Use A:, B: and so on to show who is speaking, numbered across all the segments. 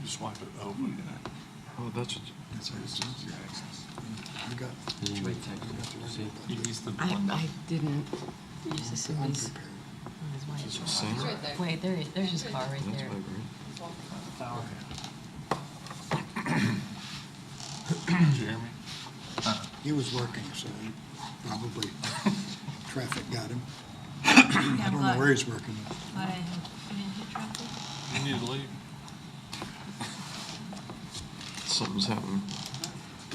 A: swipe it over.
B: Oh, that's what.
A: That's how it's your access.
B: You got.
C: Anybody text? See?
A: He needs to.
D: I didn't use this in his
B: Unprepared.
D: wife.
B: Is this Sam?
D: Wait, there's his car right
B: That's
D: there.
B: what I agree.
A: Jeremy?
B: He was working, so he probably traffic got him.
E: Yeah,
B: I don't know where he's working.
E: I didn't hit traffic.
A: You need to leave.
C: Something's happening.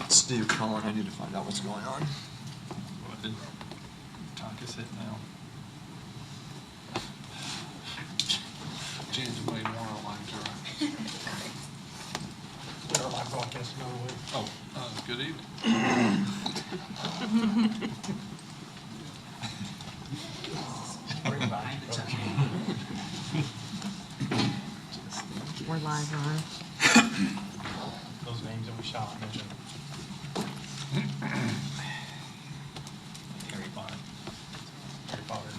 C: Steve calling. I need to find out what's going on.
A: What did Tonka's hit now? Jen's way more alive to her.
F: Our live broadcast is going away.
A: Oh, good evening.
D: We're live on.
F: Those names that we shall not mention. Harry Potter. Harry Potter.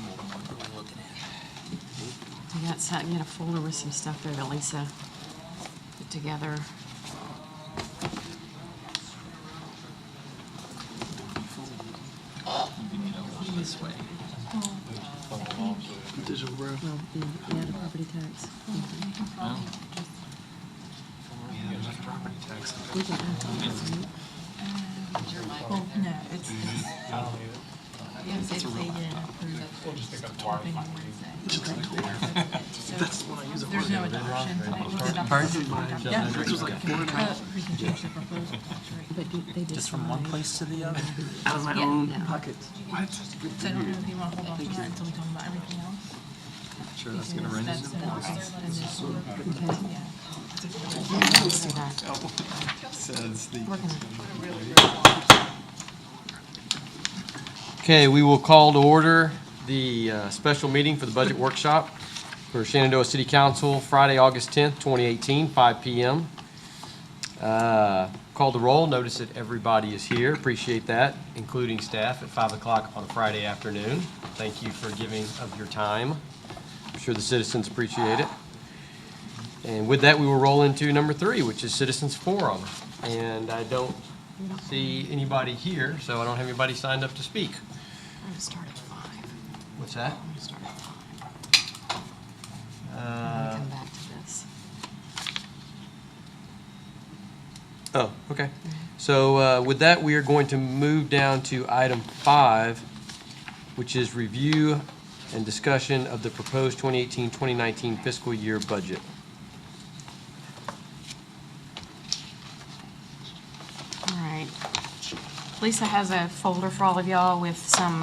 D: You got a folder with some stuff there that Lisa put together.
A: This way.
B: Digital breath.
D: Well, yeah, the property tax.
A: Yeah, there's property tax.
D: We can add that, right?
E: Well, no, it's,
F: I don't need it.
E: if they didn't approve
F: We'll just pick up
E: of
F: the wire.
E: opening Wednesday. So there's no adoption. Yeah.
B: This was like 4.5.
E: We can change the proposed tax rate.
D: But they
G: Just from one place to the other?
B: Out of my
D: Yeah,
B: own
D: no.
B: pocket.
A: What?
E: So I don't know if you want to hold off on that until we talk about everything else.
C: Sure, that's gonna raise
E: That's the initial.
D: Okay.
E: Yeah.
D: Let's do that.
C: Says the.
D: We're gonna-
G: Okay, we will call to order the special meeting for the budget workshop for Shenandoah City Council, Friday, August 10th, 2018, 5 p.m. Call the roll. Notice that everybody is here. Appreciate that, including staff at 5 o'clock on a Friday afternoon. Thank you for giving of your time. I'm sure the citizens appreciate it. And with that, we will roll into number 3, which is Citizens Forum. And I don't see anybody here, so I don't have anybody signed up to speak.
D: I'm gonna start at 5.
G: What's that?
D: I'm gonna start at 5. I'm gonna come back to this.
G: Oh, okay. So with that, we are going to move down to item 5, which is review and discussion of the proposed 2018-2019 fiscal year budget.
D: All right. Lisa has a folder for all of y'all with some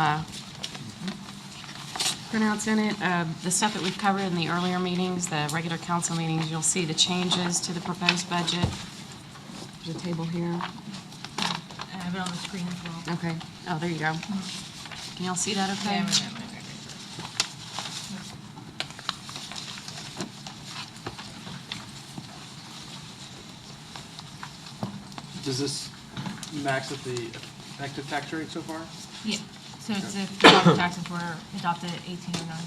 D: printouts in it. The stuff that we've covered in the earlier meetings, the regular council meetings, you'll see the changes to the proposed budget. There's a table here.
E: I have it on the screen as well.
D: Okay. Oh, there you go. Can y'all see that okay?
E: Yeah, right.
F: Does this max at the effective tax rate so far?
E: Yeah, so it's if the property taxes were adopted at 1809.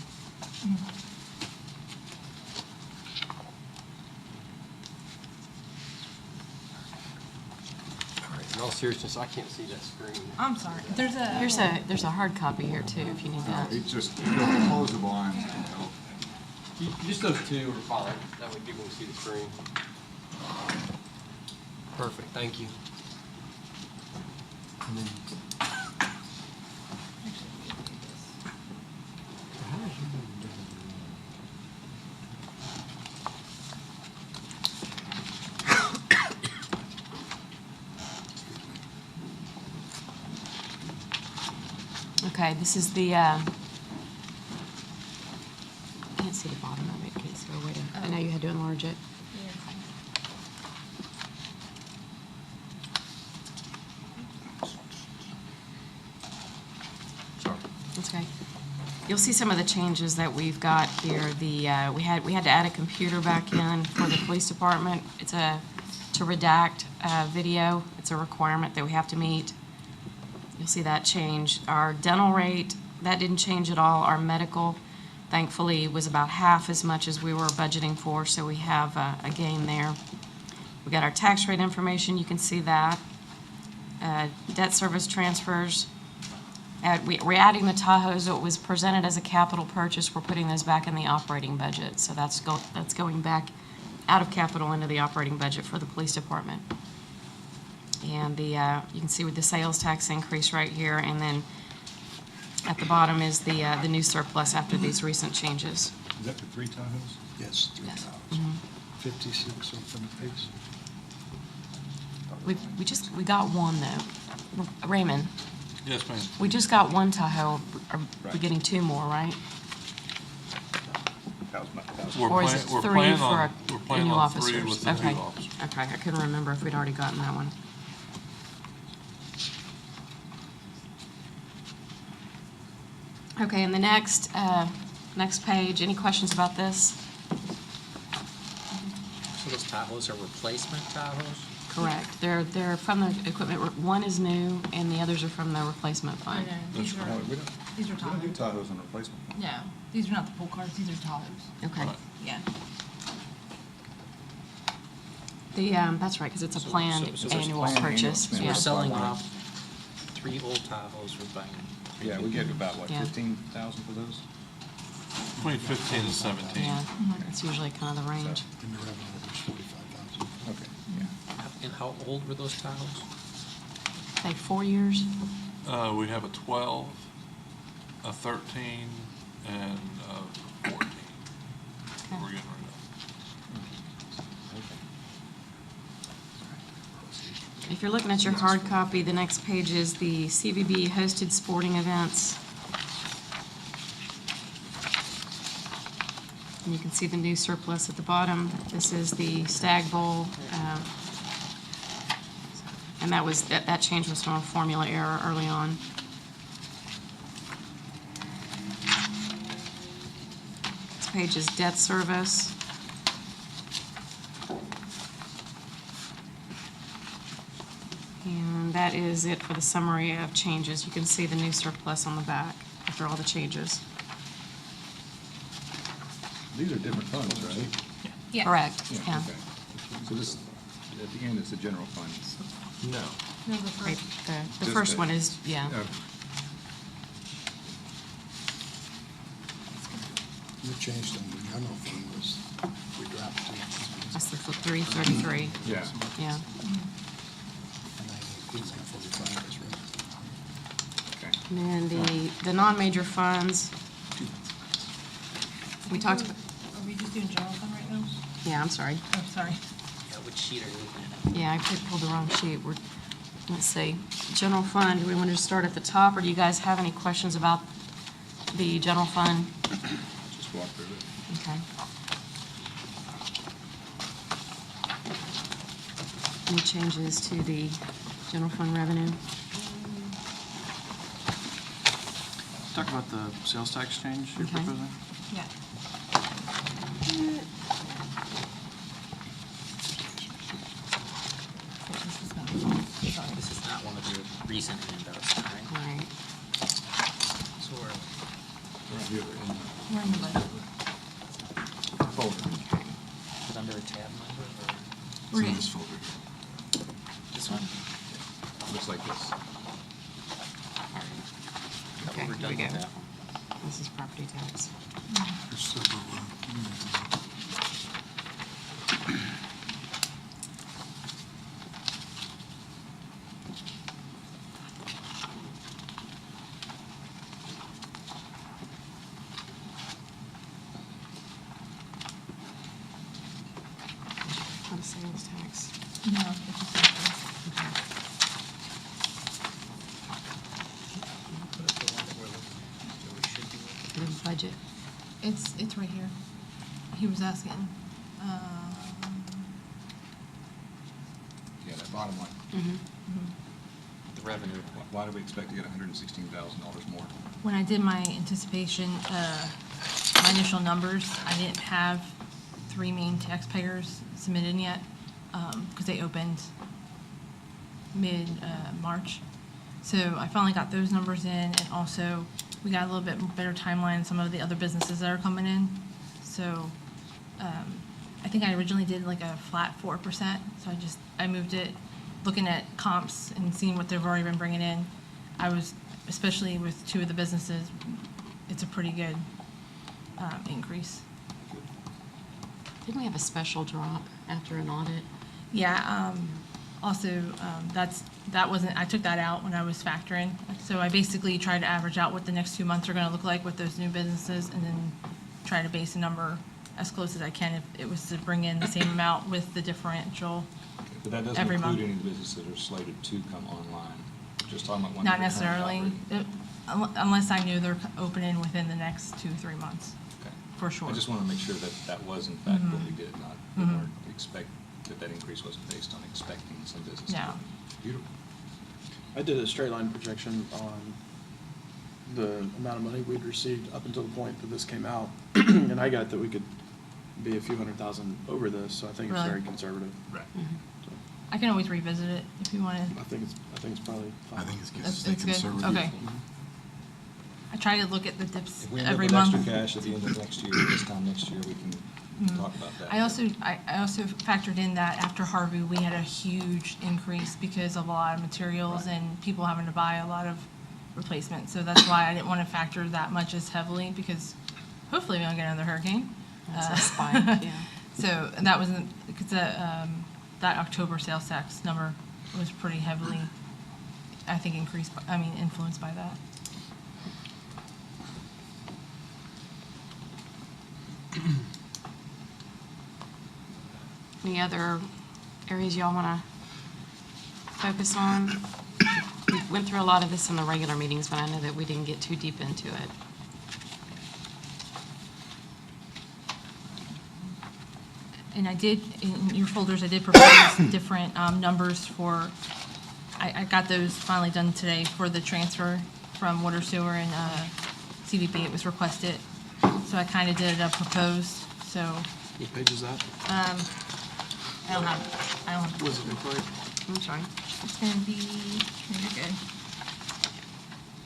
G: All right. In all seriousness, I can't see that screen.
E: I'm sorry, there's a.
D: There's a hard copy here too, if you need that.
H: It's just, you know, close the blinds, you know.
G: Just those two are fine. That way people can see the screen. Perfect. Thank you. And then-
D: Okay, this is the, can't see the bottom of it. Is there a way to, I know you had to enlarge it.
G: Sorry.
D: That's okay. You'll see some of the changes that we've got here. We had to add a computer back in for the police department. It's to redact video. It's a requirement that we have to meet. You'll see that change. Our dental rate, that didn't change at all. Our medical, thankfully, was about half as much as we were budgeting for, so we have a gain there. We got our tax rate information, you can see that. Debt service transfers. We're adding the Tahoes, it was presented as a capital purchase, we're putting those back in the operating budget. So that's going back out of capital into the operating budget for the police department. And you can see with the sales tax increase right here, and then at the bottom is the new surplus after these recent changes.
H: Is that for 3 Tahoes?
B: Yes, 3,000. 56 something apiece.
D: We got one though. Raymond,
A: Yes, ma'am.
D: we just got one Tahoe. Are we
H: Right.
D: getting 2 more, right?
H: That was
A: We're
D: Or is
A: plan-
D: it
A: we're
D: 3
A: planning
D: for
A: on-
D: a
A: we're planning
D: new
A: on 3
D: officers?
A: with the new
D: Okay.
A: officers.
D: Okay, I couldn't remember if we'd already gotten that one. Okay, and the next page, any questions about this?
I: So those Tahoes are replacement Tahoes?
D: Correct. They're from the equipment, one is new and the others are from the replacement
E: I
D: fund.
E: know, these are,
H: No, we don't,
E: these are
H: we don't do
E: Tahoes.
H: Tahoes on replacement.
E: No, these are not the pool cars, these are Tahoes.
D: Okay.
A: Right.
E: Yeah.
D: That's right, because it's a planned
I: so there's
D: annual
H: planned annual
D: purchase.
H: expense.
I: So
D: Yeah.
I: we're selling off 3 old Tahoes, we're buying.
H: Yeah, we get about, what,
D: Yeah.
H: 15,000 for those?
A: Between 15 and 17.
D: Yeah, that's usually kind of the range.
B: And the revenue was 45,000.
H: Okay, yeah.
I: And how old were those Tahoes?
D: Like 4 years?
A: We have a 12, a 13, and a 14. We're getting rid of.
D: If you're looking at your hard copy, the next page is the CVB hosted sporting events. And you can see the new surplus at the bottom. This is the Stag Bowl. And that change was from a formula error early on. This page is debt service. And that is it for the summary of changes. You can see the new surplus on the back after all the changes.
H: These are different funds, right?
E: Yeah.
D: Correct, yeah.
H: Okay. So this, at the end, it's the general fund.
G: No.
E: No, the
D: Right,
E: first,
D: the
H: Just
D: first
H: that.
D: one is, yeah.
B: You changed them, the general fund was, we dropped to
D: That's the 333,
H: Yeah.
D: yeah.
B: 45 is right.
H: Okay.
D: And then the non-major funds, we talked,
E: are we just doing general fund right now?
D: yeah, I'm sorry.
E: Oh, sorry.
I: Yeah, which sheet are you looking at?
D: Yeah, I pulled the wrong sheet. Let's see, general fund, do we want to just start at the top, or do you guys have any questions about the general fund?
H: Just walk through it.
D: Okay. Any changes to the general fund revenue?
F: Talk about the sales tax change you're
D: Okay.
F: proposing.
E: Yeah. This is not- sorry.
I: This is not one of your recent handouts,
D: All
I: right?
D: right.
I: So we're,
H: Right here in the
E: We're in the budget.
H: folder.
I: is it under a tab number or
H: It's in this folder here.
I: this one?
H: Looks like this.
I: Thought
D: Okay,
I: we were
D: here
I: done
D: we
I: with
D: go.
I: that one.
D: This is property tax.
B: There's several,
D: Not a sales tax.
E: No, it's just like this.
I: Put up the one that we're looking at, that we should be looking at.
D: The budget.
E: It's right here. He was asking.
H: Yeah, that bottom line.
I: The revenue.
H: Why do we expect to get $116,000 more?
E: When I did my anticipation, my initial numbers, I didn't have 3 main taxpayers submitted yet, because they opened mid-March. So I finally got those numbers in, and also we got a little bit better timeline on some of the other businesses that are coming in. So I think I originally did like a flat 4%, so I moved it, looking at comps and seeing what they've already been bringing in. I was, especially with two of the businesses, it's a pretty good increase.
D: Didn't we have a special drop after an audit?
E: Yeah, also, that wasn't, I took that out when I was factoring. So I basically tried to average out what the next 2 months are gonna look like with those new businesses and then try to base a number as close as I can if it was to bring in the same amount with the differential.
H: But that doesn't
E: Every
H: include
E: month.
H: any of the businesses that are slated to come online, just talking about ones
E: Not
H: that are currently
E: necessarily,
H: operating.
E: unless I knew they're opening within the next 2-3 months,
H: Okay.
E: for sure.
H: I just want to make sure that that was in fact what we did, not, we weren't that increase wasn't based on expecting some business. to
E: No.
H: open. Beautiful.
J: I did a straight line projection on the amount of money we'd received up until the point that this came out. And I got that we could be a few $100,000 over this, so I think it's
E: Really?
J: very conservative.
H: Right.
J: So
E: I can always revisit it if you wanted.
J: I think it's probably fine.
B: I think it's good.
E: That's good, okay. I try to look at the dips
H: If we end up
E: every
H: with
E: month.
H: extra cash at the end of next year, this time next year, we can talk about that.
E: I also factored in that after Harvey, we had a huge increase because of a lot of materials
H: Right.
E: and people having to buy a lot of replacements. So that's why I didn't want to factor that much as heavily, because hopefully we don't get another hurricane.
D: That's a spike, yeah.
E: So that was, because that October sales tax number was pretty heavily, I think, influenced by that.
D: Any other areas y'all want to focus on? We went through a lot of this in the regular meetings, but I know that we didn't get too deep into it.
E: And I did, in your folders, I did propose different numbers for, I got those finally done today for the transfer from water, sewer, and CVP. It was requested. So I kind of did a proposed, so
J: What page is that?
E: I don't have,
J: What does it look like?
D: I'm sorry.
E: it's gonna be, here you go.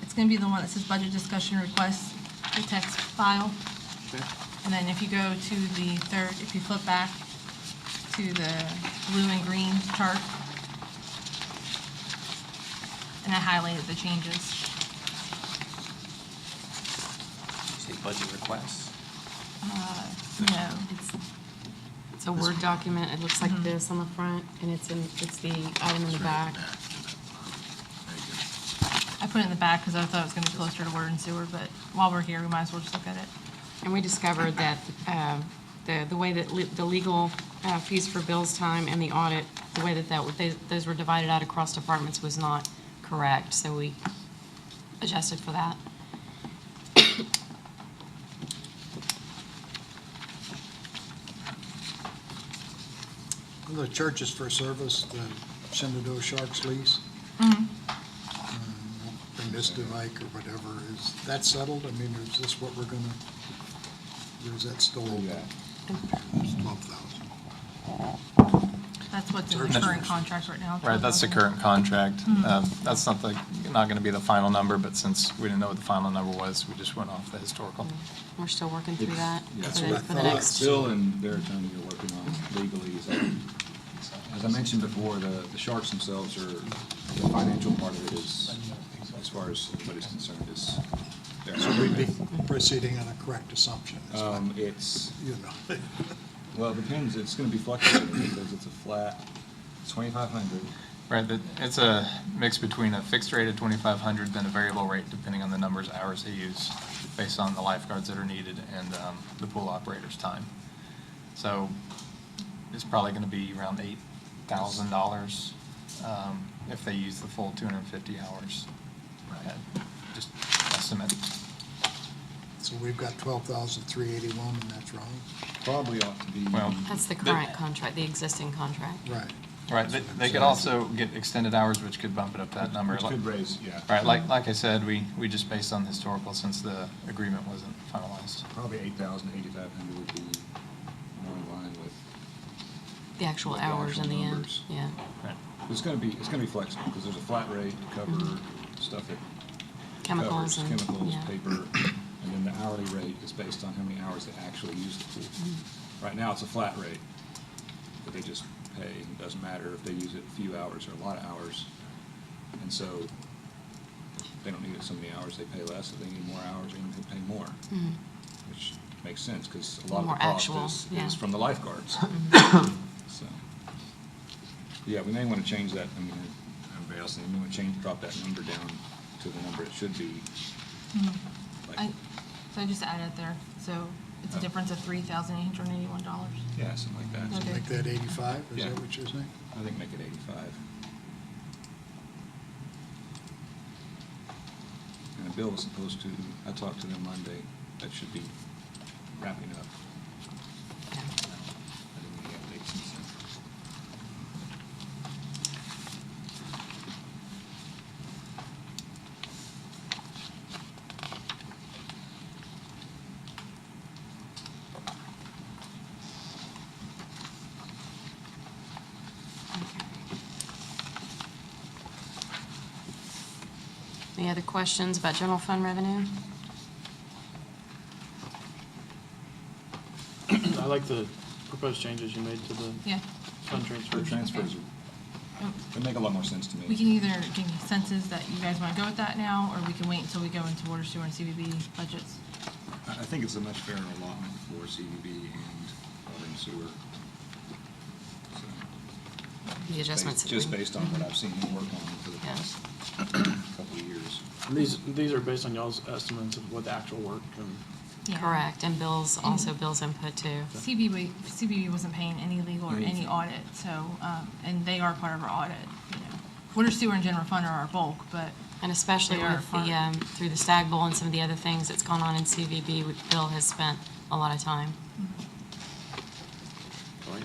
E: It's gonna be the one that says budget discussion request, the text file.
J: Okay.
E: And then if you go to the third, if you flip back to the blue and green chart, and I highlighted the changes.
I: Say budget requests.
E: No,
D: It's a Word document. It looks like this on the front, and it's the item in the back.
E: I put it in the back because I thought it was gonna be closer to water and sewer, but while we're here, we might as well just look at it.
D: And we discovered that the way that the legal fees for bills time and the audit, the way that those were divided out across departments was not correct, so we adjusted for that.
B: The churches for service, the Shenandoah Sharks lease. The Mist Lake or whatever, is that settled? I mean, is this what we're gonna, or is that still?
H: Yeah.
B: It's 12,000.
E: That's what's in the current contract right now.
C: Right, that's the
E: 12,000.
C: current contract. That's not going to be the final number, but since we didn't know what the final number was, we just went off the historical.
D: We're still working through that.
H: Yeah.
B: That's
D: for
B: what I
D: the- for the
B: thought.
D: next-
H: Bill and their attorney are working on legalese. As I mentioned before, the Sharks themselves are, the financial part of it is, as far as anybody's concerned, is.
B: So we'd be proceeding on a correct assumption, is what,
H: It's,
B: you know.
H: well, it depends, it's gonna be fluctuating because it's a flat, it's 2,500.
C: Right, it's a mix between a fixed rate of 2,500, then a variable rate depending on the numbers of hours they use, based on the lifeguards that are needed and the pool operator's time. So it's probably going to be around $8,000 if they use the full 250 hours. Just estimate.
B: So we've got 12,381, and that's wrong?
H: Probably ought to be.
C: Well,
D: That's the current contract, the existing contract.
B: Right.
C: Right, they could also get extended hours, which could bump it up that number.
H: Which could raise, yeah.
C: Right, like I said, we just based on historical since the agreement wasn't finalized.
H: Probably 8,000, 8,500 would be more in line with.
D: The actual
H: With the
D: hours in
H: actual
D: the end,
H: numbers.
D: yeah.
C: Right.
H: It's gonna be flexible, because there's a flat rate to cover stuff that
D: Chemicals
H: covers
D: and,
H: chemicals,
D: yeah.
H: paper, and then the hourly rate is based on how many hours they actually use the pool. Right now, it's a flat rate that they just pay. It doesn't matter if they use it a few hours or a lot of hours. And so if they don't need it so many hours, they pay less. If they need more hours, they pay more, which makes sense because a lot of
D: More
H: the cost
D: actual, yeah.
H: is from the lifeguards. So, yeah, we may want to change that. I mean, everybody else, we want to drop that number down to the number it should be. Like,
E: So I just added there, so it's a difference of $3,881.
H: yeah, something like that.
E: Okay.
B: Make that 85, is
H: Yeah.
B: that what you're saying?
H: I think make it 85. And the bill was supposed to, I talked to them Monday, that should be wrapping up.
D: Yeah.
H: I didn't get the updates since then.
D: Any other questions about general fund revenue?
J: I like the proposed changes you made to the
E: Yeah.
J: fund
H: The
J: transfers.
H: transfers, they make a lot more sense to me.
E: We can either give me senses that you guys want to go with that now, or we can wait until we go into water, sewer, and CVB budgets.
H: I think it's a much fairer allotment for CVB and water and sewer. So,
D: The adjustments. that
H: just
D: we-
H: based on what I've seen him work on for the
D: Yeah.
H: past couple of years.
J: And these are based on y'all's estimates of what the actual work and.
E: Yeah.
D: Correct, and Bill's, also Bill's input too.
E: CBB wasn't paying any legal or any
H: Anything.
E: audit, so, and they are part of our audit, you know. Water, sewer, and general fund are our bulk, but
D: And especially
E: They are
D: with
E: part-
D: the, through the Stag Bowl and some of the other things that's gone on in CVB, Bill has spent a lot of time.
J: Oh, yeah.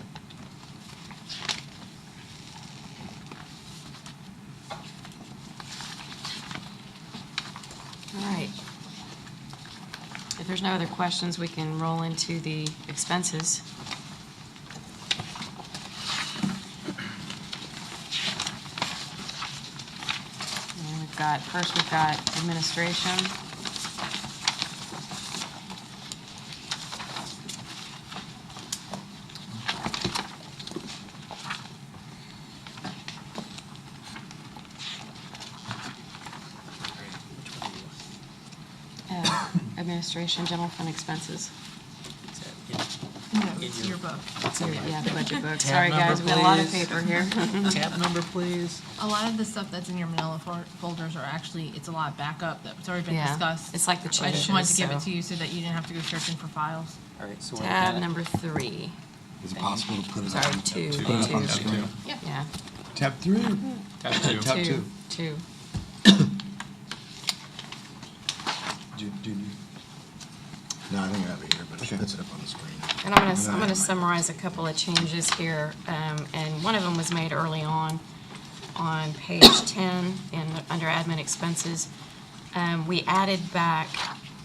D: All right. If there's no other questions, we can roll into the expenses. And first we've got administration. Administration, general fund expenses.
E: no, it's your book.
D: Yeah, the budget book.
I: Tab
D: Sorry, guys,
I: number,
D: we got a lot of
I: please.
D: paper here.
I: Tab number, please.
E: A lot of the stuff that's in your manila folders are actually, it's a lot of backup that's already been
D: Yeah,
E: discussed.
D: it's like the
E: I just wanted to
D: changes,
E: give it
D: so-
E: to you so that you didn't have to go searching for files.
I: All right, so we're
D: Tab
I: at
D: number 3.
K: Is it possible to put it
D: Sorry,
K: on?
D: two.
K: Put it up on the
D: Two.
K: screen?
D: Yeah.
K: Tab 3?
C: Tab two.
K: Tab 2.
D: 2.
K: Do you need? No, I think I have it here, but it puts it up on the screen.
D: And I'm gonna summarize a couple of changes here, and one of them was made early on page 10 under admin expenses. We added back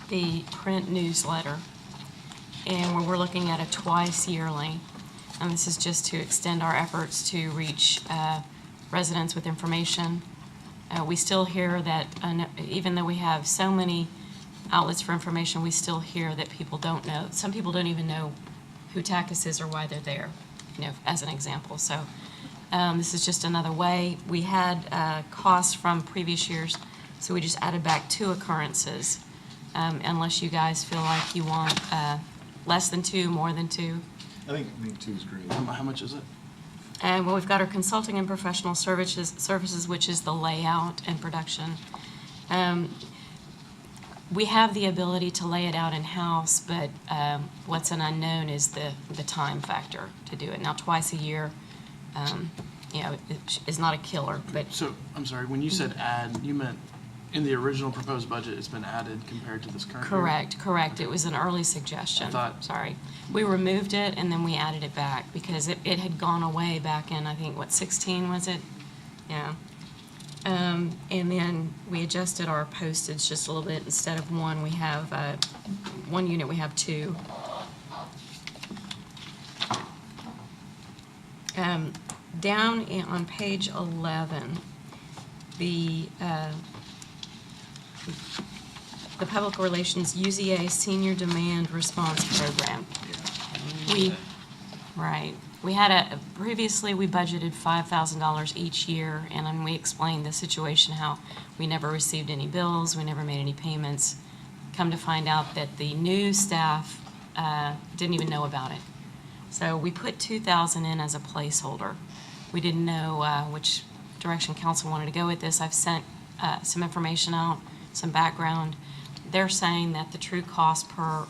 D: the print newsletter, and we're looking at a twice yearly. And this is just to extend our efforts to reach residents with information. We still hear that, even though we have so many outlets for information, we still hear that people don't know. Some people don't even know who TACUS is or why they're there, as an example. So this is just another way. We had costs from previous years, so we just added back 2 occurrences, unless you guys feel like you want less than 2, more than 2.
H: I think 2 is great.
J: How much is it?
D: And well, we've got our consulting and professional services, which is the layout and production. We have the ability to lay it out in-house, but what's an unknown is the time factor to do it. Now, twice a year, it is not a killer, but
J: So, I'm sorry, when you said add, you meant in the original proposed budget, it's been added compared to this current year?
D: correct. It was an early suggestion.
J: I thought-
D: Sorry. We removed it and then we added it back because it had gone away back in, I think, 16 was it? Yeah. And then we adjusted our postage just a little bit. Instead of 1, we have 1 unit, we have 2. Down on page 11, the Public Relations UZA Senior Demand Response Program. We Right. Previously, we budgeted $5,000 each year, and then we explained the situation, how we never received any bills, we never made any payments. Come to find out that the new staff didn't even know about it. So we put 2,000 in as a placeholder. We didn't know which direction council wanted to go with this. I've sent some information out, some background. They're saying that the true cost for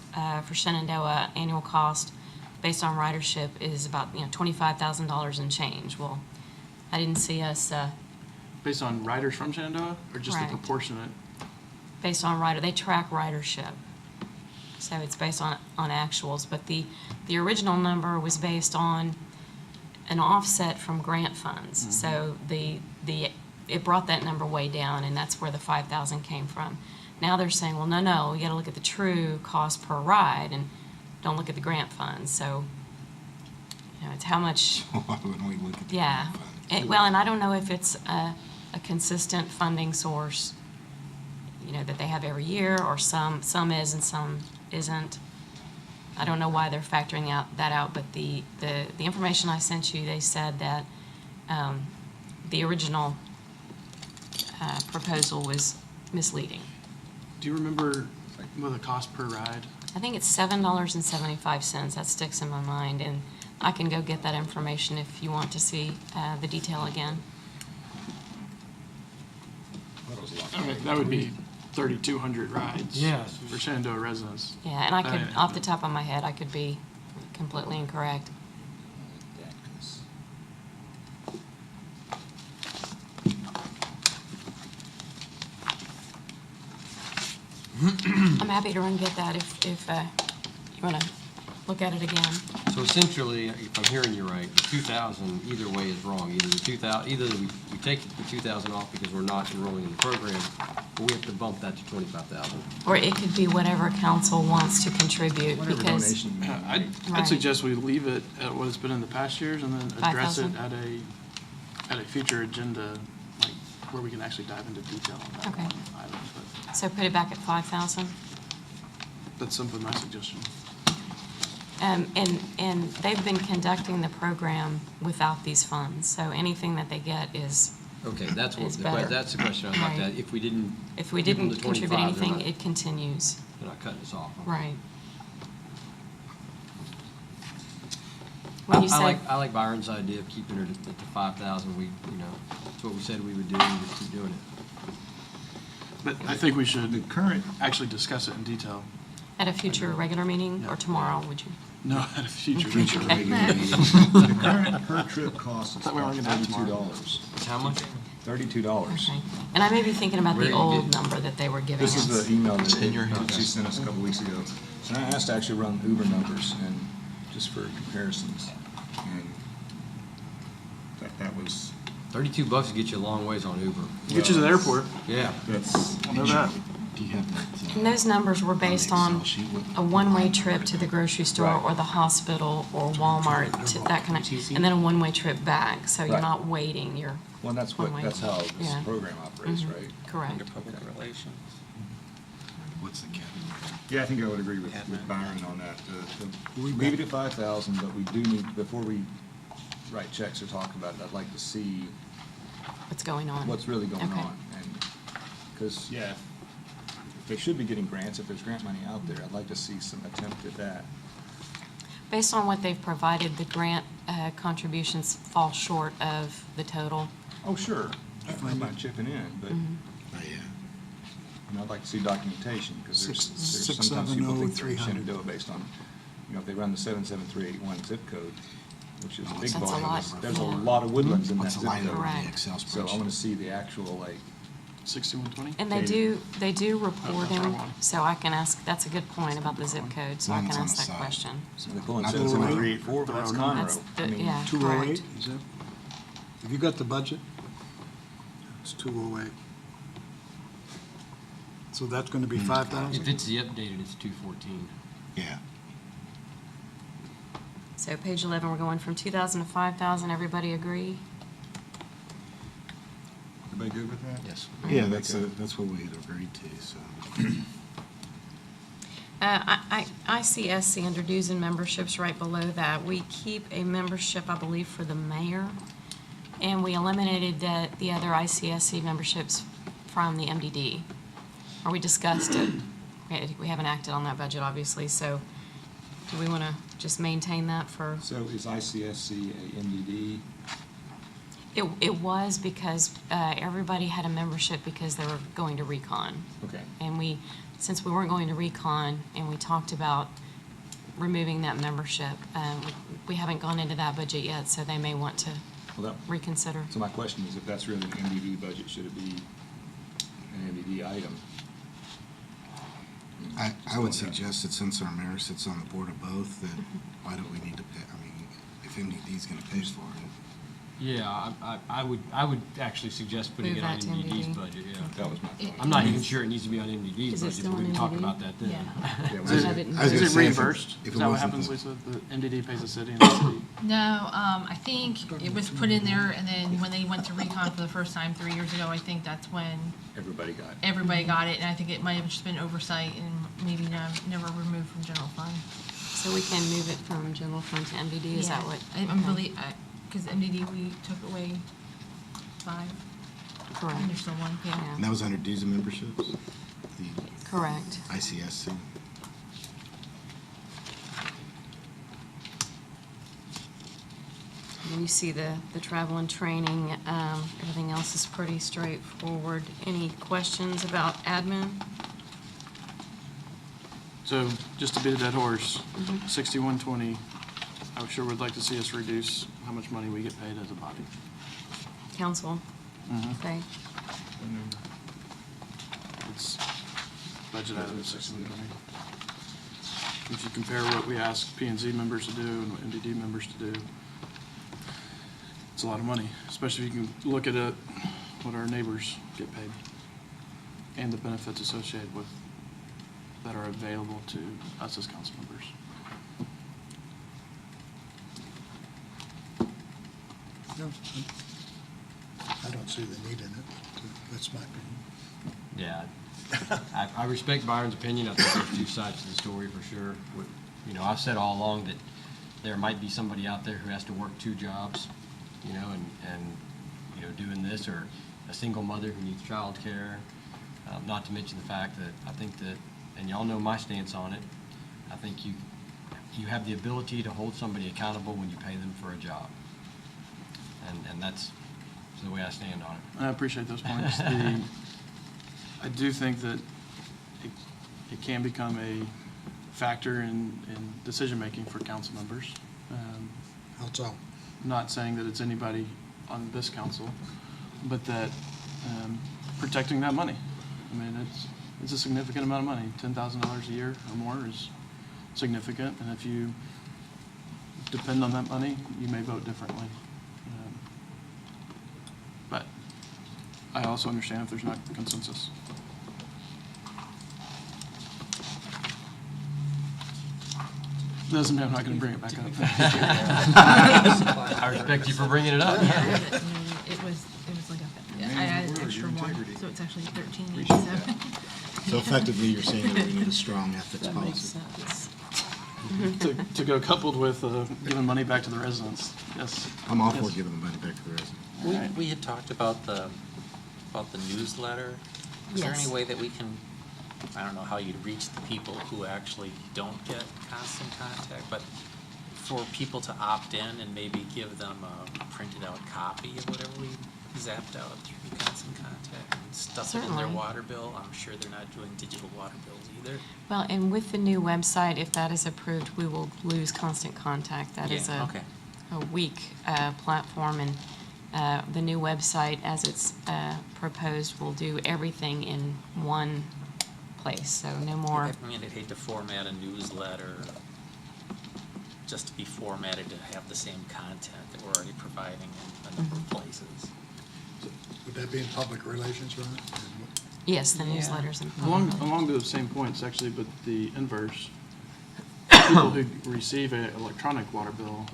D: Shenandoah annual cost based on ridership is about, $25,000 and change. Well, I didn't see us,
J: Based on riders from Shenandoah, or just the
D: Right.
J: proportionate?
D: based on they track ridership. So it's based on actuals, but the original number was based on an offset from grant funds. So it brought that number way down, and that's where the 5,000 came from. Now they're saying, well, no, you gotta look at the true cost per ride and don't look at the grant funds. So, it's how much,
K: Why wouldn't we look at the
D: yeah.
K: funds?
D: Well, and I don't know if it's a consistent funding source, that they have every year, or some is and some isn't. I don't know why they're factoring that out, but the information I sent you, they said that the original proposal was misleading.
J: Do you remember what the cost per ride?
D: I think it's $7.75. That sticks in my mind, and I can go get that information if you want to see the detail again.
H: That was a lot.
J: Okay, that would be 3,200 rides.
G: Yeah.
J: For Shenandoah residents.
D: Yeah, and I could, off the top of my head, I could be completely incorrect.
H: That, 'cause
D: I'm happy to run get that if you want to look at it again.
G: So essentially, if I'm hearing you right, the 2,000 either way is wrong. Either we take the 2,000 off because we're not enrolling in the program, or we have to bump that to 25,000.
D: Or it could be whatever council wants to contribute,
H: Whatever
D: because,
H: donation you make.
J: I'd
D: Right.
J: suggest we leave it at what it's been in the past years and then address it
D: 5,000?
J: at a future agenda, like where we can actually dive into detail on that
D: Okay.
J: one item. But
D: so put it back at 5,000.
J: that's simply my suggestion.
D: And they've been conducting the program without these funds, so anything that they get is,
G: Okay, that's
D: It's better.
G: that's the question I was about to
D: Right.
G: ask. If we didn't
D: if we
G: give them
D: didn't
G: the
D: contribute
G: 25, they're
D: anything,
G: not-
D: it continues.
G: They're not cutting us off.
D: Right. When you say,
G: I like Byron's idea of keeping it at the 5,000. That's what we said we would do, and we keep doing it.
J: But I think we should
K: The current,
J: actually discuss it in detail.
D: at a future regular meeting, or tomorrow, would you?
J: No, at a future.
K: future
J: meeting.
K: regular meeting, the current per trip cost is
J: Thought we were
K: about
J: gonna have tomorrow.
K: $32.
G: It's how much?
H: $32.
D: Okay. And I may be thinking about
G: Where
D: the
G: you
D: old
G: get-
D: number that they were giving
H: This is
D: us.
H: the email that
A: hands.
H: she sent us a couple weeks ago. So I asked to actually run Uber numbers and just for comparisons. And that was,
G: $32 to get you a long ways on Uber.
J: Get you to the airport.
G: Yeah.
H: that's,
J: I know that.
K: Do you have that?
D: And those numbers were based on a one-way trip to the grocery store
H: Right.
D: or the hospital or Walmart, that kind of, and then a one-way trip back. So you're
H: Right.
D: not waiting, you're
H: well, that's
D: one-way.
H: how this
D: Yeah.
H: program operates,
D: Mhm.
H: right?
D: Correct.
I: Under public relations.
K: What's the category?
H: Yeah, I think I would agree with Byron on that. Leave it at 5,000, but we do need, before we write checks or talk about it, I'd like to see
D: What's going on?
H: what's really going
D: Okay.
H: on. And, because, yeah, they should be getting grants. If there's grant money out there, I'd like to see some attempt at that.
D: Based on what they've provided, the grant contributions fall short of the total.
H: Oh, sure. I'm not chipping in, but,
K: Oh, yeah.
H: I'd like to see documentation, because there's
B: Six-
H: sometimes people think they're
B: 670-300.
H: Shenandoah based on, if they run the 77381 zip code, which is a big
D: That's a
H: volume.
D: lot,
H: There's a
D: yeah.
H: lot of woodlands in that
K: What's
H: zip
K: the line
H: code.
K: number in
D: Correct.
K: the Excel
H: So I
K: spreadsheet?
H: want to see the actual,
J: 6120?
D: And
H: Okay.
D: they do report
J: that's
D: them,
J: wrong one.
D: so I can ask, that's a good point about the zip code, so I
K: Mine's
D: can
K: on
D: ask
K: the
D: that
K: side.
D: question.
H: so they pull in
K: Not the
H: 77384, but that's Conroe.
D: That's
H: I
D: the,
H: mean,
D: yeah,
B: 208,
D: correct.
B: is it? Have you got the budget? It's 208. So that's going to be 5,000?
G: If it's the updated, it's 214.
K: Yeah.
D: So page 11, we're going from 2,000 to 5,000, everybody agree?
H: Everybody good with that?
G: Yes.
K: Yeah, that's what we had agreed to, so.
D: ICSC under dues and memberships, right below that, we keep a membership, I believe, for the mayor, and we eliminated the other ICSC memberships from the MDD, or we discussed it. We haven't acted on that budget, obviously, so do we want to just maintain that for?
H: So is ICSC a MDD?
D: It was because everybody had a membership because they were going to recon.
H: Okay.
D: And since we weren't going to recon, and we talked about removing that membership, we haven't gone into that budget yet, so they may want to
H: Well,
D: reconsider.
H: So my question is, if that's really an MDD budget, should it be an MDD item?
K: I would suggest that since our mayor sits on the board of both, that why don't we need to pay, I mean, if MDD's gonna pay for it.
G: Yeah, I would actually suggest putting
D: Move
G: it on
D: that to
G: MDD's
D: MDD.
G: budget, yeah.
H: That was my thought.
G: I'm not even sure it needs to be on MDD's
D: Is it
G: budget,
D: still
G: but we
D: on
G: can talk
D: MDD?
G: about that then.
E: Yeah.
H: Yeah,
K: I was
H: well,
K: gonna-
D: Have it in
K: I was
J: Is
K: gonna
J: it
K: say,
J: reimbursed?
K: if it
J: Is that what
K: wasn't
J: happens,
K: the-
J: Lisa? The MDD pays the city and the city?
E: No, I think it was put in there, and then when they went to recon for the first time 3 years ago, I think that's when
H: everybody got it.
E: everybody got it, and I think it might have just been oversight and maybe never removed from general fund.
D: So we can move it from general fund to MDD, is that
E: Yeah.
D: what?
E: I'm really, because MDD, we took away 5,
D: Correct.
E: and there's still 1, yeah.
K: And that was under dues and memberships? The
D: Correct.
K: ICSC?
D: And then you see the travel and training, everything else is pretty straightforward. Any questions about admin?
J: So, just to beat a dead horse, 6120, I sure would like to see us reduce how much money we get paid as a body.
D: Council? Okay.
J: It's budget item 6120. If you compare what we ask P and Z members to do and what MDD members to do, it's a lot of money, especially if you can look at it, what our neighbors get paid and the benefits associated with, that are available to us as council members.
B: No, I don't see the need in it. That's my opinion.
G: Yeah. I respect Byron's opinion. I think there's two sides to the story for sure. You know, I've said all along that there might be somebody out there who has to work 2 jobs, you know, and you know, doing this, or a single mother who needs childcare. Not to mention the fact that I think that, and y'all know my stance on it, I think you have the ability to hold somebody accountable when you pay them for a job. And that's the way I stand on it.
J: I appreciate those points. I do think that it can become a factor in decision-making for council members.
B: How so?
J: Not saying that it's anybody on this council, but that protecting that money. I mean, it's a significant amount of money. $10,000 a year or more is significant, and if you depend on that money, you may vote differently. But I also understand if there's not consensus. Doesn't mean I'm not going to bring it back up.
G: I respect you for bringing it up.
E: It was like I added an extra 1, so it's actually 1387.
K: So effectively, you're saying that we need a strong ethics
D: That makes
K: policy.
D: sense.
J: To go coupled with giving money back to the residents, yes.
K: I'm all for
J: Yes.
K: giving the money back to the residents.
J: Right.
I: We had talked about the newsletter. Is there
D: Yes.
I: any way that we can, I don't know how you'd reach the people who actually don't get constant contact, but for people to opt in and maybe give them a printed out copy of whatever we zapped out through constant contact and stuff it in their
D: Certainly.
I: water bill? I'm sure they're not doing digital water bills either.
D: Well, and with the new website, if that is approved, we will lose constant contact. That is
I: Yeah, okay.
D: a weak platform, and the new website, as it's proposed, will do everything in one place, so no more.
I: I mean, I'd hate to format a newsletter just to be formatted to have the same content that we're already providing in a number of places.
B: Would that be in public relations, Ron?
D: Yes, the
I: Yeah.
D: newsletters and.
J: Along those same points, actually, but the inverse, people who receive an electronic water bill,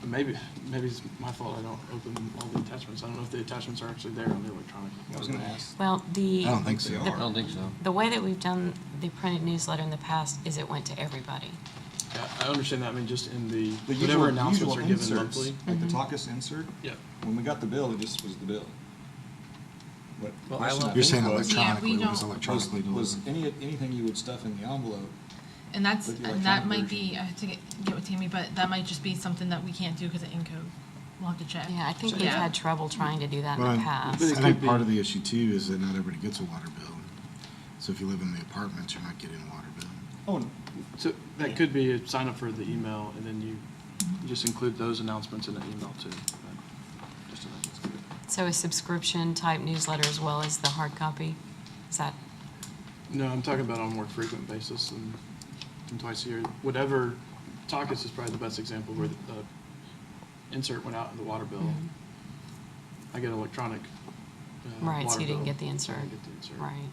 J: maybe maybe it's my fault, I don't open all the attachments. I don't know if the attachments are actually there on the electronic.
H: I was gonna ask.
D: Well,
K: I don't think so.
G: I don't think so.
D: the way that we've done the printed newsletter in the past is it went to everybody.
J: Yeah, I understand that, I mean, just in the,
H: The
J: whatever
H: usual
J: announcements are given
H: inserts,
J: monthly.
H: like the Talkus insert,
J: Yeah.
H: when we got the bill, it just was the bill. What
I: Well, I
H: question
I: love-
K: You're
H: think
K: saying
H: was-
K: electronically, it was
E: don't-
K: electronically
H: Was
K: delivered.
H: anything you would stuff in the envelope?
E: And that's,
H: With the
E: and that
H: electronic
E: might be, I have to get with Tammy, but that might just be something that we can't do because of Encode. We'll have to check.
D: Yeah, I think we've
E: Yeah.
D: had trouble trying to do that in
K: Well,
D: the
K: I
D: past.
J: But it
K: think
J: could
K: part
J: be-
K: of the issue too is that not everybody gets a water bill. So if you live in the apartments, you're not getting a water bill.
H: Oh,
J: So that could be a sign up for the email, and then you just include those announcements in the email too. Just so that's good.
D: So a subscription type newsletter as well as the hard copy? Is that,
J: No, I'm talking about on a more frequent basis and twice a year. Whatever, Talkus is probably the best example where the insert went out in the water bill. I get electronic
D: right, so
J: water
D: you didn't
J: bill,
D: get the
J: so I
D: insert?
J: didn't get the insert.
D: Right.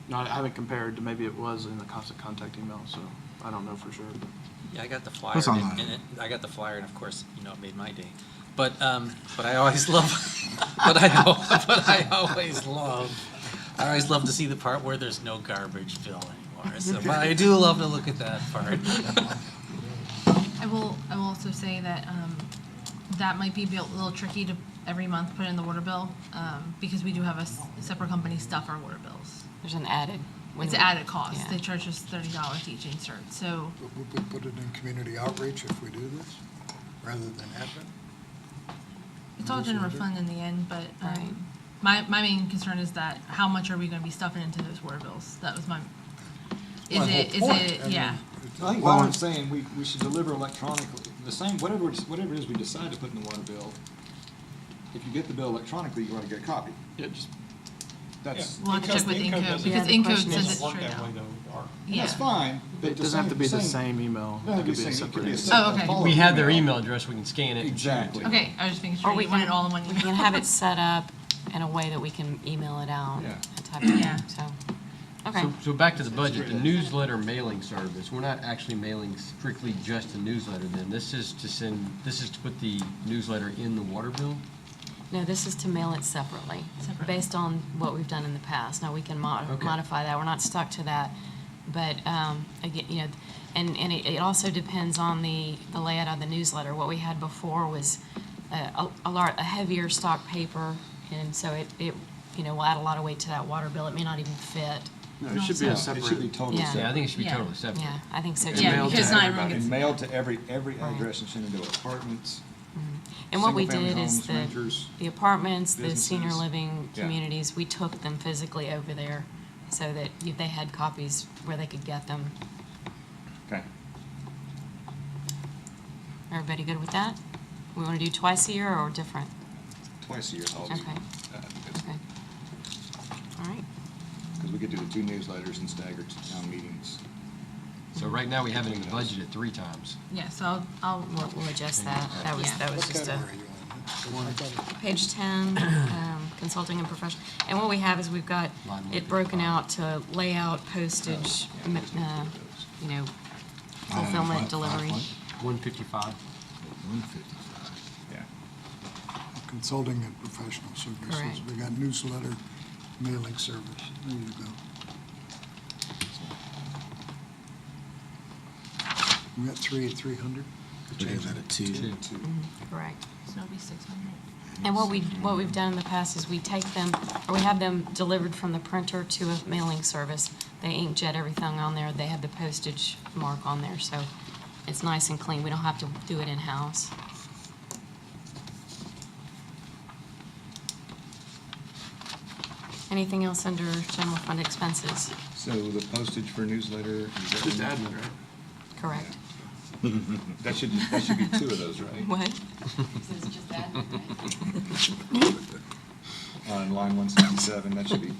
J: No, I haven't compared to, maybe it was in the constant contact email, so I don't know for sure. But
I: Yeah, I got the flyer,
K: That's online.
I: I got the flyer, and of course, you know, it made my day. But I always love, but I always love to see the part where there's no garbage bill anymore. So, but I do love to look at that part.
E: I will also say that, that might be a little tricky to every month put in the water bill, because we do have a separate company stuff our water bills.
D: There's an added. when
E: It's
D: we-
E: an added cost.
D: yeah.
E: They charge us $30 each insert, so,
B: But would we put it in community outreach if we do this, rather than admin?
E: it's all general fund in the end, but,
D: Right.
E: my main concern is that how much are we gonna be stuffing into those water bills? That was my,
H: Well, the
E: is
H: whole point,
E: it, yeah.
H: I think Lauren's saying we should deliver electronically, the same, whatever it is we decide to put in the water bill. If you get the bill electronically, you ought to get a copy.
J: yeah, just
H: That's,
E: We'll have to check with Encode,
D: Yeah,
E: because
D: the
E: Encode
D: question
E: sends
D: is-
E: it straight out. Yeah.
H: that's fine. but
J: it doesn't have to be the same email.
H: No,
J: It could be a
H: it could be a
J: separate.
H: separate
E: Oh, okay.
H: follow-up
G: We have their email address, we can scan it. and shoot it to
H: Exactly.
G: them.
E: Okay, I was just making
D: Or
E: sure
D: we
E: you want it
D: can,
E: all in one
D: we
E: email.
D: can have it set up in a way that we can email it out.
H: Yeah.
D: That type of thing,
E: Yeah.
D: so, okay.
G: So back to the budget, the newsletter mailing service, we're not actually mailing strictly just a newsletter then. This is to put the newsletter in the water bill?
D: No, this is to mail it separately,
E: Separate.
D: based on what we've done in the past. Now, we can
G: Okay.
D: modify that, we're not stuck to that. But, again, you know, and it also depends on the layout of the newsletter. What we had before was a heavier stock paper, and so it, you know, will add a lot of weight to that water bill. It may not even fit.
J: No, it should be a
H: It should be
J: separate.
H: totally
D: Yeah.
G: Yeah, I
H: separate.
G: think it should be
E: Yeah.
G: totally separate.
D: Yeah, I think so
J: And
D: too.
E: Yeah,
J: mailed to
E: because not everyone
J: everybody.
E: gets.
H: And mailed to every
D: Right.
H: address in Shenandoah, apartments.
D: And what we
H: single-family
D: did is
H: homes, renters,
D: the apartments, the senior
H: businesses.
D: living
H: Yeah.
D: communities, we took them physically over there so that they had copies where they could get them.
H: Okay.
D: Everybody good with that? We want to do twice a year or different?
H: Twice a year.
D: Okay. Okay. All right.
H: Because we could do the two newsletters and staggered town meetings.
G: So right now, we have it in the budget at 3 times.
E: Yeah, so I'll
D: We'll adjust that. That was
E: Yeah.
D: just
B: What
D: a.
B: category are you in? I thought it-
D: Page 10, consulting and professional. And what we have is we've got
G: Line
D: it broken
G: 155.
D: out to layout, postage, you know, fulfillment, delivery.
G: 155.
K: 155.
H: Yeah.
B: Consulting and professional services.
D: Correct.
B: We got newsletter, mailing service. There you go. We got 3 at 300?
K: We have that at 2.
D: Correct.
E: so it'll be 600.
D: And what we've done in the past is we take them, or we have them delivered from the printer to a mailing service. They inkjet everything on there. They have the postage mark on there, so it's nice and clean. We don't have to do it in-house. Anything else under general fund expenses?
H: So the postage for newsletter. is that
J: Just
H: in-
J: admin, right?
D: Correct.
H: That should be 2 of those, right?
D: What?
H: On line 167, that should be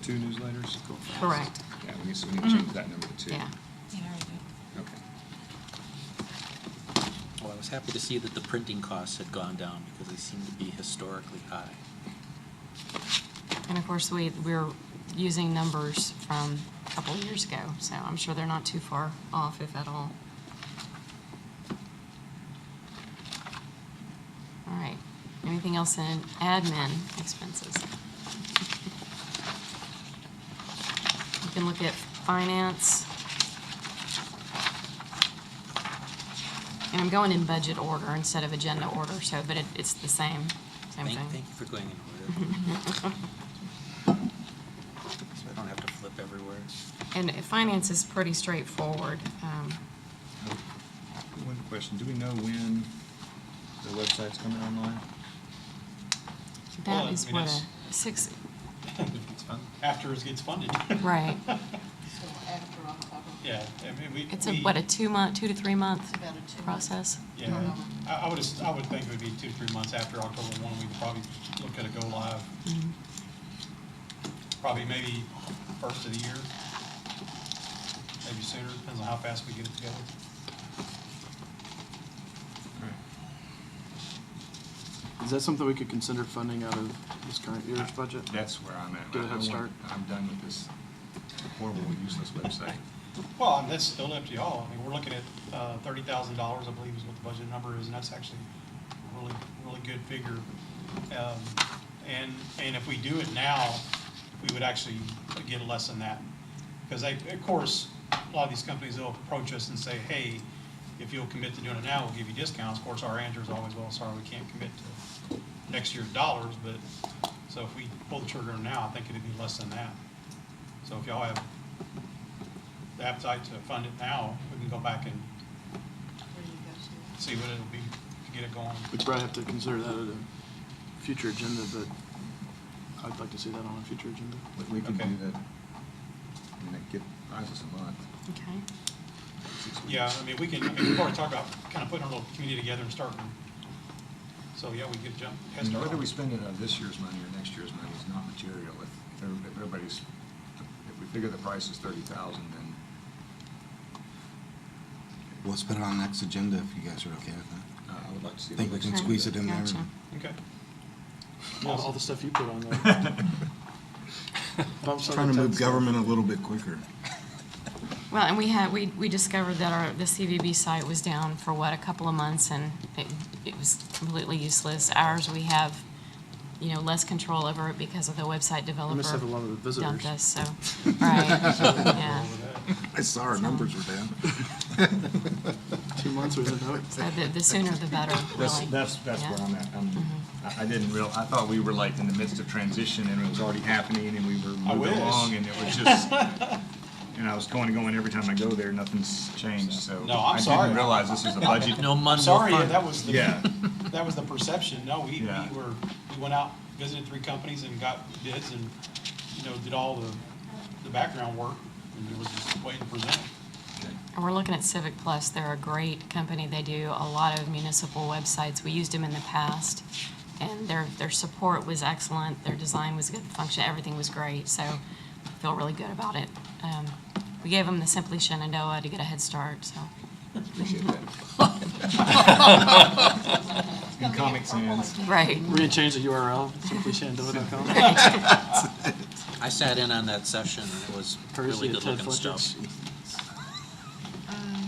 H: 2 newsletters?
D: Correct.
H: Yeah, we need to change that number to 2.
D: Yeah.
E: Yeah, I already did.
H: Okay.
I: Well, I was happy to see that the printing costs had gone down because they seem to be historically high.
D: And of course, we're using numbers from a couple of years ago, so I'm sure they're not too far off, if at all. anything else in admin expenses? You can look at finance. And I'm going in budget order instead of agenda order, so, but it's the same
I: Thank
D: thing.
I: you for going in order. So I don't have to flip everywhere.
D: And finance is pretty straightforward.
H: One question, do we know when the website's coming online?
D: That
L: Well,
D: is
L: I mean,
D: what,
L: it's-
D: a six,
L: After it gets funded.
D: right.
L: Yeah, I mean,
D: It's a, what, a 2 to 3 month
M: About a 2 month.
D: process?
L: Yeah, I would think it would be 2 to 3 months after October 1, we'd probably look at a go live.
D: Mhm.
L: Probably maybe first of the year, maybe sooner, depends on how fast we get it together.
F: Is that something we could consider funding out of this current year's budget?
H: That's where I'm at.
F: Get a
H: I
F: head
H: want-
F: start.
H: I'm done with this horrible, useless website.
L: Well, I mean, that's still up to y'all. I mean, we're looking at $30,000, I believe is what the budget number is, and that's actually a really, really good figure. And if we do it now, we would actually get less than that. Because they, of course, a lot of these companies, they'll approach us and say, hey, if you'll commit to doing it now, we'll give you discounts. Of course, our answer is always, well, sorry, we can't commit to next year's dollars, but, so if we pull the trigger now, I think it'd be less than that. So if y'all have the appetite to fund it now, we can go back and
M: Where do you guys see
L: see what it'll be to get it going.
F: We'd probably have to consider that at a future agenda, but I'd like to see that on a future agenda.
H: We can
L: Okay.
H: do that. I mean, it buys us a month.
D: Okay.
L: Yeah,
H: 6 weeks.
L: I mean, we've already talked about kind of putting a little community together and starting. So, yeah, we could jump,
H: I
L: head
H: mean,
L: start.
H: whether we spend it on this year's money or next year's money is not material. If everybody's, if we figure the price is 30,000, then
K: Let's put it on next agenda if you guys are okay with that.
H: I would like to see.
K: Think we
H: the
K: can
H: next
K: squeeze it
H: one.
K: in there?
D: Gotcha.
L: Okay.
F: Yeah, all the stuff you put on there. Bumps on
K: Trying
F: the
K: to move
F: text.
K: government a little bit quicker.
D: Well, and we discovered that the CVB site was down for what, a couple of months, and it was completely useless. Ours, we have, less control over it because of the website developer.
F: We must have a lot of visitors.
D: Dumped us, so, right, yeah.
K: I saw our numbers were down.
F: 2 months, we didn't know it.
D: So the sooner the better, really.
H: That's
D: Yeah.
H: where I'm at. I didn't I thought we were like in the midst of transition and it was already happening and we were
L: I
H: moving
L: wish.
H: along and it was just, and I was going every time I go there, nothing's changed, so.
L: No, I'm
H: I
L: sorry.
H: didn't realize this is a budget.
I: No
L: I'm
I: money, no
L: sorry,
I: fun.
L: that was the,
H: Yeah.
L: that was the perception. No, we
H: Yeah.
L: went out, visited 3 companies and got bids and, did all the background work, and it was just waiting to present.
D: And we're looking at Civic Plus. They're a great company. They do a lot of municipal websites. We used them in the past, and their support was excellent. Their design was good, function, everything was great. So I feel really good about it. We gave them the Simply Shenandoah to get a head start, so.
H: Appreciate that. In Comic Sans.
D: Right.
F: We're gonna change the URL, simplyshenandoah.com.
I: I sat in on that session, and it was really
F: Courtesy of
I: good
F: Ted
I: looking
F: Fletcher.
I: stuff.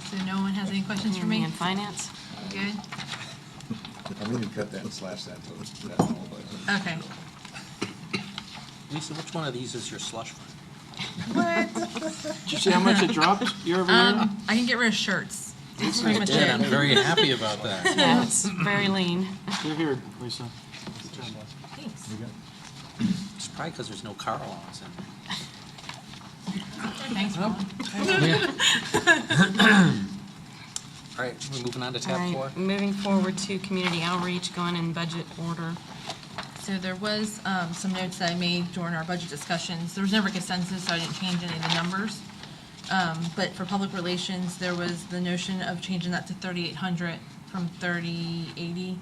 E: So no one has any questions for me?
D: In finance?
E: Good?
H: I need to cut that and slash that to that whole budget.
E: Okay.
I: Lisa, which one of these is your slush fund?
F: Did you see how much it dropped year over year?
E: I can get rid of shirts. That's pretty
I: I
E: much
I: did, I'm
E: it.
I: very happy about that.
D: Yeah, it's very lean.
F: You're here, Lisa. Good job.
E: Thanks.
I: It's probably because there's no car allowance in there.
E: Thanks, Ron.
I: All right, we're moving on to
D: All
I: tab
D: right,
I: 4.
D: moving forward to community outreach, going in budget order.
E: So there was some notes that I made during our budget discussions. There was never consensus, so I didn't change any of the numbers. But for public relations, there was the notion of changing that to 3,800 from 3,080.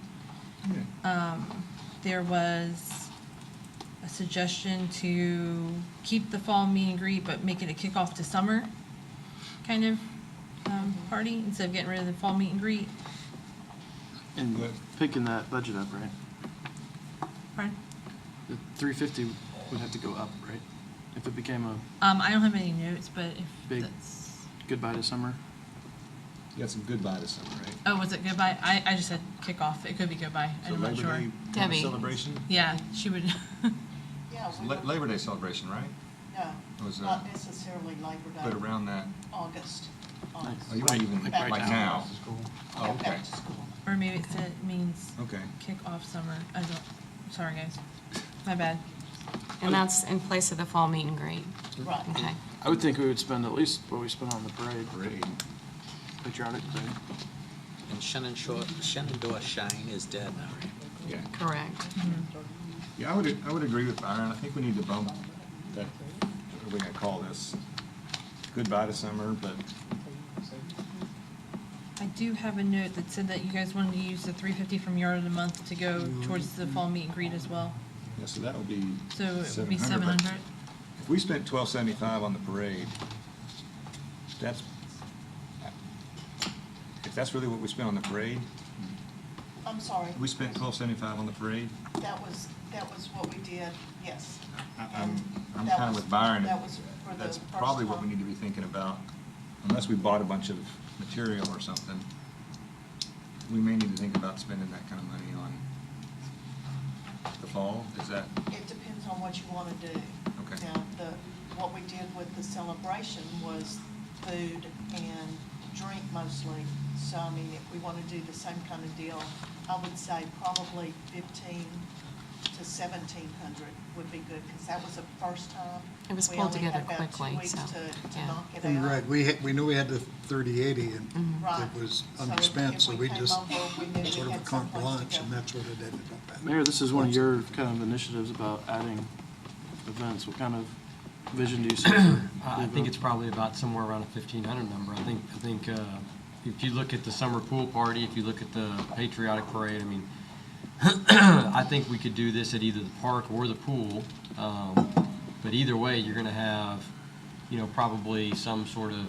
E: There was a suggestion to keep the fall meet and greet, but make it a kickoff to summer kind of party, instead of getting rid of the fall meet and greet.
F: And picking that budget up, right?
E: Pardon?
F: The 350 would have to go up, right? If it became a
E: I don't have any notes, but if
F: Big.
E: that's,
F: goodbye to summer.
H: You got some goodbye this summer, right?
E: Oh, was it goodbye? I just said kickoff. It could be goodbye.
H: So
E: I'm not
H: Labor
E: sure.
H: Day
D: Debbie.
H: celebration?
E: Yeah, she would.
M: Yeah,
H: It's
M: we would,
H: Labor Day celebration, right?
M: no,
H: Was,
M: not necessarily Labor Day.
H: But around that,
M: August.
H: oh, you weren't even,
M: Back
H: like
M: to
H: now?
M: school.
H: Oh,
M: Yeah,
H: okay,
M: back to school.
E: Or maybe it means
H: okay.
E: kick off summer. I don't, sorry, guys. My bad.
D: And that's in place of the fall meet and greet.
M: Right.
D: Okay.
F: I would think we would spend at least what we spent on the parade,
H: Parade.
F: patriotic parade.
I: And Shenandoah Shine is dead now, right?
H: Yeah.
D: Correct.
H: Yeah, I would agree with Byron. I think we need to bump that, what are we gonna call this? Goodbye to summer, but
E: I do have a note that said that you guys wanted to use the $350 from Yard of the Month to go towards the fall meet and greet as well.
H: yeah, so that would be
E: So it would be
H: 700. but
E: $700.
H: If we spent $1,275 on the parade, that's, if that's really what we spent on the parade,
M: I'm sorry,
H: we spent $1,275 on the parade,
M: that was what we did, yes.
H: I'm
M: That
H: kind of
M: was-
H: with Byron.
M: that was for the
H: That's
M: first
H: probably what we
M: time.
H: need to be thinking about, unless we bought a bunch of material or something. We may need to think about spending that kind of money on the fall, is that,
M: It depends on what you want to do.
H: Okay.
M: Now, what we did with the celebration was food and drink mostly. So, I mean, if we want to do the same kind of deal, I would say probably 1,500 to 1,700 would be good, because that was the first time.
D: It was
M: We
D: pulled
M: only had
D: together
M: about 2
D: quickly,
M: weeks
D: so,
M: to
D: yeah.
M: knock it
B: And
M: out.
B: right, we knew we had the 30/80 and
M: Right.
B: it was
M: So if-
B: underspent,
M: if
B: so we
M: came
B: just
M: over, we knew we
B: sort of a
M: had
B: carte
M: someplace to
B: blanche,
M: go.
B: and that's what it ended up at.
J: Mayor, this is one of your kind of initiatives about adding events. What kind of vision do you see?
G: I think it's probably about somewhere around a 1,500 number. I think, if you look at the summer pool party, if you look at the patriotic parade, I mean, I think we could do this at either the park or the pool. But either way, you're gonna have, probably some sort of,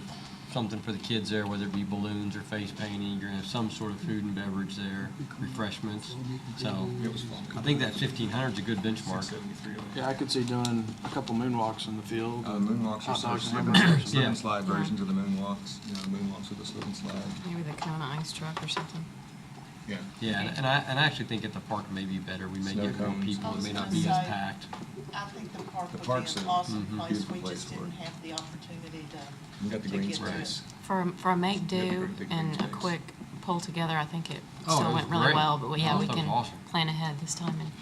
G: something for the kids there, whether it be balloons or face painting. You're gonna have some sort of food and beverage there, refreshments. So,
H: it was fun.
G: I think that 1,500 is a good benchmark.
H: 673.
J: Yeah, I could see doing a couple moonwalks in the field.
H: Moonwalks
J: hot
H: are
J: dogs
H: slip
J: and
H: and
J: hamburgers.
H: slip
G: Yeah.
H: and slide versions of the moonwalks, moonwalks with a slip and slide.
D: Maybe the Kona ice truck or something.
H: Yeah.
G: Yeah, and I actually think at the park may be better. We may
H: Snow
G: get more
H: cones.
G: people.
M: I
G: It
M: was
G: may not
M: gonna
G: be as
M: say-
G: packed.
M: I think the park
H: The
M: would
H: park's
M: be an
H: a
M: awesome place,
H: beautiful
M: we
H: place
M: just
H: for
M: didn't
H: it.
M: have the opportunity
H: We got the
M: to
H: green
M: get to it.
H: space.
D: For a make
H: Yeah,
D: do
H: big
D: and
H: green
D: a
H: space.
D: quick pull together, I think it
G: Oh, it
D: still
G: was
D: went really
G: great.
D: well, but yeah,
G: Oh,
D: we
G: that was
D: can
G: awesome.
D: plan ahead this time and.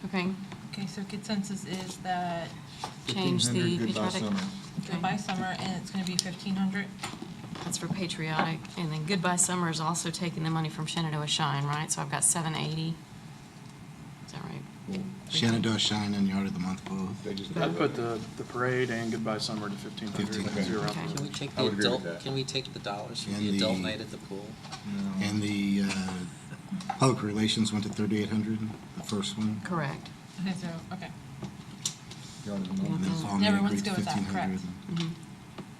D: Okay,
E: Okay, so consensus is that
D: change the
H: 1,500 goodbye
D: patriotic.
H: summer.
E: goodbye summer, and it's gonna be 1,500.
D: That's for patriotic, and then Goodbye Summer is also taking the money from Shenandoah Shine, right? So I've got 780. Is that right?
K: Shenandoah Shine and Yard of the Month both.
H: They just.
J: I'd put the parade and goodbye summer to 1,500.
K: 1,500.
J: Zero out
D: Okay.
J: the
I: Can we
J: way.
I: take
H: I would
I: the
H: agree with
I: adult,
H: that.
I: can we take the dollars from
K: And
I: the adult
K: the-
I: night at the pool?
H: No.
K: And the public relations went to 3,800, the first one.
D: Correct.
E: Okay, so, okay.
H: Yard of the
K: And
H: Month.
K: then fall
E: Never
K: meet
E: wants
K: and
E: to
K: greet,
E: go with that,
K: 1,500.
D: Mhm.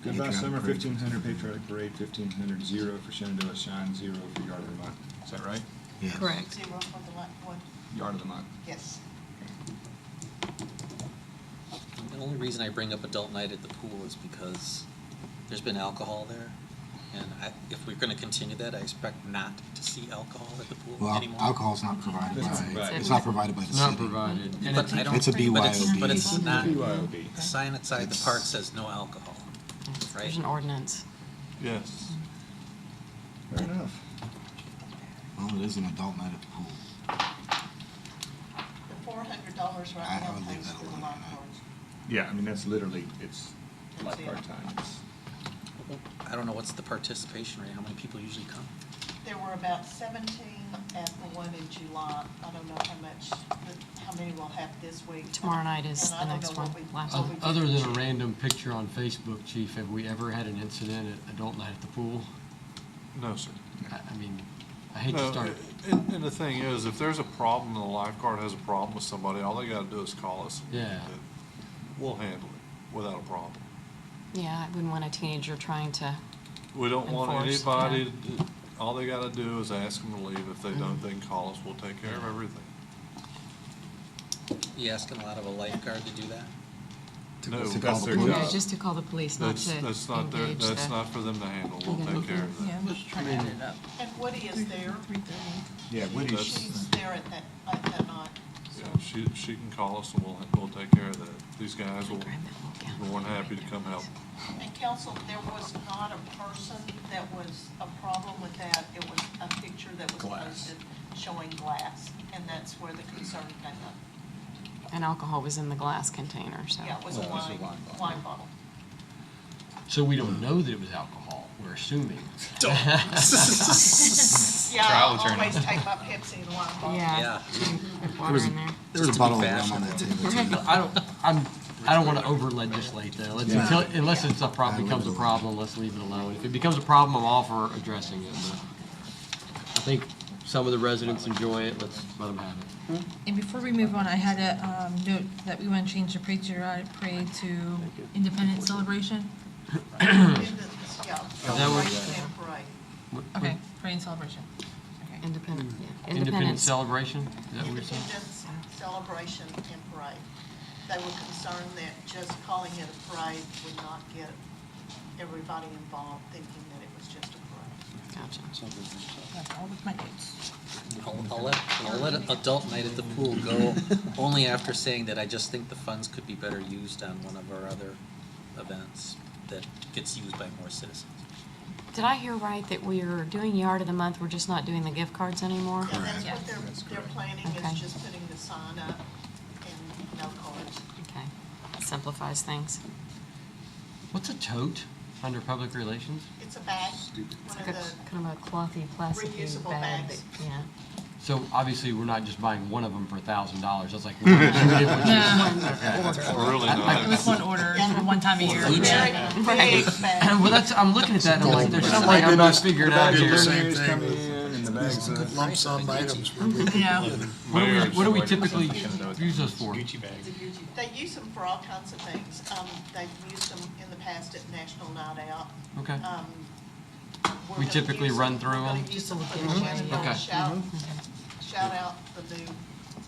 H: Goodbye
K: Patriotic
H: summer,
K: parade.
H: 1,500 patriotic parade, 1,500 zero for Shenandoah Shine, zero for Yard of the Month. Is that right?
K: Yes.
D: Correct.
M: 0 for the one,
H: Yard of the Month.
M: yes.
I: The only reason I bring up adult night at the pool is because there's been alcohol there. And if we're gonna continue that, I expect not to see alcohol at the pool
K: Well,
I: anymore.
K: alcohol's not provided
H: It's
K: by,
H: not
K: it's not provided by the
G: It's
K: city.
G: not provided. And
I: But I don't.
K: It's a
I: but
K: BYOB.
I: But it's not,
H: BYOB.
I: the sign outside the park says no alcohol, right?
D: There's an ordinance.
A: Yes.
H: Fair enough.
K: Well, it is an adult night at the pool.
M: The $400
K: I
M: right now
K: would leave
M: pays
K: that
M: for the
K: alone.
M: lifeguards.
H: Yeah, I mean, that's literally, it's
M: That's
H: lifeguard
M: it.
H: time. It's-
I: I don't know what's the participation rate, how many people usually come?
M: There were about 17 at the one in July. I don't know how many we'll have this week.
D: Tomorrow night is
M: And I
D: the
M: don't
D: next
M: know what
D: one,
M: we-
D: last
M: what
D: one.
M: we did
G: Other
M: this
G: than a
M: year.
G: random picture on Facebook, Chief, have we ever had an incident at adult night at the pool?
A: No, sir.
G: I mean, I hate to
A: No,
G: start.
A: and the thing is, if there's a problem and the lifeguard has a problem with somebody, all they gotta do is call us.
G: Yeah.
A: We'll handle it without a problem.
D: Yeah, I wouldn't want a teenager trying to,
A: We don't want
D: Enforce,
A: anybody, all they gotta do is ask them to leave. If they don't, they can call us. We'll take care of everything.
I: You asking a lot of a lifeguard to do that?
A: No,
K: to
H: that's
K: call
H: their
K: the
H: job.
K: police.
D: No, just to call the police, not to
A: That's not their,
D: engage
A: that's
D: the.
A: not for them to handle. We'll
D: Okay.
A: take care of
E: Yeah,
A: that.
E: I'm just trying to add it up.
M: And Woody is there.
E: 3:30.
H: Yeah, Woody's,
M: She's there at that night. So
A: Yeah, she can call us and we'll take care of that. These guys will be more than happy to come help.
M: And council, there was not a person that was a problem with that. It was a picture that was posted showing glass, and that's where the concern came up.
D: And alcohol was in the glass container, so.
M: Yeah, it was a
H: Well, it's a
M: wine bottle.
G: So we don't know that it was alcohol, we're assuming.
M: Yeah,
C: Trial
M: I
C: attorney.
M: always take my Pepsi in a wine bottle.
D: Yeah. Put water in there.
K: There was a bottle of rum on that table too.
G: I don't want to over-legislate though. Unless it's a problem, becomes a problem, let's leave it alone. If it becomes a problem, I'm all for addressing it, but I think some of the residents enjoy it, let's let them have it.
E: And before we move on, I had a note that we want to change the parade to Independence Celebration.
M: Independence, yeah,
G: that what-
M: celebration and parade.
E: Okay, parade and celebration. Okay.
D: Independent, yeah.
G: Independence celebration, is that what you're saying?
M: Independence celebration and parade. They were concerned that just calling it a parade would not get everybody involved, thinking that it was just a parade.
D: Gotcha.
E: That's all with my notes.
I: I'll let adult night at the pool go only after saying that I just think the funds could be better used on one of our other events that gets used by more citizens.
D: Did I hear right that we're doing Yard of the Month, we're just not doing the gift cards anymore?
M: And that's what they're planning,
D: Okay.
M: is just putting the sign up and no cards.
D: Okay, simplifies things.
G: What's a tote under public relations?
M: It's a bag,
D: It's
M: one
D: like
M: of
D: a
M: the,
D: kind of a clothy, plastic
M: reusable
D: bag.
M: bags.
D: Yeah.
G: So obviously, we're not just buying one of them for $1,000. That's like, we did what you
E: Yeah.
G: said.
A: Or really
E: It
A: not.
E: was one order, for one time a year.
I: Each.
E: Yeah.
M: very big bag.
G: Well, I'm looking at that and I'm like, there's something I'm not figuring out
B: Did the
G: here.
B: same thing
H: come
B: with
H: in and the bags,
B: lump sum items. where we-
E: Yeah.
G: What do we typically use those for?
L: Gucci bag.
M: They use them for all kinds of things. They've used them in the past at National Night Out.
G: Okay.
M: We're
G: We
M: gonna
G: typically
M: use
G: run
M: them-
G: through
M: we're gonna
G: them?
M: use them for the annual
G: Okay.
M: shout out the new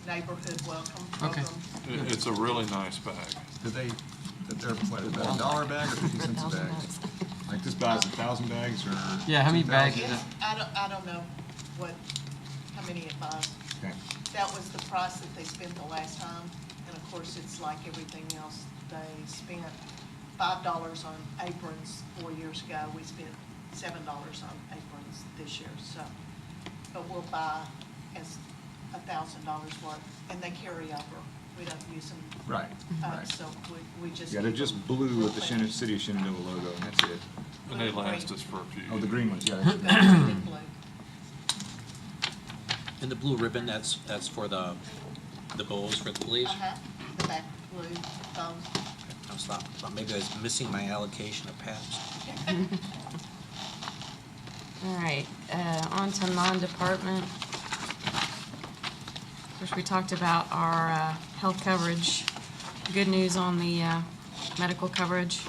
M: neighborhood welcome
G: Okay.
M: program.
A: It's a really nice bag.
H: they're, what, about $1 bag or 50 cents a bag? Like this buys 1,000 bags or?
G: Yeah, how many bags is
M: It's,
G: that?
M: I don't know how many it buys.
H: Okay.
M: That was the price that they spent the last time, and of course, it's like everything else. They spent $5 on aprons 4 years ago. We spent $7 on aprons this year, so. But we'll buy as $1,000 worth, and they carry over. We don't use them.
H: Right, right.
M: So we just.
H: Yeah, they're
M: keep
H: just
M: them
H: blue with the
M: real clean.
H: City of Shenandoah logo, and that's it.
A: And they last us for a few
H: Oh, the
A: years.
H: green ones, yeah.
M: We've got a big blue.
I: And the blue ribbon, that's for the bows for the police?
M: The back blue bows.
I: I was thought, well, maybe I was missing my allocation of pads.
D: All right, on to non-department. Of course, we talked about our health coverage. Good news on the medical coverage.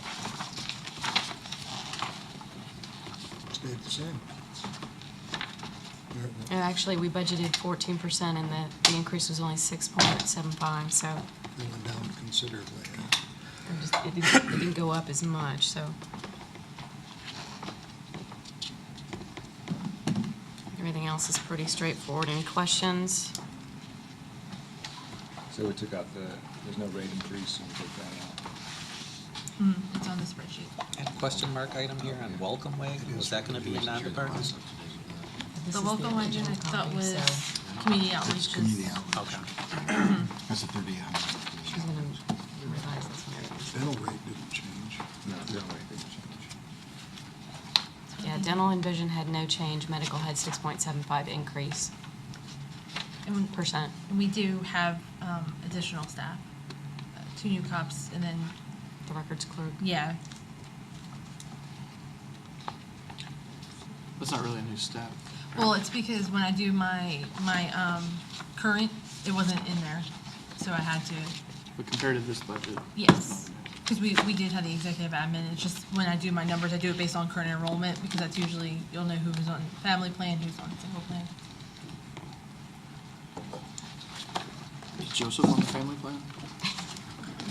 B: Stayed the same.
D: And actually, we budgeted 14%, and the increase was only 6.75, so
B: They went down considerably.
D: it didn't go up as much, so. Everything else is pretty straightforward. Any questions?
H: So we took out there's no rate increase, and we took that out.
E: It's on the spreadsheet.
I: And a question mark item here on welcome wagon, was that gonna be a non-department?
D: This
E: The
D: is
E: welcome wagon, I thought
D: copy,
E: was
D: so
E: community outreach.
K: Community outreach.
I: Okay.
K: That's a 3,800.
D: she's gonna revise this one.
B: Dental rate didn't change.
H: No, no rate didn't change.
D: Yeah, dental and vision had no change. Medical had 6.75 increase
E: And
D: percent.
E: we do have additional staff, 2 new cops, and then,
D: The records clerk.
E: yeah,
F: That's not really a new step.
E: well, it's because when I do my current, it wasn't in there, so I had to,
F: But compared to this budget,
E: yes. Because we did have the executive admin, it's just when I do my numbers, I do it based on current enrollment, because that's usually, you'll know who's on family plan, who's on single plan.
F: is Joseph on the family plan?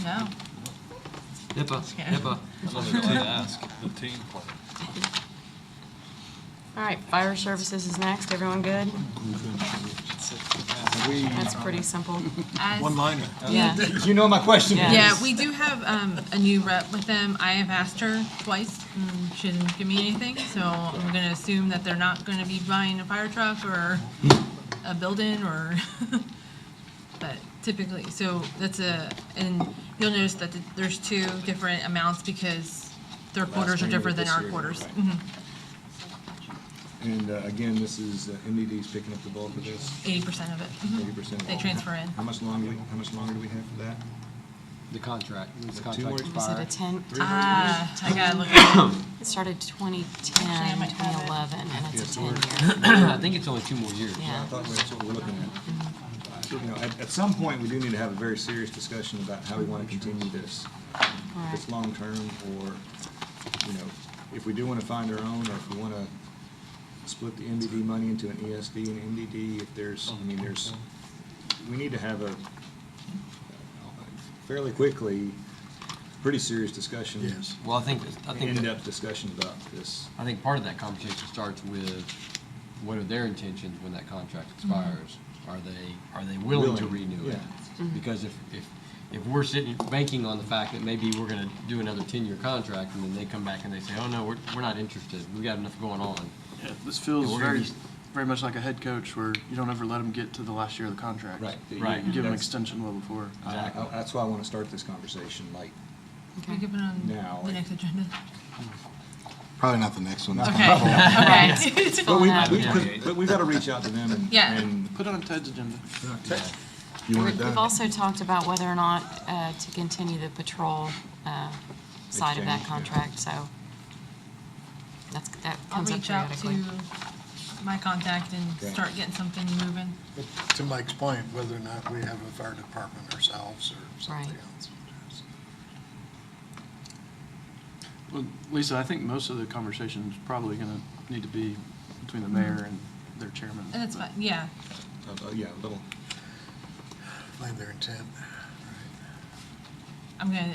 E: No,
G: HIPAA.
C: I love it when I ask.
A: The team plan.
D: All right, fire services is next. Everyone good? That's pretty simple.
E: As-
A: One-liner.
D: Yeah.
G: You know my question.
D: Yeah.
E: Yeah, we do have a new rep with them. I have asked her twice, and she didn't give me anything, so I'm gonna assume that they're not gonna be buying a fire truck or a building or, but typically, so and you'll notice that there's two different amounts because their
H: Last
E: quarters are
H: payment
E: different
H: this
E: than our
H: year,
E: quarters.
H: right.
E: Mhm.
H: And again, this is, MDD's picking up the bulk of this,
E: 80% of it. Mhm.
H: 80%.
E: They transfer in.
H: How much longer do we have for that?
G: The contract. The
H: Two
G: contract
H: more-
D: Was it a
G: expires.
D: 10?
E: I gotta look at it.
D: It started 2010,
M: Actually, I might have it.
D: 2011, and it's
H: Yes,
D: a
H: we're-
D: 10-year.
G: I think it's only 2 more years.
D: Yeah.
H: I thought that's what we're looking at. You know, at some point, we do need to have a very serious discussion about how we want to continue this. If it's
D: Right.
H: long-term, or, you know, if we do want to find our own, or if we want to split the MDD money into an ESD and MDD, if there's, I mean, we need to have a fairly quickly, pretty serious discussion.
B: Yes.
G: Well, I think
H: In-depth discussion about this.
G: I think part of that conversation starts with what are their intentions when that contract expires? Are they willing to
H: Willing,
G: renew it?
H: yeah.
G: Because if we're sitting banking on the fact that maybe we're gonna do another 10-year contract, and then they come back and they say, oh, no, we're not interested, we got enough going on.
J: Yeah, this feels
G: Yeah, we're gonna
J: very,
G: be-
J: very much like a head coach where you don't ever let them get to the last year of the contract.
H: Right.
J: You
G: Right.
J: give them
H: That's-
J: extension well before.
H: That's why I want to start this conversation, like,
E: We could put it on
H: Now,
E: the
H: like-
E: next agenda.
K: Probably not the next one.
E: Okay,
D: Okay.
E: okay.
H: but we,
D: Yeah.
H: but we've got to reach out to them and.
E: Yeah.
H: and
J: Put it on Ted's agenda.
K: You want it
D: We've
K: done?
D: also talked about whether or not to continue the patrol side of that
H: Exchange, yeah.
D: contract, so that
E: I'll
D: comes up
E: reach out to
D: periodically.
E: my contact and
H: Okay.
E: start getting something moving.
B: But to Mike's point, whether or not we have a fire department ourselves or something
D: Right.
B: else.
J: Well, Lisa, I think most of the conversation is probably going to need to be between the mayor and their chairman.
E: And it's fine, yeah.
H: Yeah, a little.
B: Find their intent.
E: I'm gonna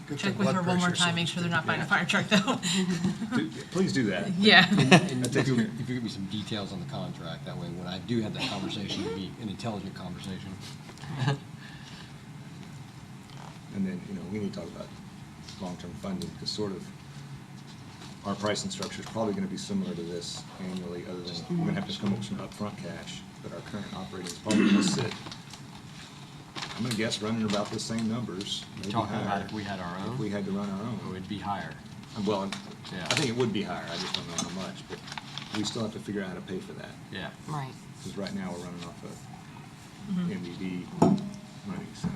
B: Get
E: check
B: the
E: with her
B: blood
E: one more
B: pressure,
E: time,
B: so
E: make
B: to
E: sure they're not
B: speak.
E: buying a fire truck though.
H: Please do that.
E: Yeah.
G: And if you give me some details on the contract, that way when I do have that conversation, it'll be an intelligent conversation.
H: And then, you know, we need to talk about long-term funding, because sort of our pricing structure is probably going to be similar to this annually, other than we're going to have to come up with some upfront cash, but our current operating is probably going to sit, I'm going to guess, running about the same numbers, maybe
G: Talking
H: higher.
G: about if we had our own?
H: If we had to run our
G: It
H: own.
G: would be higher.
H: Well,
G: Yeah.
H: I think it would be higher, I just don't know how much, but we still have to figure out how to pay for that,
G: Yeah.
D: Right.
H: because right now we're running off of
E: Mm-hmm.
H: MDD money, so.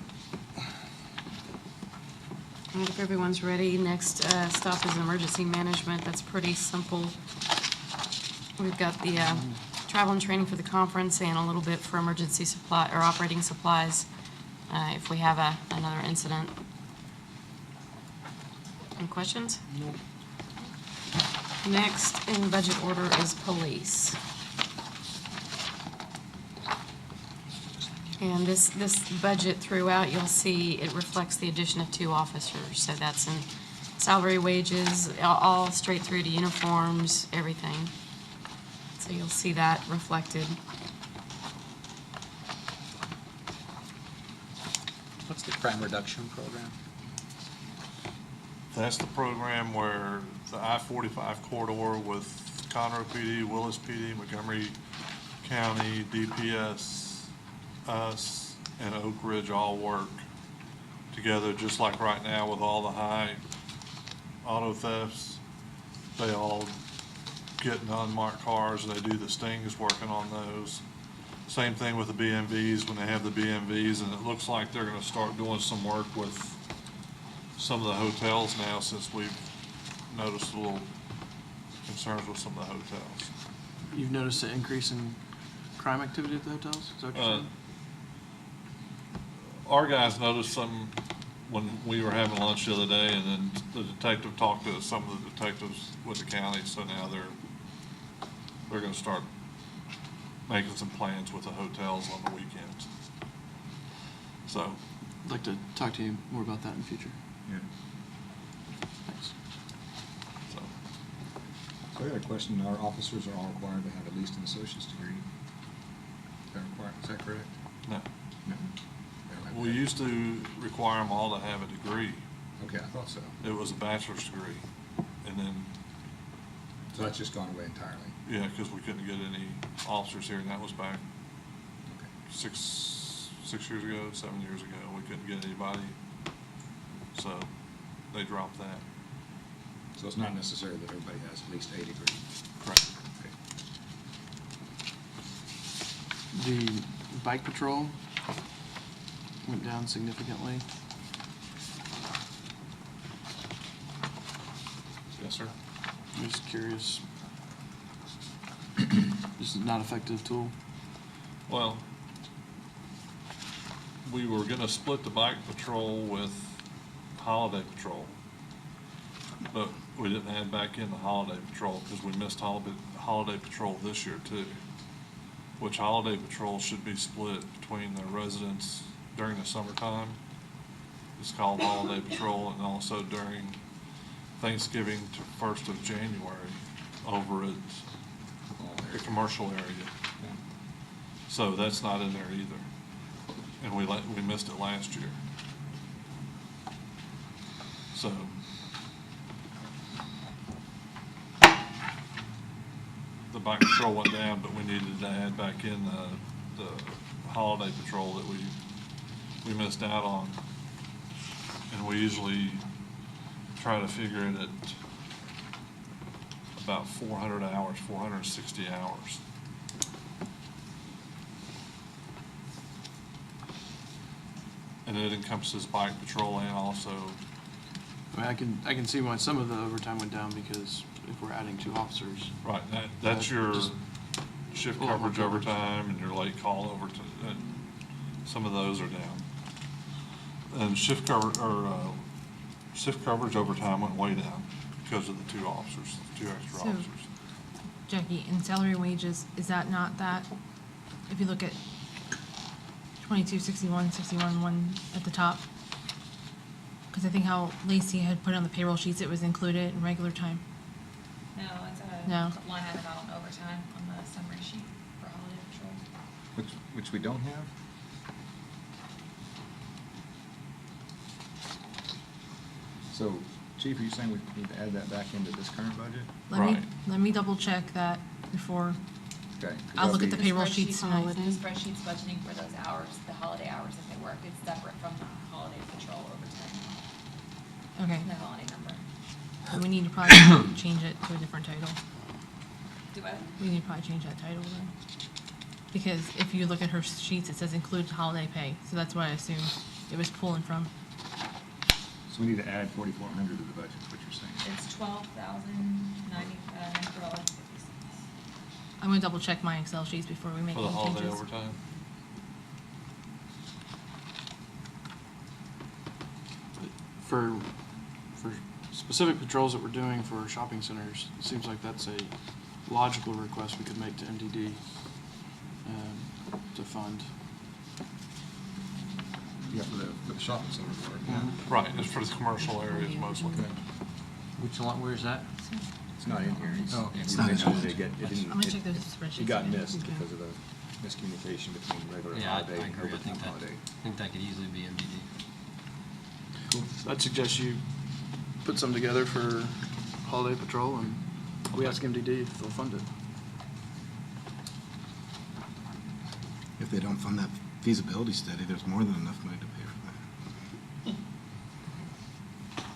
D: All right, if everyone's ready, next stop is emergency management. That's pretty simple. We've got the travel and training for the conference and a little bit for emergency supply, or operating supplies, if we have another incident. Any questions? No. Next in budget order is police. And this budget throughout, you'll see it reflects the addition of 2 officers. So that's in salary, wages, all straight through to uniforms, everything. So you'll see that reflected.
I: What's the crime reduction program?
A: That's the program where the I-45 corridor with Conroe PD, Willis PD, Montgomery County, DPS, us, and Oak Ridge all work together, just like right now with all the high auto thefts. They all get in unmarked cars, and they do the stings working on those. Same thing with the BMVs, when they have the BMVs, and it looks like they're gonna start doing some work with some of the hotels now, since we've noticed a little concerns with some of the hotels.
J: You've noticed an increase in crime activity at the hotels? Is that what you're saying?
A: Our guys noticed something when we were having lunch the other day, and then the detective talked to some of the detectives with the county, so now they're gonna start making some plans with the hotels on the weekends. So,
J: I'd like to talk to you more about that in the future.
H: Yeah.
J: Thanks.
A: So,
H: So I got a question. Our officers are all required to have at least an associate's degree. Is that correct?
A: no.
H: No.
A: We used to require them all to have a degree.
H: Okay, I thought so.
A: It was a bachelor's degree. And then,
H: So that's just gone away entirely.
A: yeah, because we couldn't get any officers here, and that was back
H: Okay.
A: 6 years ago, 7 years ago. We couldn't get anybody. So they dropped that.
H: So it's not necessary that everybody has at least a degree.
A: Correct.
H: Okay.
J: The bike patrol went down significantly.
A: Yes, sir.
J: I'm just curious. Just not effective tool.
A: Well, we were gonna split the bike patrol with holiday patrol, but we didn't add back in the holiday patrol because we missed holiday patrol this year too, which holiday patrol should be split between the residents during the summertime. It's called holiday patrol, and also during Thanksgiving to 1st of January over at the commercial area. So that's not in there either. And we missed it last year. So the bike patrol went down, but we needed to add back in the holiday patrol that we missed out on. And we usually try to figure it at about 400 hours, 460 hours. And it encompasses bike patrol and also,
J: I mean, I can see why some of the overtime went down because if we're adding 2 officers.
A: right, that's your
J: Just
A: shift
J: a lot more
A: coverage
J: coverage.
A: overtime and your late call some of those are down. And shift coverage overtime went way down because of the 2 officers, 2 extra
E: So-
A: officers.
E: Jackie, in salary and wages, is that not that? If you look at 22, 61, 61, 1 at the top? Because I think how Lacey had put it on the payroll sheets, it was included in regular time.
N: No, it's
E: No.
N: a line item out on overtime on the summary sheet for holiday patrol.
H: Which we don't have? So, Chief, are you saying we need to add that back into this current budget?
A: Right.
E: Let me double check that before,
H: Okay. 'cause
E: I'll look
H: that'd
E: at the
H: be-
E: payroll
N: Spreadsheet
E: sheets
N: behind-
E: tonight.
N: The spreadsheet's budgeting for those hours, the holiday hours that they work. It's separate from the holiday patrol overtime,
E: Okay,
N: the holiday number.
E: so we need to probably change it to a different title.
N: Do I?
E: We need to probably change that title then. Because if you look at her sheets, it says include holiday pay, so that's what I assumed it was pulling from.
H: So we need to add 4,400 to the budget, is what you're saying?
N: It's $12,094.50.
E: I'm gonna double check my Excel sheets before we make
A: For the
E: any
A: holiday
E: changes.
A: overtime.
J: For specific patrols that we're doing for shopping centers, it seems like that's a logical request we could make to MDD to fund.
H: Yeah, for the shopping center part.
A: Right, it's for the commercial areas mostly.
G: Which one, where's that?
H: It's not in here.
G: Oh,
H: He
G: it's
K: not in
H: mentioned
K: there.
H: it didn't.
E: I'm gonna check
H: it-
E: those spreadsheets.
H: It got
E: again.
H: missed
E: Okay.
H: because of the miscommunication between regular
G: Yeah, I
H: holiday and
G: agree. I
H: overtime
G: think that,
H: holiday.
G: I think that could easily be MDD.
J: I'd suggest you put some together for holiday patrol and we ask MDD if they'll fund it.
K: If they don't fund that feasibility study, there's more than enough money to pay for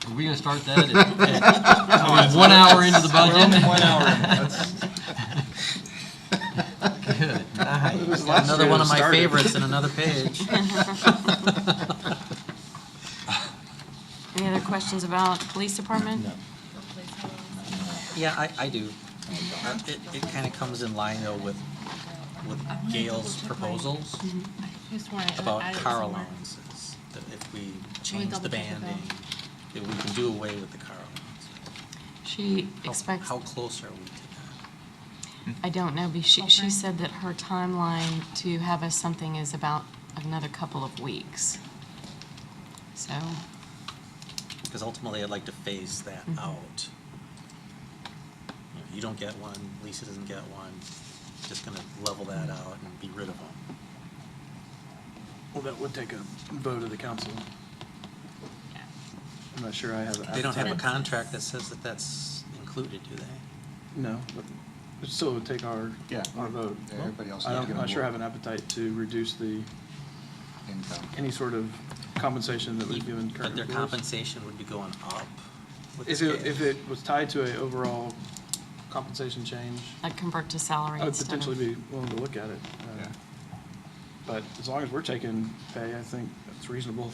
K: that.
G: Are we gonna start that at 1 hour into the budget?
H: 1 hour in, that's.
G: Good, nice.
J: Last
I: Another
J: year
I: one
J: it
I: of my
J: started.
I: favorites in another page.
D: Any other questions about police department?
I: Yeah, I do. It kind of comes in line though with Gail's proposals
E: Just wanna
I: about
E: add it
I: car
E: somewhere.
I: allowances. That if we change
E: double
I: the
E: check it,
I: banding, that we can do away with the car allowance.
D: She expects,
I: How close are we to that?
D: I don't know, but she said that her timeline to have us something is about another couple of weeks. So,
I: Because ultimately, I'd like to phase that out. You don't get one, Lisa doesn't get one, just gonna level that out and be rid of them.
J: Well, that would take a vote of the council. I'm not sure I have.
I: They don't have a
J: appetite.
I: contract that says that that's included, do they?
J: No, but it still would take our vote.
H: Everybody else.
J: I'm not sure I have an appetite to reduce the, any sort of compensation that we've given
I: But
J: current
I: their
J: employees.
I: compensation would be going up with
J: If
I: the
J: it, if it was tied to a overall compensation change,
D: Like convert to salary
J: I would
D: instead of.
J: potentially be willing to look at it. But as long as we're taking pay, I think that's reasonable.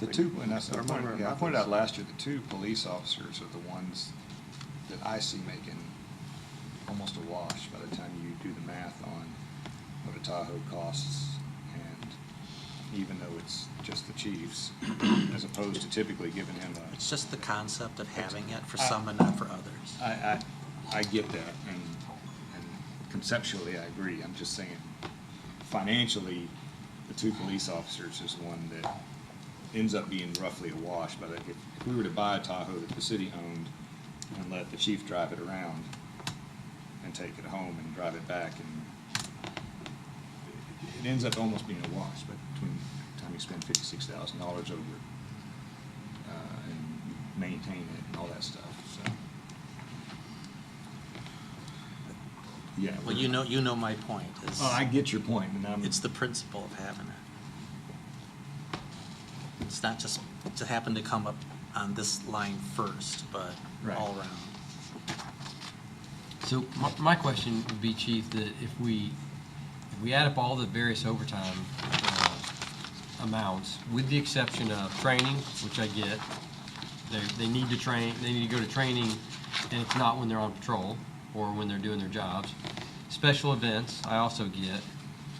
H: The two, and that's,
J: Our money, our
H: I pointed out
J: profits.
H: last year, the two police officers are the ones that I see making almost a wash by the time you do the math on what a Tahoe costs, and even though it's just the chiefs, as opposed to typically giving him a.
I: It's just the concept of having it for some and not for others.
H: I get that, and conceptually, I agree. I'm just saying, financially, the two police officers is one that ends up being roughly a wash. But if we were to buy a Tahoe that the city owned and let the chief drive it around and take it home and drive it back, and it ends up almost being a wash. But between the time you spend $56,000 over it and maintain it and all that stuff, so. Yeah.
I: Well, you know my point is.
H: Oh, I get your point, and I'm.
I: It's the principle of having it. It's not just to happen to come up on this line first, but
H: Right.
I: all around.
G: So my question would be, Chief, that if we add up all the various overtime amounts, with the exception of training, which I get, they need to train, they need to go to training, and it's not when they're on patrol or when they're doing their jobs. Special events, I also get,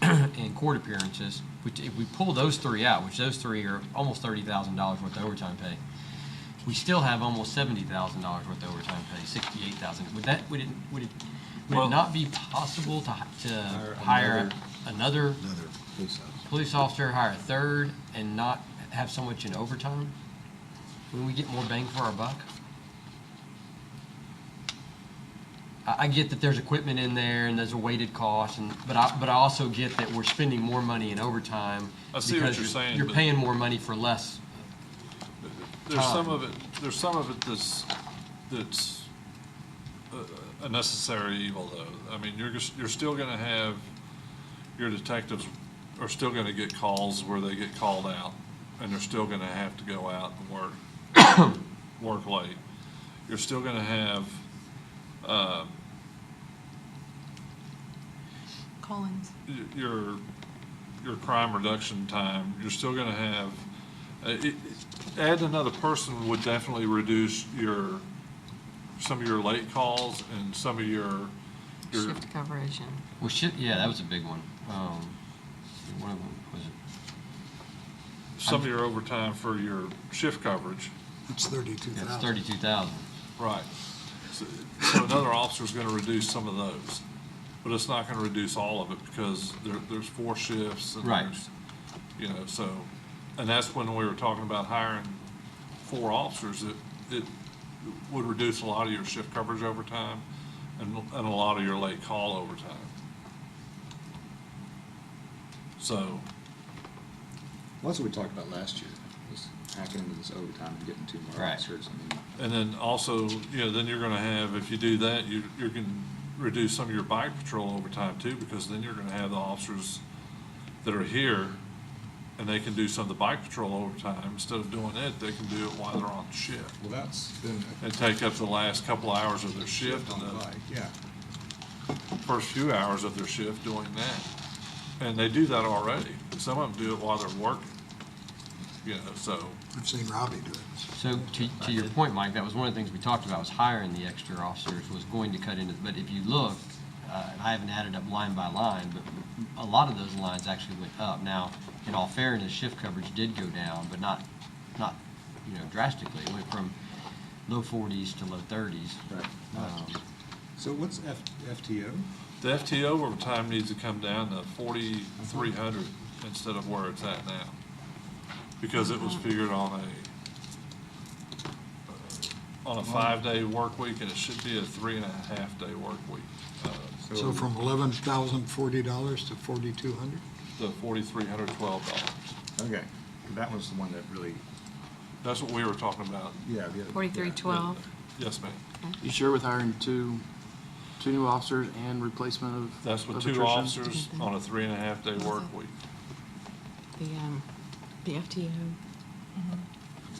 G: and court appearances, which if we pull those three out, which those three are almost $30,000 worth of overtime pay, we still have almost $70,000 worth of overtime pay, $68,000. Would it
A: Well-
G: not be possible to hire another
K: Another
G: police officer, hire a third, and not have so much in overtime? When we get more bang for our buck? I get that there's equipment in there and there's a weighted cost, but I also get that we're spending more money in overtime.
A: I see what
G: because
A: you're saying,
G: You're
A: but-
G: paying more money for less.
A: There's some of it that's a necessary evil, though. I mean, you're still gonna have, your detectives are still gonna get calls where they get called out, and they're still gonna have to go out and work late. You're still gonna have,
E: Collins.
A: your crime reduction time. You're still gonna have, adding another person would definitely reduce some of your late calls and some of your.
D: Shift coverage and.
G: Well, shit, yeah, that was a big one. One of them was
A: Some of your overtime for your shift coverage.
B: It's 32,000.
G: That's 32,000.
A: Right. So another officer's gonna reduce some of those, but it's not gonna reduce all of it because there's 4 shifts and
G: Right.
A: there's, so, and that's when we were talking about hiring 4 officers, it would reduce a lot of your shift coverage overtime and a lot of your late call overtime. So,
H: Well, that's what we talked about last year, was hacking into this overtime and getting 2 more
G: Right.
H: officers. I mean,
A: and then also, then you're gonna have, if you do that, you can reduce some of your bike patrol overtime too, because then you're gonna have the officers that are here and they can do some of the bike patrol overtime. Instead of doing it, they can do it while they're on shift
H: well, that's been.
A: and take up the last couple hours of their shift
H: on
A: and
H: the
A: the
H: bike, yeah.
A: first few hours of their shift doing that. And they do that already. Some of them do it while they're working, so.
B: I've seen Robbie do it.
G: So to your point, Mike, that was one of the things we talked about, was hiring the extra officers was going to cut into, but if you look, and I haven't added up line by line, but a lot of those lines actually went up. Now, in all fairness, shift coverage did go down, but not drastically. It went from low 40s to low 30s.
H: Right. So what's FTO?
A: The FTO overtime needs to come down to 4,300 instead of where it's at now. Because it was figured on on a 5-day work week, and it should be a 3.5-day work week.
B: So from $11,040 to $4,200?
A: The $4,312.
H: Okay, that was the one that really,
A: That's what we were talking about.
H: yeah. the other-
D: 4312.
A: Yes, ma'am.
J: You sure with hiring two new officers and replacement of?
A: That's with
J: of
A: 2
J: attrition?
A: officers on a 3.5-day work week.
D: The FTO
H: You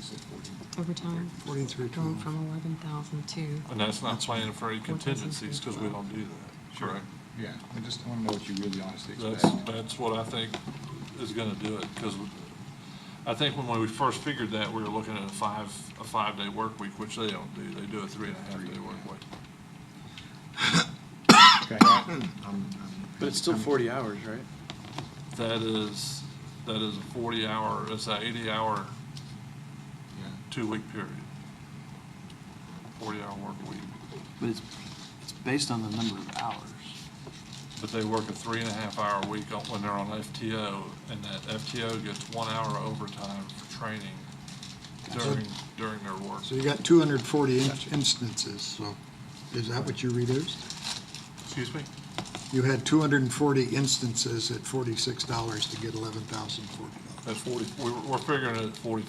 H: said 14.
D: overtime, going
B: 4312.
D: from 11,000 to,
A: And that's not planning for any contingencies, because we don't do that, correct?
H: Yeah, I just want to know what you really honestly
A: That's,
H: expect.
A: that's what I think is gonna do it, because I think when we first figured that, we were looking at a 5-day work week, which they don't do. They do a 3.5-day work week.
H: Okay.
J: But it's still 40 hours, right?
A: That is a 40-hour, it's a 80-hour,
H: Yeah.
A: 2-week period. 40-hour work week.
J: But it's based on the number of hours.
A: But they work a 3.5-hour week when they're on FTO, and that FTO gets 1 hour overtime for training during their work.
B: So you got 240 instances, so is that what you reduced?
A: Excuse me?
B: You had 240 instances at $46 to get $11,040.
A: That's 40, we're figuring it at $44 is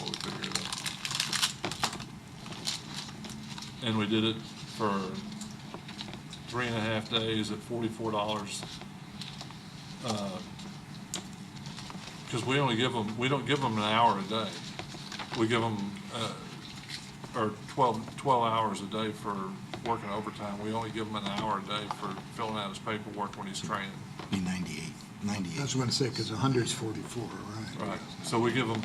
A: what we figured it at. And we did it for 3.5 days at $44. Because we don't give them an hour a day. We give them, or 12 hours a day for working overtime. We only give them an hour a day for filling out his paperwork when he's training.
K: Be 98.
B: That's what I'm saying, because 100 is 44, right?
A: Right. So we give them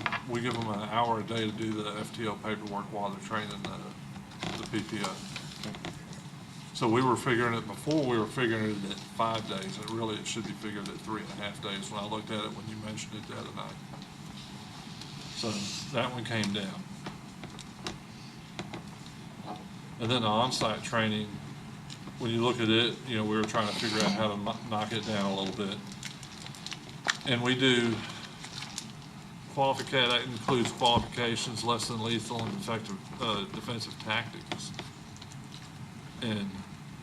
A: an hour a day to do the FTO paperwork while they're training the PPO. So we were figuring it before, we were figuring it at 5 days, and really it should be figured at 3.5 days when I looked at it when you mentioned it the other night. So that one came down. And then the on-site training, when you look at it, we were trying to figure out how to knock it down a little bit. And we do that includes qualifications, less than lethal and effective defensive tactics. And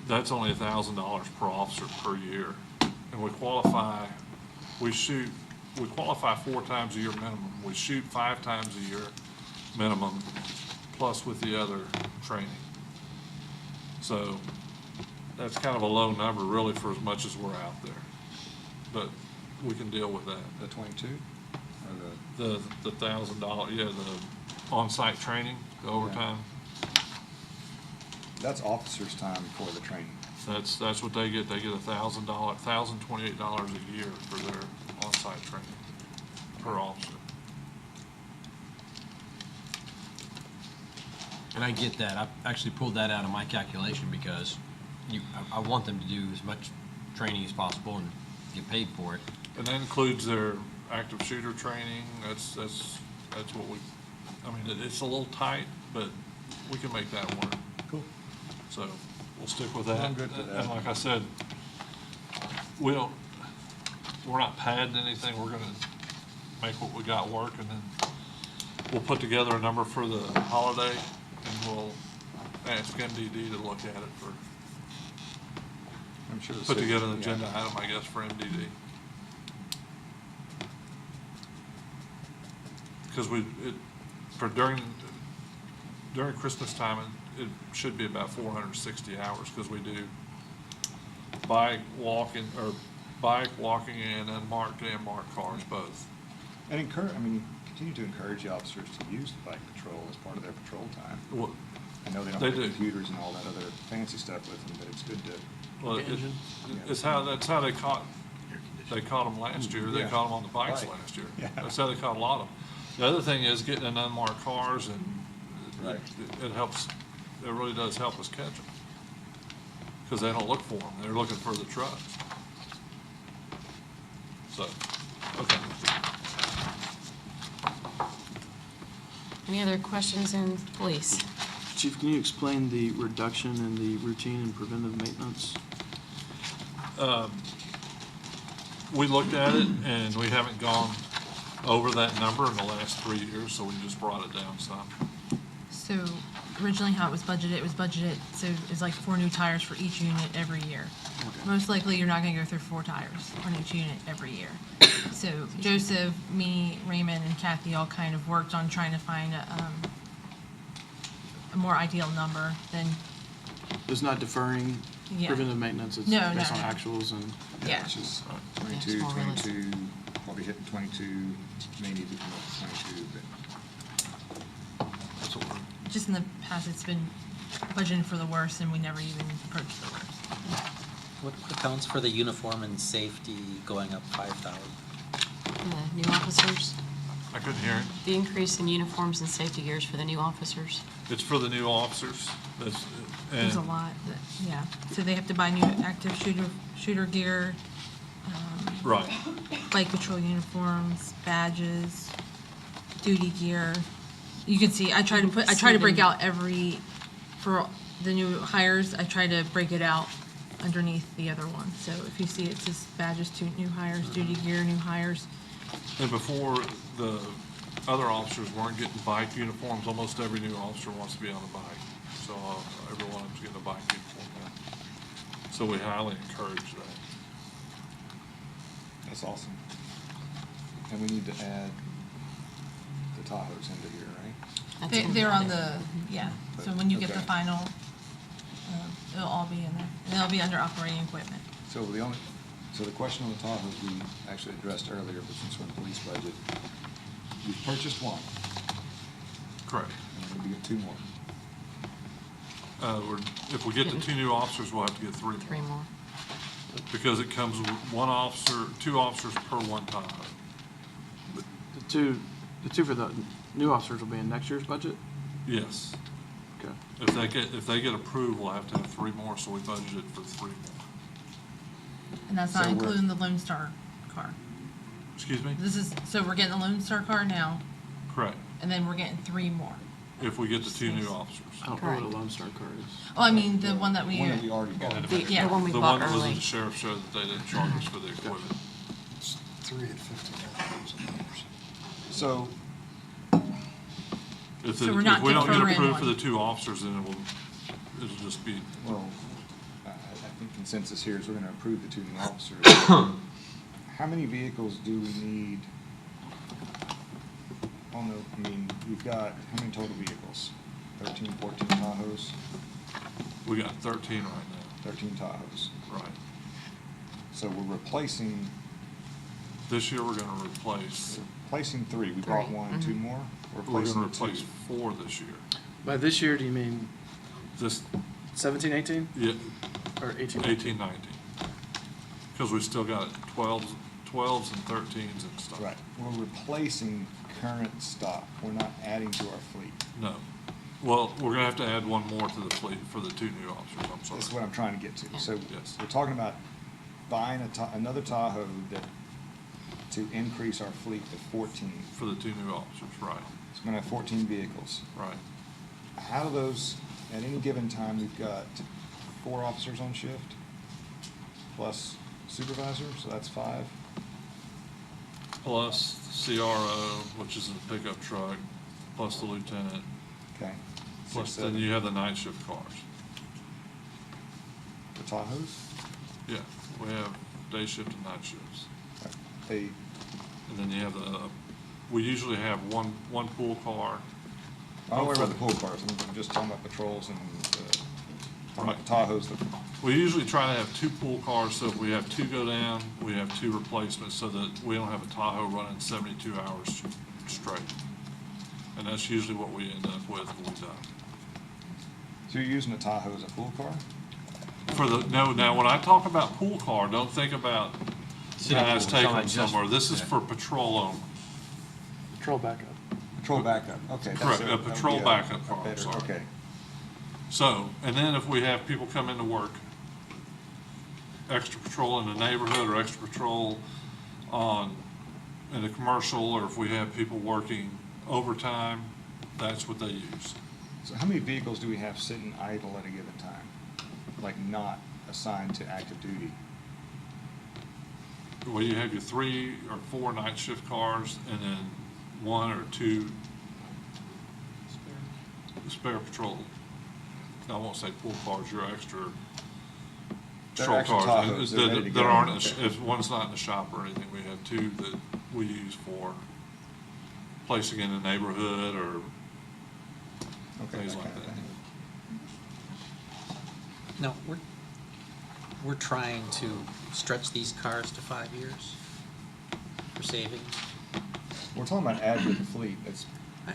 A: that's only $1,000 per officer per year. And we qualify 4 times a year minimum. We shoot 5 times a year minimum, plus with the other training. So that's kind of a low number really for as much as we're out there. But we can deal with that.
H: The 22? Or
A: The $1,000, yeah, the on-site training, the overtime.
H: that's officers' time for the training.
A: That's what they get. They get $1,028 a year for their on-site training per officer.
G: And I get that. I actually pulled that out of my calculation because I want them to do as much training as possible and get paid for it.
A: And that includes their active shooter training. That's what it's a little tight, but we can make that work.
H: Cool.
A: So we'll stick with that.
H: I'm good with that.
A: And like I said, we're not padding anything. We're gonna make what we got work, and then we'll put together a number for the holiday, and we'll ask MDD to look at it
H: I'm sure the
A: put
H: city-
A: together an
H: yeah.
A: agenda item, I guess, for MDD. Because during Christmas time, it should be about 460 hours, because we do bike, walking, and unmarked and marked cars both.
H: And continue to encourage the officers to use the bike patrol as part of their patrol time.
A: Well,
H: I know they don't
A: they
H: have
A: do.
H: computers and all that other fancy stuff with them, but it's good to.
A: Well, that's how they caught them last year. They
H: Yeah.
A: caught them on the bikes
H: Right.
A: last year.
H: Yeah.
A: That's how they caught a lot of them. The other thing is getting in unmarked cars, and
H: Right.
A: it helps, it really does help us catch them. Because they don't look for them, they're looking for the trucks. So, okay.
D: any other questions in police?
J: Chief, can you explain the reduction in the routine and preventive maintenance?
A: We looked at it, and we haven't gone over that number in the last 3 years, so we just brought it down some.
E: So originally how it was budgeted, so it's like 4 new tires for each unit every year. Most likely, you're not gonna go through 4 tires on each unit every year. So Joseph, me, Raymond, and Kathy all kind of worked on trying to find a more ideal number than,
J: It's not deferring
E: Yeah.
J: preventive maintenance, it's
E: No,
J: based
E: no,
J: on
E: no.
J: actuals and.
E: yeah.
H: Which is
D: Yeah,
H: 22,
D: it's more realistic.
H: 22, probably hitting 22, may need to come up to 22, but
A: That's what we're,
E: Just in the past, it's been budgeted for the worst, and we never even approached the worst.
I: What accounts for the uniform and safety going up 5,000?
D: The new officers,
A: I couldn't hear it.
D: the increase in uniforms and safety gears for the new officers.
A: It's for the new officers. That's,
E: There's a
A: and
E: lot, yeah. So they have to buy new active shooter gear,
A: right.
E: bike patrol uniforms, badges, duty gear. You can see, I try to break out for the new hires, I try to break it out underneath the other one. So if you see, it says badges to new hires, duty gear, new hires.
A: And before, the other officers weren't getting bike uniforms. Almost every new officer wants to be on a bike. So everyone is getting a bike uniform now. So we highly encourage that.
H: that's awesome. And we need to add the Tahoes into here, right?
D: That's gonna be
E: They're on
D: added.
E: yeah. So when you get the
H: Okay.
E: final, it'll all be in there. And it'll be under operating equipment.
H: So the question on the Tahoes we actually addressed earlier, but since we're in police budget, we've purchased one,
A: Correct.
H: and we need to get 2 more.
A: If we get the 2 new officers, we'll have to get 3 more.
D: 3 more.
A: Because it comes with 1 officer, 2 officers per 1 Tahoe.
J: The two for the new officers will be in next year's budget?
A: Yes.
J: Okay.
A: If they get approved, we'll have to have 3 more, so we budgeted for 3 more.
E: And that's not
H: So we're-
E: including the Lone Star car.
A: Excuse me?
E: So we're getting the Lone Star car now,
A: Correct.
E: and then we're getting 3 more.
A: If we get the 2 new officers.
J: I don't know what a
D: Correct.
J: Lone Star car is.
E: Oh, I mean, the one that we.
H: One that we already got.
E: Yeah.
D: The one we
A: The
D: bought
A: one that was in
D: early.
A: the sheriff's show that they didn't charge us for the equipment.
B: It's 3 at $59,000.
H: So,
A: If
E: So we're not
A: we don't get
E: deferring
A: approved for
E: one.
A: the 2 officers, then it'll just be,
H: well, I think consensus here is we're gonna approve the 2 new officers. How many vehicles do we need? We've got, how many total vehicles? 13, 14 Tahoes?
A: we got 13 right now.
H: 13 Tahoes.
A: Right.
H: So we're replacing
A: This year, we're gonna replace,
H: 3. We bought
D: 3.
H: 1, 2 more?
A: we're
H: Replacing
A: gonna
H: the 2.
A: replace 4 this year.
J: By this year, do you mean
A: This,
J: 17, 18,
A: yeah,
J: or 18?
A: 18, 19. Because we still got 12s and 13s and stuff.
H: Right. We're replacing current stock. We're not adding to our fleet.
A: No. Well, we're gonna have to add 1 more to the fleet for the 2 new officers, I'm sorry.
H: That's what I'm trying to get to. So
A: Yes.
H: we're talking about buying another Tahoe to increase our fleet to 14.
A: For the 2 new officers, right,
H: So we're gonna have 14 vehicles.
A: right.
H: How do those, at any given time, we've got 4 officers on shift, plus supervisor, so that's 5.
A: Plus CRO, which is a pickup truck, plus the lieutenant,
H: Okay.
A: plus
H: 6,
A: then
H: 7.
A: you have the night shift cars.
H: The Tahoes?
A: Yeah, we have day shift and night shifts.
H: They,
A: And then you have we usually have one pool car.
H: I don't worry about the pool cars. I'm just talking about patrols and, talking about the Tahoes.
A: We usually try to have 2 pool cars, so if we have 2 go down, we have 2 replacements, so that we don't have a Tahoe running 72 hours straight. And that's usually what we end up with when we done.
H: So you're using a Tahoe as a pool car?
A: Now, when I talk about pool car, don't think about
G: City
A: guys
G: pool,
A: taking
G: something
A: them
G: just-
A: somewhere. This is
G: yeah.
A: for patrol only.
J: Patrol backup.
H: Patrol backup, okay.
A: Correct, a patrol backup car, I'm
H: better,
A: sorry.
H: okay.
A: So, and then if we have people come into work, extra patrol in the neighborhood or extra patrol in the commercial, or if we have people working overtime, that's what they use.
H: So how many vehicles do we have sitting idle at a given time? Like not assigned to active duty?
A: Well, you have your 3 or 4 night shift cars and then 1 or 2 spare patrol, I won't say pool cars, your extra
H: They're
A: patrol
H: extra
A: cars.
H: Tahoes, they're ready to
A: That
H: go.
A: aren't, if one's not in the shop or anything, we have two that we use for placing in the neighborhood or things like that.
I: No, we're trying to stretch these cars to 5 years for savings.
H: We're talking about add to the fleet, that's.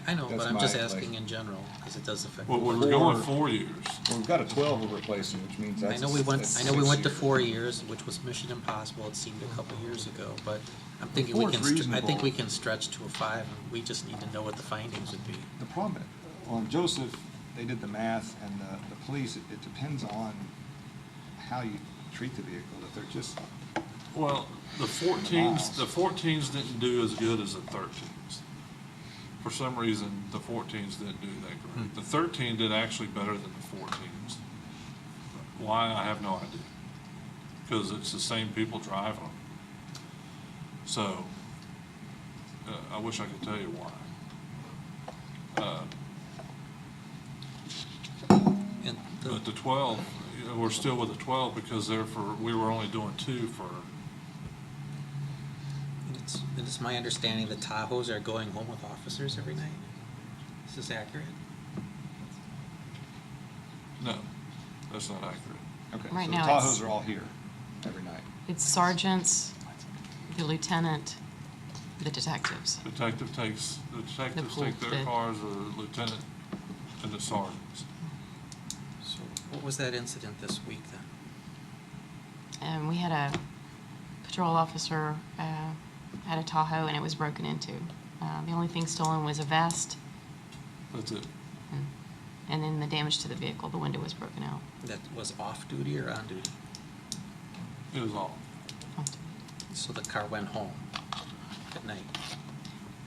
I: I know, but
H: that's
I: I'm just
H: my
I: asking in general, because it does affect.
A: Well, we
I: the
A: were going
I: budget.
A: 4 years.
H: Well, we've got a 12 we're replacing, which means
I: I
H: that's.
I: know we went,
H: that's
I: I know we went to
H: 6
I: 4 years, which was mission impossible, it seemed a couple years ago, but I'm thinking we
H: Four is
I: can, I think
H: reasonable.
I: we can stretch to a 5, and we just need to know what the findings would be.
H: The problem, well, Joseph, they did the math, and the police, it depends on how you treat the vehicle, if they're just,
A: Well, the fourteens didn't do as good as the 13s. For some reason, the 14s didn't do that great. The 13 did actually better than the 14s. Why, I have no idea. Because it's the same people driving them. So, I wish I could tell you why.
I: And the-
A: But the 12, we're still with the 12 because we were only doing 2 for,
I: It's my understanding that Tahoes are going home with officers every night. Is this accurate?
A: no, that's not accurate.
H: okay,
D: Right
H: so
D: now
H: Tahoes
D: it's-
H: are all here every night.
D: It's sergeants, the lieutenant, the detectives.
A: The detectives take their
D: the-
A: cars, the lieutenant and the sergeants.
I: So what was that incident this week then?
D: And we had a patrol officer, had a Tahoe and it was broken into. The only thing stolen was a vest
A: That's it.
D: and then the damage to the vehicle, the window was broken out.
I: That was off duty or on duty?
A: It was all.
I: So the car went home at night?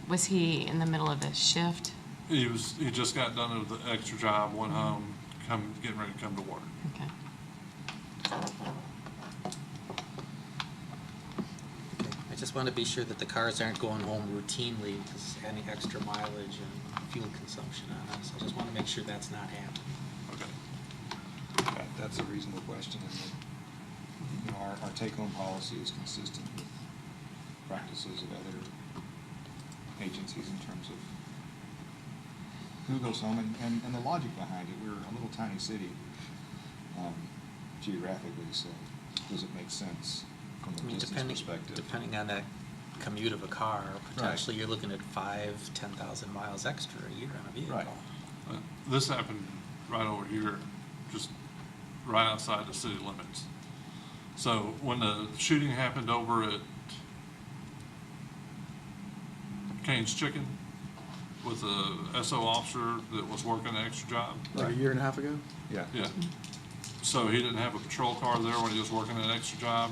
D: Was he in the middle of a shift?
A: He just got done with the extra job, went home, getting ready to come to work.
D: Okay.
I: Okay, I just want to be sure that the cars aren't going home routinely because any extra mileage and fuel consumption on us. I just want to make sure that's not happening.
A: Okay.
H: That's a reasonable question, and that, you know, our take-home policy is consistent with practices of other agencies in terms of who goes home, and the logic behind it. We're a little tiny city, geographically, so does it make sense from
I: I
H: a
I: mean,
H: distance perspective?
I: depending on that commute of a car, potentially you're looking at 10,000 miles extra a year on a vehicle.
H: Right.
A: This happened right over here, just right outside the city limits. So when the shooting happened over at Kane's Chicken with the SO officer that was working an extra job.
J: Like a year and a half ago?
H: Yeah.
A: Yeah. So he didn't have a patrol car there when he was working an extra job.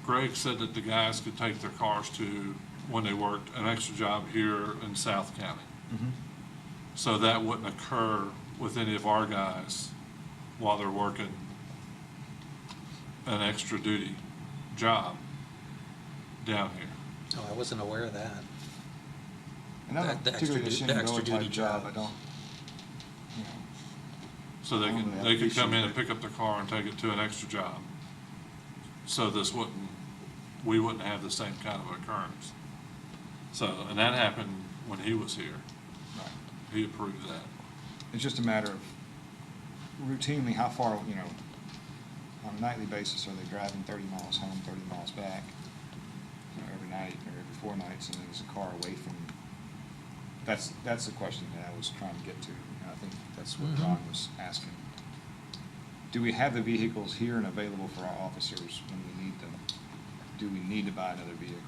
A: Greg said that the guys could take their cars to, when they worked an extra job here in South County.
H: Mhm.
A: So that wouldn't occur with any of our guys while they're working an extra duty job down here.
I: Oh, I wasn't aware of that.
H: And not
I: The extra
H: particularly the
I: du- the extra
H: Shenandoah
I: duty
H: type job, I
I: jobs.
H: don't, you know.
A: So they
H: Only
A: could come in and
H: appreciate
A: pick up their car and take it to an extra job. So we wouldn't have the same kind of occurrence. So, and that happened when he was here.
H: Right.
A: He approved that.
H: It's just a matter of routinely, how far, you know, on a nightly basis, are they driving 30 miles home, 30 miles back, you know, every night or every 4 nights, and then is a car away from, that's the question that I was trying to get to, and I think that's what John was asking. Do we have the vehicles here and available for our officers when we need them? Do we need to buy another vehicle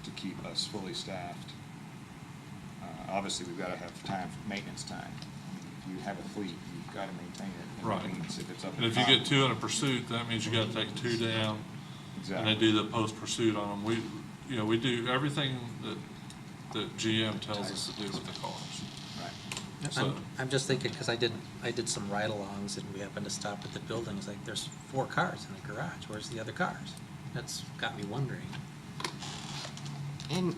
H: to keep us fully staffed? Obviously, we've got to have time for maintenance time. I mean, if you have a fleet, you've got to maintain it. And that
A: Right.
H: means if it's up
A: And
H: to
A: if you
H: five-
A: get 2 in a pursuit, that means you gotta take 2 down.
H: Exactly.
A: And they do the post-pursuit on them. We do everything that GM tells us to do with the cars.
H: Right.
A: So-
I: I'm just thinking, because I did some ride-alongs and we happened to stop at the buildings, like there's 4 cars in the garage, where's the other cars? That's got me wondering.
D: And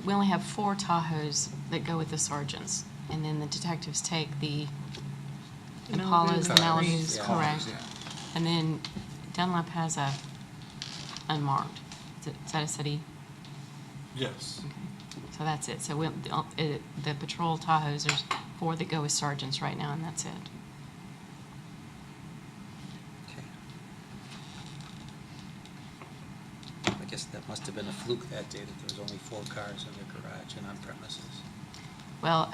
D: we only have 4 Tahoes that go with the sergeants. and then the detectives take the
E: The
D: Impalas, the
E: Malibus.
D: Malibus,
I: Yeah.
D: correct. And then Dunlap has a unmarked. Is that a city?
A: Yes.
D: So that's it. So the patrol Tahoes, there's 4 that go as sergeants right now, and that's it.
I: Okay. I guess that must have been a fluke that day that there was only 4 cars in the garage and on premises.
D: Well,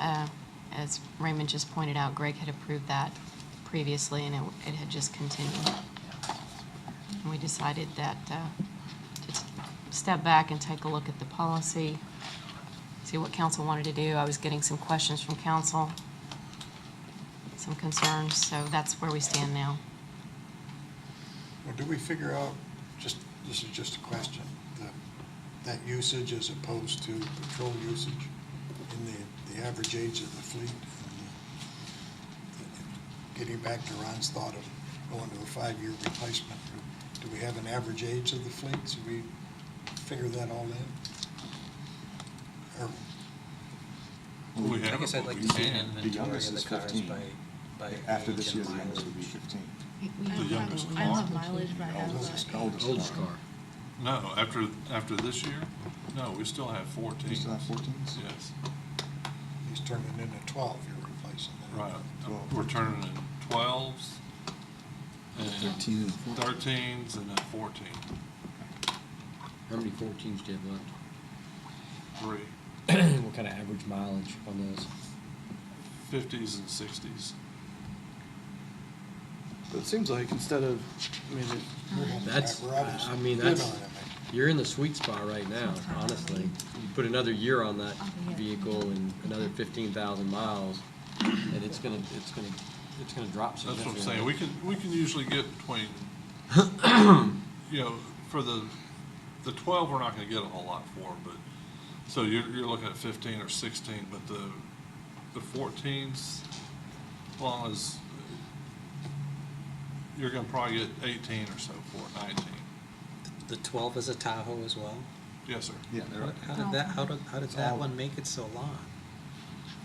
D: as Raymond just pointed out, Greg had approved that previously, and it had just continued. And we decided that to step back and take a look at the policy, see what council wanted to do. I was getting some questions from council, some concerns, so that's where we stand now.
B: Well, do we figure out, this is just a question, that usage as opposed to patrol usage in the average age of the fleet? Getting back to Ron's thought of going to a 5-year replacement, do we have an average age of the fleet? So we figure that all in? Or
A: We
I: I
A: have
I: guess
A: it,
I: I'd
A: but
I: like
A: we
I: to see an
A: can.
I: inventory
K: youngest
I: of the
K: is
I: cars
K: 15.
I: by
K: After
I: age
K: this
I: and
K: year, the youngest
I: mileage.
K: will be 15.
A: The youngest
E: I don't have
A: car.
E: mileage, but I have
K: Oldest car.
A: No, after this year, no, we still have 14.
K: You still have 14s?
A: Yes,
B: he's turning into 12, you're replacing that.
A: right.
K: 12.
A: We're turning in 12s and
K: 13 and 14.
A: 13s and then 14.
G: How many 14s do you have
A: 3,
G: left? What kind of average mileage on those?
A: 50s and 60s.
J: But it seems like instead of, I mean,
G: That's,
B: We're obviously
G: I mean,
B: good
G: that's,
B: on it,
G: you're in the sweet spot right now, honestly. You put another year on that vehicle and another 15,000 miles, and it's gonna drop
A: That's
G: significantly.
A: what I'm saying. We can usually get between, for the 12, we're not gonna get a whole lot for, but, so you're looking at 15 or 16, but the 14s, as long as, you're gonna probably get 18 or so for it, 19.
I: The 12 is a Tahoe as well?
A: Yes, sir.
K: Yeah, they're,
I: How did that one make it so long?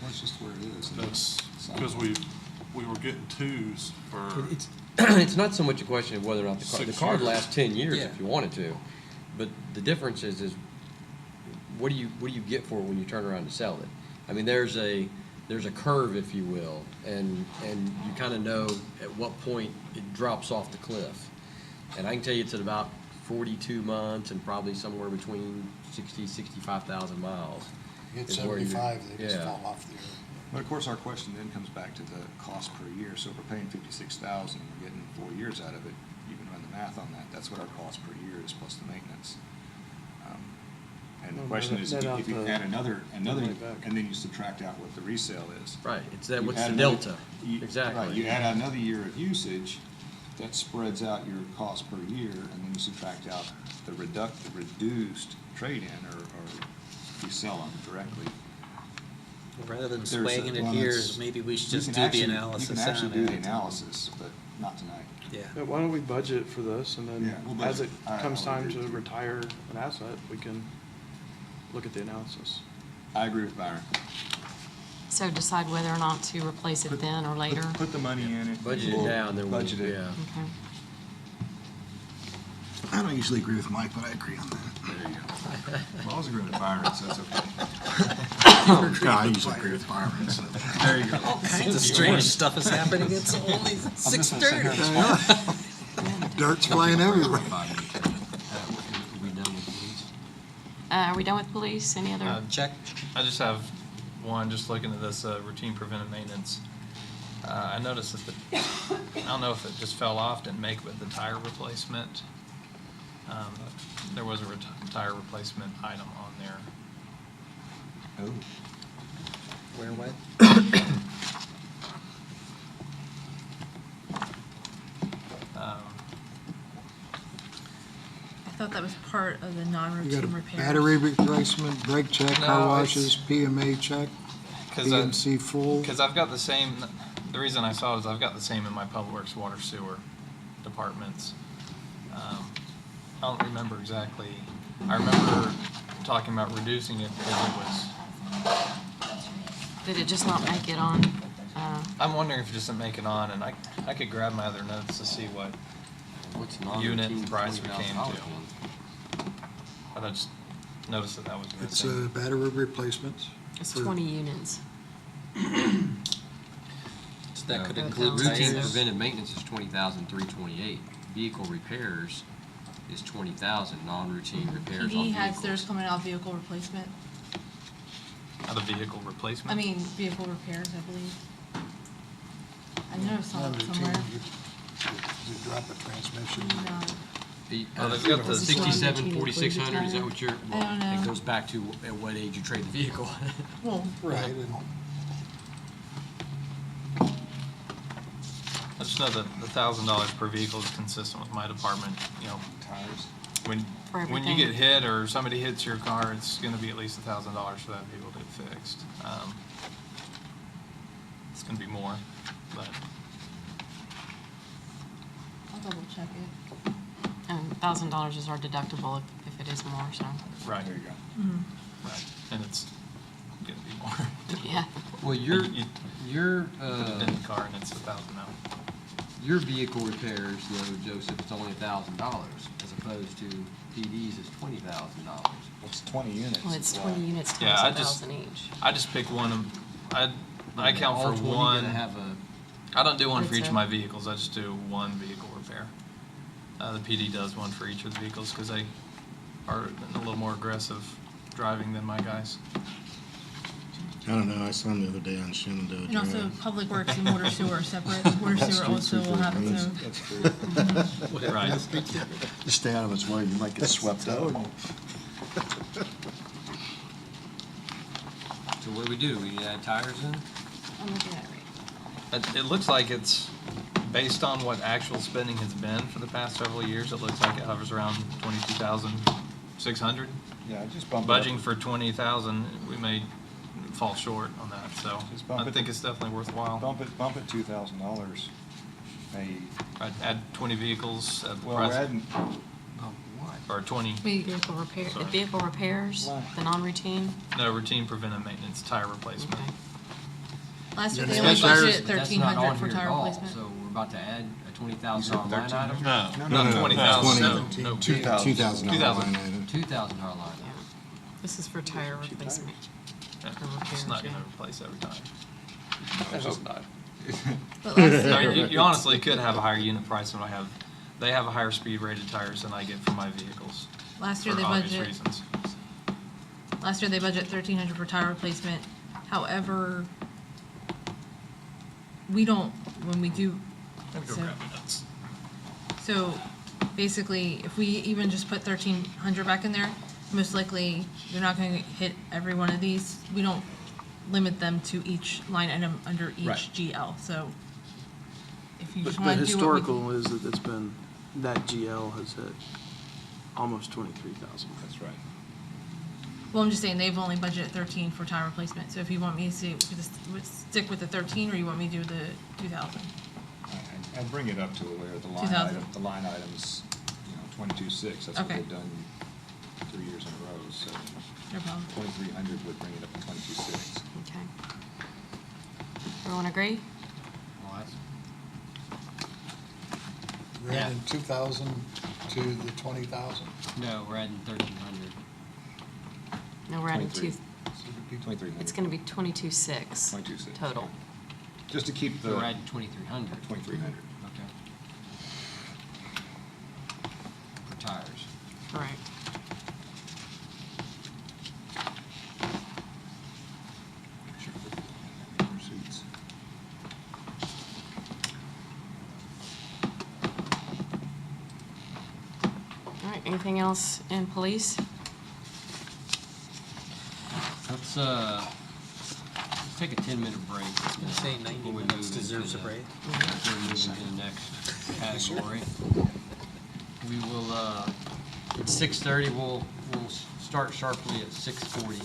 K: that's just where it is.
A: That's because we were getting 2s for,
G: It's, it's not so much a question of whether or not the car, the
A: 6
G: car would
A: years.
G: last 10 years
I: Yeah.
G: if you wanted to. But the difference is what do you get for it when you turn around to sell it? I mean, there's a curve, if you will, and you kind of know at what point it drops off the cliff. And I can tell you it's at about 42 months and probably somewhere between 60, 65,000 miles.
B: Hit
G: is where you're-
B: 75, they just
G: yeah.
B: fall off the earth.
K: But of course, our question then comes back to the cost per year. So if we're paying 56,000 and we're getting 4 years out of it, you can run the math on that. That's what our cost per year is plus the maintenance. And the
J: Well,
K: question is,
J: net out
K: if you
J: the-
K: add another,
J: money back.
K: and then you subtract out what the resale is.
G: Right, it's that,
K: You
G: what's
K: add
G: the
K: another-
G: delta?
K: you-
G: Exactly.
K: Right, you add another year of usage, that spreads out your cost per year, and then you subtract out the reduced trade-in, or if you sell them directly.
I: Rather than
K: But there's a-
I: swagging it
K: well,
I: here,
K: that's-
I: maybe we should
K: you
I: just
K: can
I: do the
K: actually-
I: analysis on it.
K: You can actually do the analysis, but not tonight.
I: Yeah.
J: yeah, why don't we budget for this, and
K: Yeah, we'll
J: then as
K: budget.
J: it
K: All right,
J: comes
K: I'll
J: time
K: agree
J: to
K: with you.
J: retire an asset, we can look at the analysis.
K: I agree with Byron.
D: So decide whether or not to replace it then or later?
K: Put the money in it.
G: Budget it
K: We'll
G: down, then we'll,
K: budget it.
G: yeah.
D: Okay.
K: I don't usually agree with Mike, but I agree on that. There you go. Well, I was agreeing with Byron, so that's okay. No, I usually agree with Byron, so there you go.
I: All kinds of strange stuff is happening. It's only 6:30.
B: Dirt's flying everywhere.
D: Are we done with police? Any other?
I: Check.
C: I just have one, just looking at this routine preventive maintenance. I noticed that I don't know if it just fell off, didn't make it with the tire replacement. There was a tire replacement item on there.
K: Oh.
I: Where, what?
E: I thought that was part of the
B: You got a
E: non-routine repairs.
B: battery replacement, brake check,
C: No,
B: car
C: it's-
B: washes, PMA check, PMC full.
C: Because I've got the same, the reason I saw it is I've got the same in my public works, water, sewer departments. I don't remember exactly. I remember talking about reducing it because it was,
D: Did it just not make it on?
C: I'm wondering if it doesn't make it on, and I could grab my other notes to see what
G: What's
C: unit
G: non-routine
C: price we came
G: $20,000
C: to. But I just noticed that was
B: It's
C: missing.
B: battery replacements.
D: It's
B: for-
D: 20 units.
I: So that could
D: Okay.
I: include
G: Routine
D: Tires.
G: preventive maintenance is 20,328. Vehicle repairs is 20,000. Non-routine repairs on
E: PD has theirs
G: vehicles.
E: coming out vehicle replacement.
C: Out of vehicle replacement?
E: I mean, vehicle repairs, I believe. I know I saw it
B: Non-routine,
E: somewhere.
B: you drop a transmission.
E: No.
C: Oh, they've got the
G: 67, 4,600, is that what you're?
E: I don't know.
G: It goes back to at what age you trade the vehicle.
E: Well,
B: Right, and
C: I just know that the $1,000 per vehicle is consistent with my department, you know.
K: Tires.
C: When
D: For
C: you
D: everything.
C: get hit or somebody hits your car, it's gonna be at least $1,000 for that vehicle to get fixed. It's gonna be more, but
E: I'll double check it.
D: And $1,000 is our deductible if it is more, so,
C: right,
K: There you go.
C: right, and it's gonna be more.
D: yeah.
G: Well, your,
C: You-
G: your,
C: Put it in the car and it's $1,000 now.
G: your vehicle repairs, though, Joseph, it's only $1,000 as opposed to PD's is $20,000.
K: It's 20 units.
D: Well, it's
K: is
D: 20
K: why.
D: units
C: Yeah,
D: times
C: I just-
D: 1,000 each.
C: I just pick one of, I count
G: All
C: for
G: 20
C: one.
G: gonna have a,
C: I don't do one for
D: It's
C: each
D: a-
C: of my vehicles, I just do one vehicle repair. The PD does one for each of the vehicles because they are a little more aggressive driving than my guys.
O: I don't know, I saw them the other day on Shenandoah.
E: And also,
O: Drive.
E: public works and water sewer are separate. Water sewer
O: Street
E: also will
O: sweeper,
E: have its
O: yes.
E: own.
K: That's true.
C: Right.
K: Just stay out of its way, you might get swept out.
G: so what do? We need to add tires in?
D: I'm looking at it right.
C: It looks like it's based on what actual spending has been for the past several years. It looks like it hovers around 22,600.
K: Yeah, just bump it up.
C: Budgeting for 20,000, we may fall short on that, so
K: Just bump
C: I
K: it
C: think
K: to-
C: it's definitely worthwhile.
K: Bump it $2,000. Hey,
C: I'd add 20 vehicles at the
K: well, we're
C: price,
K: adding,
C: or 20,
D: Vehicle repair, the
C: Sorry.
D: vehicle repairs, the non-routine,
C: no, routine preventive maintenance, tire replacement.
D: okay.
E: Last year,
B: Yeah,
E: they only
C: tires,
E: budgeted
G: But that's not
E: 1,300
G: on
E: for
G: here at
E: tire
G: all.
E: replacement.
G: So we're about to add a $20,000 line item?
C: No,
K: No,
C: not
O: no,
C: 20,000, no,
O: 20.
C: no.
K: $2,000.
O: $2,000 line item.
G: $2,000 line item.
D: Yeah. This is for tire replacement.
C: Yeah,
D: For
C: It's not
D: repairs,
C: gonna
D: yeah.
C: replace every time.
K: I hope not.
E: But last
C: I
E: year,
C: mean, you honestly could have a higher unit price than I have. They have a higher speed rated tires than I get for my vehicles,
E: last year
C: for
E: they
C: obvious
E: budgeted,
C: reasons.
E: last year they budgeted 1,300 for tire replacement. However, we don't, when we do,
C: Let me go
E: so-
C: grab my notes.
E: So basically, if we even just put 1,300 back in there, most likely you're not going to hit every one of these. We don't limit them to each line item under each
G: Right.
E: GL. So if you
J: But
E: just
J: the
E: want to do what we
J: historical is that it's been, that GL has hit almost 23,000.
K: That's right.
E: Well, I'm just saying they've only budgeted 13 for tire replacement. So if you want me to see, we could just stick with the 13, or you want me to do the 2,000?
K: And bring it up to where the line
E: 2,000.
K: item, the line items, 22.6, that's what
E: Okay.
K: they've done 3 years in a row, so
E: No problem.
K: 2,300 would bring it up to 22.6.
D: Okay. Everyone agree?
G: Well, that's-
B: we're adding 2,000 to the 20,000.
G: No, we're adding 1,300.
D: No, we're adding
K: 23.
D: two,
K: 2,300.
D: it's gonna be 22,600
K: 22.6.
D: total.
K: Just to keep the
G: So we're adding 2,300.
K: 2,300.
G: Okay. For tires.
D: Correct.
K: Receipts.
D: All right, anything else in police?
G: Let's take a 10-minute break.
I: gonna say 90
G: before we
I: minutes
G: move
I: deserves
G: into
I: a break.
G: Before we move into the next category. We will, at 6:30, we'll start sharply at 6:40.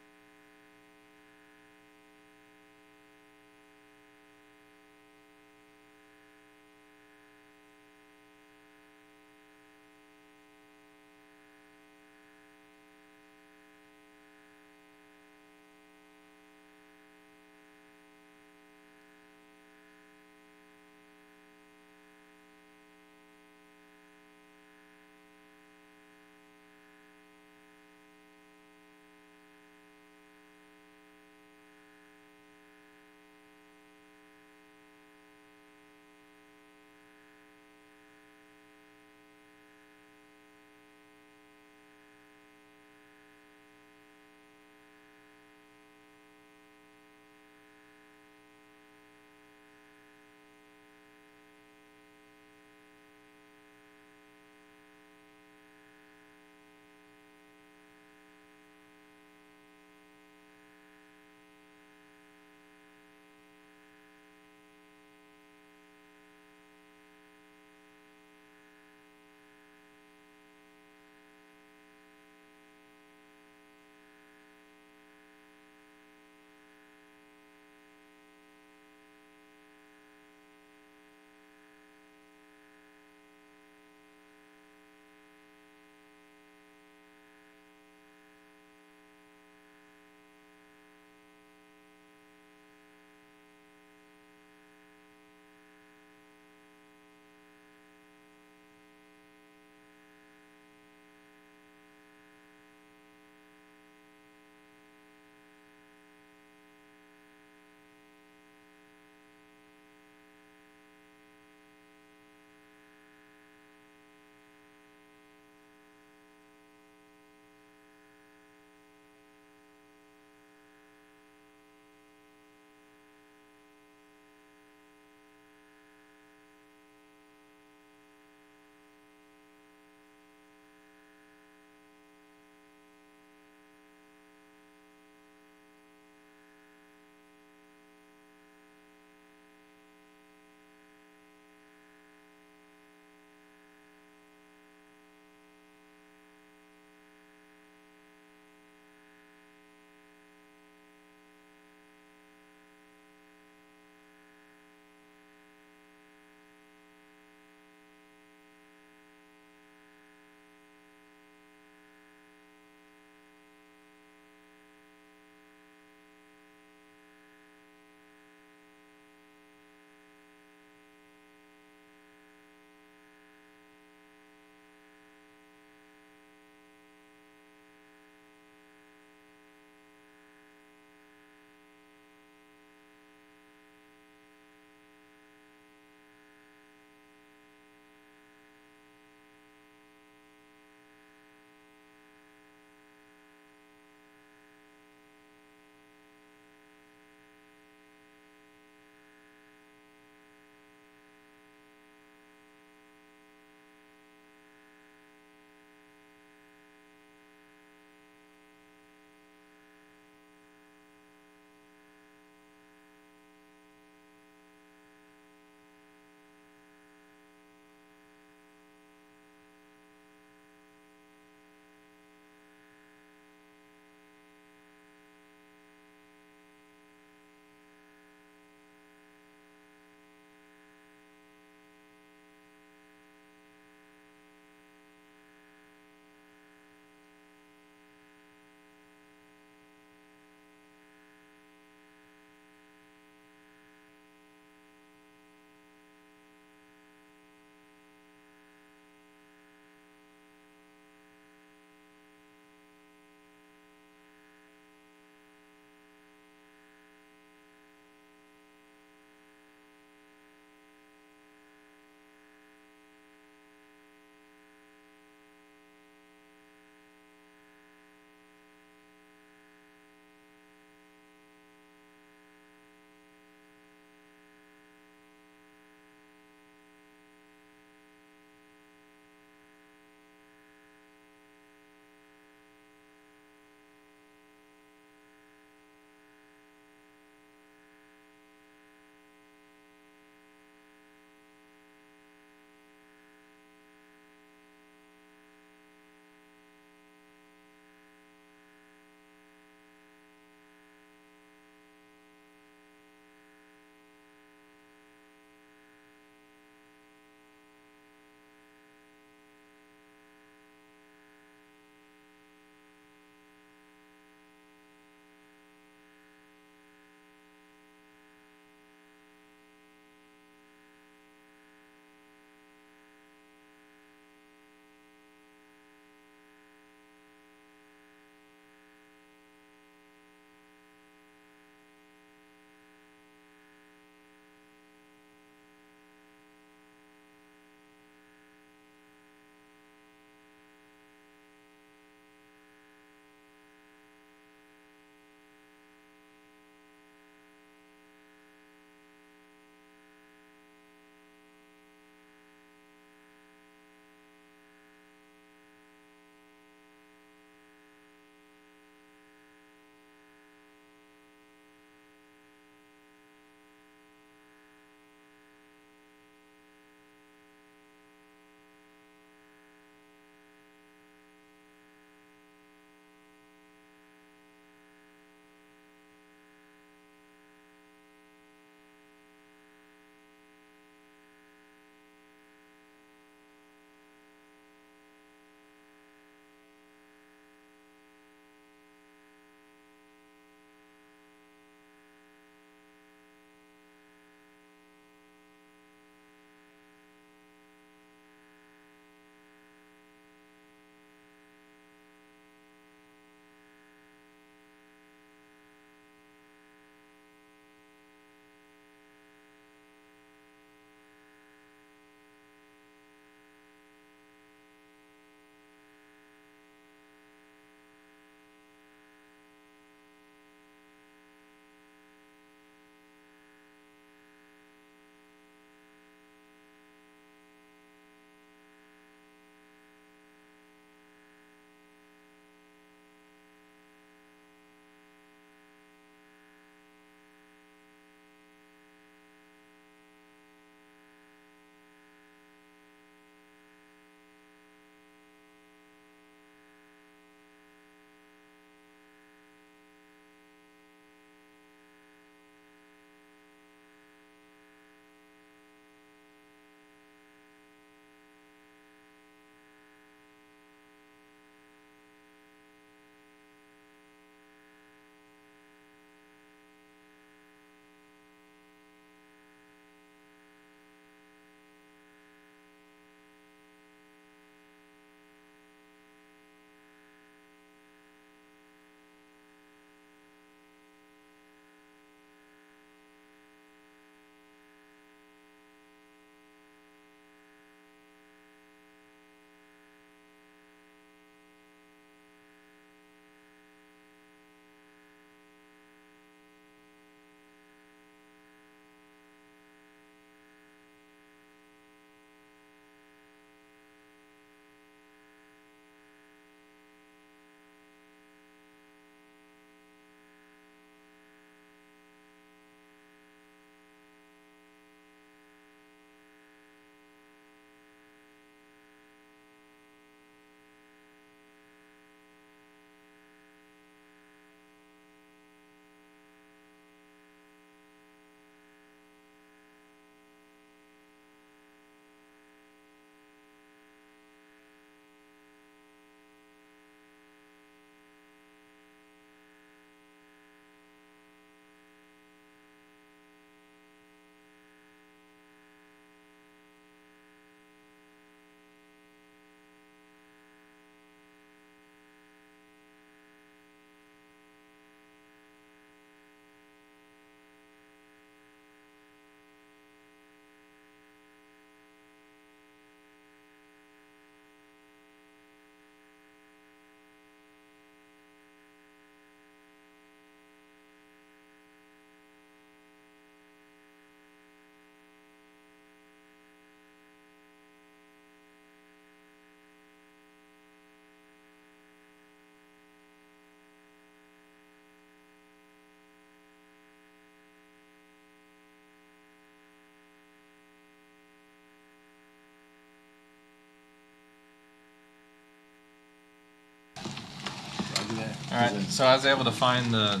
C: All right, so I was able to find the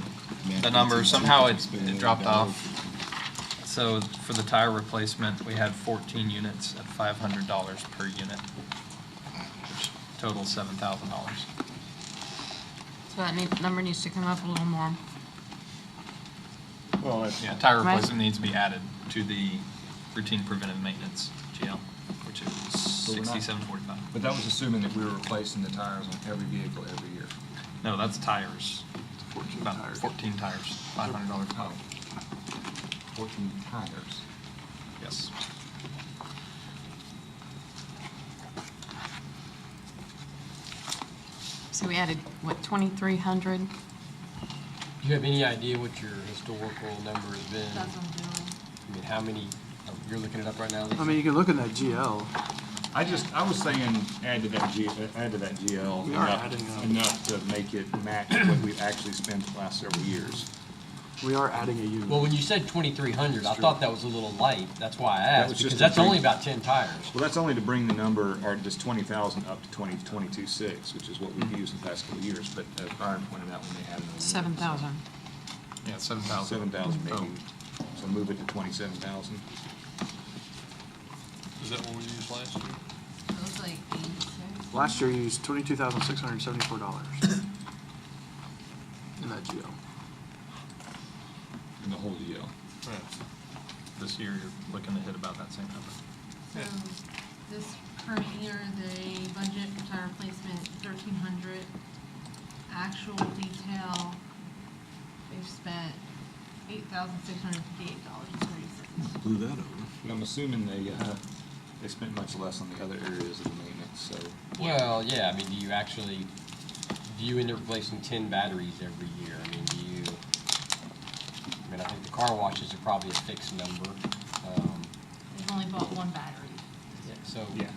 C: number. Somehow it dropped off. So for the tire replacement, we had 14 units at $500 per unit. Total $7,000.
D: So that number needs to come up a little more.
K: Well,
C: Yeah, tire
D: Right.
C: replacement needs to be added to the routine preventive maintenance GL, which is
K: But we're not-
C: $67.45.
K: but that was assuming that we were replacing the tires on every vehicle every year.
C: No, that's tires.
J: 14
C: About
J: tires.
C: 14 tires, $500.
K: Oh, 14 tires.
C: Yes.
D: So we added, what, 2,300?
G: Do you have any idea what your historical number has been?
E: That's what I'm doing.
G: I mean, how many, you're looking it up right now, Lisa?
J: I mean, you can look in that GL.
K: I was saying add to that GL
J: We are adding,
K: enough to make it match what we've actually spent the last several years.
J: We are adding a unit.
G: Well, when you said 2,300, I thought that was a little light. That's why I
K: That
G: asked,
K: was
G: because
K: just
G: that's
K: to bring-
G: only about 10 tires.
K: Well, that's only to bring the number, or this 20,000 up to 22.6, which is what we've used the past couple of years, but as Brian pointed out, when they added those.
D: 7,000.
C: Yeah, 7,000.
K: 7,000 maybe, so move it to 27,000.
A: Is that what we used last year?
E: It was like 86.
J: Last year, you used $22,674 in that GL.
K: In the whole GL.
C: This year, you're looking to hit about that same number.
E: So this current year, the budget for tire replacement, 1,300. Actual detail, they've spent $8,658.30.
O: Blew that over.
K: But I'm assuming they spent much less on the other areas of the maintenance, so.
G: Well, yeah, I mean, do you end up replacing 10 batteries every year? I mean, I think the car washes are probably a fixed number.
E: They've only bought one battery.
G: So,
K: Yeah.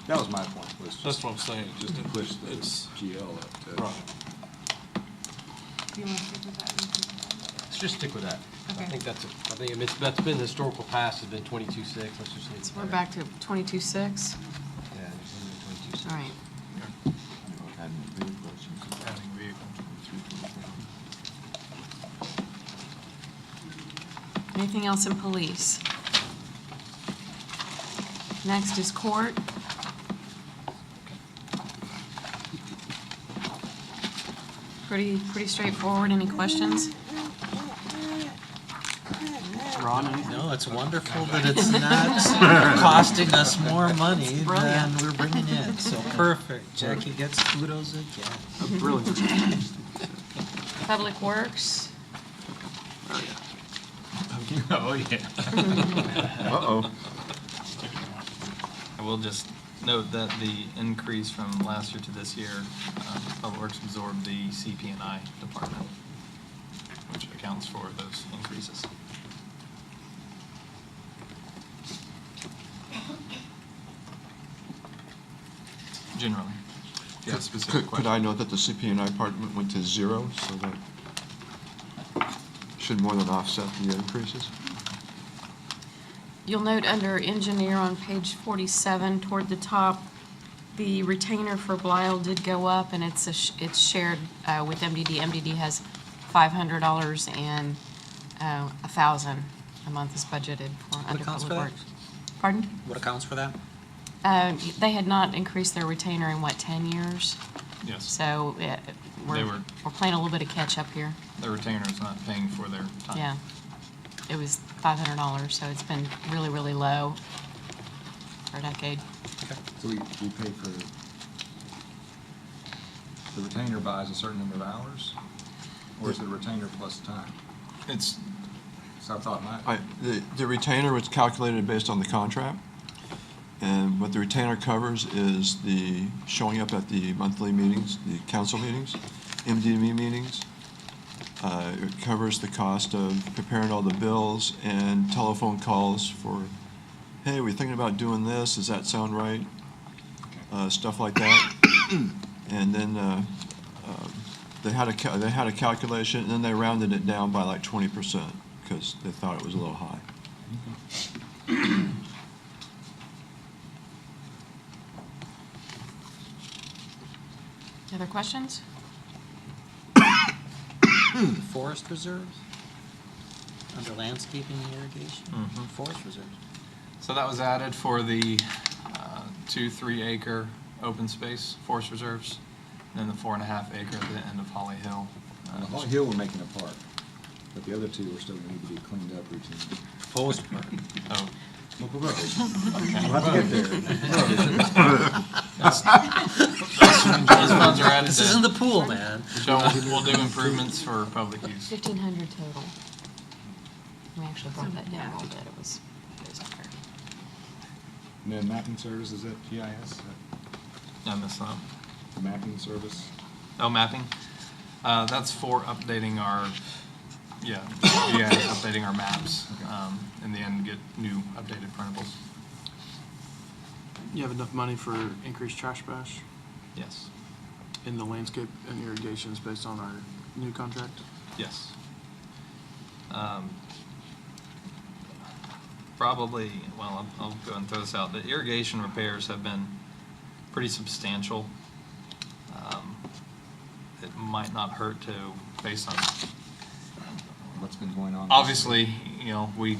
K: That was my point, was
A: That's
K: just,
A: what I'm saying.
K: just to push the
A: It's,
K: GL up to.
A: right.
E: Do you want to stick with that?
G: let's just stick with that. I
E: Okay.
G: think that's been the historical past, has been 22.6, let's just leave it
D: So we're
G: there.
D: back to 22,600?
G: Yeah, just leave it at 22.6.
D: All right.
C: Adding vehicle.
D: Anything else in police? Next is court. Pretty straightforward. Any questions?
J: Ron, anything?
I: No, it's wonderful that it's not costing us more money than
D: Brilliant.
I: we're bringing in. So perfect. Jackie gets kudos again.
J: Brilliant.
D: Public Works.
J: Oh, yeah.
K: Oh, yeah.
O: Uh-oh.
C: I will just note that the increase from last year to this year, Public Works absorbed the CP&I department, which accounts for those increases. Generally. If you have specific
P: Could I
C: questions.
P: note that the CP&I part went to zero, so that should more than offset the increases?
D: You'll note under engineer on page 47, toward the top, the retainer for Blile did go up, and it's shared with MDD. MDD has $500 and $1,000 a month is budgeted for under
I: accounts
D: Public
I: for that?
D: Works. Pardon?
I: What accounts for that?
D: They had not increased their retainer in, 10 years?
C: Yes,
D: So we're
C: were-
D: playing a little bit of catch-up here.
C: the retainer is not paying for their time.
D: Yeah. It was $500, so it's been really, really low for a decade.
K: So we pay for, the retainer buys a certain number of hours? Or is it a retainer plus time?
C: It's,
K: So I thought
P: The retainer was calculated based on the contract, and what the retainer covers is the showing up at the monthly meetings, the council meetings, MDME meetings. It covers the cost of preparing all the bills and telephone calls for, hey, we're thinking about doing this, does that sound right? Stuff like that. And then they had a calculation, and then they rounded it down by like 20% because they thought it was a little high.
D: Other questions?
I: forest reserves? Under landscaping and irrigation?
C: Mhm.
I: Forest reserves?
C: So that was added for the 2-3 acre open space forest reserves, and then the 4.5 acre at the end of Holly Hill.
K: On the Holly Hill, we're making a park, but the other two are still gonna need to be cleaned up routinely.
I: Proposed park.
C: Oh,
K: We'll have to get there.
C: those funds are added
I: This
C: to.
I: isn't the pool, man.
C: So we'll do improvements for public use.
D: 1,500 total. We actually brought that down a little bit. It was higher.
K: And then mapping service, is that GIS?
C: I missed that.
K: Mapping service?
C: Oh, mapping? That's for updating our, updating our maps. In the end, get new updated printables.
J: You have enough money for increased trash bash
C: Yes,
J: in the landscape and irrigations based on our new contract?
C: yes. Probably, well, I'll go and throw this out. The irrigation repairs have been pretty substantial. It might not hurt to, based on,
K: What's been going on?
C: obviously, we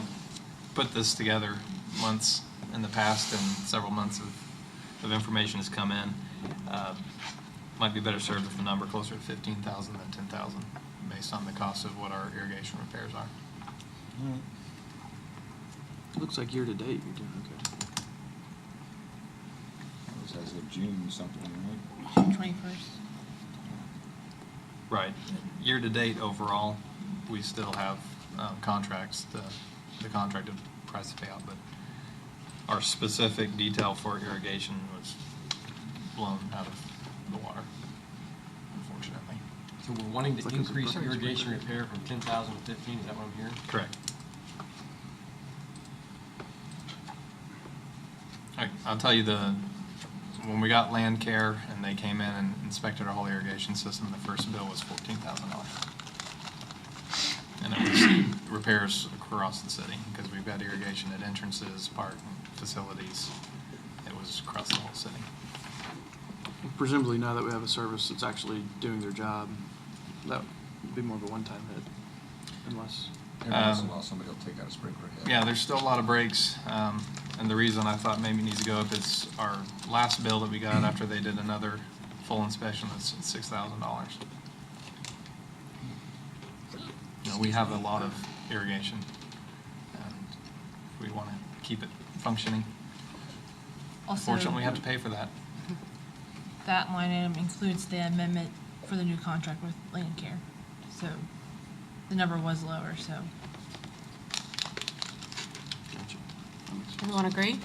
C: put this together months in the past, and several months of information has come in. Might be better served with a number closer to 15,000 than 10,000, based on the cost of what our irrigation repairs are.
J: It looks like year-to-date you're doing okay.
K: That was as of June something, right?
E: June 21st.
C: Right. Year-to-date overall, we still have contracts, the contracted price to pay out, but our specific detail for irrigation was blown out of the water, unfortunately.
G: So we're wanting
J: It's
G: to
J: like it's a
G: increase
J: budget.
G: irrigation repair from 10,000 to 15, is that what I'm hearing?
C: Correct. I'll tell you when we got land care and they came in and inspected our whole irrigation system, the first bill was $14,000. And it was repairs across the city, because we've got irrigation at entrances, parking facilities. It was across the whole city.
J: Presumably now that we have a service that's actually doing their job, that would be more of a one-time hit, unless.
K: Every once in a while, somebody will take out a sprinkler head.
C: Yeah, there's still a lot of breaks, and the reason I thought maybe it needs to go up is our last bill that we got after they did another full inspection was $6,000. We have a lot of irrigation, and we want to keep it functioning.
E: Also,
C: Unfortunately, we have to pay for that.
E: that line item includes the amendment for the new contract with Land Care. So the number was lower, so.
J: Gotcha.
D: Everyone agree?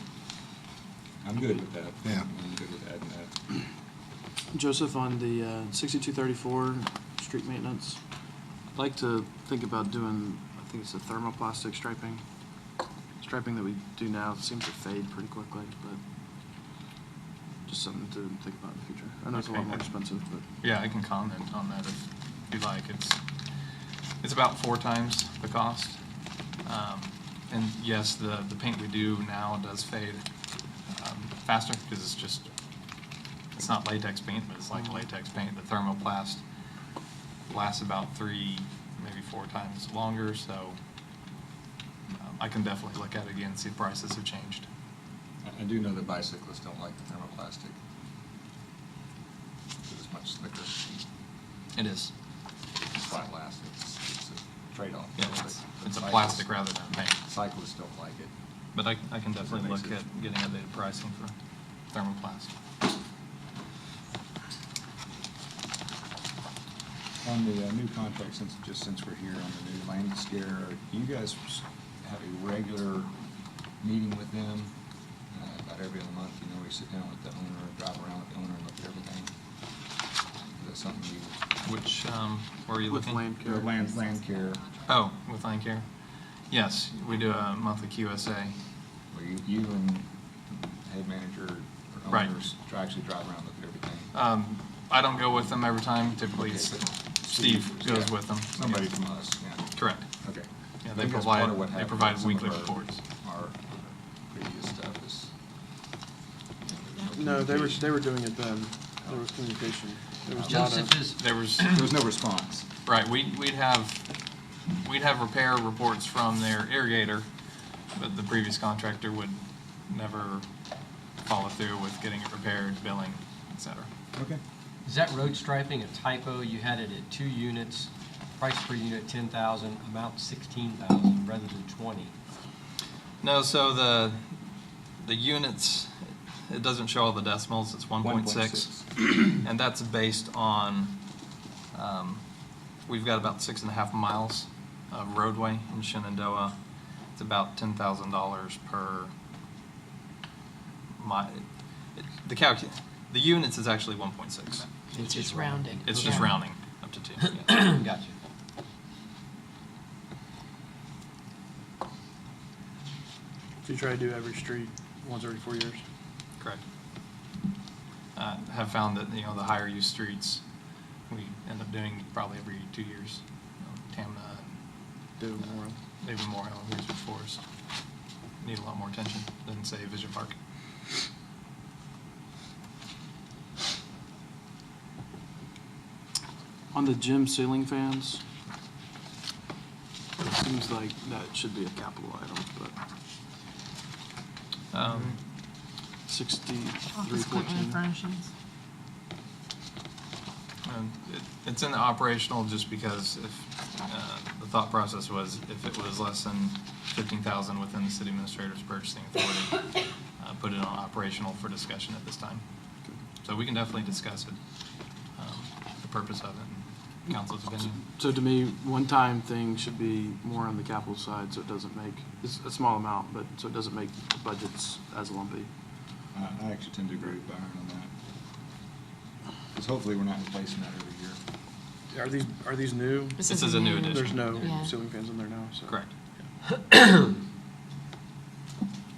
K: I'm good with that.
O: Yeah.
K: I'm good with adding that.
J: Joseph, on the 6234 street maintenance, I'd like to think about doing, I think it's a thermoplastic striping. Striping that we do now seems to fade pretty quickly, but just something to think about in the future. I know it's a lot
C: Okay.
J: more expensive, but
C: Yeah, I can comment on that if you like. It's about 4 times the cost. And yes, the paint we do now does fade faster, because it's not latex paint, but it's like latex paint. The thermoplast lasts about 3, maybe 4 times longer, so I can definitely look at it again and see if prices have changed.
K: I do know that bicyclists don't like the thermoplastic. It's much slicker.
C: It is.
K: It's flat lasts. It's a trade-off.
C: Yeah, it's a plastic rather than paint.
K: Cyclists don't like it.
C: But I can definitely
K: Makes
C: look
K: it-
C: at getting updated pricing for thermoplast.
K: On the new contract, since we're here on the new land scare, do you guys have a regular meeting with them about every other month? We sit down with the owner, drive around with the owner and look at everything? Is that something you?
C: Which, where are you
J: with
C: looking?
J: Land Care.
K: Land care,
C: Oh, with Land Care? Yes, we do a monthly QSA.
K: where you and head manager or
C: Right.
K: owners actually drive around and look at everything?
C: I don't go with them every time. Typically,
K: Okay.
C: Steve goes
K: Yeah.
C: with them.
K: Somebody from us, yeah.
C: Correct.
K: Okay.
C: Yeah,
K: I
C: they
K: think that's part of what
C: provide
K: happened with some
C: weekly
K: of our-
C: reports.
K: Our previous stuff is.
J: no, they were doing it then. There was communication. There was not
G: Joseph,
J: a,
G: is,
C: There was,
K: There was no response.
C: Right, we'd have repair reports from their irrigator, but the previous contractor would never follow through with getting it repaired, billing, et cetera.
K: Okay.
G: Is that road striping a typo? You had it at 2 units, price per unit 10,000, amount 16,000 rather than 20.
C: No, so the units, it doesn't show all the decimals, it's 1.6. And that's based on, we've got about 6.5 miles of roadway in Shenandoah. It's about $10,000 per mile. The units is actually 1.6.
D: It's just rounding.
C: It's just
D: Yeah.
C: rounding up to 2. Yeah.
G: Gotcha.
J: So you try to do every street once every 4 years?
C: Correct. Have found that, the higher use streets, we end up doing probably every 2 years. Tamna,
J: Do more.
C: maybe more Research Forest. Need a lot more attention than, say, Vision Park.
J: On the gym ceiling fans, it seems like that should be a capital item, but
C: Um,
E: Office equipment and
J: 6314.
E: furnishings.
C: And it's in the operational just because if, the thought process was if it was less than 15,000 within the city administrator's purchasing authority, put it on operational for discussion at this time. So we can definitely discuss it, the purpose of it and council's opinion.
J: So to me, one-time thing should be more on the capital side, so it doesn't make, it's a small amount, but so it doesn't make the budgets as lumpy.
K: I actually tend to agree with Byron on that. Because hopefully we're not replacing that every year.
J: Are these new?
C: This is a new addition.
J: There's no
D: Yeah.
J: ceiling fans in there now, so.
C: Correct.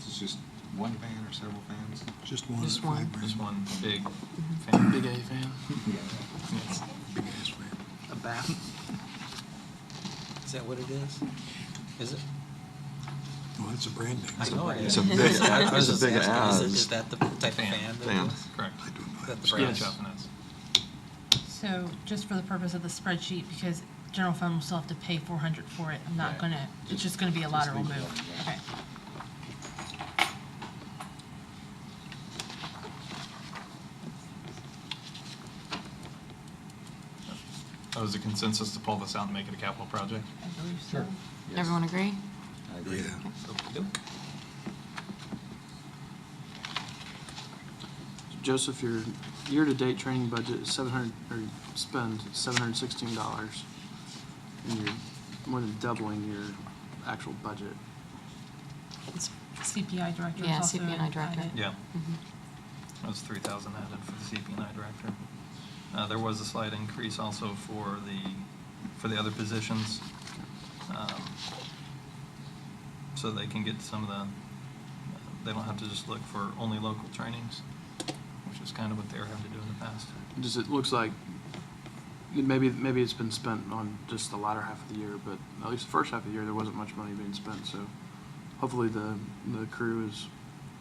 K: It's just one fan or several fans?
B: Just one.
D: Just one.
C: Just one big fan.
J: Big A fan,
C: Yes.
B: Big ass fan.
J: a bath.
I: Is that what it is? Is it?
B: Well, that's a brand name.
I: I know it
P: It's
I: is.
P: a big-
I: I was
P: it's a
I: just
P: big
I: asking,
P: as
I: is that the type of fan that
P: fan.
I: it is?
C: Correct.
B: I don't know.
I: Is that the
C: Brand
I: brand?
C: Chuffin is.
E: So just for the purpose of the spreadsheet, because general fund will still have to pay 400 for it, I'm not
K: Right.
E: gonna, it's just gonna be a lateral
K: leave it
E: move.
K: alone, yeah.
E: Okay.
C: Was the consensus to pull this out and make it a capital project?
E: I believe so.
G: Sure.
K: Yes.
D: Everyone agree?
K: I agree.
B: Yeah.
C: Okey-doke.
J: Joseph, your year-to-date training budget is spend $716, and you're more than doubling your actual budget.
E: It's CPI director is
D: Yeah,
E: also
D: CPI director.
E: added.
C: Yeah. That was 3,000 added for the CP&I director. There was a slight increase also for the other positions. So they can get some of they don't have to just look for only local trainings, which is kind of what they were having to do in the past.
J: Just, it looks like, maybe it's been spent on just the latter half of the year, but at least the first half of the year, there wasn't much money being spent, so hopefully the crew is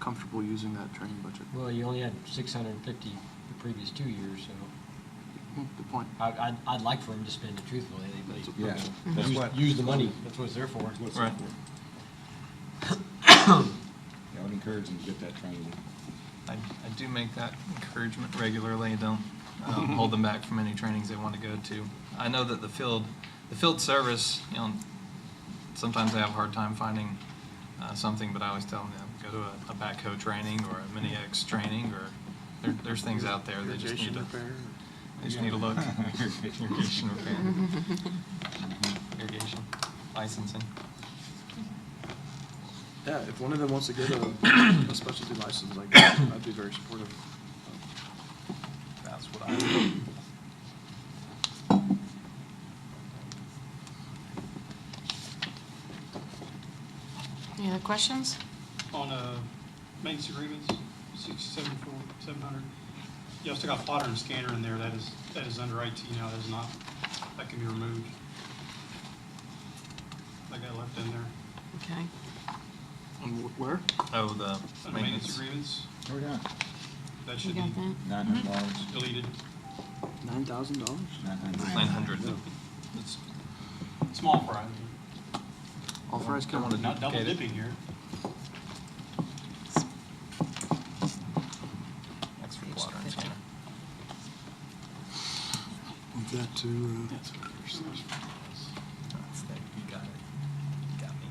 J: comfortable using that training budget.
G: Well, you only had 650 the previous 2 years, so
J: Good point.
G: I'd like for them to spend it truthfully.
K: Yeah, that's what.
G: Use the money, that's what it's there for.
C: Right.
K: Yeah, I would encourage them to get that training.
C: I do make that encouragement regularly. Don't hold them back from any trainings they want to go to. I know that the field service, sometimes they have a hard time finding something, but I always tell them to go to a backhoe training or a mini X training, or there's things out there they just need
J: Irrigation
C: to.
J: repair.
C: They just need to look. Irrigation repair. Irrigation licensing.
J: Yeah, if one of them wants to get a specialty license like that, I'd be very supportive.
C: That's what I would.
D: Any other questions?
L: On maintenance agreements, 700. You still got plotter and scanner in there. That is under IT now. That is not, that can be removed. That got left in there.
D: Okay.
J: On where?
C: Oh, the
L: Under maintenance
C: maintenance.
L: agreements,
K: Oh, yeah.
L: that
D: You
L: should
D: got
L: be
D: that?
K: $900.
L: deleted.
J: $9,000?
K: 900.
C: 900.
L: It's small fry.
F: All fries come
C: Don't
F: on.
C: wanna
L: Not double
C: duplicate it.
L: dipping here.
C: Extra water and scanner.
B: Want that to,
C: That's that, you got it. You got me.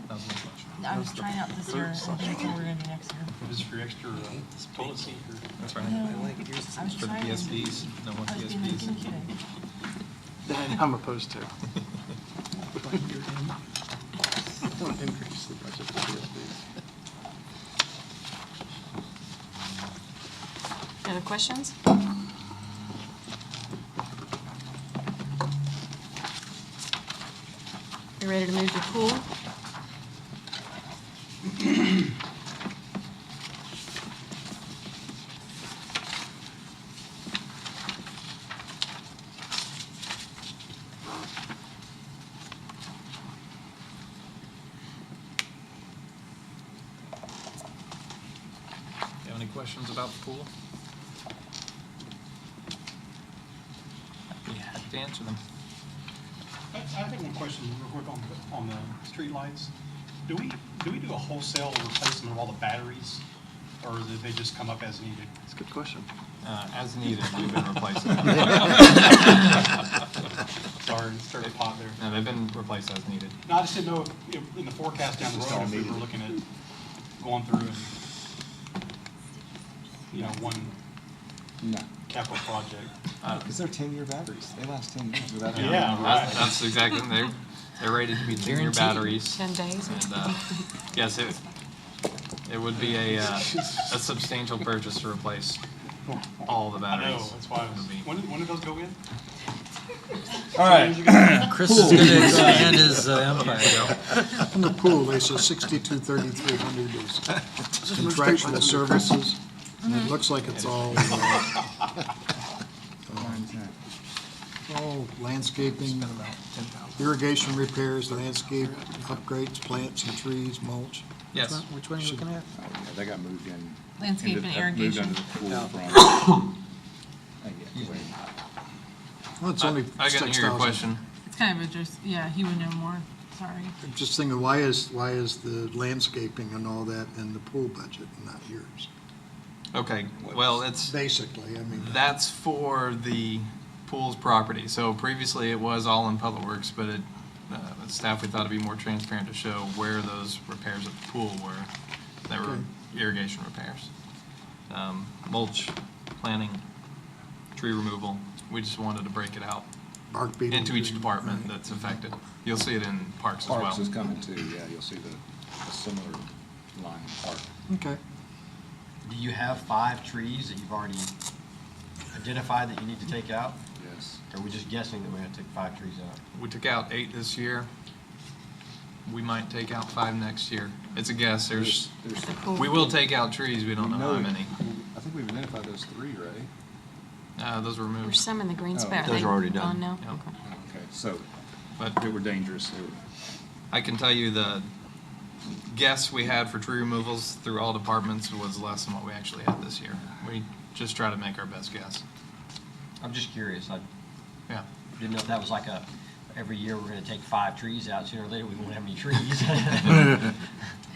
C: That was my question.
E: I was trying out this year, and that's what we're gonna do next year.
L: If it's for extra toilet seat or.
C: That's right.
E: I was
C: For the
E: trying.
C: PSPs, no more
E: I was being like,
C: PSPs.
E: kidding.
F: That I'm opposed to. Don't increase the budget for PSPs.
D: Any other questions? You ready to move to pool?
C: You have any questions about the pool? I'd be happy to answer them.
L: I have one question real quick on the streetlights. Do we do a wholesale replacement of all the batteries, or do they just come up as needed?
F: That's a good question.
C: As needed, we've been replacing them.
L: Sorry, stirred the pot there.
C: No, they've been replaced as needed.
L: No, I just didn't know if in the forecast down the
K: Just
L: road,
K: all
L: if we
K: needed.
L: were looking at going through and, one
K: No.
L: capital project.
K: Because they're 10-year batteries. They last 10 years without.
L: Yeah, right.
C: That's exactly, they're rated to be 10-year batteries.
D: 10 days?
C: And, yes, it would be a substantial purchase to replace all the
L: I
C: batteries.
L: know, that's why I was, when did those go in?
G: All right.
Q: Chris is going to expand his empire.
B: in the pool, they say 62,300 is contractual services. And it looks like it's all, landscaping, irrigation repairs, landscape upgrades, plants and trees, mulch.
C: Yes.
Q: Which one are you looking at?
K: Oh, yeah, they got moved in.
E: Landscape and
K: Moved
E: irrigation.
K: under the pool from. Wait.
B: Well, it's only
C: I couldn't hear your
B: 6,000.
C: question.
E: It's kind of a just, yeah, he would know more, sorry.
B: I'm just thinking, why is the landscaping and all that in the pool budget and not yours?
C: Okay, well, it's,
B: Basically, I mean.
C: that's for the pool's property. So previously it was all in Public Works, but staff, we thought it'd be more transparent to show where those repairs at the pool were. They were irrigation repairs. Mulch, planting, tree removal. We just wanted to break it out
B: Bark beetle.
C: into each department that's affected. You'll see it in parks as well.
K: Parks is coming too, yeah, you'll see a similar line in park.
B: Okay.
G: Do you have 5 trees that you've already identified that you need to take out?
K: Yes.
G: Or are we just guessing that we're gonna take 5 trees out?
C: We took out 8 this year. We might take out 5 next year. It's a guess.
K: There's-
C: We will take out trees. We don't know how many.
K: I think we've identified those 3, right?
C: Those were
D: There's
C: removed.
D: some in the green
K: Oh,
D: space.
P: those are already done.
D: Gone now?
C: Yep.
D: Okay.
K: Okay, so,
C: But
K: they were dangerous. They were.
C: I can tell you the guess we had for tree removals through all departments was less than what we actually had this year. We just try to make our best guess.
G: I'm just curious. I
C: Yeah.
G: didn't know if that was like every year we're gonna take 5 trees out, sooner or later we won't have any trees.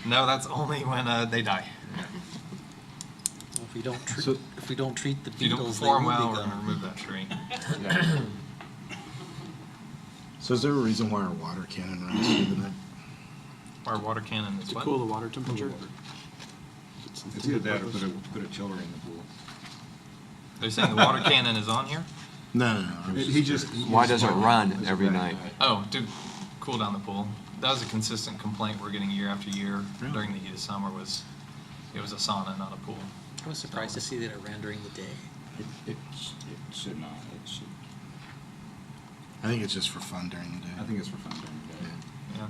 C: No, that's only when they die.
Q: If we don't treat the
C: If you don't
Q: beetles, they
C: perform
Q: will
C: well,
Q: be
C: we're gonna
Q: gone.
C: remove that tree.
O: So is there a reason why our water cannon runs through the night?
C: Our water cannon is
F: To
C: what?
F: cool the water temperature.
K: It's either that or put a chiller in the pool.
C: They're saying the water cannon is on here?
O: No.
K: He just.
P: Why does it run every night?
C: Oh, to cool down the pool. That was a consistent complaint we're getting year after year during the heat of summer it was a sauna, not a pool.
Q: I was surprised to see that it ran during the day.
K: It should not. It should.
O: I think it's just for fun during the day.
K: I think it's for fun during the day.
C: Yeah.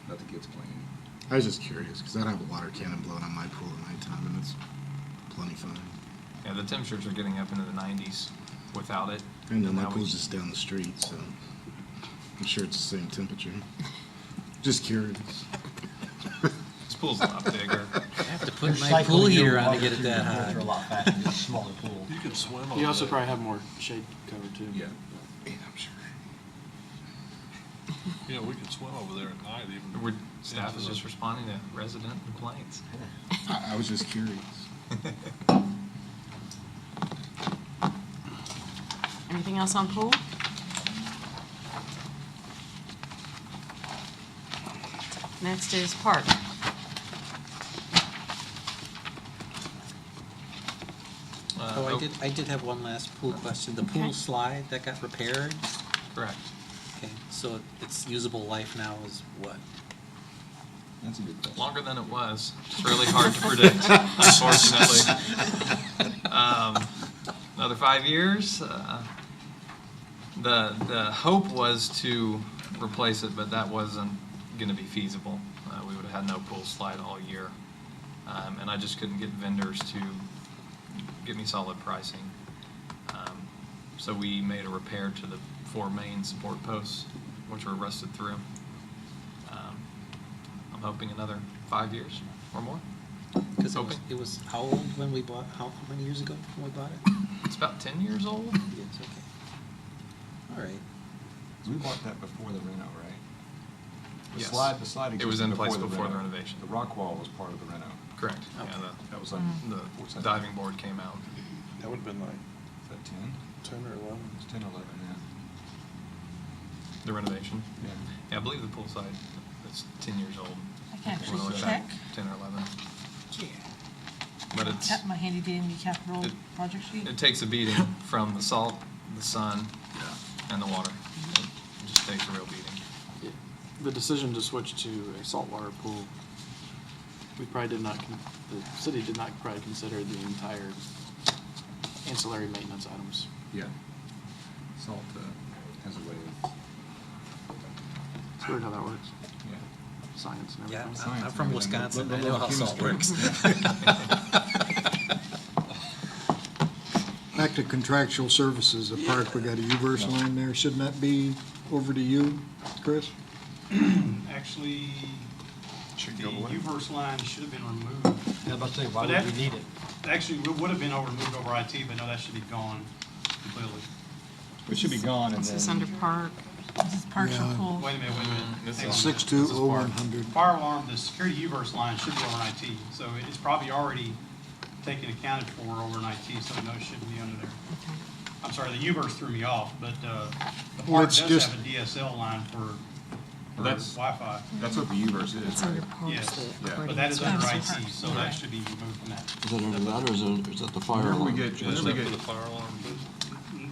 K: Let the kids play.
O: I was just curious, because I'd have a water cannon blowing on my pool at nighttime, and it's plenty fun.
C: Yeah, the temperatures are getting up into the 90s without it.
O: And then
C: And
O: my
C: that was-
O: pool's just down the street, so I'm sure it's the same temperature. Just curious.
C: This pool's a lot bigger.
Q: I have to put my pool heater on to get it that high.
G: A lot faster. smaller pool.
A: You could swim over
J: You also
A: there.
J: probably have more shade cover too.
K: Yeah, I'm sure.
A: You know, we could swim over there at night even.
C: We're, staff
A: into
C: is
A: the-
C: just responding to resident complaints.
K: I was just curious.
D: Anything else on pool? Next is park.
Q: Oh, I did have one last pool question. The pool
D: Okay.
Q: slide that got repaired,
C: Correct.
Q: okay, so its usable life now is what?
K: That's a good question.
C: Longer than it was. It's really hard to predict, unfortunately. Another 5 years. The hope was to replace it, but that wasn't going to be feasible. We would have had no pool slide all year. And I just couldn't get vendors to give me solid pricing. So we made a repair to the 4 main support posts, which were rusted through. I'm hoping another 5 years or more.
Q: Because
C: Hoping.
Q: it was how old when we bought, how many years ago when we bought it?
C: It's about 10 years old.
Q: Yes, okay. All right.
K: We bought that before the reno, right? The
C: Yes.
K: the slide
C: It was
K: existed
C: in place
K: the
C: before the
K: reno.
C: renovation.
K: The rock wall was part of the reno.
C: Correct.
Q: Okay.
C: Yeah,
K: That was like,
C: the diving board came out.
J: That would have been like
K: is that 10?
J: 10 or 11.
K: It's 10 or 11, yeah.
C: The renovation.
K: Yeah.
C: Yeah, I believe the pool side is 10 years old.
E: I can
C: When I
E: actually
C: look back,
E: check.
C: 10 or 11.
E: Yeah.
C: But it's,
E: My handy dandy capital
C: It-
E: project sheet.
C: it takes a beating from the salt, the sun, and the water. It just takes a real beating.
J: The decision to switch to a saltwater pool, we probably did not, the city did not probably consider the entire ancillary maintenance items.
K: Yeah. Salt has a way of,
J: It's weird how that works.
K: yeah.
J: Science and
Q: Yeah,
J: everything.
Q: I'm from Wisconsin. I know how salt works.
B: Back to contractual services, the park, we got a U-verse line there. Shouldn't that be over to you, Chris?
L: Actually,
K: Should
L: the
K: go away.
L: U-verse line should have been removed.
G: Yeah, about to say, why
L: But
G: would
L: that-
G: we need it?
L: Actually, it would have been removed over IT, but no, that should be gone completely.
K: It should be gone and
D: This is
K: then.
D: under park.
E: This is parks
B: Yeah.
E: and pool.
L: Wait a minute, wait a minute.
C: This
L: Hang
C: is-
L: on.
B: 620100.
L: Fire alarm, the security U-verse line should be over in IT, so it's probably already taken accounted for over in IT, so no, it shouldn't be under there. I'm sorry, the U-verse threw me off, but the
B: Well,
L: park
B: it's
L: does
B: just-
L: have a DSL line for
K: That's-
L: Wi-Fi.
K: That's what the U-verse is,
D: It's under
K: right?
D: parks.
L: Yes,
D: the
K: Yeah.
L: but
D: operating
L: that is under
D: expenses.
L: IT, so that should be removed from that.
P: Is that under that, or is that the fire
K: Whenever we
P: alarm?
K: get,
A: Is
K: whenever
A: that
K: we
A: for the
K: get,
A: fire alarm?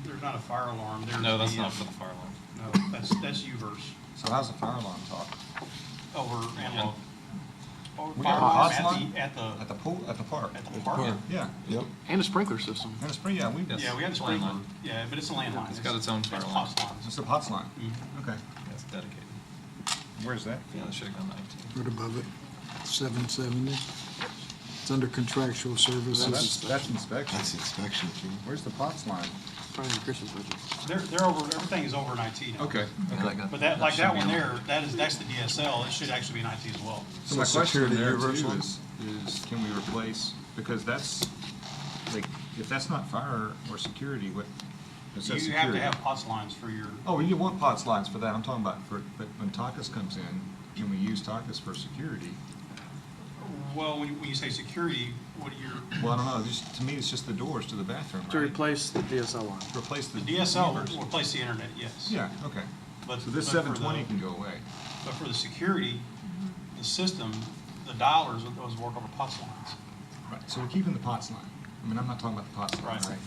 L: There's not a fire alarm, there's
C: No, that's
L: the,
C: not for the fire alarm.
L: No, that's U-verse,
K: so how's the fire alarm talk?
L: over, and, over
K: We
L: fire
K: got a
L: alarm
K: hotline?
L: at the,
K: At the pool, at the park?
L: at the park.
K: Yeah.
P: Yep.
J: And a sprinkler system.
K: And it's pretty, yeah, we,
C: Yes.
L: Yeah, we have the
C: It's
L: sprinkler,
C: landline.
L: yeah, but it's a landline.
C: It's got its own fire
L: It's
C: alarm.
L: POTS lines.
K: it's a POTS line.
L: Mhm.
K: Okay.
C: It's dedicated.
K: Where's that?
C: Yeah, that should have gone to IT.
B: Right above it, 770. It's under contractual services.
K: That's inspection.
P: That's inspection, too.
K: Where's the POTS line?
J: Probably in Chris's budget.
L: They're over, everything is over in IT now.
K: Okay.
L: But that, like that one there, that's the DSL, it should actually be in IT as well.
K: So my
P: So
K: question
P: security
K: there too
P: universal?
K: is can we replace, because that's, like, if that's not fire or security, what, it says
L: You have to
K: security.
L: have POTS lines for your,
K: Oh, you want POTS lines for that, I'm talking about for, but when TACAS comes in, can we use TACAS for security?
L: well, when you say security, what are your,
K: Well, I don't know, just, to me, it's just the doors to the bathroom,
J: To
K: right?
J: replace the DSL line.
K: Replace the.
L: the DSL
K: universe.
L: will replace the internet, yes.
K: Yeah, okay.
L: But-
K: So this
L: but for
K: 720
L: the-
K: can go away.
L: But for the security, the system, the dialers, those work over POTS lines.
K: Right. So we're keeping the POTS line. I mean, I'm not talking about the POTS line,
L: Right.
K: right?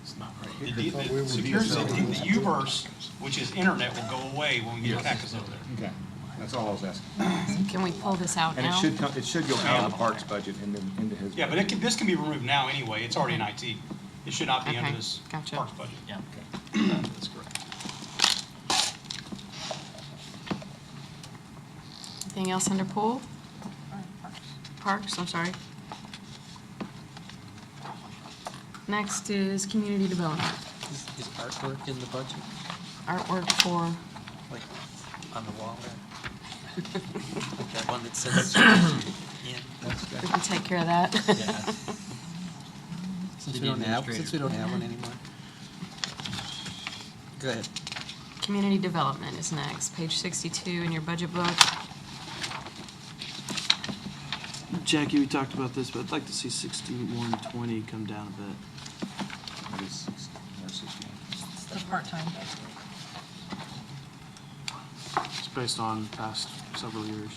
L: It's not right.
K: It-
L: The
K: it- it-
L: security,
K: it-
L: the U-verse, which is internet, will go away when we get
K: Yes.
L: TACAS over there.
K: Okay, that's all I was asking.
D: Can we pull this out
K: And
D: now?
K: it should go out of the parks budget and then into his.
L: Yeah, but this can be removed now anyway, it's already in IT. It should not be under
D: Okay,
L: this
D: gotcha.
L: parks budget.
C: Yeah. That's correct.
D: Anything else under pool? Parks, I'm sorry. Next is community development.
Q: Is artwork in the budget,
D: Artwork for,
Q: like on the wall there? Like that one that says, yeah, that's
D: we
Q: good.
D: can take care of that.
Q: Yeah. Since
G: City
Q: we don't have
G: administrator.
Q: one anymore. Go ahead.
D: Community development is next, page 62 in your budget book.
J: Jackie, we talked about this, but I'd like to see 6120 come down a bit.
H: It is 60, or 61.
E: It's the part-time.
J: It's based on past several years.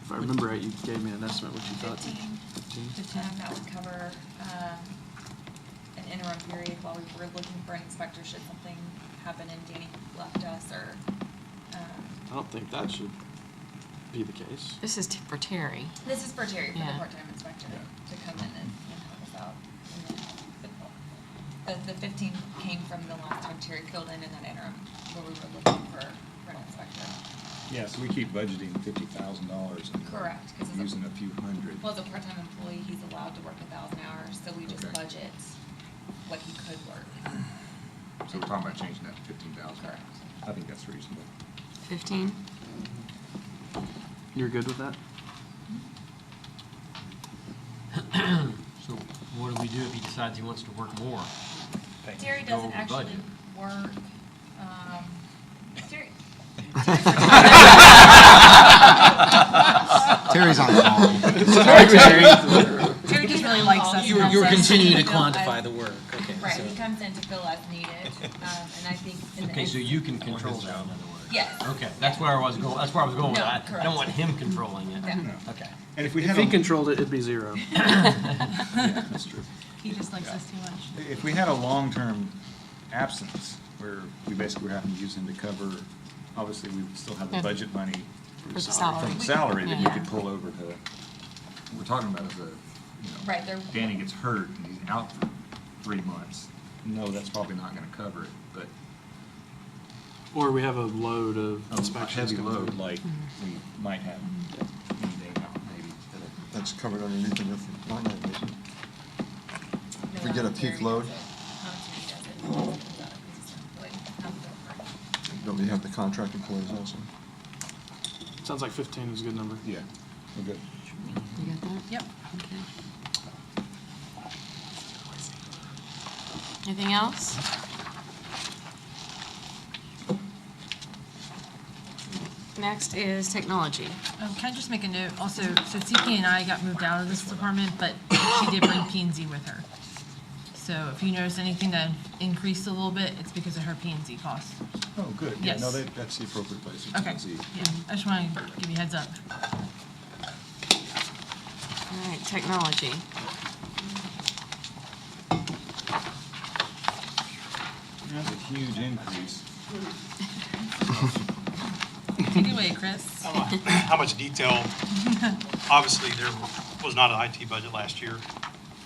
J: If I remember right, you gave me an estimate, what you thought.
N: 15. That would cover an interim period while we were looking for an inspector should something happen and Danny left us or.
J: I don't think that should be the case.
D: This is for Terry.
N: This is for Terry, for the
D: Yeah.
N: part-time inspector to come in and help us out. And then the 15 came from the last time Terry filled in that interim where we were looking for an inspector.
H: Yeah, so we keep budgeting $50,000. and
N: Correct, 'cause it's a-
H: using a few hundred.
N: Well, as a part-time employee, he's allowed to work 1,000 hours, so we just
H: Okay.
N: budget what he could work.
H: So we're talking about changing that to 15,000.
N: Correct.
H: I think that's reasonable.
D: 15?
J: You're good with that?
G: So what do we do if he decides he wants to work more?
N: Terry
G: Go
N: doesn't
G: over
N: actually
G: budget.
N: work, Terry.
O: Terry's on call.
E: Terry just really likes us.
I: You
E: and
I: were
E: helps us.
I: continuing to
N: No,
I: quantify the work, okay.
N: Right,
I: so-
N: he comes in to fill as needed, and I think. in the
G: Okay, so
N: end-
G: you can control that, in other words?
N: Yes.
G: Okay, that's where I was going, that's where I was going with
N: No,
G: that. I
N: correct.
G: don't want him controlling it.
N: No.
G: Okay.
H: And if we
J: If
H: had
J: he
H: a,
J: controlled it, it'd be zero.
H: yeah, that's true.
E: He just likes us too much.
H: If we had a long-term absence where we basically were having to use him to cover, obviously we would still have the
D: Yeah.
H: budget money
D: For the
H: from
D: salary.
H: the salary that we
D: Yeah.
H: could pull over to, we're talking about as a,
N: Right, they're.
H: Danny gets hurt and he's out for 3 months. No, that's probably not gonna cover it, but
J: Or we have a load of
H: a
J: inspections.
H: heavy
J: coming
H: load
J: through.
H: like we might have any day now, maybe.
P: That's covered underneath the different line item, isn't it? If we
N: No,
P: get a
N: not
P: peak
N: Terry
P: load,
N: does it. Not Terry does it. He does it because he's like, not the-
P: don't we have the contract employees also?
J: Sounds like 15 is a good number.
H: Yeah, we're good.
D: You got that?
E: Yep.
D: Okay. Anything else? Next is technology.
E: Can I just make a note also, so CP and I got moved out of this department, but she did bring P and Z with her. So if you notice anything that increased a little bit, it's because of her P and Z costs.
H: Oh, good. Yeah, no,
E: Yes.
H: that's the appropriate place.
E: Okay, yeah, I just want to give you a heads up.
D: All right, technology.
H: That's a huge increase.
E: Take it away, Chris.
L: How much detail, obviously, there was not an IT budget last year.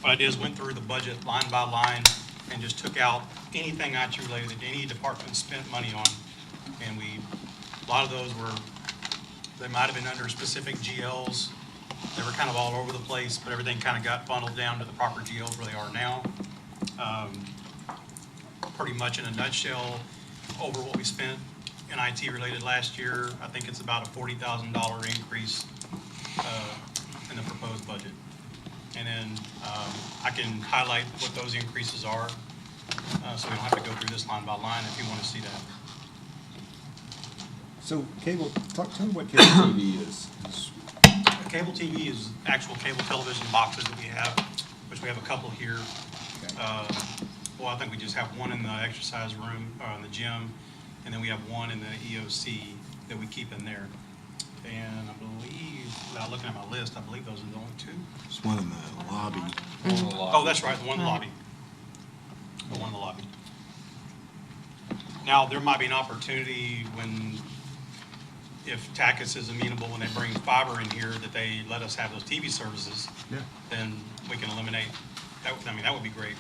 L: What I did is went through the budget line by line and just took out anything IT related that any department spent money on. And a lot of those were, they might have been under specific GLs. They were kind of all over the place, but everything kind of got funneled down to the proper GLs where they are now. Pretty much in a nutshell, over what we spent in IT related last year, I think it's about a $40,000 increase in the proposed budget. And then I can highlight what those increases are, so we don't have to go through this line by line if you want to see that.
H: So cable, tell me what cable TV is.
L: Cable TV is actual cable television boxes that we have, which we have a couple here. Well, I think we just have one in the exercise room, in the gym, and then we have one in the EOC that we keep in there. And I believe, without looking at my list, I believe those are the only two.
O: It's one in the lobby.
L: Oh, that's right, the one in the lobby. The one in the lobby. Now, there might be an opportunity when, if TACUS is amenable, when they bring fiber in here, that they let us have those TV services.
H: Yeah.
L: Then we can eliminate, that, I mean, that would be great.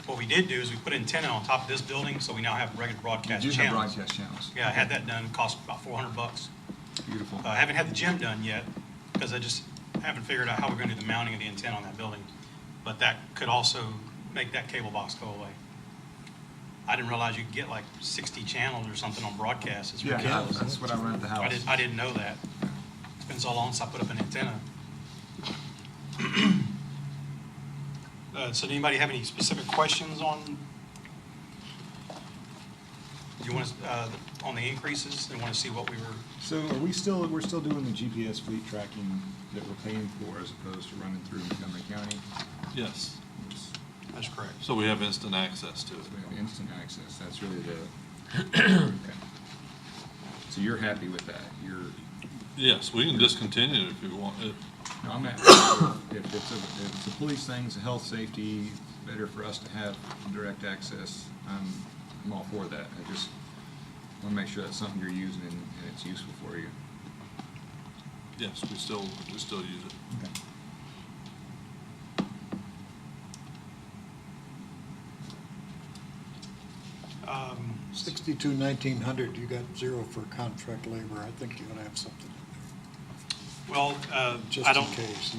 L: What we did do is we put antenna on top of this building, so we now have regular broadcast
H: You
L: channels.
H: do have broadcast channels.
L: Yeah, I had that done, cost about $400.
H: Beautiful.
L: I haven't had the gym done yet, because I just haven't figured out how we're gonna do the mounting of the antenna on that building. But that could also make that cable box go away. I didn't realize you could get like 60 channels or something on broadcast. It's
H: Yeah,
L: ridiculous.
H: that's what I run at the house.
L: I didn't know that. Depends how long since I put up an antenna. So, anybody have any specific questions on? You want to, on the increases? They want to see what we were.
K: So are we're still doing the GPS fleet tracking that we're paying for as opposed to running through Montgomery County?
A: Yes.
L: That's correct.
A: So we have instant access to it.
K: So we have instant access, that's really the, okay. So you're happy with that?
A: Yes, we can discontinue it if you want it.
K: No, I'm at, if it's a police thing, it's a health safety, better for us to have direct access, I'm all for that. I just want to make sure that's something you're using and it's useful for you.
A: Yes, we still use it.
K: Okay.
L: Um,
B: 62,1900, you got 0 for contract labor. I think you ought to have something in
L: Well,
B: there, just
L: I
B: in
L: don't,
B: case.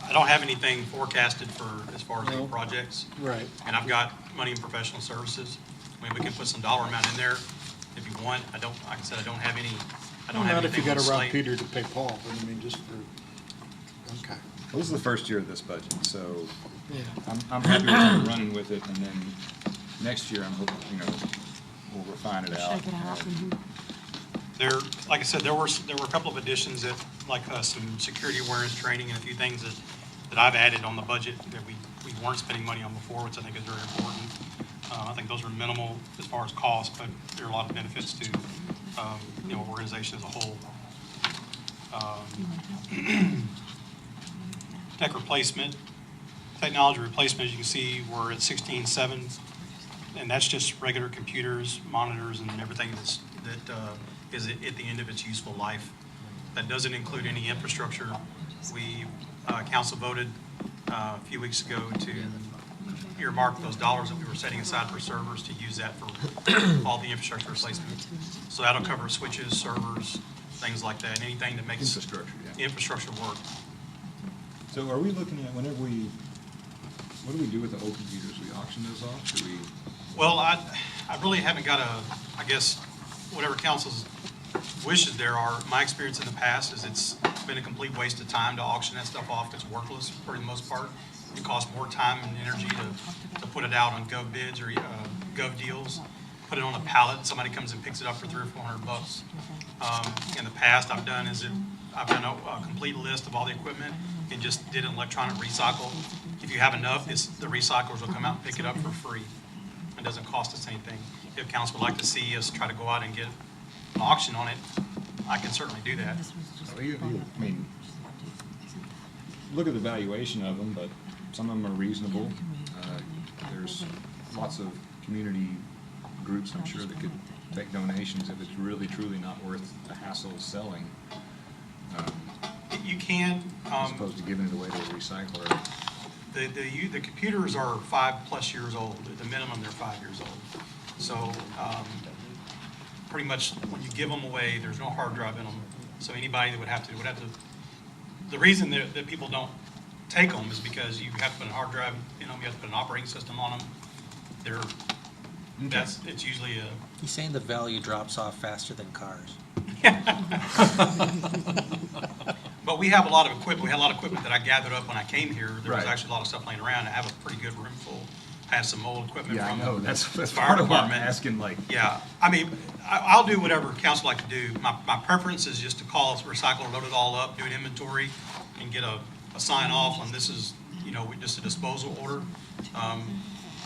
L: I don't have anything forecasted for, as far as new
B: No.
L: projects.
B: Right.
L: And I've got money in professional services. I mean, we can put some dollar amount in there if you want. I don't, like I said, I don't have any, I don't have
B: Not if you
L: anything
B: got
L: on
B: to
L: the
B: rob
L: slate.
B: Peter to pay Paul, but I mean, just for, okay.
K: Well, this is the first year of this budget, so
B: Yeah.
K: I'm happy with running with it, and then next year, I'm hoping, we'll refine it out.
D: Check it out.
K: and-
L: There, like I said, there were a couple of additions that, like some security awareness training and a few things that I've added on the budget that we weren't spending money on before, which I think is very important. I think those are minimal as far as cost, but there are a lot of benefits to, organization as a whole. Tech replacement, technology replacement, as you can see, we're at 16.7, and that's just regular computers, monitors, and everything that is at the end of its useful life. That doesn't include any infrastructure. We, council voted a few weeks ago to earmark those dollars that we were setting aside for servers to use that for all the infrastructure replacement. So that'll cover switches, servers, things like that, anything that makes
K: Infrastructure, yeah.
L: infrastructure work.
K: So are we looking at what do we do with the old computers? We auction those off? Do we?
L: Well, I really haven't got I guess, whatever council's wishes there are. My experience in the past is it's been a complete waste of time to auction that stuff off. It's worthless for the most part. It costs more time and energy to put it out on Gov bids or Gov deals. Put it on a pallet, somebody comes and picks it up for $300 or $400. In the past, I've done a complete list of all the equipment and just did an electronic recycle. If you have enough, the recyclers will come out and pick it up for free. It doesn't cost us anything. If council would like to see us try to go out and get an auction on it, I can certainly do that.
K: I mean, look at the valuation of them, but some of them are reasonable. There's lots of community groups, I'm sure, that could take donations if it's really, truly not worth the hassle of selling.
L: You can.
K: As opposed to giving it away to a recycler.
L: The computers are 5+ years old. At the minimum, they're 5 years old. So pretty much when you give them away, there's no hard drive in them. So anybody that would have to, the reason that people don't take them is because you have to put a hard drive in them, you have to put an operating system on them. It's usually a.
I: He's saying the value drops off faster than cars.
L: But we have a lot of equipment. We had a lot of equipment that I gathered up when I came here. There was
K: Right.
L: actually a lot of stuff laying around. I have a pretty good room full. I have some old equipment
K: Yeah, I
L: from
K: know.
L: the
K: That's
L: fire
K: part of what I'm
L: department.
K: asking, like.
L: Yeah, I mean, I'll do whatever council like to do. My preference is just to call a recycler, load it all up, do an inventory, and get a sign off on this is, just a disposal order.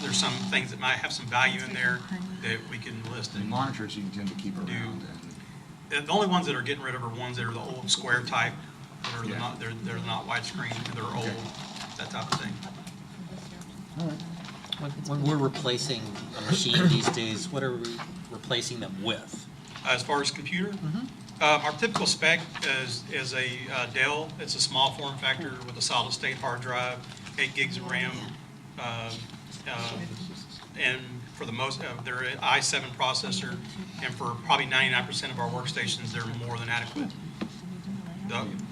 L: There's some things that might have some value in there that we can list.
K: The monitors you tend to keep around.
L: The only ones that are getting rid of are ones that are the old square type, that are
K: Yeah.
L: they're not widescreen, they're old, that type of thing.
I: When we're replacing a machine these days, what are we replacing them with?
L: As far as computer, our typical spec is a Dell. It's a small form factor with a solid state hard drive, 8 gigs of RAM, and for the most, they're an i7 processor, and for probably 99% of our workstations, they're more than adequate.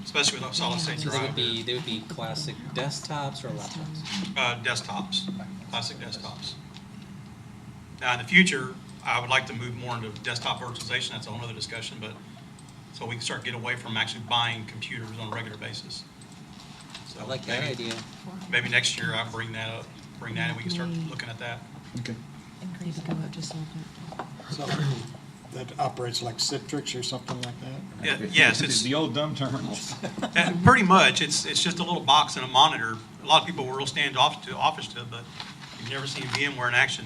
L: Especially with a solid state
I: So
L: drive.
I: they would be classic desktops or laptops?
L: Desktops, classic desktops. Now, in the future, I would like to move more into desktop virtualization. That's a whole other discussion, but So we can start to get away from actually buying computers on a regular basis. So
I: I like that
L: maybe-
I: idea.
L: Maybe next year I'll bring that up, and we can start looking at that.
K: Okay.
D: Need to go up just a little bit.
B: So that operates like Citrix or something like that?
L: Yeah, yes, it's.
K: The old dumb terminals.
L: Pretty much, it's just a little box and a monitor. A lot of people were real standoffish to it, but you've never seen VMware in action.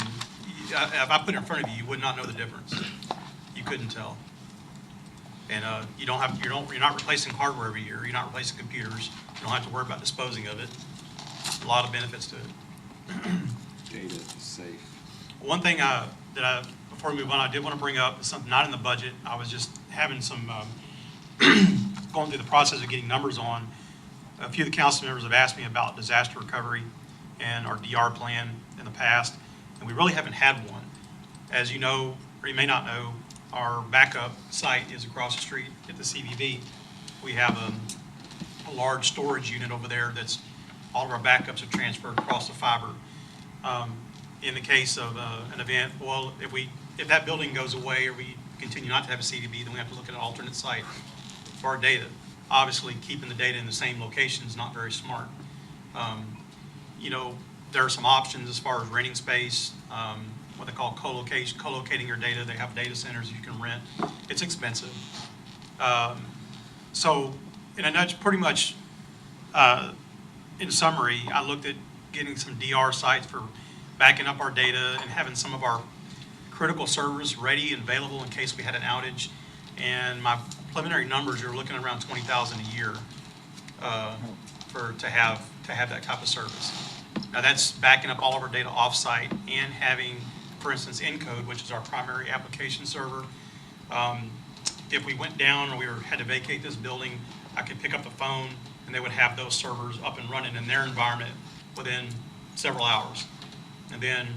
L: If I put it in front of you, you would not know the difference. You couldn't tell. And you're not replacing hardware every year. You're not replacing computers. You don't have to worry about disposing of it. A lot of benefits to it.
K: Data is safe.
L: One thing before we move on, I did want to bring up is something not in the budget. I was just having some, going through the process of getting numbers on. A few of the council members have asked me about disaster recovery and our DR plan in the past, and we really haven't had one. As you know, or you may not know, our backup site is across the street at the CVB. We have a large storage unit over there that's, all of our backups are transferred across the fiber. In the case of an event, well, if that building goes away or we continue not to have a CDB, then we have to look at an alternate site for our data. Obviously, keeping the data in the same location is not very smart. There are some options as far as renting space, what they call co-locating your data. They have data centers you can rent. It's expensive. So, in a nutshell, pretty much, in summary, I looked at getting some DR sites for backing up our data and having some of our critical servers ready and available in case we had an outage. And my preliminary numbers are looking around $20,000 a year to have that type of service. Now that's backing up all of our data offsite and having, for instance, Encode, which is our primary application server. If we went down or we had to vacate this building, I could pick up the phone and they would have those servers up and running in their environment within several hours. And then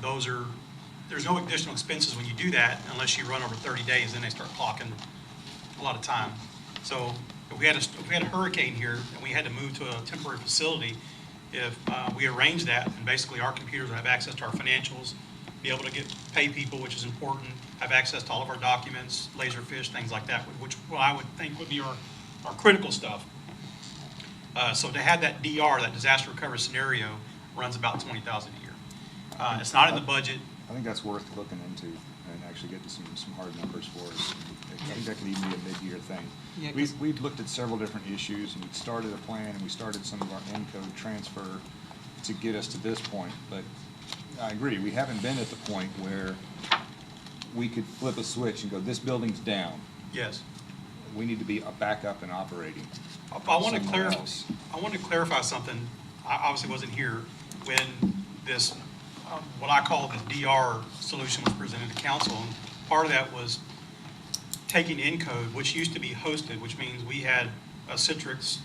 L: there's no additional expenses when you do that unless you run over 30 days, then they start clocking a lot of time. So if we had a hurricane here and we had to move to a temporary facility, if we arrange that, and basically our computers would have access to our financials, be able to pay people, which is important, have access to all of our documents, Laserfish, things like that, which I would think would be our critical stuff. So to have that DR, that disaster recovery scenario, runs about $20,000 a year. It's not in the budget.
K: I think that's worth looking into and actually getting some hard numbers for us. I think that could even be a mid-year thing.
I: Yeah, 'cause-
K: We've looked at several different issues and we started a plan and we started some of our Encode transfer to get us to this point. But I agree, we haven't been at the point where we could flip a switch and go, this building's down.
L: Yes.
K: We need to be a backup and operating.
L: I want to
K: somewhere
L: clarify.
K: else.
L: I want to clarify something. I obviously wasn't here when this, what I call the DR solution was presented to council. And part of that was taking Encode, which used to be hosted, which means we had a Citrix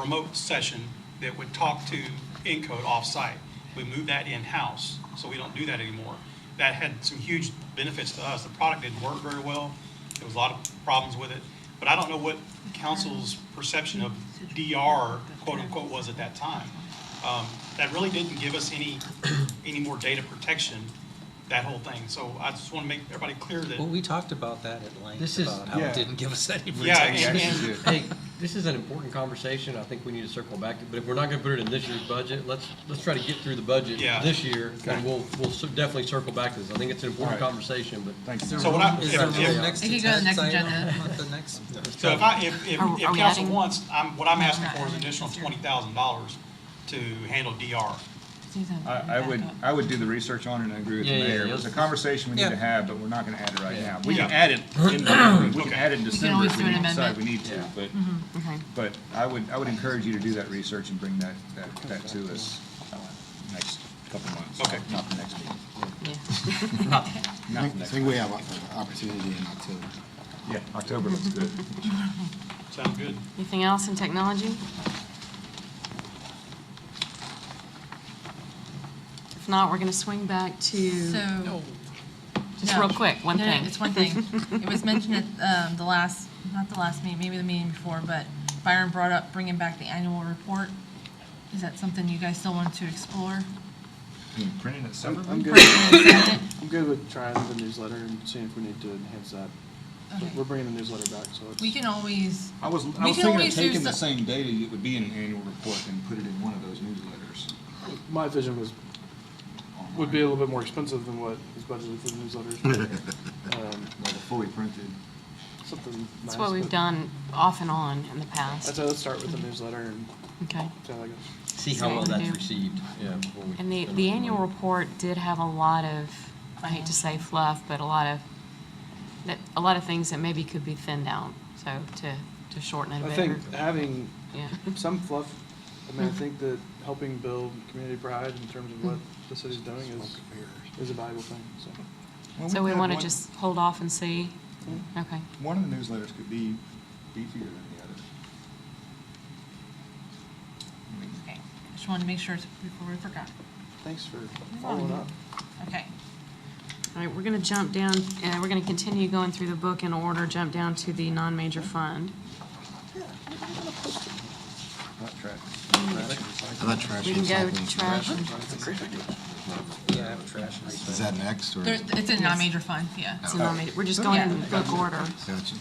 L: remote session that would talk to Encode off-site. We moved that in-house, so we don't do that anymore. That had some huge benefits to us. The product didn't work very well. There was a lot of problems with it. But I don't know what council's perception of DR, quote unquote, was at that time. That really didn't give us any more data protection, that whole thing. So I just want to make everybody clear that.
I: Well, we talked about that at length,
G: This is-
I: about how
K: yeah.
I: it didn't give us any
L: Yeah,
I: protection.
L: and-
G: Hey, this is an important conversation. I think we need to circle back, but if we're not gonna put it in this year's budget, let's try to get through the budget
L: Yeah.
G: this year, and we'll definitely circle back to this. I think it's an important
K: All right.
G: conversation, but.
K: Thank you.
L: So what I,
I: Is there
L: if-
I: room
L: if-
I: next
E: It
I: to
E: could go to the
I: Ted's
E: next
I: item
E: agenda.
I: with the next?
L: So if
D: Are we
L: council
D: adding?
L: wants, what I'm asking for is an additional $20,000 to handle DR.
K: I would do the research on it and I agree with the
G: Yeah, yeah,
K: mayor.
G: yeah.
K: It's a conversation we need
I: Yeah.
K: to have, but we're not gonna add it right
G: Yeah.
K: now. We can
L: Yeah.
K: add it in November, we can
L: Okay.
K: add it in December
E: always
K: if
E: do
K: we
E: an
K: decide
E: amendment.
K: we need to,
G: Yeah.
K: but,
D: Okay.
K: but I would encourage you to do that research and bring that to us next couple months.
L: Okay.
K: Not the next meeting.
D: Yeah.
K: Not
O: I
K: the next.
O: think we have an opportunity in October.
K: Yeah, October looks good.
L: Sound good?
D: Anything else in technology? If not, we're going to swing back to,
E: So.
D: just
E: No.
D: real quick, one
E: No, no,
D: thing.
E: It's one thing. It was mentioned at not the last meeting, maybe the meeting before, but Byron brought up bringing back the annual report. Is that something you guys still want to explore?
K: Printing it separately?
J: I'm good.
E: Bring it and send it?
J: I'm good with trying the newsletter and seeing if we need to enhance that.
E: Okay.
J: We're bringing the newsletter back, so it's.
E: We can always.
K: I was
E: we can
K: thinking of
E: always do
K: taking the
E: some-
K: same data that would be in an annual report and put it in one of those newsletters.
J: My vision would be a little bit more expensive than what is budgeted for the newsletters.
K: Like a fully printed.
J: Something nice.
D: That's what we've
J: but-
D: done off and on in the
J: I'd
D: past.
J: say let's start with the newsletter and
D: Okay.
J: see how that goes.
G: See how well
D: So we
G: that's
D: do-
G: received, yeah. before we
D: And the
G: spend some
D: annual
G: money.
D: report did have a lot of, I hate to say fluff, but a lot of things that maybe could be thinned out, so to shorten it a
J: I
D: bit.
J: think having
D: Yeah.
J: some fluff, I mean, I think that helping build community pride in terms of what the city's doing is a valuable thing, so.
K: Well,
D: So we
K: could have
D: want to
K: one-
D: just hold off and see? Okay.
K: One of the newsletters could be beefier than the other. I mean,
E: Okay, just wanted to make sure before we forgot.
J: Thanks for following up.
E: Okay.
D: All right, we're going to jump down, we're going to continue going through the book in order, jump down to the non-major fund.
K: not track.
O: I thought trash
D: We can go
O: recycling.
D: trash and
I: Yeah, I have trash and
O: Is that next, or?
E: It's a non-major fund, yeah.
D: it's a non-major, we're just going in book order.
O: Gotcha.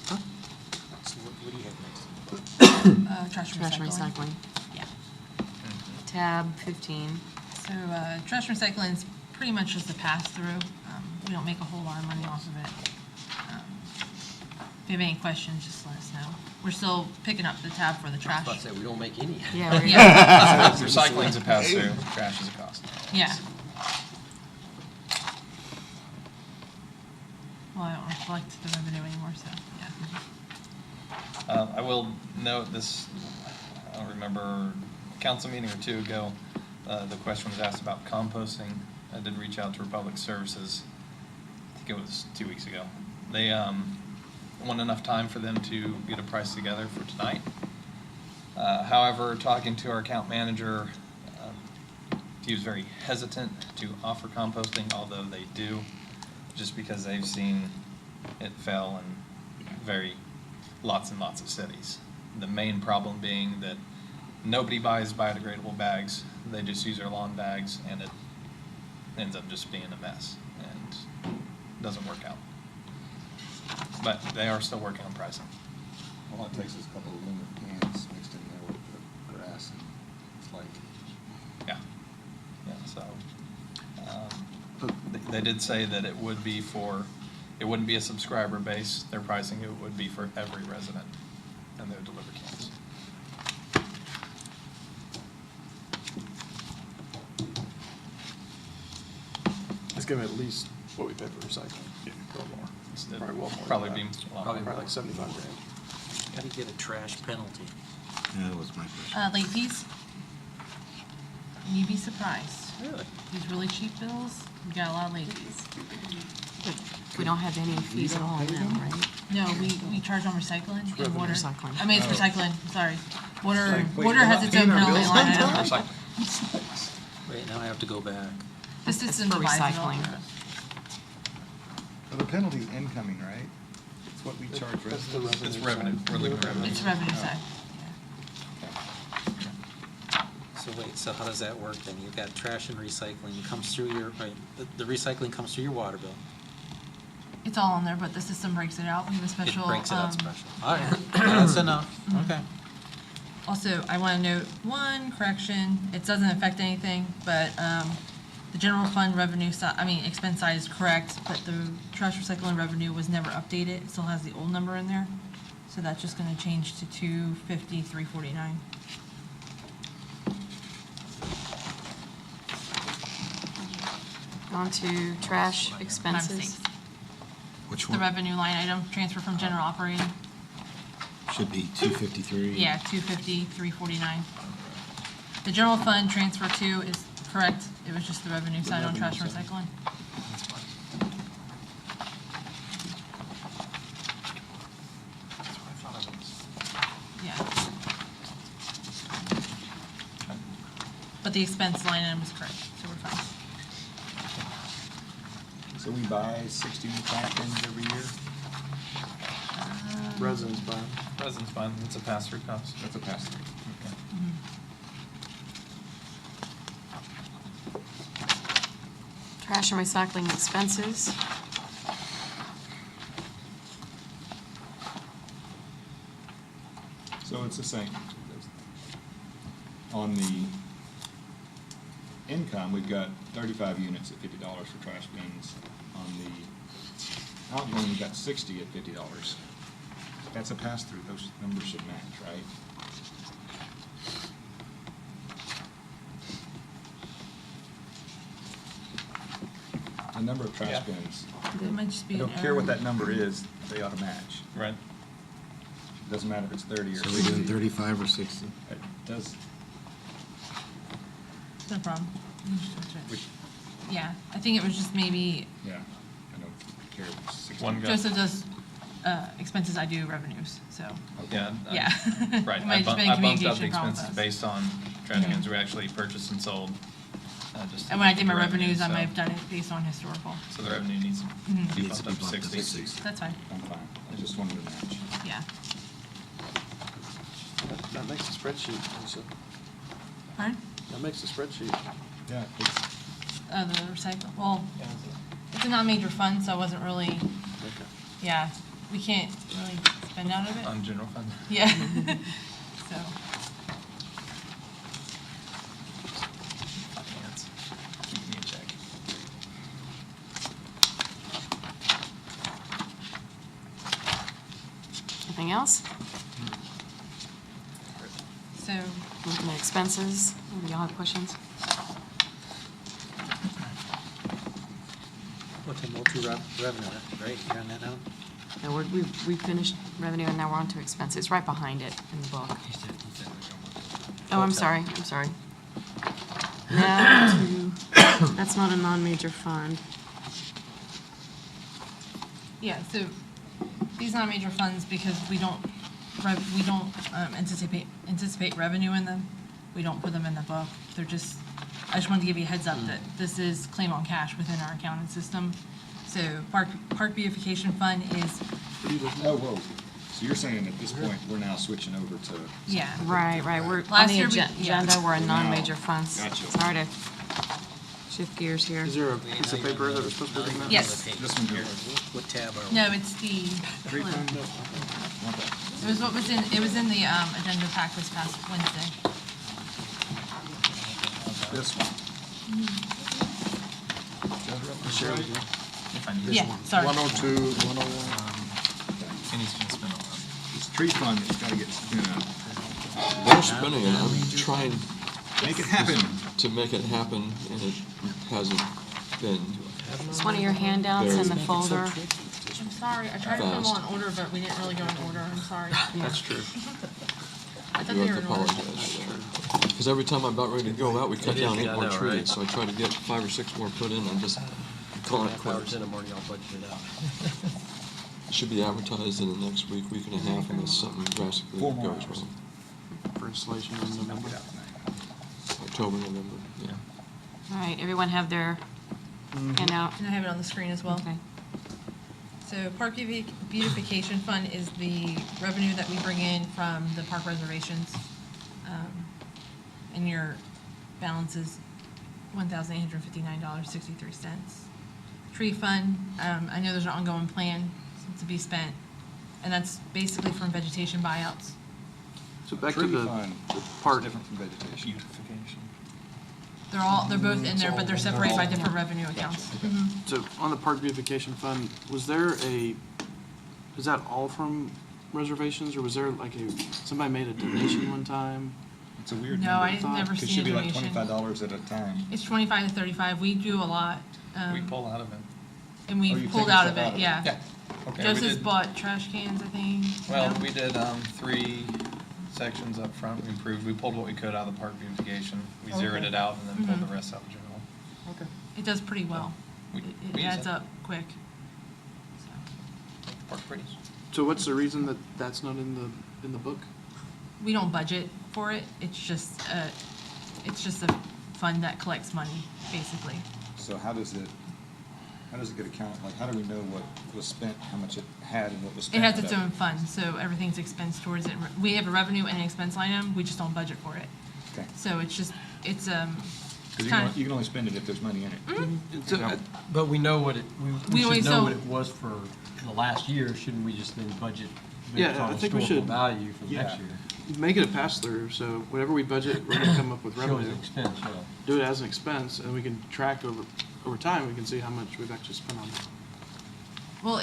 I: So what do you have next?
E: Trash
D: Trash and
E: recycling.
D: recycling.
E: Yeah.
D: Tab 15.
E: So, trash recycling is pretty much just a pass-through. We don't make a whole lot of money off of it. If you have any questions, just let us know. We're still picking up the tab for the
G: I was
E: trash.
G: about to say, we don't make any.
D: Yeah, we're-
E: Yeah,
C: Recycling's a pass-through, trash is a cost.
E: yeah. Well, I don't reflect the revenue anymore, so, yeah.
C: I will note this, I don't remember, a council meeting or two ago, the question was asked about composting. I did reach out to Republic Services, I think it was 2 weeks ago. They want enough time for them to get a price together for tonight. However, talking to our account manager, he was very hesitant to offer composting, although they do, just because they've seen it fail in lots and lots of cities. The main problem being that nobody buys biodegradable bags. They just use their lawn bags, and it ends up just being a mess and doesn't work out. But they are still working on pricing.
K: All it takes is a couple of aluminum cans mixed in there with the grass, and it's like,
C: Yeah, yeah, so, they did say that it wouldn't be a subscriber base, their pricing, it would be for every resident, and they would deliver cans.
J: It's gonna be at least what we pay for recycling. Yeah, a little more.
C: It'd
J: Probably well more than
C: Probably
J: that.
C: be a lot
J: Probably
C: more.
J: like 75 grand.
I: Gotta get a trash penalty.
O: Yeah, that was my question.
E: Late fees? You'd be surprised.
I: Really?
E: These really cheap bills, we got a lot of late fees.
D: We don't have any fees at all now, right?
E: No, we charge on recycling and water.
D: Recycling.
E: I mean, it's recycling, sorry. Water,
K: Like, wait,
E: water
K: you're
E: has
K: not
E: its own
K: paying our
E: penalty
K: bills
E: line
K: on
E: item.
I: Wait, now I have to go back.
E: The
D: It's
E: system
D: for
E: divides it all.
D: recycling.
K: well, the penalty's incoming, right? It's what we charge
J: That's the
K: residents.
C: It's revenue, we're looking at revenue.
E: It's revenue side,
I: So wait, so how does that work then? You've got trash and recycling comes through your, right, the recycling comes through your water bill.
E: It's all on there, but the system breaks it out. We have a
I: It
E: special.
I: breaks it out
E: um,
I: special. All right, that's enough, okay.
E: Also, I want to note one correction. It doesn't affect anything, but the general fund revenue side, expense side is correct, but the trash recycling revenue was never updated. It still has the old number in there. So that's just going to change to 250,349.
D: On to trash
E: My
D: expenses.
E: mistake.
O: Which
E: The
O: one?
E: revenue line item, transfer from general operating.
O: Should be 253.
E: Yeah, 250,349. The general fund transfer to is correct. It was just the revenue side on trash and recycling. Yeah. But the expense line item is correct, so we're fine.
K: So we buy 60 new trash cans every year?
J: Residents buy 'em.
C: Residents fine, it's a pass-through cost.
K: That's a pass-through.
D: Trash and recycling expenses.
K: it's the same. On the income, we've got 35 units at $50 for trash bins. On the outgoing, we've got 60 at $50. That's a pass-through. Those numbers should match, right? The number of trash
C: Yeah.
K: bins.
E: It might just
K: I
E: be an
K: don't care what
E: error.
K: that number is, they ought to match.
C: Right.
K: Doesn't matter if it's 30 or
O: So
K: 60.
O: we doing 35 or 60?
K: It does,
E: No problem.
K: which,
E: Yeah, I think it was just maybe,
K: yeah, I don't care if it's 60.
C: One guy.
E: Joseph does expenses, I do revenues, so.
C: Yeah.
E: Yeah.
C: Right.
E: It might just been a
C: I bumped up the
E: communication problem with
C: expenses
E: us.
C: based on trash cans we actually purchased and sold. Just
E: And when I did my
C: the revenue,
E: revenues, I
C: so-
E: might have done it based on historical.
C: So the revenue needs to
E: Mhm.
C: be
O: Needs to
C: bumped
O: be
C: up to
O: bumped up to
C: 60.
E: That's fine,
K: I'm fine, I just wanted to match.
E: yeah.
J: That makes the spreadsheet, Lisa.
E: Pardon?
J: That makes the spreadsheet.
K: Yeah, it's,
E: The recycle, well, it's a non-major fund, so I wasn't really,
J: Okay.
E: yeah, we can't really spend out of it.
C: On general fund.
E: Yeah. So,
C: Finance. Keep me in check.
D: Anything else?
E: so,
D: Looking at expenses, do y'all have questions?
I: What's a multi-revenue, right, you got that out?
D: No, we finished revenue and now we're on to expenses, right behind it in the book. Oh, I'm sorry. Now to, that's not a non-major fund.
E: yeah, so these non-major funds, because we don't anticipate revenue in them, we don't put them in the book. They're just, I just wanted to give you a heads up that this is claim on cash within our accounting system. So park beautification fund is,
K: oh, whoa, so you're saying at this point, we're now switching over to.
E: yeah.
D: Right, we're, on
E: Last
D: the
E: year we- yeah.
D: agenda, we're in
K: Now,
D: non-major funds.
K: gotcha.
D: Sorry to shift gears here.
J: Is there a piece of paper that we're supposed to be looking at?
E: Yes.
K: This one here.
I: What tab are we?
E: No, it's the,
K: Tree fund?
E: it was what was in, it was in the agenda pack this past Wednesday.
K: This one.
C: If I need
E: Yeah, sorry.
J: 102, 101.
C: Penny's gonna spend all that.
K: This tree fund has got to get spent up.
P: They're spending it, I'm trying
K: Make it happen.
P: to make it happen, and it hasn't been.
D: It's one of your handouts in the folder.
E: I'm sorry, I tried to put them all in order, but we didn't really go in order, I'm sorry.
J: That's true.
E: I thought
P: You
E: they
P: have
E: were
P: to
E: in order.
P: apologize. Because every time I'm about ready to go out, we cut
G: It is,
P: down 8
G: yeah, I
P: more
G: know,
P: trees.
G: right?
P: So I try to get 5 or 6 more put in, I'm just calling it
G: Half hours
P: quits.
G: in the morning, I'll budget it out.
P: It should be advertised in the next week, week and a half, unless something drastically
K: 4 more
P: goes
K: hours.
P: wrong.
J: For installation in November.
P: October, November, yeah.
D: All right, everyone have their handout?
E: And I have it on the screen as well.
D: Okay.
E: So park beautification fund is the revenue that we bring in from the park reservations. And your balance is $1,859.63. Tree fund, I know there's an ongoing plan to be spent, and that's basically from vegetation buyouts.
J: So back to
K: Tree
J: the
K: fund is
J: part,
K: different from vegetation.
E: They're both in there, but they're separated by different revenue accounts. Mhm.
J: so on the park beautification fund, was there is that all from reservations, or was there like somebody made a donation one time?
K: It's a weird
E: No,
K: number.
E: I've never
K: It
E: seen
K: should
E: a
K: be like
E: donation.
K: $25 at a time.
E: It's 25 to 35. We do a lot.
C: We pull out of it.
E: And
K: Oh,
E: we
K: you've
E: pulled
K: taken
E: out of
K: stuff out
E: it,
K: of it.
E: yeah.
C: Yeah. Okay. we
E: Joseph's
C: did-
E: bought trash cans, I think.
C: Well,
E: No?
C: we did 3 sections up front. We improved. We pulled what we could out of the park beautification. We zeroed it out and then pulled
E: Mhm.
C: the rest out of general.
K: Okay.
E: It does pretty well.
C: We-
E: It
C: we use
E: adds
C: it.
E: up quick. So,
C: Park pretty.
J: So what's the reason that that's not in the book?
E: we don't budget for it. It's just a fund that collects money, basically.
K: So how does it get accounted? Like, how do we know what was spent, how much it had and what was
E: It
K: spent?
E: has
K: out
E: its
K: of
E: own fund, so everything's expensed towards it. We have a revenue and an expense line item. We just don't budget for it.
K: Okay.
E: So it's
K: Because
E: kind
K: you can only spend it if there's money in it.
G: So, but we know what we
E: always
G: should know what
E: know-
G: it was for the last year, shouldn't we just then budget
J: Yeah,
G: based on
J: I think we
G: historical
J: should.
G: value for
K: Yeah.
G: next year?
J: make it a pass-through, so whatever we budget, we're gonna come up with
G: Show as
J: revenue.
G: an expense, yeah.
J: Do it as an expense, and we can track over time, we can see how much we've actually spent on it.
E: Well,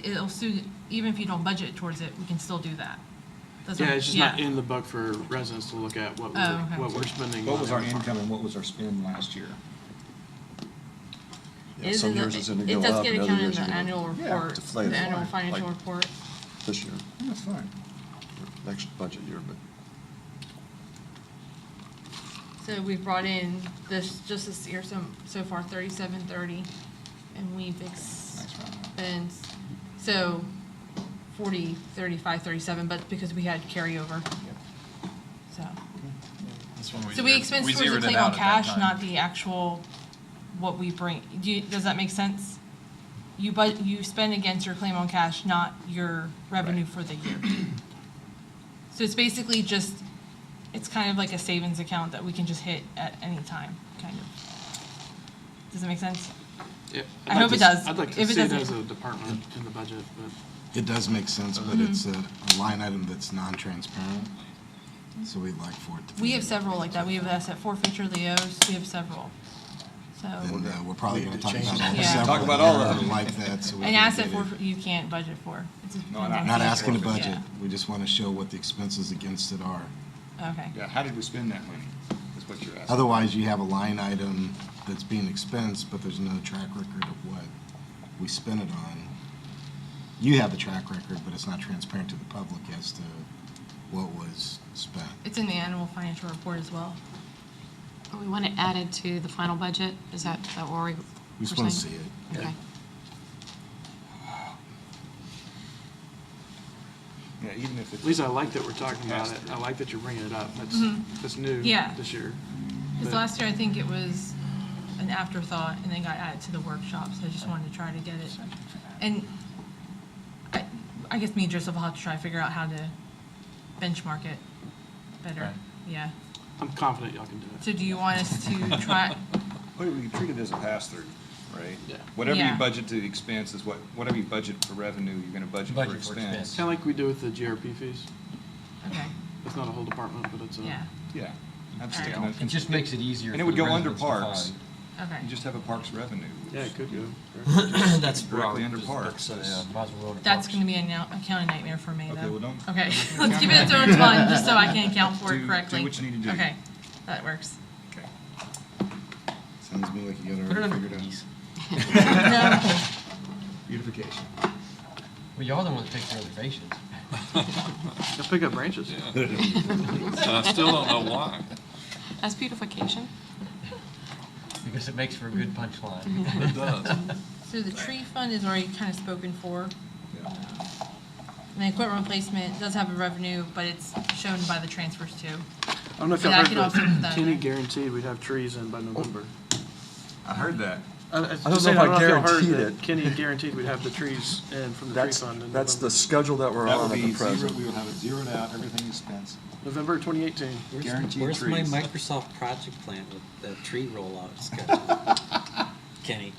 E: it'll suit, even if you don't budget towards it, we can still do that. Doesn't-
J: Yeah, it's just not in the book for residents to look at what
E: Oh, okay.
J: what we're spending.
K: What
J: on
K: was our
J: every
K: income
J: department.
K: and what was our spend last year?
P: Yeah,
E: It is
P: some
E: in the-
P: years it's gonna
E: it
P: go
E: does
P: up,
E: get
P: and other
E: accounted in
P: years
E: the
P: it's gonna
E: annual
K: Yeah,
E: report,
P: deflate.
E: the annual
P: Fine.
E: financial
P: Like-
E: report.
P: this year,
K: That's fine.
P: next budget year, but
E: So we've brought in just this year, so far 3730, and we've expended, so 40, 35, 37, but because we had carryover. So,
C: That's when
E: so we expense towards the
C: zeroed it
E: claim
C: out
E: on
C: at that
E: cash,
C: time.
E: not the actual, what we bring. Does that make sense? You spend against your claim on cash, not your revenue for the year. So it's basically just, it's kind of like a savings account that we can just hit at any time, kind of. Does it make sense?
J: Yeah,
E: I hope it does.
J: I'd like to
E: If it
J: see it
E: doesn't-
J: as a department in the budget, but.
O: It does make sense, but
E: Mm-hmm.
O: it's a line item that's non-transparent, so we'd like for it to be.
E: We have several like that. We have asset forfeiture, Leos, we have several. So,
O: And we're probably
B: Need
O: gonna
B: to
O: talk
B: change
O: about
B: that.
O: all the
E: Yeah.
O: several
K: Talk about all
O: that
K: of
O: are
K: them.
O: like that, so we
E: an
O: can
E: asset
O: get it.
E: forfeiture, you can't budget for. It's a-
K: No,
O: Not asking to
E: Yeah.
O: budget, we just wanna show what the expenses against it are.
E: Okay.
K: Yeah, how did we spend that money, is what you're asking.
O: Otherwise, you have a line item that's being expensed, but there's no track record of what we spent it on. You have the track record, but it's not transparent to the public as to what was spent.
E: It's in the annual financial report as well.
D: We want it added to the final budget? Is that what we're
O: We just wanna
D: saying?
O: see it.
D: Okay.
K: Yeah, even if it's.
J: At least I like that we're talking about it. I like that you're bringing it up. That's new
E: Yeah.
J: this year.
E: Because
J: But-
E: last year, I think it was an afterthought and then got added to the workshop, so I just wanted to try to get it. And I guess me and Joseph will have to try to figure out how to benchmark it better.
C: Right.
E: Yeah.
J: I'm confident y'all can do it.
E: So do you want us to try,
K: Well, we treat it as a pass-through, right?
J: Yeah.
K: Whatever you
E: Yeah.
K: budget to expense is whatever you budget for revenue, you're gonna budget for
C: Budget for
K: expense.
C: expense.
J: Kind of like we do with the GRP fees.
E: okay,
J: It's not a whole department, but it's a.
E: yeah,
K: Yeah. That's
E: All right.
K: sticking
G: It just makes it easier.
K: And it
G: for
K: would
G: the
K: go under
G: residents to
K: parks.
G: find.
E: okay.
K: You just have a parks revenue.
J: Yeah, it could go.
G: That's
K: Directly
G: wrong.
K: under parks.
G: Yeah, might as well go under
E: That's
G: parks.
E: gonna be an accounting nightmare for me, though.
K: Okay, well, don't-
E: Okay, let's keep it to its fun, just so I can account for it
K: Do
E: correctly.
K: what you need to do.
E: Okay, that works.
K: Okay.
O: Sounds to me like you got it
G: Put it
O: already
G: under
O: figured out.
G: these.
E: No,
K: Beautification.
G: Well, y'all the one that takes reservations.
J: They'll pick up branches.
A: I still don't know why.
D: That's beautification.
G: Because it makes for a good punchline.
A: It does.
E: So the tree fund is already kind of spoken for.
K: Yeah.
E: And the equipment replacement does have a revenue, but it's shown by the transfers too.
J: I don't know if y'all
E: And I
J: heard,
E: can also put
J: but
E: that
J: Kenny
E: in.
J: guaranteed we'd have trees in by November.
K: I heard that.
P: I don't know if I guaranteed it.
J: Kenny guaranteed we'd have the trees in from the tree
P: that's,
J: fund in
P: that's the
J: November.
P: schedule that we're
K: That
P: on
K: will
P: at
K: be
P: the
K: zero,
P: present.
K: we will have it zeroed out, everything expense.
J: November 2018.
K: Guaranteed
Q: Where's my
K: trees.
Q: Microsoft project plan with the tree rollout schedule? Kenny?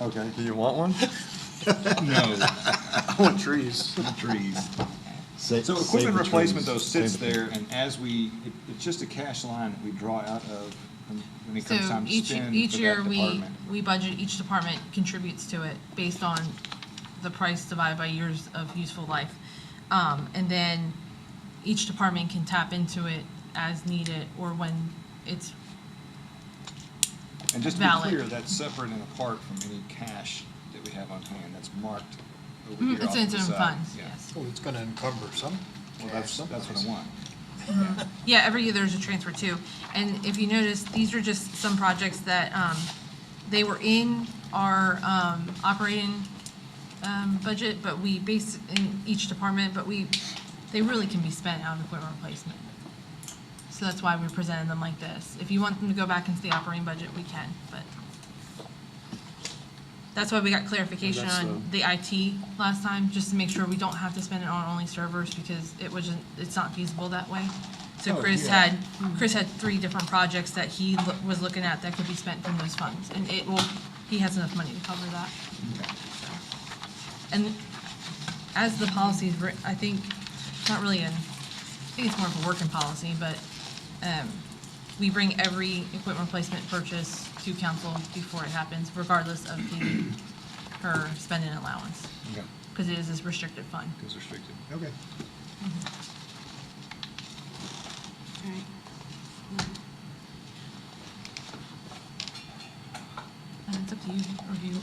P: Okay, do you want one?
K: No,
J: I want trees.
K: trees.
O: Save-
K: So
O: save
K: equipment
O: the
K: replacement
O: trees.
K: though sits
O: Save the
K: there, and as it's just a cash line that we draw out of when it
E: So
K: comes time to
E: each
K: spend
E: each
K: for
E: year,
K: that department.
E: we budget, each department contributes to it based on the price divided by years of useful life. And then each department can tap into it as needed or when it's
K: And just to be
E: valid.
K: clear, that's separate and apart from any cash that we have on hand, that's marked over
E: Mhm,
K: here
E: it's
K: off
E: in
K: to
E: its
K: the
E: own
K: side.
E: funds,
K: Yeah.
E: yes.
B: Well, it's gonna encumber some.
K: Well, that's what I want.
E: Yeah, every year there's a transfer too. And if you notice, these are just some projects that, they were in our, operating, budget, but we base in each department, but they really can be spent out of equipment replacement. So that's why we presented them like this. If you want them to go back into the operating budget, we can, but that's why we got clarification
J: That's
E: on the IT last time, just to make sure we don't have to spend it on only servers, because it's not feasible that way. So
K: Oh,
E: Chris
K: yeah.
E: had 3 different projects that he was looking at that could be spent from those funds, and he has enough money to cover that. So. And as the policies, I think it's not really I think it's more of a working policy, but we bring every equipment replacement purchase to council before it happens, regardless of her spending allowance,
K: Okay.
E: because it is this restricted fund.
K: It's restricted. Okay.
D: All right.
E: And it's up to you to review.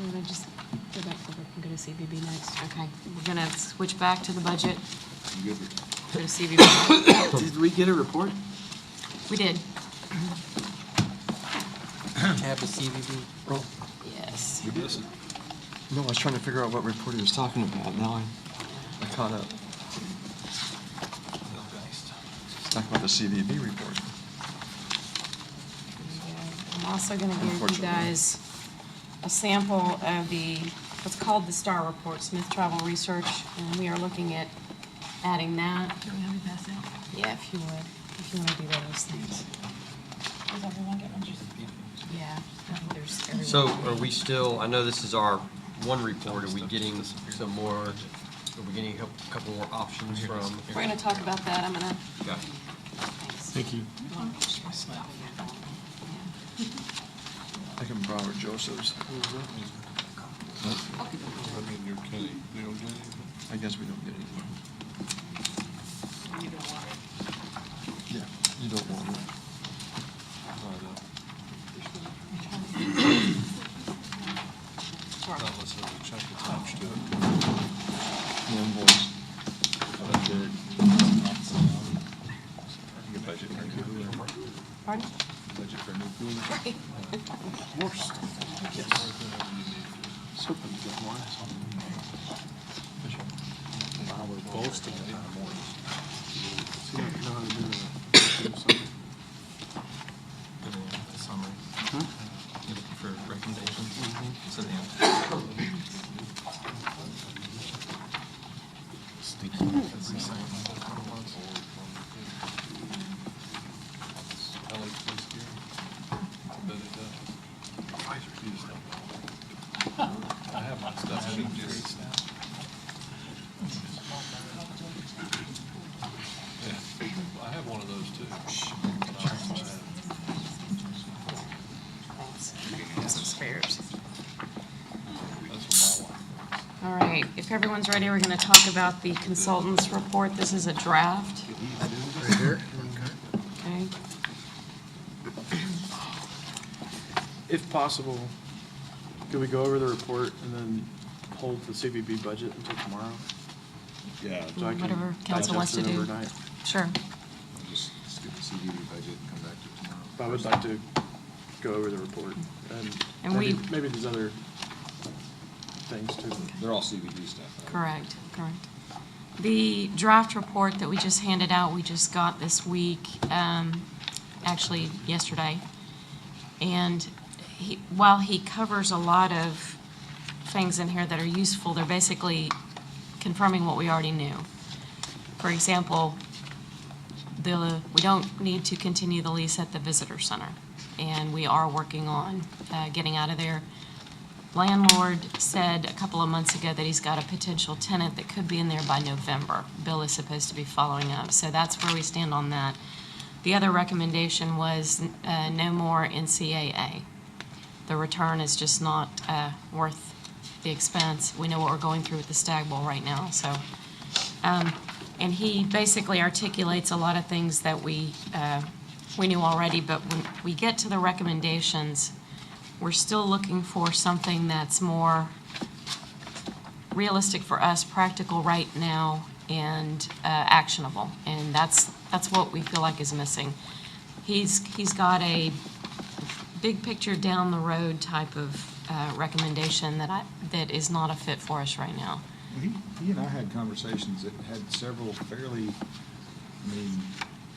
D: We're gonna just go back to go to CBB next. Okay, we're gonna switch back to the budget.
K: Good.
D: Go to CBB.
F: Did we get a report?
D: We did.
I: Have the CVB.
P: Oh,
D: Yes.
K: We did.
P: no, I was trying to figure out what report he was talking about. Now I caught up. He's talking about the CVB report.
D: I'm also gonna give you
P: Unfortunately.
D: guys a sample of what's called the STAR report, Smith Travel Research, and we are looking at adding that.
E: Do we have to pass out?
D: Yeah, if you would, if you wanna do those things.
E: Does everyone get one?
D: Yeah, I think there's everyone.
G: So are we still, I know this is our one report, are we getting some more, are we getting a couple more options from?
D: We're gonna talk about that, I'm gonna.
G: Okay.
P: Thank you. I can borrow Joseph's.
A: I mean, you're Kenny, you don't get anything?
P: I guess we don't get anything. Yeah, you don't want it.
A: Not unless there's a check attached to it.
P: The invoice.
K: Your budget for new cooler.
D: Pardon?
K: Budget for new cooler.
F: Worst. Yes. I was hoping to get more.
I: Wow, we're boasting about more.
F: So you don't know how to do a summary?
C: The summary. You're looking for recommendations? So, yeah. That's the same.
A: I like this gear. But it does. You just don't know. I have my stuff. I need just. Yeah, I have one of those too.
D: Thanks. Some spares.
A: That's what my wife.
D: All right, if everyone's ready, we're gonna talk about the consultant's report. This is a draft.
B: Right here?
D: Okay.
J: If possible, could we go over the report and then hold the CVB budget until tomorrow?
K: Yeah.
J: So I can
D: Whatever council wants to
J: digest it
D: do.
J: overnight?
D: Sure.
K: Just skip the CDD budget and come back to it tomorrow.
J: I would like to go over the report
D: And
J: and
D: we-
J: maybe there's other things too.
K: They're all CBD stuff. right?
D: Correct, correct. The draft report that we just handed out, we just got this week, actually yesterday. And while he covers a lot of things in here that are useful, they're basically confirming what we already knew. For example, we don't need to continue the lease at the visitor center, and we are working on getting out of there. Landlord said a couple of months ago that he's got a potential tenant that could be in there by November. Bill is supposed to be following up, so that's where we stand on that. The other recommendation was no more NCAA. The return is just not worth the expense. We know what we're going through with the Stag Bowl right now, so. And he basically articulates a lot of things that we knew already, but when we get to the recommendations, we're still looking for something that's more realistic for us, practical right now, and actionable. And that's what we feel like is missing. He's got a big picture down the road type of recommendation that is not a fit for us right now.
K: Well, he and I had conversations that had several fairly,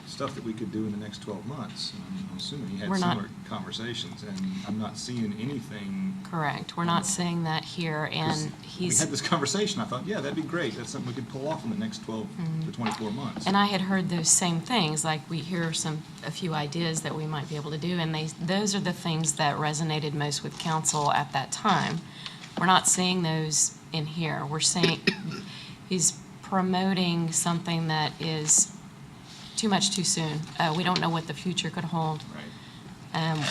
K: stuff that we could do in the next 12 months. And I'm assuming he had
D: We're not-
K: similar conversations, and I'm not seeing anything.
D: Correct. We're not seeing that here,
K: 'Cause
D: and
K: we
D: he's.
K: had this conversation, I thought, yeah, that'd be great. That's something we could pull off in the next 12 to 24 months.
D: And I had heard those same things, like we hear a few ideas that we might be able to do, and those are the things that resonated most with council at that time. We're not seeing those in here. We're seeing, he's promoting something that is too much too soon. We don't know what the future could hold.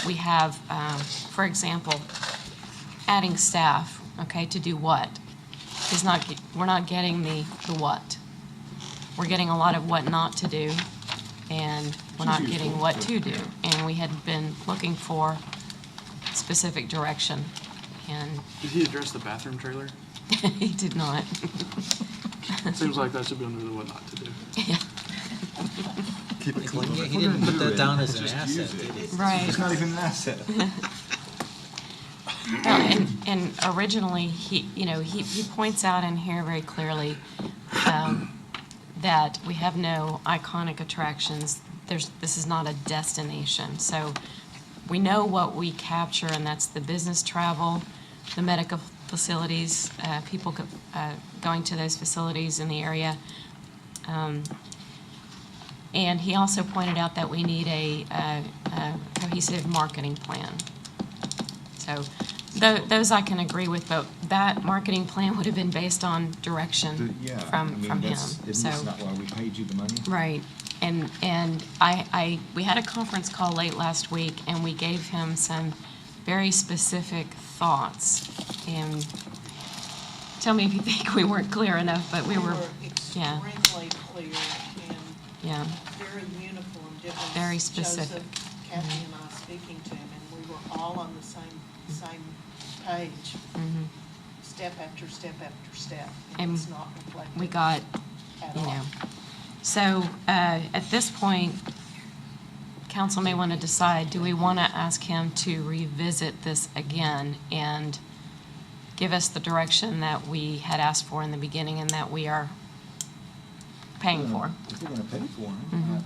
D: We have, for example, adding staff, okay, to do what? We're not getting the what. We're getting a lot of what not to do, and we're not getting what to do. And we had been looking for specific direction, and
J: Did he address the bathroom trailer?
D: he did not.
J: Seems like that should be under the what not to do.
D: Yeah.
P: Keep it clean.
I: He didn't put that down as an asset, did he?
D: Right.
K: It's not even an asset.
D: Well, and originally, he points out in here very clearly that we have no iconic attractions. This is not a destination. So we know what we capture, and that's the business travel, the medical facilities, people going to those facilities in the area. And he also pointed out that we need a cohesive marketing plan. So those I can agree with, but that marketing plan would have been based on direction
K: Yeah,
D: from him.
K: isn't
D: So
K: this not why we paid you the money?
D: right, and we had a conference call late last week, and we gave him some very specific thoughts. And tell me if you think we weren't clear enough, but we were, yeah,
M: extremely clear and
D: yeah,
M: very uniform, different.
D: Very specific.
M: Joseph, Kathy and I speaking to him, and we were all on the same page,
D: mhm.
M: step after step after step,
D: And
M: and it's not reflected.
D: We got,
M: at
D: you
M: all.
D: know. So at this point, council may want to decide, do we want to ask him to revisit this again and give us the direction that we had asked for in the beginning and that we are paying for?
K: If we're gonna pay for them,
D: Mhm.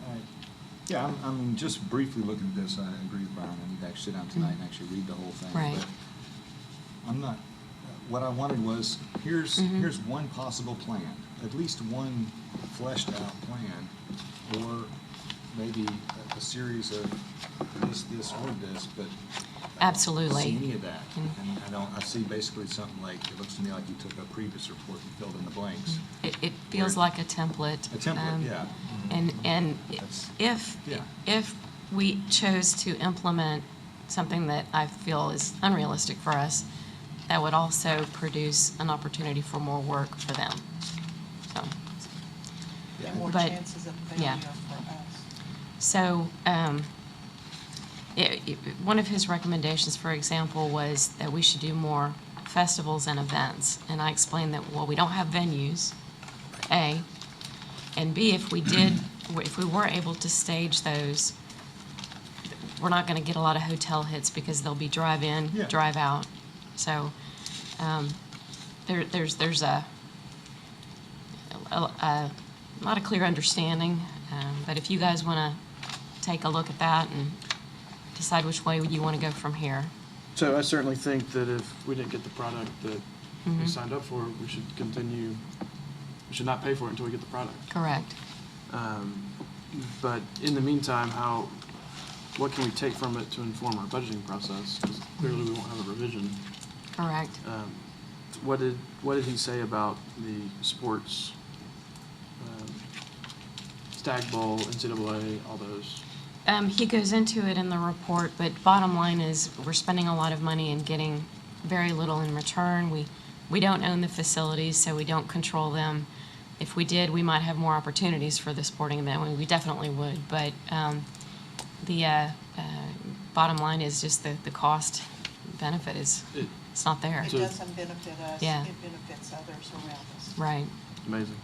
K: yeah, I mean, just briefly looking at this, I agree with Brian, I need to actually sit down tonight and actually read the whole thing.
D: Right.
K: But I'm not, what I wanted was, here's one possible plan, at least one fleshed out plan, or maybe a series of this, or this, but.
D: Absolutely.
K: See any of that.
D: Mm.
K: And I see basically something like, it looks to me like you took a previous report and filled in the blanks.
D: It feels like a template.
K: A template, yeah.
D: And
K: That's- yeah.
D: if we chose to implement something that I feel is unrealistic for us, that would also produce an opportunity for more work for them. So,
M: And more
D: but-
M: chances of
D: yeah.
M: failure for us.
D: So, one of his recommendations, for example, was that we should do more festivals and events. And I explained that, well, we don't have venues, A. And B, if we were able to stage those, we're not going to get a lot of hotel hits because they'll be drive in,
K: Yeah.
D: drive out. So, there's a not a clear understanding, but if you guys want to take a look at that and decide which way you want to go from here.
J: So I certainly think that if we didn't get the product that we
D: Mhm.
J: signed up for, we should continue, we should not pay for it until we get the product.
D: Correct.
J: But in the meantime, what can we take from it to inform our budgeting process? Because clearly we won't have a revision.
D: Correct.
J: What did he say about the sports, Stag Bowl, NCAA, all those?
D: He goes into it in the report, but bottom line is we're spending a lot of money and getting very little in return. We don't own the facilities, so we don't control them. If we did, we might have more opportunities for the sporting event. We definitely would, but the bottom line is just the cost benefit is, it's not there.
M: It doesn't benefit us.
D: Yeah.
M: It benefits others around us.
D: Right.
J: Amazing.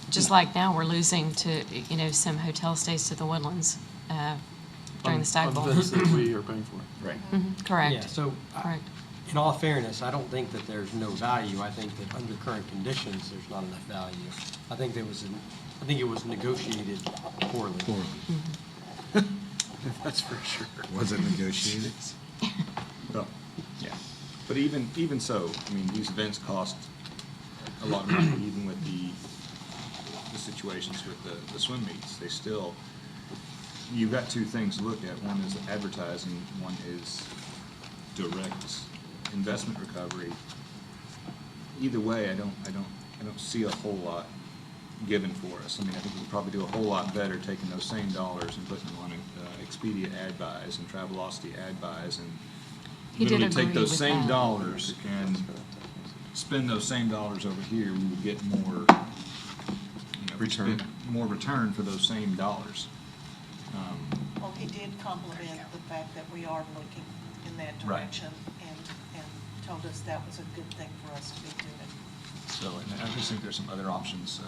D: Just like now, we're losing to, some hotel stays to the Woodlands during the Stag Bowl.
J: On events that we are paying for.
K: Right.
D: Mhm, correct.
G: Yeah, so
D: Correct.
G: in all fairness, I don't think that there's no value. I think that under current conditions, there's not enough value. I think it was negotiated poorly.
J: That's for sure.
O: Was it negotiated?
K: Well, yeah, but even so, I mean, these events cost a lot of money, even with the situations with the swim meets. They still, you've got two things to look at. One is advertising, one is direct investment recovery. Either way, I don't I don't see a whole lot given for us. I mean, I think we could probably do a whole lot better taking those same dollars and putting them on Expedia ad buys and Travelocity ad buys, and
D: He did
K: literally take
D: agree
K: those
D: with
K: same
D: that.
K: dollars and spend those same dollars over here, we would get more,
P: Return.
K: more return for those same dollars.
M: Well, he did compliment the fact that we are looking in that
K: Right.
M: direction and told us that was a good thing for us to be doing.
K: So, and I just think there's some other options.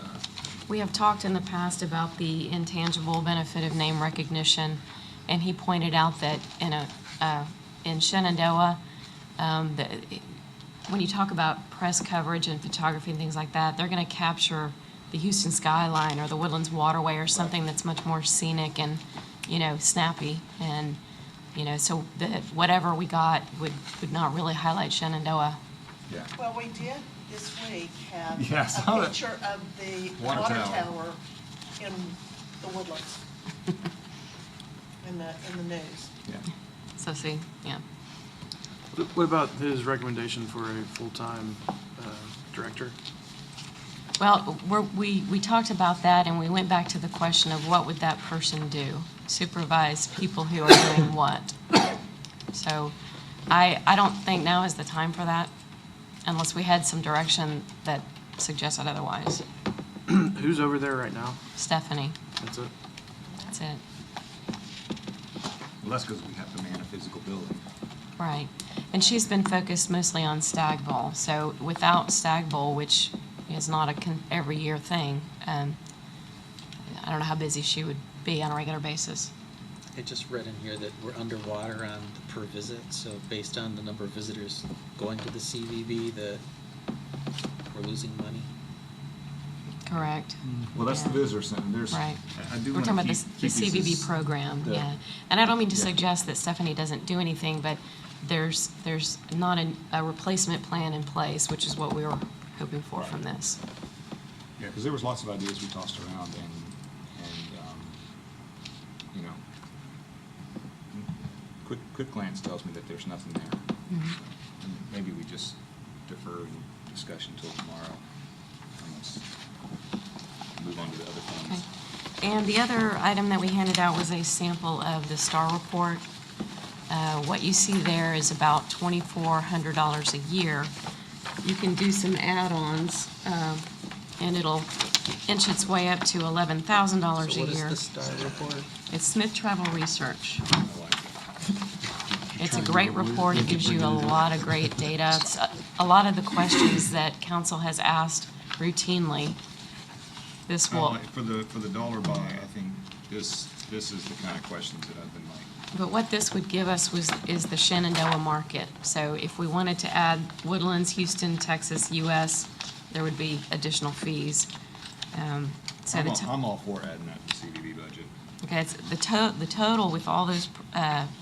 D: We have talked in the past about the intangible benefit of name recognition, and he pointed out that in Shenandoah, when you talk about press coverage and photography and things like that, they're going to capture the Houston skyline or the Woodlands Waterway or something that's much more scenic and, snappy. And, so that whatever we got would not really highlight Shenandoah.
K: Yeah.
M: Well, we did this week have
K: Yeah, I saw
M: a
K: that.
M: picture of the
K: Water
M: water
K: tower.
M: tower in the Woodlands, in the news.
K: Yeah.
D: So see, yeah.
J: What about his recommendation for a full-time director?
D: Well, we talked about that, and we went back to the question of what would that person do? Supervise people who are doing what? So I don't think now is the time for that, unless we had some direction that suggested otherwise.
J: Who's over there right now?
D: Stephanie,
J: That's it?
D: that's it.
K: Well, that's because we have to man a physical building.
D: Right. And she's been focused mostly on Stag Bowl. So without Stag Bowl, which is not a every year thing, I don't know how busy she would be on a regular basis.
I: I just read in here that we're underwater on the per visit, so based on the number of visitors going to the CVB, we're losing money.
D: Correct.
K: Well, that's the
D: Yeah.
K: visitor center. There's,
D: Right.
K: I do
D: We're
K: want
D: talking
K: to
D: about
K: keep
D: the
K: these
D: CVB
K: as
D: program,
K: the-
D: yeah. And I don't mean to
K: Yeah.
D: suggest that Stephanie doesn't do anything, but there's not a replacement plan in place, which is what we were hoping for from this.
K: Yeah, because there was lots of ideas we tossed around, and quick glance tells me that there's nothing there.
D: Mhm.
K: So, and maybe we just defer discussion till tomorrow, and let's move on to the other things.
D: Okay. And the other item that we handed out was a sample of the STAR report. What you see there is about $2,400 a year. You can do some add-ons, and it'll inch its way up to $11,000
I: So
D: a
I: what is
D: year.
I: the STAR report?
D: It's Smith Travel Research.
K: I like it.
D: It's a great report. It gives you a lot of great data. It's a lot of the questions that council has asked routinely. This will,
K: For the dollar buy, I think this is the kind of questions that I've been like.
D: but what this would give us is the Shenandoah market. So if we wanted to add Woodlands, Houston, Texas, US, there would be additional fees. So
K: I'm all for adding that to CVB budget.
D: okay, it's the total with all those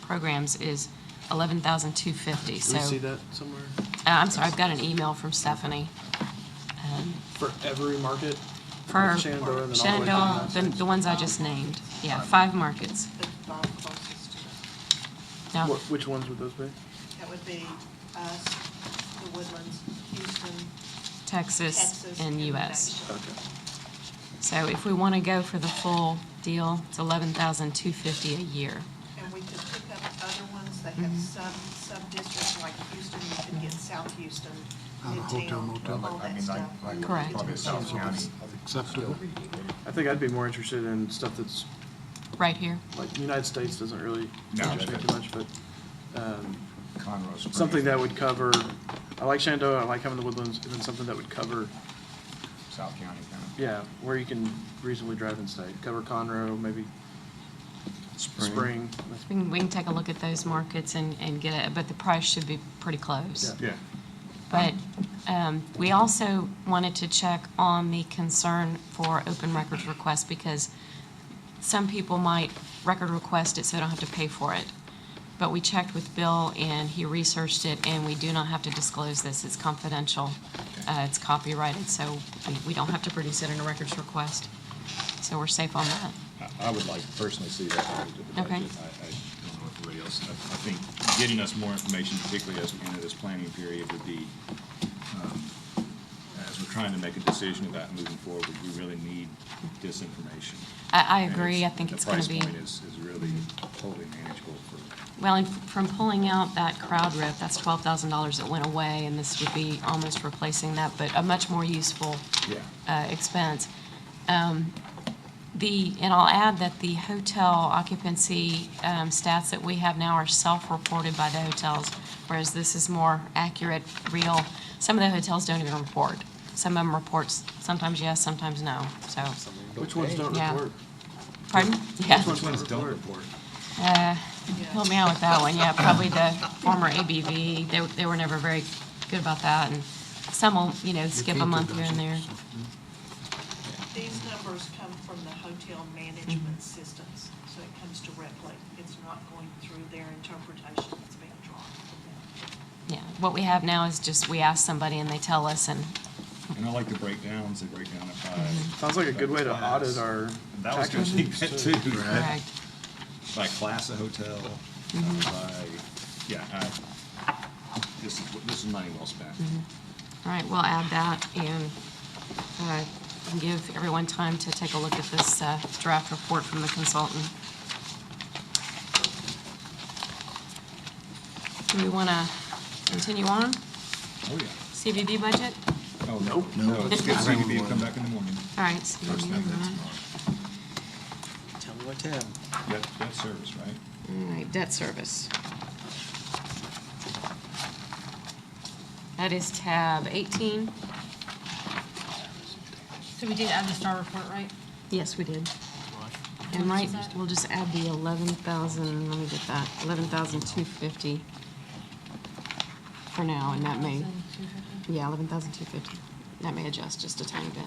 D: programs is $11,250.
J: Do we
D: So
J: see that somewhere?
D: I'm sorry, I've got an email from Stephanie.
J: For every market?
D: For
J: Shenandoah and then all the way to the
D: Shenandoah,
J: United States?
D: the ones I just named. Yeah, 5 markets.
M: The five closest to us.
D: Now,
J: Which ones would those be?
M: That would be us, the Woodlands, Houston,
D: Texas
M: Texas,
D: and
M: and
D: US.
M: Nashville.
J: Okay.
D: So if we want to go for the full deal, it's $11,250 a year.
M: And we could pick up other ones that have sub-districts, like Houston, you could get South Houston,
B: Hotel,
M: Midtown,
B: motel.
M: all that stuff.
D: Correct.
K: Probably a South County.
B: Acceptable.
J: I think I'd be more interested in stuff that's,
D: Right here.
J: like, the United States doesn't really
K: No,
J: interest me too much, but
K: Conroe Springs.
J: something that would cover, I like Shenandoah, I like having the Woodlands, and then something that would cover,
K: South County kind of.
J: yeah, where you can reasonably drive and stay. Cover Conroe, maybe Spring.
D: We can take a look at those markets and get it, but the price should be pretty close.
J: Yeah.
K: Yeah.
D: But we also wanted to check on the concern for open records requests, because some people might record request it so they don't have to pay for it. But we checked with Bill, and he researched it, and we do not have to disclose this. It's confidential. It's copyrighted, so we don't have to produce it in a records request. So we're safe on that.
K: I would like to personally see that added to the
D: Okay.
K: budget. I don't know if everybody else, I think getting us more information, particularly as we enter this planning period, would be, as we're
H: trying to make a decision about moving forward, we really need this information.
D: I
H: And
D: agree. I think it's gonna be-
H: The price point is really totally manageable for,
D: Well, and from pulling out that crowd rep, that's $12,000 that went away, and this would be almost replacing that, but a much more useful expense. And I'll add that the hotel occupancy stats that we have now are self-reported by the hotels, whereas this is more accurate, real. Some of the hotels don't even report. Some of them report sometimes yes, sometimes no, so.
J: Which ones don't
D: Yeah.
J: report?
D: Pardon? Yeah.
J: Which ones don't report?
D: Help me out with that one, yeah, probably the former ABV, they were never very good about that, and some will, skip a month here and there.
M: These numbers come from the hotel management systems, so it comes directly. It's not going through their interpretation, it's being drawn from them.
D: Yeah, what we have now is just, we ask somebody and they tell us, and
H: and I like the breakdowns, they break down it by.
J: Sounds like a good way to audit our
H: That was
J: tax
H: gonna be
J: receipts,
H: that
J: too.
H: too.
D: correct.
H: By class of hotel, this is money well spent.
D: All right, we'll add that and give everyone time to take a look at this draft report from the consultant. Do we want to continue on?
H: Oh, yeah.
D: CVB budget?
H: Oh, nope. No, it's good seeing you come back in the morning.
D: All right,
H: First
D: CVB.
H: thing, that's tomorrow.
I: Tell me what tab.
H: Debt service, right?
D: All right, debt service. That is tab 18.
E: So we did add the star report, right?
D: Yes, we did. And right, we'll just add the 11,000, let me get that, 11,250 for now, and that may,
E: 11,250?
D: yeah, 11,250. That may adjust just a tiny bit.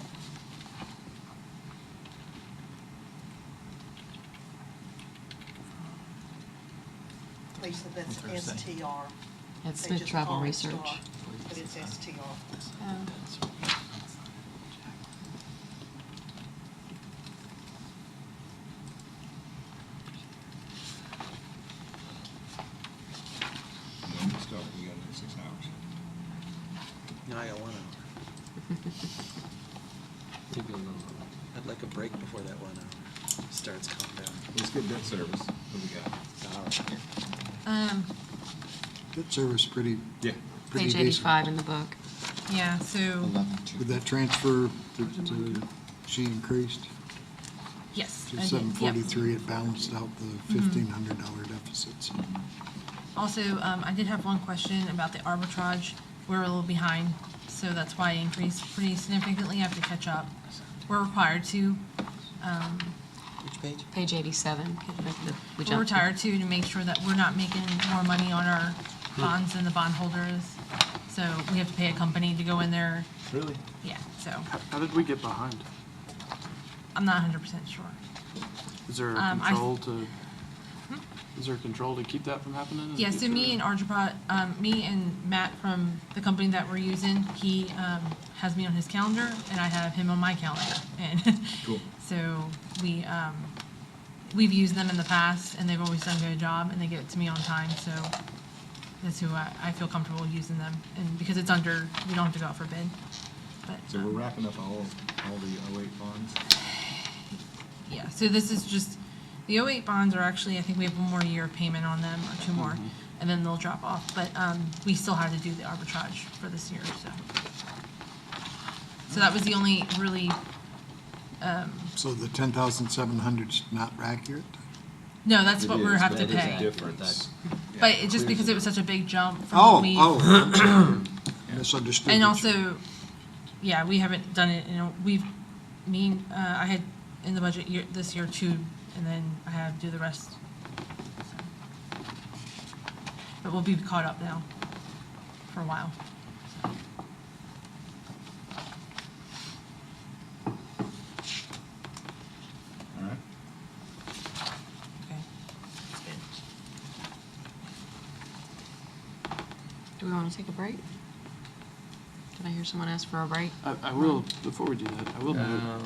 M: Lisa, that's STR.
D: That's
M: They
D: Smith
M: just
D: Travel
M: call it
D: Research.
M: STAR, but it's STR.
H: When we start, we got another 6 hours.
I: No, I got 1 hour. I'd like a break before that 1 hour starts counting down.
H: Let's get debt service. What do we got?
I: All right.
B: Debt service pretty
H: Yeah.
D: Page
B: decent.
D: 85 in the book.
E: Yeah, so,
B: Did that transfer, she increased
E: yes.
B: to
E: I did, yep.
B: 743, it balanced out the $1,500 deficits.
E: Also, I did have one question about the arbitrage. We're a little behind, so that's why I increased pretty significantly. I have to catch up. We're required to,
I: Which page?
D: Page 87. We
E: we're
D: jumped.
E: retired to make sure that we're not making more money on our bonds than the bondholders. So we have to pay a company to go in there.
J: Really?
E: Yeah, so
J: How did we get behind?
E: I'm not 100% sure.
J: Is there a control to, is there a control to keep that from happening? in the
E: Yeah, so me
J: future?
E: and Arjaprat, me and Matt from the company that we're using, he has me on his calendar and I have him on my calendar. And
H: Cool.
E: so we've used them in the past and they've always done a good job and they get it to me on time, so that's who I feel comfortable using them. And because it's under, we don't have to go out for bid. But,
H: So we're wrapping up all the 08 bonds?
E: yeah, so this is just, the 08 bonds are actually, I think we have one more year of payment on them, or 2 more, and then they'll drop off. But we still had to do the arbitrage for this year, so. So that was the only really,
B: So the 10,700's not accurate?
E: no, that's
H: It
E: what we
H: is,
E: have
H: but
E: to
H: it is
E: pay.
H: different.
E: But it just because it was such a big jump from
B: Oh,
E: what we.
B: I'm sorry. Misunderstood.
E: And
B: what you-
E: also, yeah, we haven't done it, I had in the budget this year 2, and then I have to do the rest. So. But we'll be caught up now for a while. So.
H: All right.
E: Okay. That's good.
D: Do we want to take a break? Did I hear someone ask for a break?
J: I will, before we do that, I will note.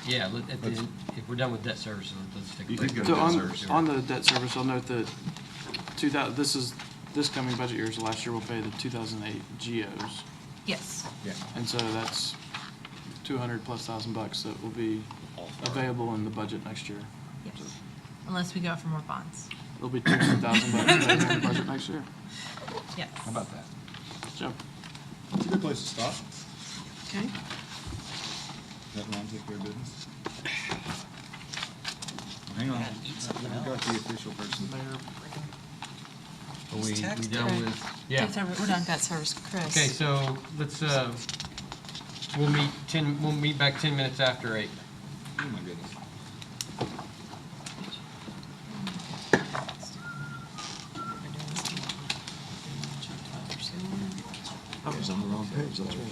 G: Yeah, if we're done with debt service, let's take a
H: You
G: break.
H: could go
J: So
H: debt
J: on,
H: service, yeah.
J: on the debt service, I'll note that this coming budget year, so last year we'll pay the 2008 GOs.
E: Yes.
H: Yeah.
J: And so that's $200,000+ that will be available in the budget next year.
E: Yes. Unless we go for more bonds.
J: There'll be $200,000 available in the budget next year.
E: Yes.
K: How about that?
J: Jim?
K: It's a good place to stop.
D: Okay.
K: Let Ron take care of business. Hang on. We've got the official person.
G: Are we
D: Text
G: done
D: or-
G: with? Yeah.
D: We're done debt service, Chris.
G: Okay, so let's, we'll meet back 10 minutes after 8.
K: Oh, my goodness.
P: I was on the wrong page, that's right.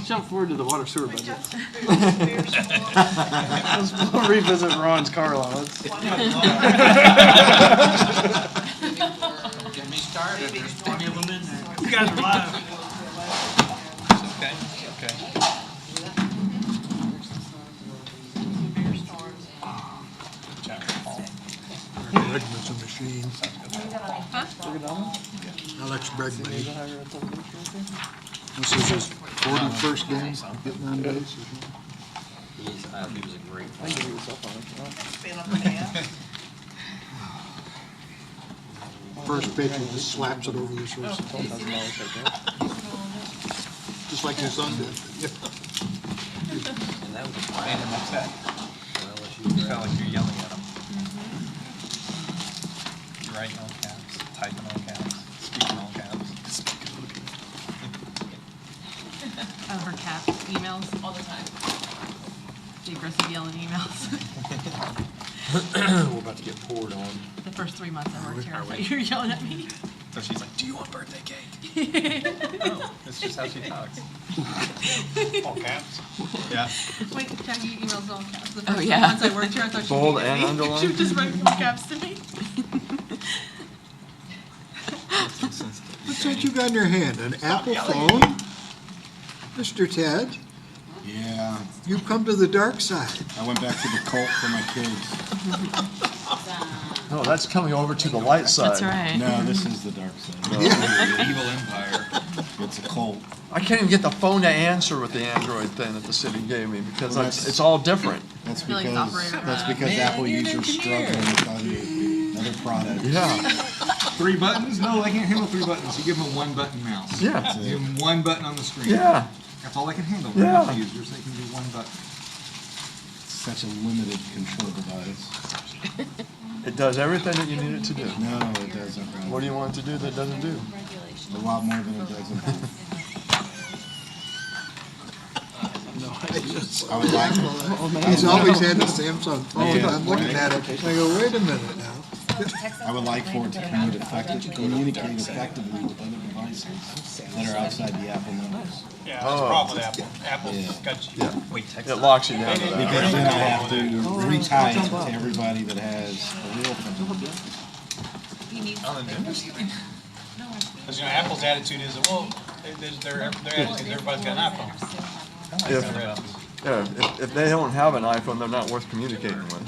J: jump forward to the water sewer
M: We
J: budget.
M: got some beers for
J: Let's revisit Ron's car allowance.
I: Get me started, there's plenty of them in there.
L: You guys are live.
I: Okay, okay.
M: beer stores.
B: Bregman's a machine. Alex Bregman. This is his 41st game, getting on base.
G: He was a great
J: I can give you the cell phone.
M: Been on the gas.
B: First pitch, he just slaps it over the short. Just like his son did.
C: And that was made him upset. You felt like you're yelling at him. You're writing all caps, typing all caps, speaking all caps.
E: Over cap emails all the time. The aggressive yelling emails.
G: We're about to get poured on.
E: The first 3 months I worked here, I thought you were yelling at me.
C: So she's like, do you want birthday cake? Oh, that's just how she talks.
L: All caps.
C: Yeah.
E: Wait, can you emails all caps? The
D: Oh,
E: first 3
D: yeah.
E: months I worked here, I thought she
P: Bold
E: hated
P: and
E: me.
P: underlined?
E: She would just write all caps to me.
B: What's that you got in your hand, an Apple phone? Mr. Ted,
O: Yeah,
B: you've come to the dark side.
O: I went back to the cult for my kids.
P: No, that's coming over to the light side.
D: That's right.
O: No, this is the dark side.
K: The evil empire.
O: It's a cult.
P: I can't even get the phone to answer with the Android thing that the city gave me because
O: Well,
P: it's all different.
O: That's
E: feel like it's
O: because,
E: operator.
O: that's because Apple users struggling with other products.
P: Yeah,
K: 3 buttons? No, they can't handle 3 buttons. You give them a 1-button mouse.
P: yeah,
K: You give them 1 button on the screen.
P: yeah.
K: That's all they can handle.
P: Yeah.
K: Apple users, they can do 1 button.
O: Such a limited control device.
P: It does everything that you need it to do.
O: No, it doesn't. Ron.
P: What do you want it to do that it doesn't do?
O: A lot more than it doesn't. I would like.
B: He's always had the Samsung phone. I'm looking at it, I go, wait a minute now.
O: I would like for it to communicate effectively with other devices that are outside the Apple networks.
L: Yeah, that's a problem with Apple. Apple's
O: Yeah.
L: got you.
P: It locks you down to that.
O: Because then I have to retie it to everybody that has a real phone.
L: Because, Apple's attitude is, well, their attitude is everybody's got an iPhone.
P: If they don't have an iPhone, they're not worth communicating with.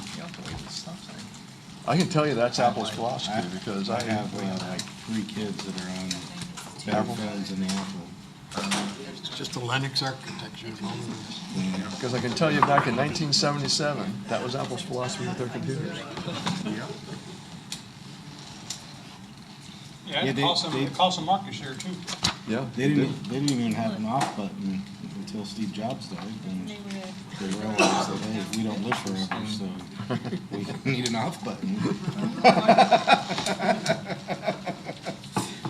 P: I can tell you that's Apple's philosophy because
O: I have like 3 kids that are on better phones than the Apple.
B: It's just a Linux architecture. is all it is.
P: Because I can tell you back in 1977, that was Apple's philosophy with their computers.
L: Yeah,
O: Yeah,
L: it costs some market share too.
P: Yeah.
O: They didn't even have an off button until Steve Jobs died. And they realized that, hey, we don't live forever, so we need an off button.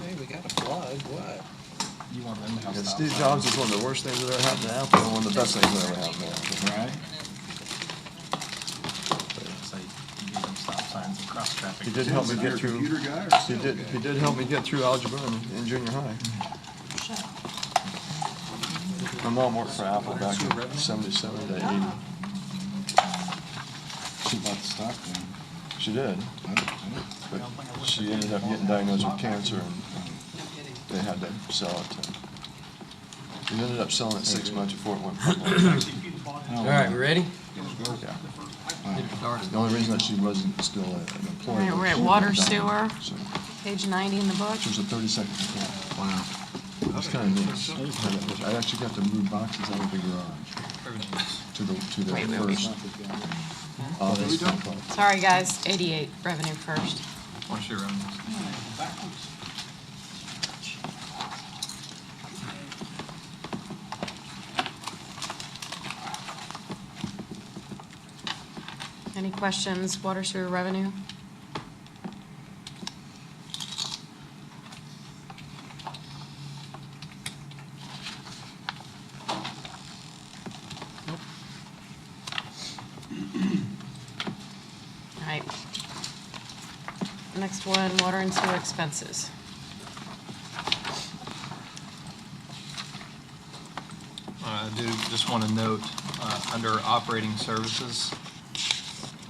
Q: Hey, we got a plug, what?
C: You want them to have
P: Yeah,
C: stop
P: Steve
C: signs.
P: Jobs is one of the worst things that ever happened to Apple, and one of the best things that ever happened to Apple.
O: Right?
C: So you give them stop signs and cross traffic.
P: He did help me get through.
K: Computer guy or
P: He
K: still
P: did help me get through algebra in junior high. My mom worked for Apple back in '77 to '80.
O: She bought the stock then.
P: She did, but she ended up getting diagnosed with cancer, and they had to sell it. We ended up selling it 6 months before it went public.
G: All right, we ready?
P: Yeah. The only reason that she wasn't still an
D: All
P: employee.
D: right, we're at
P: was she
D: water
P: had
D: sewer,
P: so
D: page 90 in the book.
P: She was a 32nd employee. Wow. That's kind of neat. I actually got to move boxes out of the garage to the
D: Wait,
P: first office.
D: Sorry, guys, 88, revenue first.
C: What's your own?
D: Any questions, water sewer revenue? All right. Next one, water and sewer expenses.
C: do just want to note, under operating services,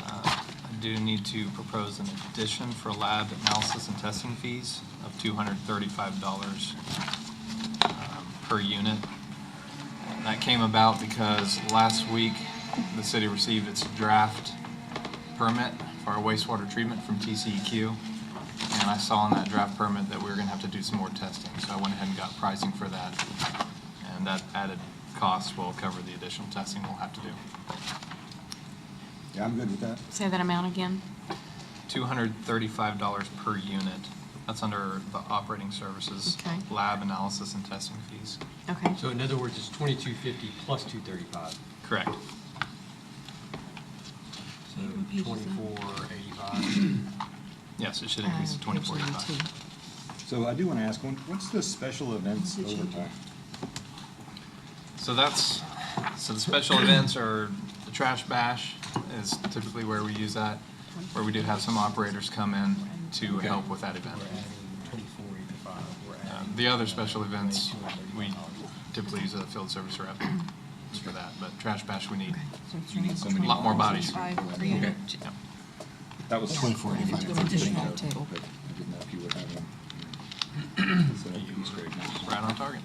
C: I do need to propose an addition for lab analysis and testing fees of $235 per unit. And that came about because last week, the city received its draft permit for our wastewater treatment from TCEQ. And I saw in that draft permit that we were going to have to do some more testing. So I went ahead and got pricing for that. And that added cost will cover the additional testing we'll have to do.
K: Yeah, I'm good with that.
D: Say that amount again.
C: $235 per unit. That's under the operating services,
D: Okay.
C: lab analysis and testing fees.
D: Okay.
G: So in other words, it's 2,250 plus 235.
C: Correct.
G: So 2485.
C: Yes, it should increase to
D: Page
C: 2485.
D: 92.
K: So I do want to ask, what's the special events overtime?
C: So the special events are the trash bash is typically where we use that, where we do have some operators come in to help with that event. The other special events, we typically use a field service rep for that, but trash bash, we need a lot more bodies.
D: Per unit.
C: Yeah.
K: That was 2485.
D: Additional table.
K: But I didn't know if you were having, so he's great now.
C: Right on target.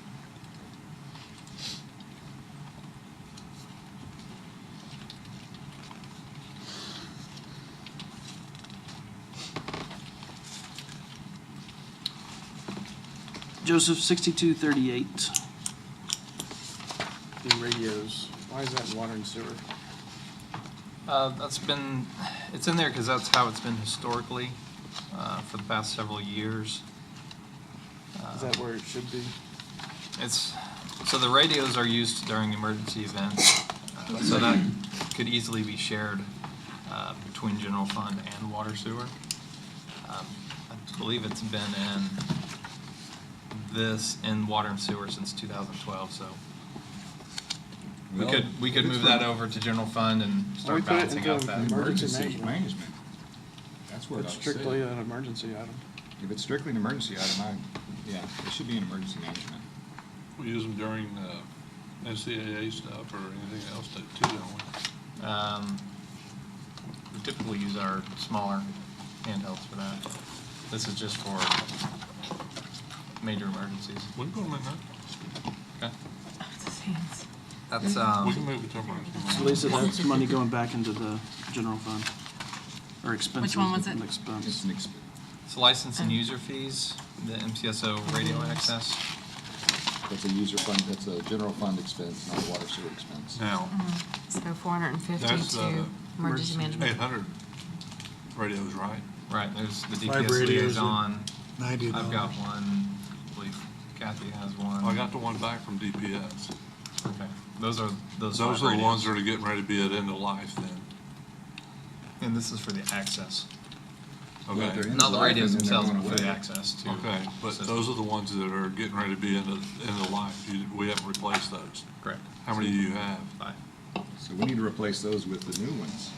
F: Joseph, 6238. The radios, why is that in water and sewer?
C: It's in there because that's how it's been historically for the past several years.
F: Is that where it should be?
C: So the radios are used during emergency events, so that could easily be shared between general fund and water sewer. I believe it's been in water and sewer since 2012, so we could move that over to general fund and
F: we
C: start
F: put it
C: balancing
F: into
C: out that.
F: emergency
K: management. That's where it
F: It's
K: ought to sit.
F: strictly an emergency item.
K: If it's strictly an emergency item, yeah, it should be in emergency management.
A: We use them during NCAA stuff or anything else too, don't we?
C: We typically use our smaller handhelds for that. This is just for major emergencies.
A: We can put them in there.
C: Okay.
D: It's his hands.
C: That's,
A: We can move it to emergency.
F: So Lisa, that's money going back into the general fund, or expenses.
D: Which one was it?
F: An expense.
K: It's an expense.
C: it's license and user fees, the MCSO radio access.
K: That's a user fund, that's a general fund expense, not a water sewer expense.
A: Now,
D: So 450
A: that's
D: to emergency management.
A: 800 radios, right?
C: Right, there's the
B: Five
C: DPS
B: radios
C: liaison.
B: $90.
C: I've got one, I believe Kathy has one.
A: I got the one back from DPS.
C: Okay, those are
A: Those
C: five
A: are the ones
C: radios.
A: that are getting ready to be at end of life then.
C: And this is for the access.
K: Well, if they're
A: Okay,
K: in
C: Not the
K: life,
C: radios
K: then they're
C: themselves,
K: going
C: but for the
K: away.
C: access to.
A: okay, but
C: system.
A: those are the ones that are getting ready to be end of life. We haven't replaced those.
C: Correct.
A: How many do you have?
C: 5.
K: So we need to replace those with the new ones.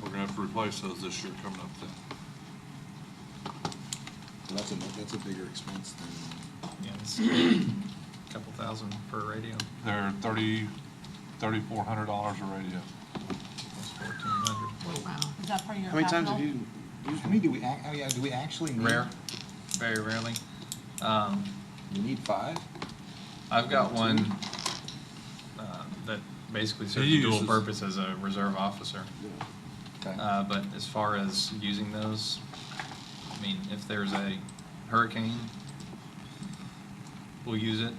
A: We're gonna have to replace those this year coming up then.
K: So that's a bigger expense than,
C: Yeah, it's a couple thousand per radio.
A: They're $3,400 a radio.
C: That's 1,400.
D: Wow.
E: Is that part of your
F: How many times
E: capital?
F: have you used
K: how many do we, do we actually need?
C: Rare, very rarely.
K: You need 5?
C: I've got one that basically serves
A: He
C: a dual
A: uses-
C: purpose as a reserve officer.
K: Okay.
C: But as far as using those, I mean, if there's a hurricane, we'll use it,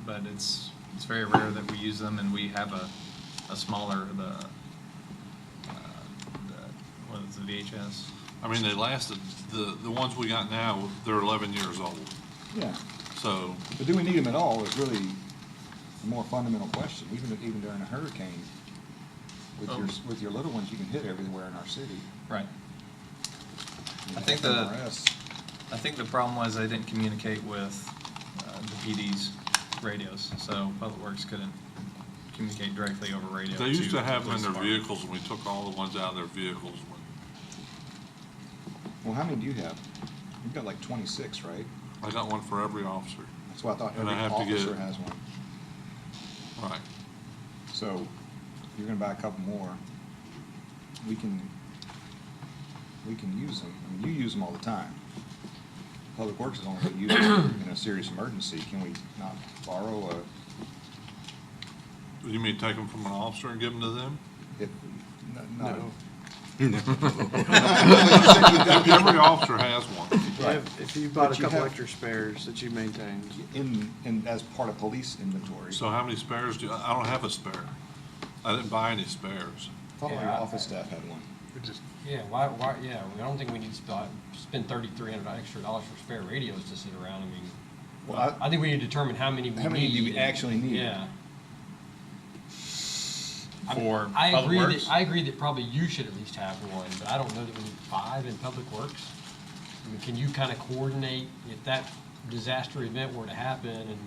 C: but it's very rare that we use them, and we have a smaller, what is the VHS?
A: I mean, they lasted, the ones we got now, they're 11 years old.
K: Yeah,
A: So,
K: but do we need them at all is really a more fundamental question, even during a hurricane. With your little ones, you can hit everywhere in our city.
C: Right.
K: You
C: I
K: know,
C: think
K: FMRS,
C: I think the problem was they didn't communicate with the PD's radios, so Public Works couldn't communicate directly over radio.
A: they used to
C: the
A: have them in
C: police
A: their
C: department.
A: vehicles, and we took all the ones out of their vehicles.
K: Well, how many do you have? You've got like 26, right?
A: I got one for every officer.
K: That's what I thought
A: And
K: every
A: I have to get-
K: officer has one.
A: Right.
K: So you're gonna buy a couple more. We can use them. I mean, you use them all the time. Public Works is only gonna use them in a serious emergency. Can we not borrow
A: You mean take them from an officer and give them to them?
K: no.
A: Every officer has one.
J: If you bought
K: But
J: a
K: you
J: couple
K: have-
J: extra spares that you maintained.
K: In as part of police inventory.
A: So how many spares I don't have a spare. I didn't buy any spares.
K: I thought all your office staff had one.
G: Yeah, yeah, I don't think we need to spend $3,300 extra dollars for spare radios to sit around. I mean,
K: Well,
G: I think we need to determine how many we need.
K: How many do we actually need?
G: Yeah.
C: For
G: I
C: Public
G: agree
C: Works?
G: that, I agree that probably you should at least have one, but I don't know that we need 5 in Public Works. I mean, can you kind of coordinate if that disaster event were to happen and,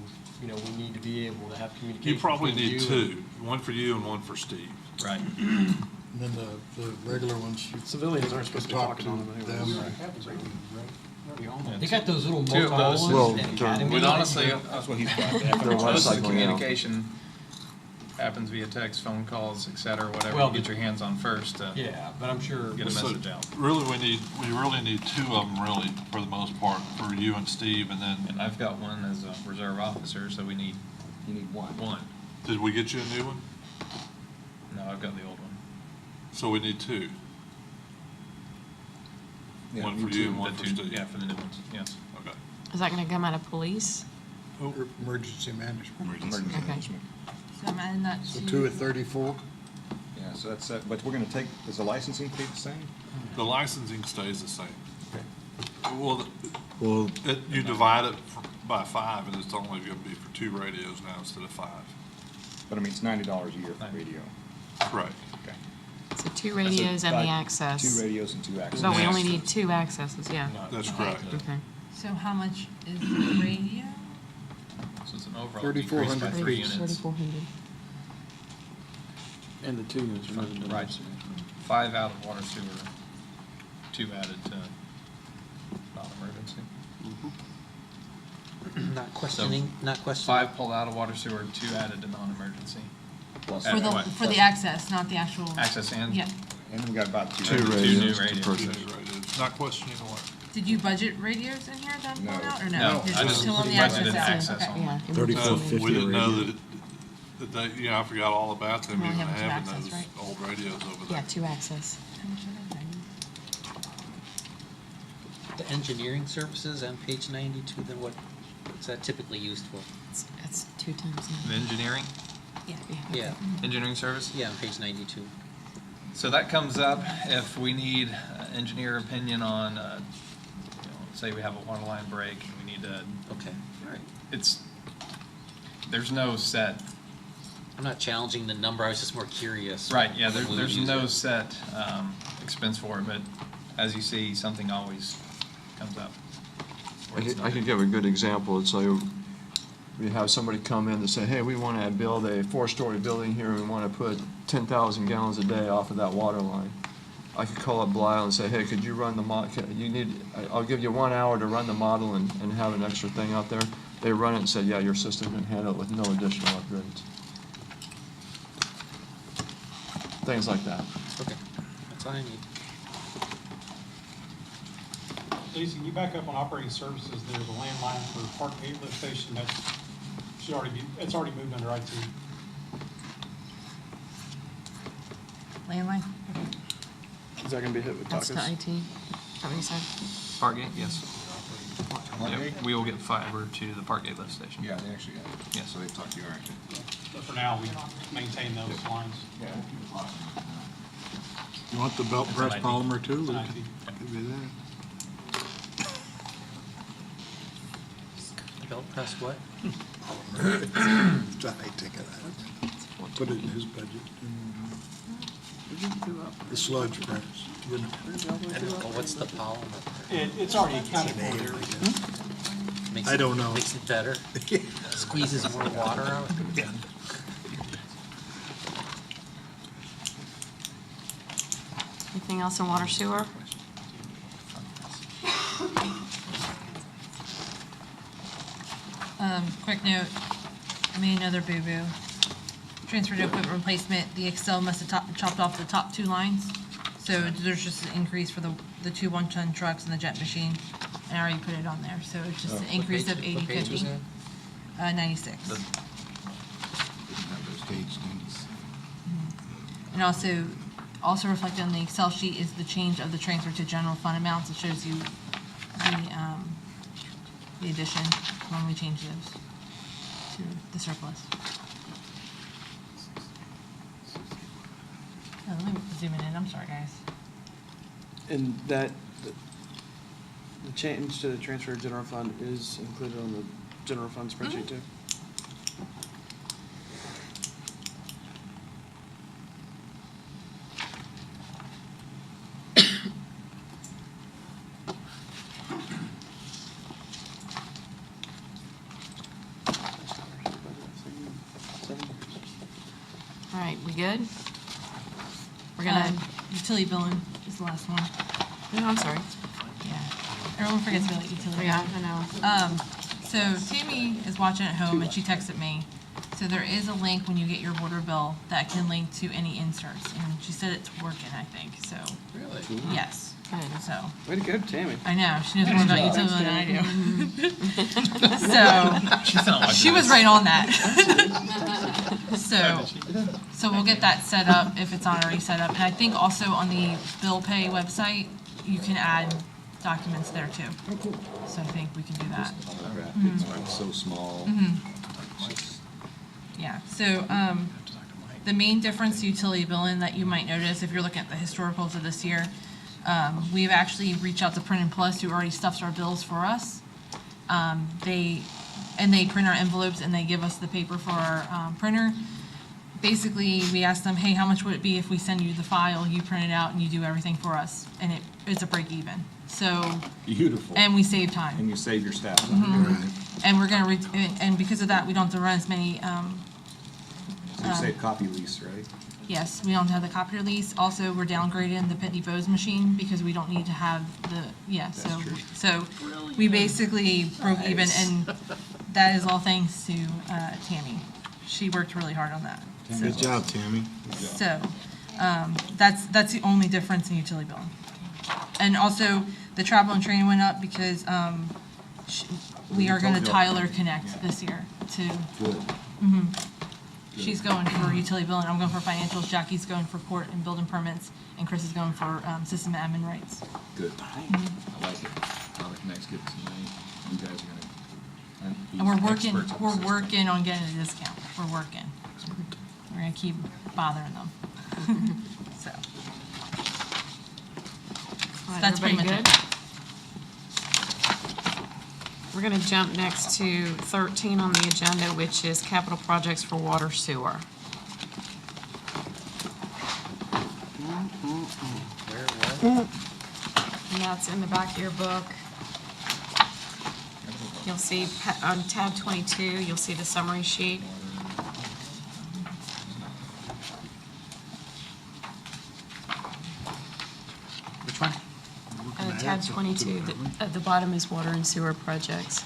G: you know, we need to be able to have communication?
A: You probably
G: between
A: need
G: you and-
A: 2, one for you and one for Steve.
C: Right.
B: And then the regular ones. you
J: Civilians aren't supposed to be
B: talk
J: talking on them
B: to
J: anyways.
B: them.
G: They got those little
C: Two of those.
G: Motorola's
P: Well,
G: and
P: they're-
G: Academy.
C: But honestly,
K: That's what he's got.
P: They're
C: most of the
P: recycling now.
C: communication happens via text, phone calls, et cetera, whatever
G: Well,
C: you get your hands on first to
G: Yeah, but I'm sure.
C: get a
A: So,
C: message out.
A: Really, we really need 2 of them, really, for the most part, for you and Steve, and then,
C: And I've got one as a reserve officer, so we need
K: You need one.
C: one.
A: did we get you a new one?
C: No, I've got the old one.
A: So we need 2.
K: Yeah,
A: One
K: me
A: for you
K: too.
A: and one
C: The
A: for
C: two-
A: Steve.
C: Yeah, for the new ones, yes.
A: Okay.
D: Is that gonna come out of police?
B: Emergency management.
K: Emergency
D: Okay.
K: management.
E: So I'm adding that
B: So
E: to.
B: 2 at 34.
K: Yeah, so that's, but we're gonna take, is the licensing fee the same?
A: The licensing stays the same.
K: Okay.
A: Well, you divide it by 5, and it's only gonna be for 2 radios now instead of 5.
K: But I mean, it's $90 a year for radio.
A: Right.
K: Okay.
D: So 2 radios and the
K: Two
D: access.
K: radios and 2 access.
D: But we only
A: Access.
D: need 2 accesses, yeah.
A: That's correct.
D: Okay.
E: So how much is the radio?
C: So it's an overall decrease by
B: 3,400
C: 3
B: feet.
C: units.
D: 3,400.
J: And the 2 units are moving to the
C: Right. 5 out of water sewer, 2 added to non-emergency.
I: Not questioning, not questioning.
C: 5 pulled out of water sewer, 2 added to non-emergency.
K: Plus,
E: For the,
C: what?
E: for the access, not the actual.
C: Access and?
E: Yeah.
K: and then we got about 2
P: Two
K: radios.
C: Two new
P: radios to
C: radios.
P: purchase.
A: Two new radios. Not questioning the what.
E: Did you budget radios in here then,
K: No.
E: pulled out, or no?
C: No,
E: Did
C: I
E: you
C: just
E: still on the
C: budgeted
E: access out?
C: access
E: Okay.
C: only.
D: Yeah.
B: 34.50
A: We didn't know
B: radio.
A: that they, you know, I forgot all about them
D: We only
A: even
D: have 2
A: having
D: access,
A: those
D: right?
A: old radios over
D: Yeah,
A: there.
D: 2 access.
E: How much are they?
I: The engineering services on page 92, then what's that typically used for?
D: It's 2 times
C: The
D: 9.
C: engineering,
D: Yeah.
I: Yeah,
C: engineering service?
I: yeah, on page 92.
C: So that comes up if we need engineer opinion on, say we have a water line break and we need to,
I: Okay, all right.
C: there's no set,
I: I'm not challenging the number, I was just more curious.
C: right, yeah,
I: when we would
C: there's
I: use
C: no
I: it.
C: set expense for it, but as you see, something always comes up.
P: I could give a good example. It's like we have somebody come in and say, hey, we want to build a 4-story building here, and we want to put 10,000 gallons a day off of that water line. I could call up Blyle and say, hey, could you run the I'll give you 1 hour to run the model and have an extra thing out there. They run it and say, yeah, your system can handle it with no additional upgrades. Things like that.
I: Okay, that's all I need.
L: Lisa, can you back up on operating services there, the landline for Park Gate lift station, it's already moved under IT.
E: Landline?
J: Is that gonna be hit with
D: That's
J: tacos?
D: to IT. Is that what you said?
C: Parkgate, yes. Yep, we will get fiber to the Parkgate lift station.
K: Yeah, they actually got it.
C: Yes.
K: So they've talked to you, all right.
L: But for now, we maintain those lines.
K: Yeah.
B: You want the belt
C: It's
B: press
C: an ID.
B: polymer too?
L: It's an
B: We
L: ID.
B: could do that.
I: Belt press what?
B: It's a high ticket item. Put it in his budget. The sludge press. you know.
I: Well, what's the polymer?
L: It's already accounted for there.
I: Makes
B: I don't know.
I: Makes it better? Squeezes more water out?
D: Anything else in water sewer?
E: Quick note, I made another boo-boo. transfer to equipment replacement, the Excel must have chopped off the top 2 lines. So there's just an increase for the 2 one-ton trucks and the jet machine. And I already put it on there, so it's just an increase of 8050. 96.
O: Didn't have those page 96.
E: And also reflected on the Excel sheet is the change of the transfer to general fund amounts. It shows you the addition when we change those to the surplus. Oh, let me zoom in, I'm sorry, guys.
J: And that, the change to the transfer to general fund is included on the general fund spreadsheet too?
D: All right, we good? We're gonna,
E: Utility billing is the last one.
D: no, I'm sorry.
E: Yeah. Everyone forgets about utility.
D: Yeah, I know.
E: So Tammy is watching at home and she texted me. So there is a link when you get your water bill that can link to any inserts. And she said it's working, I think, so.
I: Really?
E: Yes.
D: Good.
E: So,
J: Way to go, Tammy.
E: I know, she knows more about utility than I do.
C: She's not
E: So,
C: watching
E: she was
C: this.
E: right on that. So we'll get that set up if it's not already set up. And I think also on the bill pay website, you can add documents there too. So I think we can do that.
K: It's like so small.
E: Yeah, so, the main difference to utility billing that you might notice if you're looking at the historicals of this year, we've actually reached out to Print and Plus, who already stuffs our bills for us. They print our envelopes and they give us the paper for our, printer. Basically, we ask them, hey, how much would it be if we send you the file, you print it out, and you do everything for us? And it's a break even. So,
K: Beautiful.
E: and we save time.
K: And you save your staff.
E: And we're gonna, and because of that, we don't have to run as many,
K: So you save copy lease, right?
E: yes, we don't have the copier lease. Also, we're downgrading the Pitney Bowes machine because we don't need to have the, so we basically broke even, and that is all thanks to Tammy. She worked really hard on that.
O: Good job, Tammy.
E: So, that's the only difference in utility billing. And also, the travel and training went up because, we are gonna Tyler Connect this year to,
K: Good.
E: she's going for utility billing, I'm going for financials, Jackie's going for court and building permits, and Chris is going for, system admin rights.
K: Good. I like it. Tyler Connect's getting some money. You guys are gonna.
E: And we're working,
K: experts on the
E: we're
K: system.
E: working on getting a discount, we're working. We're gonna keep bothering them. So,
D: All right,
E: that's pretty much
D: everybody
E: it.
D: good? We're gonna jump next to 13 on the agenda, which is capital projects for water sewer. And that's in the back of your book. You'll see on tab 22, you'll see the summary sheet.
I: Which one?
D: Tab 22, at the bottom is water and sewer projects.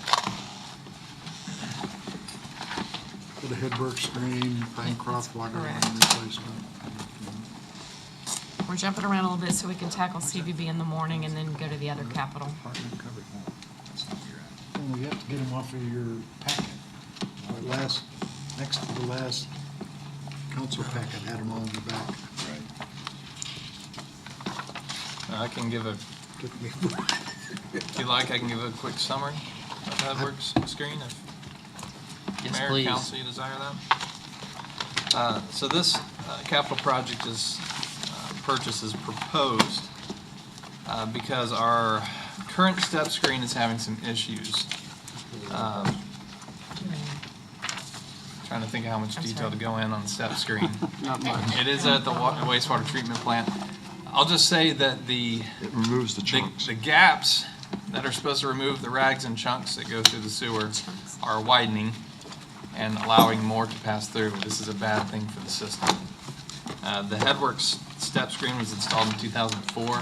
B: For the headwork screen, Bancroft water line
D: Correct.
B: replacement.
D: We're jumping around a little bit so we can tackle CVB in the morning and then go to the other capital.
B: Well, you have to get them off of your packet. Next to the last council packet had them all in the back.
C: I can give a,
B: Took me.
C: if you like, I can give a quick summary of that works screen if
I: Yes,
C: Mayor,
I: please.
C: Council, you desire that. So this capital project is, purchase is proposed because our current step screen is having some issues. Trying to think of how much detail to go in on the step screen.
J: Not much.
C: It is at the wastewater treatment plant. I'll just say that
P: It removes the chunks.
C: the gaps that are supposed to remove the rags and chunks that go through the sewer are widening and allowing more to pass through. This is a bad thing for the system. The Headworks step screen was installed in 2004.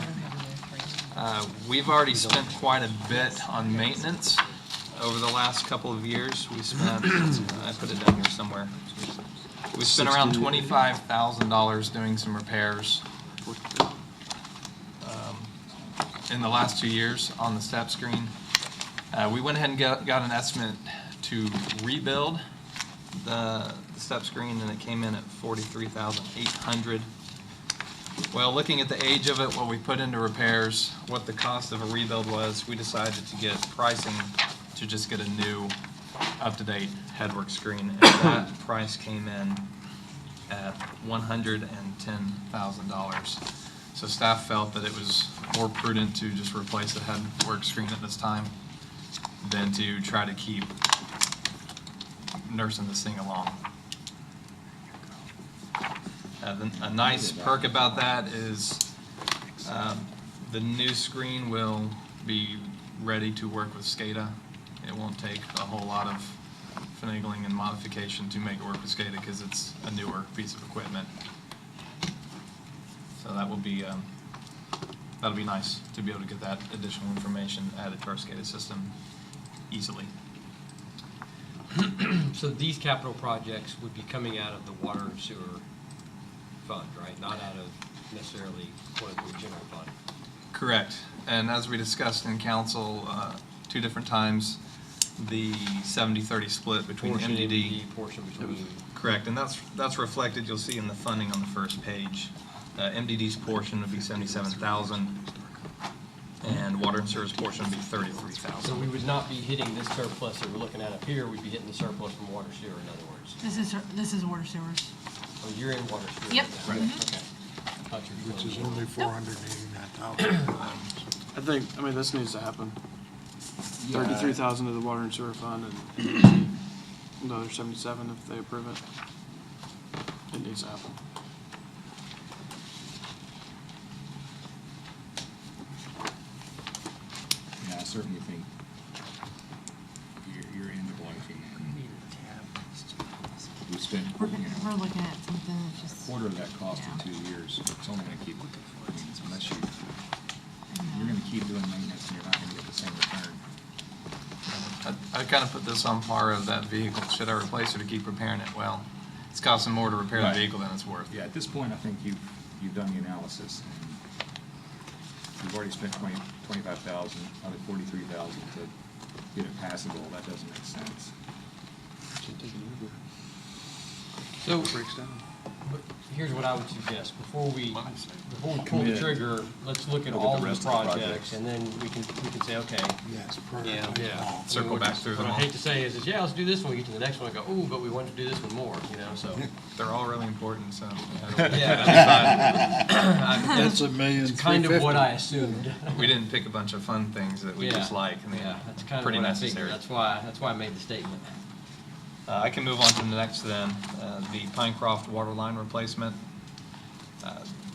C: We've already spent quite a bit on maintenance over the last couple of years. We spent, I put it down here somewhere. We spent around
J: 60.
C: $25,000 doing some repairs in the last 2 years on the step screen. We went ahead and got an estimate to rebuild the step screen, and it came in at $43,800. Well, looking at the age of it, what we put into repairs, what the cost of a rebuild was, we decided to get pricing to just get a new, up-to-date headwork screen, and that price came in at $110,000. So staff felt that it was more prudent to just replace the headwork screen at this time than to try to keep nursing this thing along. A nice perk about that is the new screen will be ready to work with SCADA. It won't take a whole lot of finagling and modification to make it work with SCADA because it's a newer piece of equipment. So that will be that'll be nice to be able to get that additional information added to our SCADA system easily.
G: So these capital projects would be coming out of the water and sewer fund, right? Not out of necessarily quote-unquote general fund.
C: Correct. And as we discussed in council 2 different times, the 70-30 split between
G: Portion
C: MDD.
G: Portion between.
C: Correct, and that's reflected, you'll see in the funding on the first page. MDD's portion would be 77,000, and water and sewer's portion would be 33,000.
G: So we would not be hitting this surplus that we're looking at up here, we'd be hitting the surplus from water sewer, in other words.
E: This is water sewers.
G: Oh, you're in water sewer.
E: Yep.
G: Right,
E: Mhm.
G: okay. Thought you were
B: Which
G: doing
B: is
G: both.
B: only 489,000.
J: I mean, this needs to happen.
K: Yeah.
J: 33,000 to the water and sewer fund and another 77 if they approve it. It needs to happen.
K: Yeah, I certainly think you're into blanking. We spent,
E: We're looking at something that's
K: a
E: just.
K: quarter of that cost in 2 years. It's only gonna keep, unless you're gonna keep doing maintenance and you're not gonna get the same return.
C: I kind of put this on par of that vehicle. Should I replace it or keep repairing it? Well, it's costing more to repair the
K: Right.
C: vehicle than it's worth.
K: Yeah, at this point, I think you've done the analysis, and you've already spent 25,000, out of 43,000 to get it passable. That doesn't make sense.
J: Should take an Uber.
G: So,
J: Breaks down.
G: but here's what I would suggest, before we pull the
K: Commit.
G: trigger, let's look at
K: Look at
G: all
K: the
G: the
K: rest of the
G: projects,
K: projects.
G: and then we can say, okay.
B: Yes,
G: Yeah.
B: perfect.
C: Circle back through them
G: What I
C: all.
G: hate to say is, yeah, let's do this one, we get to the next one, and go, ooh, but we wanted to do this one more, you know, so.
C: They're all really important, so.
G: Yeah.
B: That's $1,350,000.
G: Kind of what I assumed.
C: We didn't pick a bunch of fun things that we
G: Yeah.
C: just like. I mean,
G: Yeah, that's kind of
C: pretty
G: what I
C: necessary.
G: figured, that's why I made the statement.
C: I can move on to the next then, the Pinecroft water line replacement.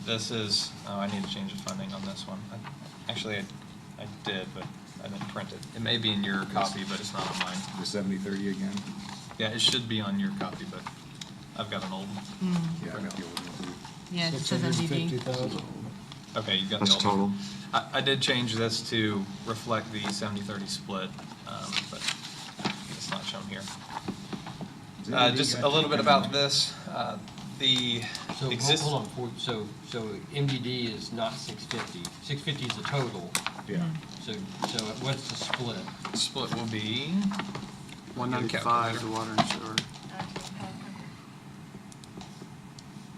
C: This is, I need to change the funding on this one. Actually, I did, but I didn't print it. It may be in your copy, but it's not on mine.
K: The 70-30 again?
C: Yeah, it should be on your copy, but I've got an old one.
K: Yeah, I got the old one too.
E: Yeah, it says MDD.
B: 650,000.
C: Okay, you got the
P: That's
C: old one.
P: total.
C: I did change this to reflect the 70-30 split, but it's not shown here. Just a little bit about this. The
G: So,
C: exist.
G: hold on, so MDD is not 650, 650 is the total,
K: Yeah.
G: so what's the split?
C: Split will be
J: 195 to water and sewer.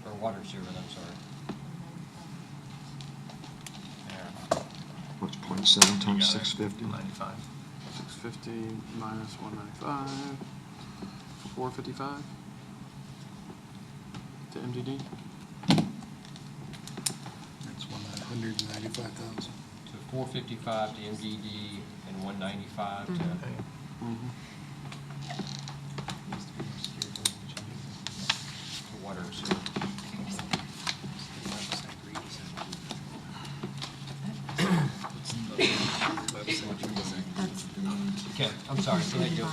G: Or water and sewer, I'm sorry.
P: What's 0.7
C: You
P: times
C: got it.
P: 650?
C: 95.
J: 650 minus 195, 455 to MDD.
B: That's 195,000.
G: So 455 to MDD and 195 to.
J: Mm-hmm.
G: to water and sewer. Okay, I'm sorry, go ahead, go.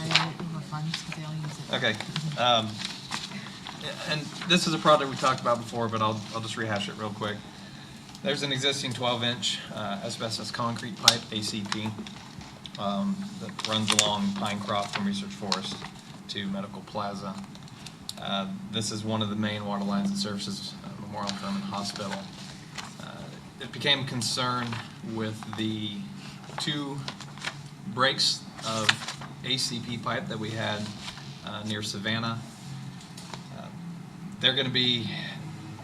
C: Okay. And this is a project we talked about before, but I'll just rehash it real quick. There's an existing 12-inch asbestos concrete pipe, ACP, that runs along Pinecroft from Research Forest to Medical Plaza. This is one of the main water lines that services Memorial Hermann Hospital. It became a concern with the 2 breaks of ACP pipe that we had near Savannah. They're going to be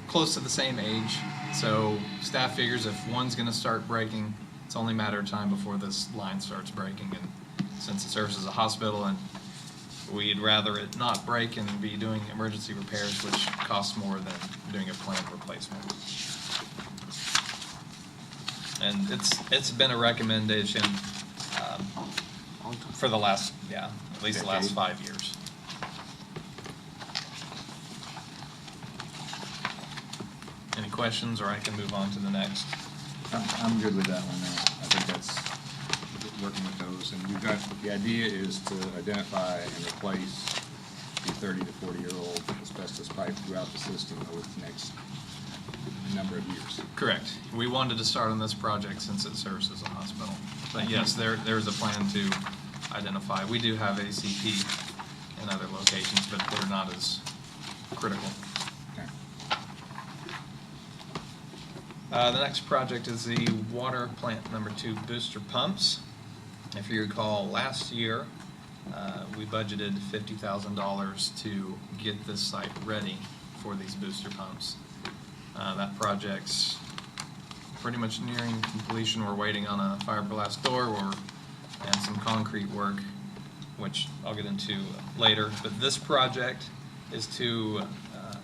C: close to the same age, so staff figures if one's going to start breaking, it's only a matter of time before this line starts breaking. And since it serves as a hospital, and we'd rather it not break and be doing emergency repairs, which costs more than doing a planned replacement. And it's been a recommendation for the last, at least the last 5 years. Any questions, or I can move on to the next?
K: I'm good with that one now. I think that's working with those. And we've got, the idea is to identify and replace the 30 to 40-year-old asbestos pipe throughout the system over the next number of years.
C: Correct. We wanted to start on this project since it serves as a hospital. But yes, there's a plan to identify. We do have ACP in other locations, but they're not as critical.
K: Okay.
C: The next project is the water plant number 2 booster pumps. If you recall, last year we budgeted $50,000 to get this site ready for these booster pumps. That project's pretty much nearing completion. We're waiting on a fiberglass door and some concrete work, which I'll get into later. But this project is to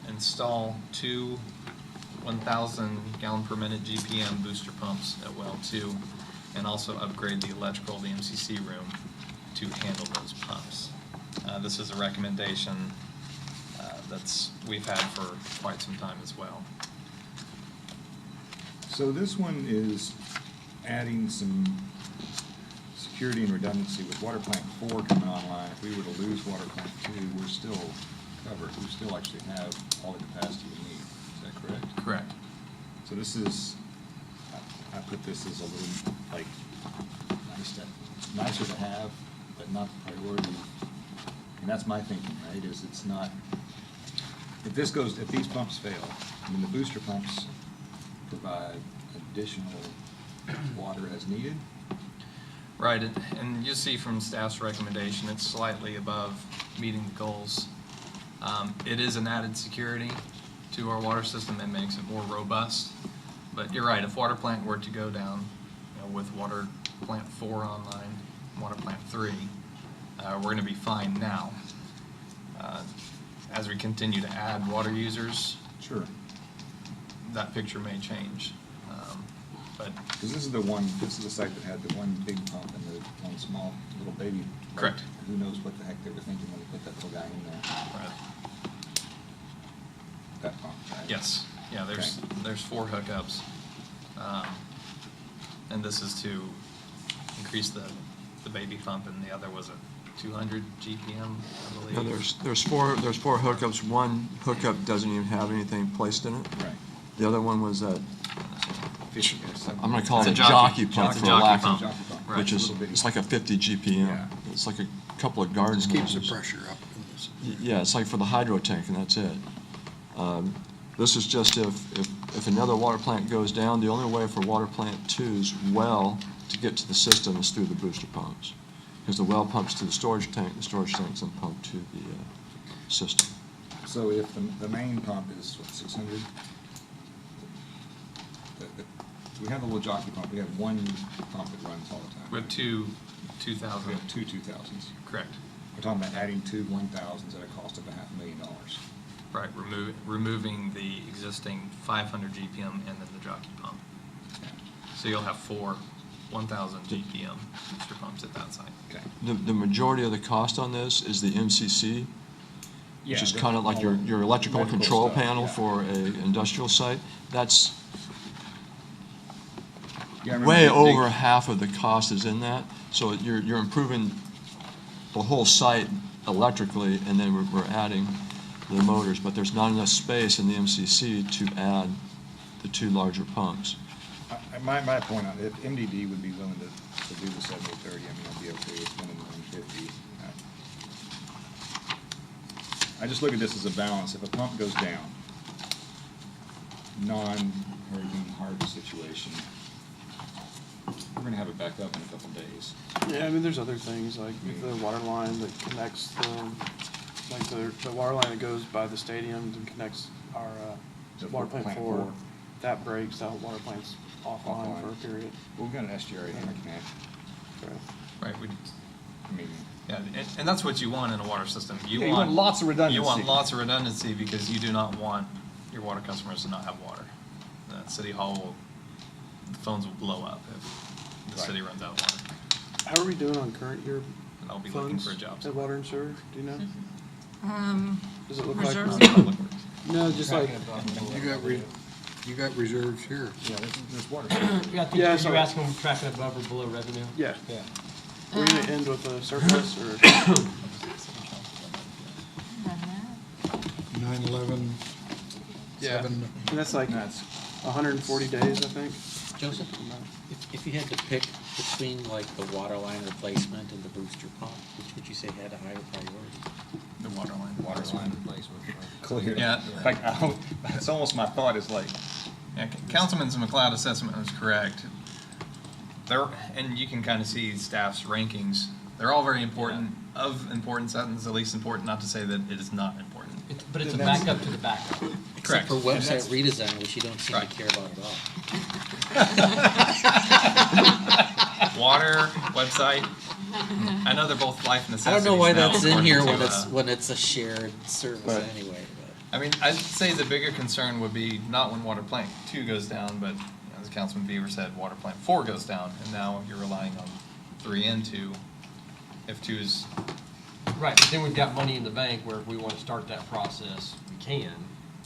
C: install 2 1,000 gallon per minute GPM booster pumps at well 2, and also upgrade the electrical of the MCC room to handle those pumps. This is a recommendation we've had for quite some time as well.
K: So this one is adding some security and redundancy with water plant 4 coming online. If we were to lose water plant 2, we're still covered. We still actually have all the capacity we need. Is that correct?
C: Correct.
K: So this is, I put this as a little, like, nicer to have, but not the priority. And that's my thinking, right, is it's not, if these pumps fail, I mean, the booster pumps provide additional water as needed.
C: Right, and you see from staff's recommendation, it's slightly above meeting the goals. It is an added security to our water system that makes it more robust. But you're right, if water plant were to go down, with water plant 4 online, water plant 3, we're going to be fine now. As we continue to add water users,
K: sure,
C: that picture may change. But
K: because this is the site that had the one big pump and the one small little baby.
C: Correct.
K: Who knows what the heck they were thinking when they put that little guy in there.
C: Right.
K: That pump, right?
C: Yes. Yeah, there's 4 hookups. And this is to increase the baby pump, and the other was a 200 GPM, I believe.
P: No, there's four hookups. One hookup doesn't even have anything placed in it.
K: Right.
P: The other one was that,
K: 50 or 70.
P: I'm going to call it a
C: It's
P: jockey pump
C: It's a
P: for
C: jockey
P: lack
C: pump.
P: of,
C: Right.
P: which is, it's like a 50 GPM.
K: Yeah.
P: It's like a couple of garden
B: Just keeps the
P: hoses.
B: pressure up in this.
P: Yeah, it's like for the hydro tank, and that's it. This is just if another water plant goes down, the only way for water plant 2's well to get to the system is through the booster pumps. Because the well pumps to the storage tank tank's then pumped to the system.
K: So if the main pump is, what, 600? We have a little jockey pump. We have one pump that runs all the time.
C: We have 2 2,000.
K: We have 2 2000s.
C: Correct.
K: We're talking about adding 2 1000s at a cost of $500,000.
C: Right, removing the existing 500 GPM and then the jockey pump. So you'll have 4 1,000 GPM booster pumps at that site.
K: Okay.
P: The majority of the cost on this is the MCC,
K: Yeah,
P: which is
K: the-
P: kind of like your electrical
K: electrical
P: control
K: stuff,
P: panel
K: yeah.
P: for a industrial site. That's
K: Yeah, I remember
P: way
K: the-
P: over half of the cost is in that. So you're improving the whole site electrically, and then we're adding the motors, but there's not enough space in the MCC to add the 2 larger pumps.
K: My point on it, if MDD would be willing to do the 70/30, I mean, I'd be okay with spending the 150. I just look at this as a balance. If a pump goes down, non-hurricane harvest situation, we're gonna have it back up in a couple days.
J: Yeah, I mean, there's other things, like the water line that connects the water line that goes by the stadiums and connects our, water plant
K: Plant
J: 4.
K: four.
J: That breaks, that water plant's offline for a period.
K: Well, we've got an SGRA interconnect.
C: Right,
K: I mean,
C: yeah, and that's what you want in a water system.
K: Yeah, you want lots of redundancy.
C: You want lots of redundancy because you do not want your water customers to not have water. City Hall the phones will blow up if the
K: Right.
C: city runs out of water.
J: How are we doing on current year
C: And I'll be looking
J: funds
C: for jobs.
J: at water and sewer? Do you know? Does it look
E: Reserves?
J: like? No, just like,
B: You got reserves here.
K: yeah, there's water.
J: Yeah, so-
G: You're asking if we're tracking above or below revenue?
J: yeah.
G: Yeah.
J: We're gonna end with a surplus or?
B: 9/11,
J: Yeah,
B: 7.
J: and that's like
K: That's
J: 140 days, I think.
I: Joseph, if you had to pick between like the water line replacement and the booster pump, which would you say had a higher priority?
C: The water line.
K: Water line replacement. Clear.
C: Yeah.
K: In fact, that's almost my thought is like,
C: Yeah, Councilman McLeod assessment was correct. There, and you can kind of see staff's rankings. They're all very important, of importance, that is the least important, not to say that it is not important.
G: But it's a backup to the backup.
C: Correct.
I: Except for website redesign, which you don't seem to
C: Right.
I: care about at all.
C: Water, website, I know they're both life
I: I
C: necessities
I: don't know why
C: now,
I: that's in
C: according
I: here
C: to,
I: when it's a shared service
K: But-
I: anyway, but.
C: I mean, I'd say the bigger concern would be not when water plant 2 goes down, but as Councilman Beaver said, water plant 4 goes down, and now you're relying on 3 and 2. If 2 is,
G: Right, but then we've got money in the bank where if we want to start that process, we can,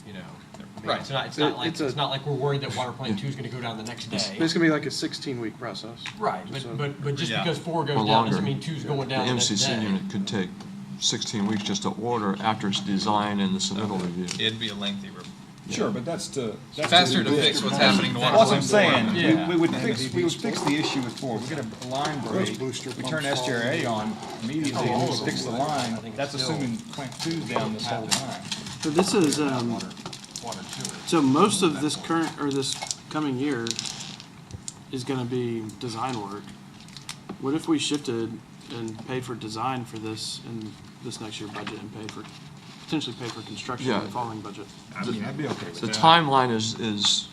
G: you know. I mean,
C: Right.
G: It's not
J: It's a-
G: it's not like we're worried that water plant 2 is going to go down the next day.
J: It's gonna be like a 16-week process.
G: Right,
J: So-
G: but just
C: Yeah.
G: because 4
P: Or
G: goes down
P: longer.
G: doesn't mean 2 is going
P: The
G: down the next
P: MCC
G: day.
P: unit could take 16 weeks just to order after it's designed and the submittal review.
C: it'd be a lengthy
K: sure, but that's
C: faster to fix what's happening to water
K: That's what I'm
C: plant 4.
K: saying.
G: Yeah.
K: We would fix the issue with 4. We get a line break,
B: booster
K: we turn
B: pumps fall
K: SGRA
B: in.
K: on immediately and just fix the
G: I
K: line.
G: think
K: That's
G: it's still-
K: assuming plant 2's down this whole time.
J: So this is,
C: Water 2.
J: so most of this current, or this coming year is gonna be design work. What if we shifted and paid for design for this in this next year budget and potentially paid for construction in
P: Yeah.
J: the following budget?
K: I mean, I'd be okay with
P: The
K: that.
P: timeline is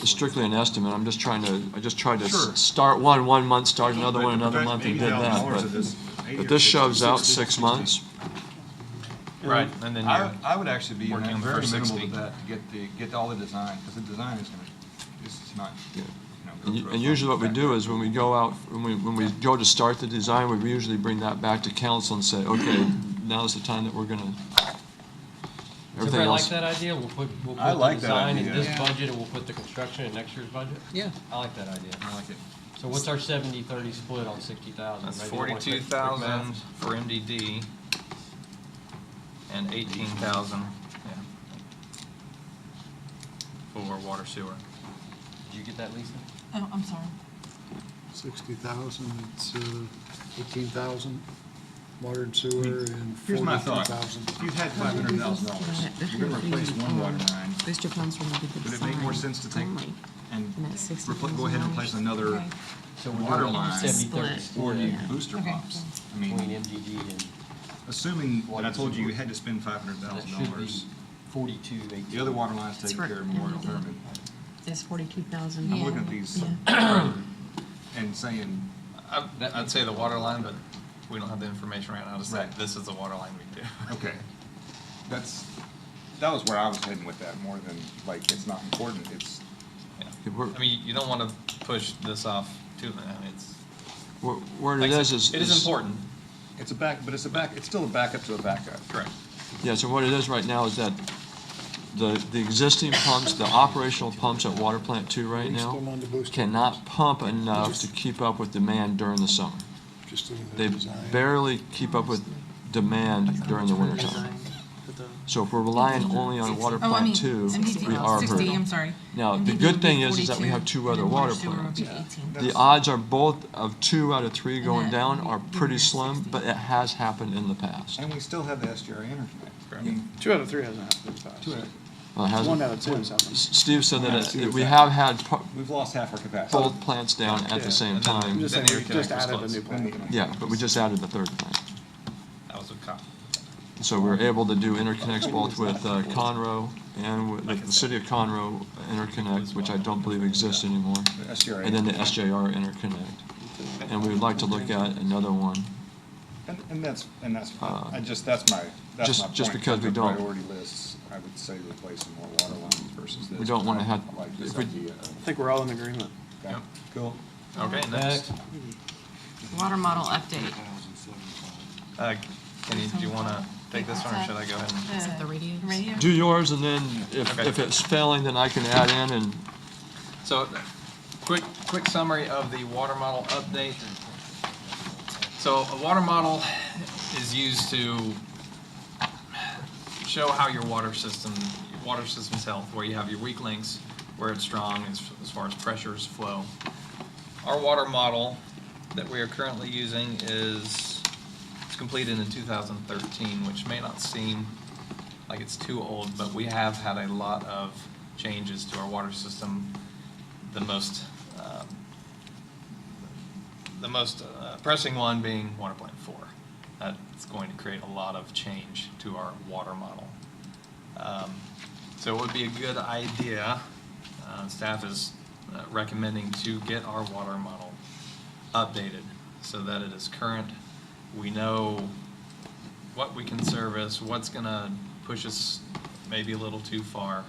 P: strictly an estimate. I just tried to start one month, start another one another month, and did that. But this shoves out 6 months.
C: Right, and then
K: I
C: you're
K: would actually be
C: working on the
K: very
C: first
K: minimal
C: 60.
K: to that, to get all the design, because the design is gonna, it's not, you know, go through a
P: And usually what we do
K: factory.
P: is when we go out, when we go to start the design, we usually bring that back to council and say, okay, now's the time that we're gonna,
G: Does
P: everything
G: everybody like
P: else.
G: that idea? We'll put
K: I
G: the
K: like that
G: design in
K: idea.
G: this
K: Yeah.
G: budget and we'll put the construction in next year's budget?
I: Yeah.
G: I like that idea.
K: I like it.
G: So what's our 70-30 split on 60,000?
C: That's
G: Maybe you wanna say quick
C: 42,000
G: math?
C: for MDD and 18,000, for water sewer.
G: Did you get that, Lisa?
E: Oh, I'm sorry.
B: 60,000, it's 18,000, water and sewer, and
K: Here's my thought.
B: 42,000.
K: If you had $500,000, you're gonna replace one water line,
D: Booster pumps when we did the
K: would it make more sense to take
D: only.
K: and
D: And that's
K: go ahead and replace another
E: Okay.
G: So we're
K: water
G: doing
K: line
G: 70-30
K: or
G: split
K: do booster
E: Okay.
K: pumps? I
G: between
K: mean,
G: MDD and,
K: assuming that I told you you had to spend
G: that should be
K: $500,000,
G: 42, 18.
K: the other water line's taking
D: for
K: care of Memorial
D: MDD.
K: Herman.
D: It's 42,000.
K: I'm looking at these and saying,
C: I'd say the water line, but we don't have the information right now to say,
K: Right.
C: this is the water line we do.
K: okay, that was where I was heading with that, more than, like, it's not important, it's,
C: Yeah. I mean, you don't want to push this off too, it's,
P: Where it
C: like I
P: is
C: said, it is important.
K: it's still a backup to a backup.
C: Correct.
P: Yeah, so what it is right now is that the existing pumps, the operational pumps at Water Plant 2 right now
B: Still on the booster
P: cannot pump enough to keep up with demand during the summer.
B: Just doing the
P: They
B: design.
P: barely keep up with demand during the winter time. So if we're relying only on water
E: Oh, I mean,
P: plant two,
E: MDD
P: we are
E: 60,
P: hurting.
E: I'm sorry.
P: Now, the
E: MDD
P: good
E: would be
P: thing is that we
E: 42,
P: have two other
E: and then
P: water
E: sewer would
P: plants.
E: be 18.
P: The odds are both of 2 out of 3
E: And
P: going
E: that
P: down
E: would be-
P: are
E: give
P: pretty
E: me
P: slim,
E: 60.
P: but it has happened in the past.
K: And we still have the SGRA interconnect. I mean,
J: 2 out of 3 hasn't happened in the past.
K: 2 out of-
P: Well, it hasn't-
J: 1 out of 2 has happened.
P: Steve said
K: One out of
P: that
K: two
P: it-
K: is
P: we
K: happened.
P: have had
K: We've lost half our capacity.
P: both plants down at
J: Yeah.
P: the same
C: And then-
J: I'm
P: time.
J: just
C: Then
J: saying,
C: the
J: we just
C: interconnect was
J: added a
C: closed.
J: new plant.
P: Yeah, but we just added the third plant.
C: That was a cop.
P: So we're able to do interconnects both with Conroe and with the city of Conroe interconnect, which I don't believe exists anymore.
K: The SGRA.
P: And then the SJR interconnect. And we would like to look at another one.
K: And that's fine.
P: Uh,
K: that's my
P: just
K: point.
P: because
K: With
P: we
K: the
P: don't-
K: priority lists, I would say replacing more water lines versus this.
P: We don't wanna have-
K: I like this
P: if we-
K: idea
J: I
K: of-
J: think we're all in agreement.
K: Okay, cool.
C: Okay, next.
D: Water model update.
C: Kenny, do you want to take this one, or should I go ahead and?
D: Is it the radios?
E: Radio?
P: Do yours, and then
C: Okay.
P: if it's failing, then I can add in and
C: So, quick summary of the water model update. So, a water model is used to show how your water system's health, where you have your weak links, where it's strong as far as pressures flow. Our water model that we are currently using is completed in 2013, which may not seem like it's too old, but we have had a lot of changes to our water system. The most pressing one being water plant 4. That's going to create a lot of change to our water model. So it would be a good idea, staff is recommending to get our water model updated so that it is current. We know what we can service, what's gonna push us maybe a little too far,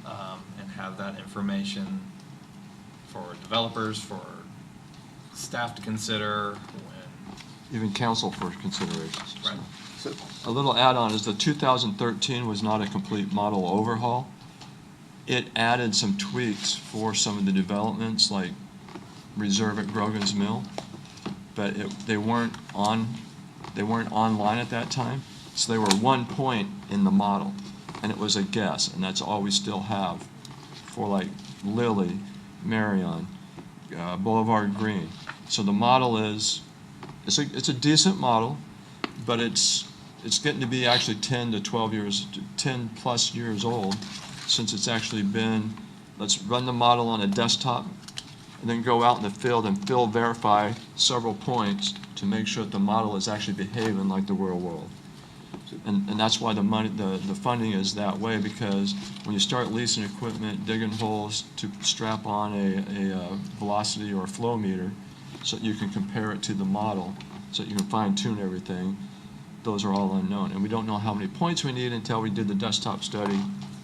C: and have that information for developers, for staff to consider when.
P: even council for considerations.
C: Right.
J: So,
P: A little add-on is the 2013 was not a complete model overhaul. It added some tweaks for some of the developments, like Reserve at Grogan's Mill, but they weren't online at that time, so they were 1 point in the model, and it was a guess, and that's all we still have for like Lily, Marion, Boulevard Green. So the model is, it's a decent model, but it's getting to be actually 10 to 12 years, 10 plus years old, since it's actually been, let's run the model on a desktop, and then go out in the field and field verify several points to make sure that the model is actually behaving like the real world. And that's why the money, the funding is that way, because when you start leasing equipment, digging holes to strap on a velocity or a flow meter, so that you can compare it to the model, so that you can fine tune everything, those are all unknown. And we don't know how many points we need until we did the desktop study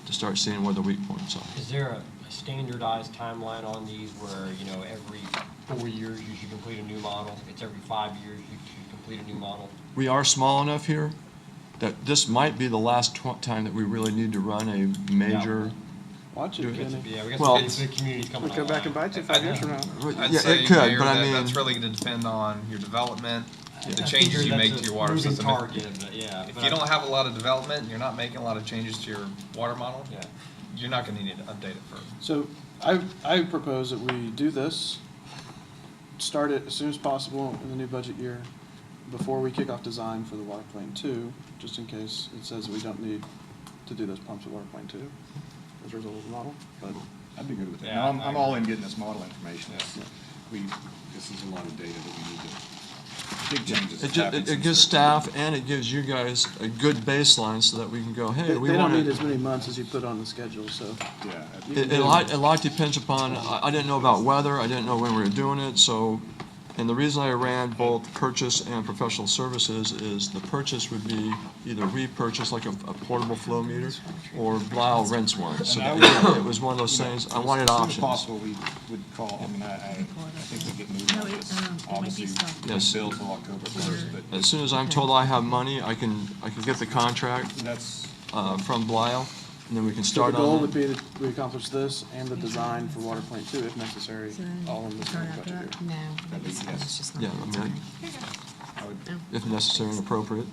P: to start seeing where the weak points are.
G: Is there a standardized timeline on these where, every 4 years you should complete a new model? It's every 5 years you should complete a new model?
P: We are small enough here that this might be the last time that we really need to run a major.
J: watch it, Kenny.
G: Yeah, we got
P: Well-
G: some big communities coming
J: We'll come back and bite you 5 years from now.
C: I'd
P: Yeah,
C: say,
P: it could,
C: Mayor,
P: but I
C: that
P: mean.
C: that's really going to depend on your development, the
G: I
C: changes
G: figure
C: you make
G: that's
C: to
G: a
C: your water
G: moving
C: system.
G: target, but yeah,
C: If
G: but
C: you
G: I-
C: don't have a lot of development, and you're not making a lot of changes to your water model,
G: Yeah.
C: you're not going to need to update it further.
J: So I propose that we do this, start it as soon as possible in the new budget year, before we kick off design for the water plant 2, just in case it says we don't need to do those pumps at water plant 2 as a result of the model, but
K: I'd be good with that.
G: Yeah,
K: No, I'm
G: I
K: all in getting this model information. This is a lot of data that we need to, big changes.
P: It gives staff and it gives you guys a good baseline so that we can go, hey,
J: they
P: we
J: don't
P: want
J: need
P: to.
J: as many months as you put on the schedule, so.
K: Yeah.
P: A lot depends upon, I didn't know about weather, I didn't know when we were doing it, so, and the reason I ran both purchase and professional services is the purchase would be either repurchase, like a portable flow meter, or Blau rents one. So it was one of those things, I wanted
K: As soon as
P: options.
K: possible, we would call, I mean, I think we get moving on this. Obviously,
P: Yes.
K: bill till October 1st, but
P: As soon as I'm told I have money, I can get the contract
K: that's,
P: from Blau, and then we can
J: So
P: start
J: the goal
P: on
J: would
P: it.
J: be that we accomplish this and the design for water plant 2 if necessary, all in this budget year.
D: No, it's just not.
P: Yeah, I mean,
K: I would,
P: if necessary and appropriate.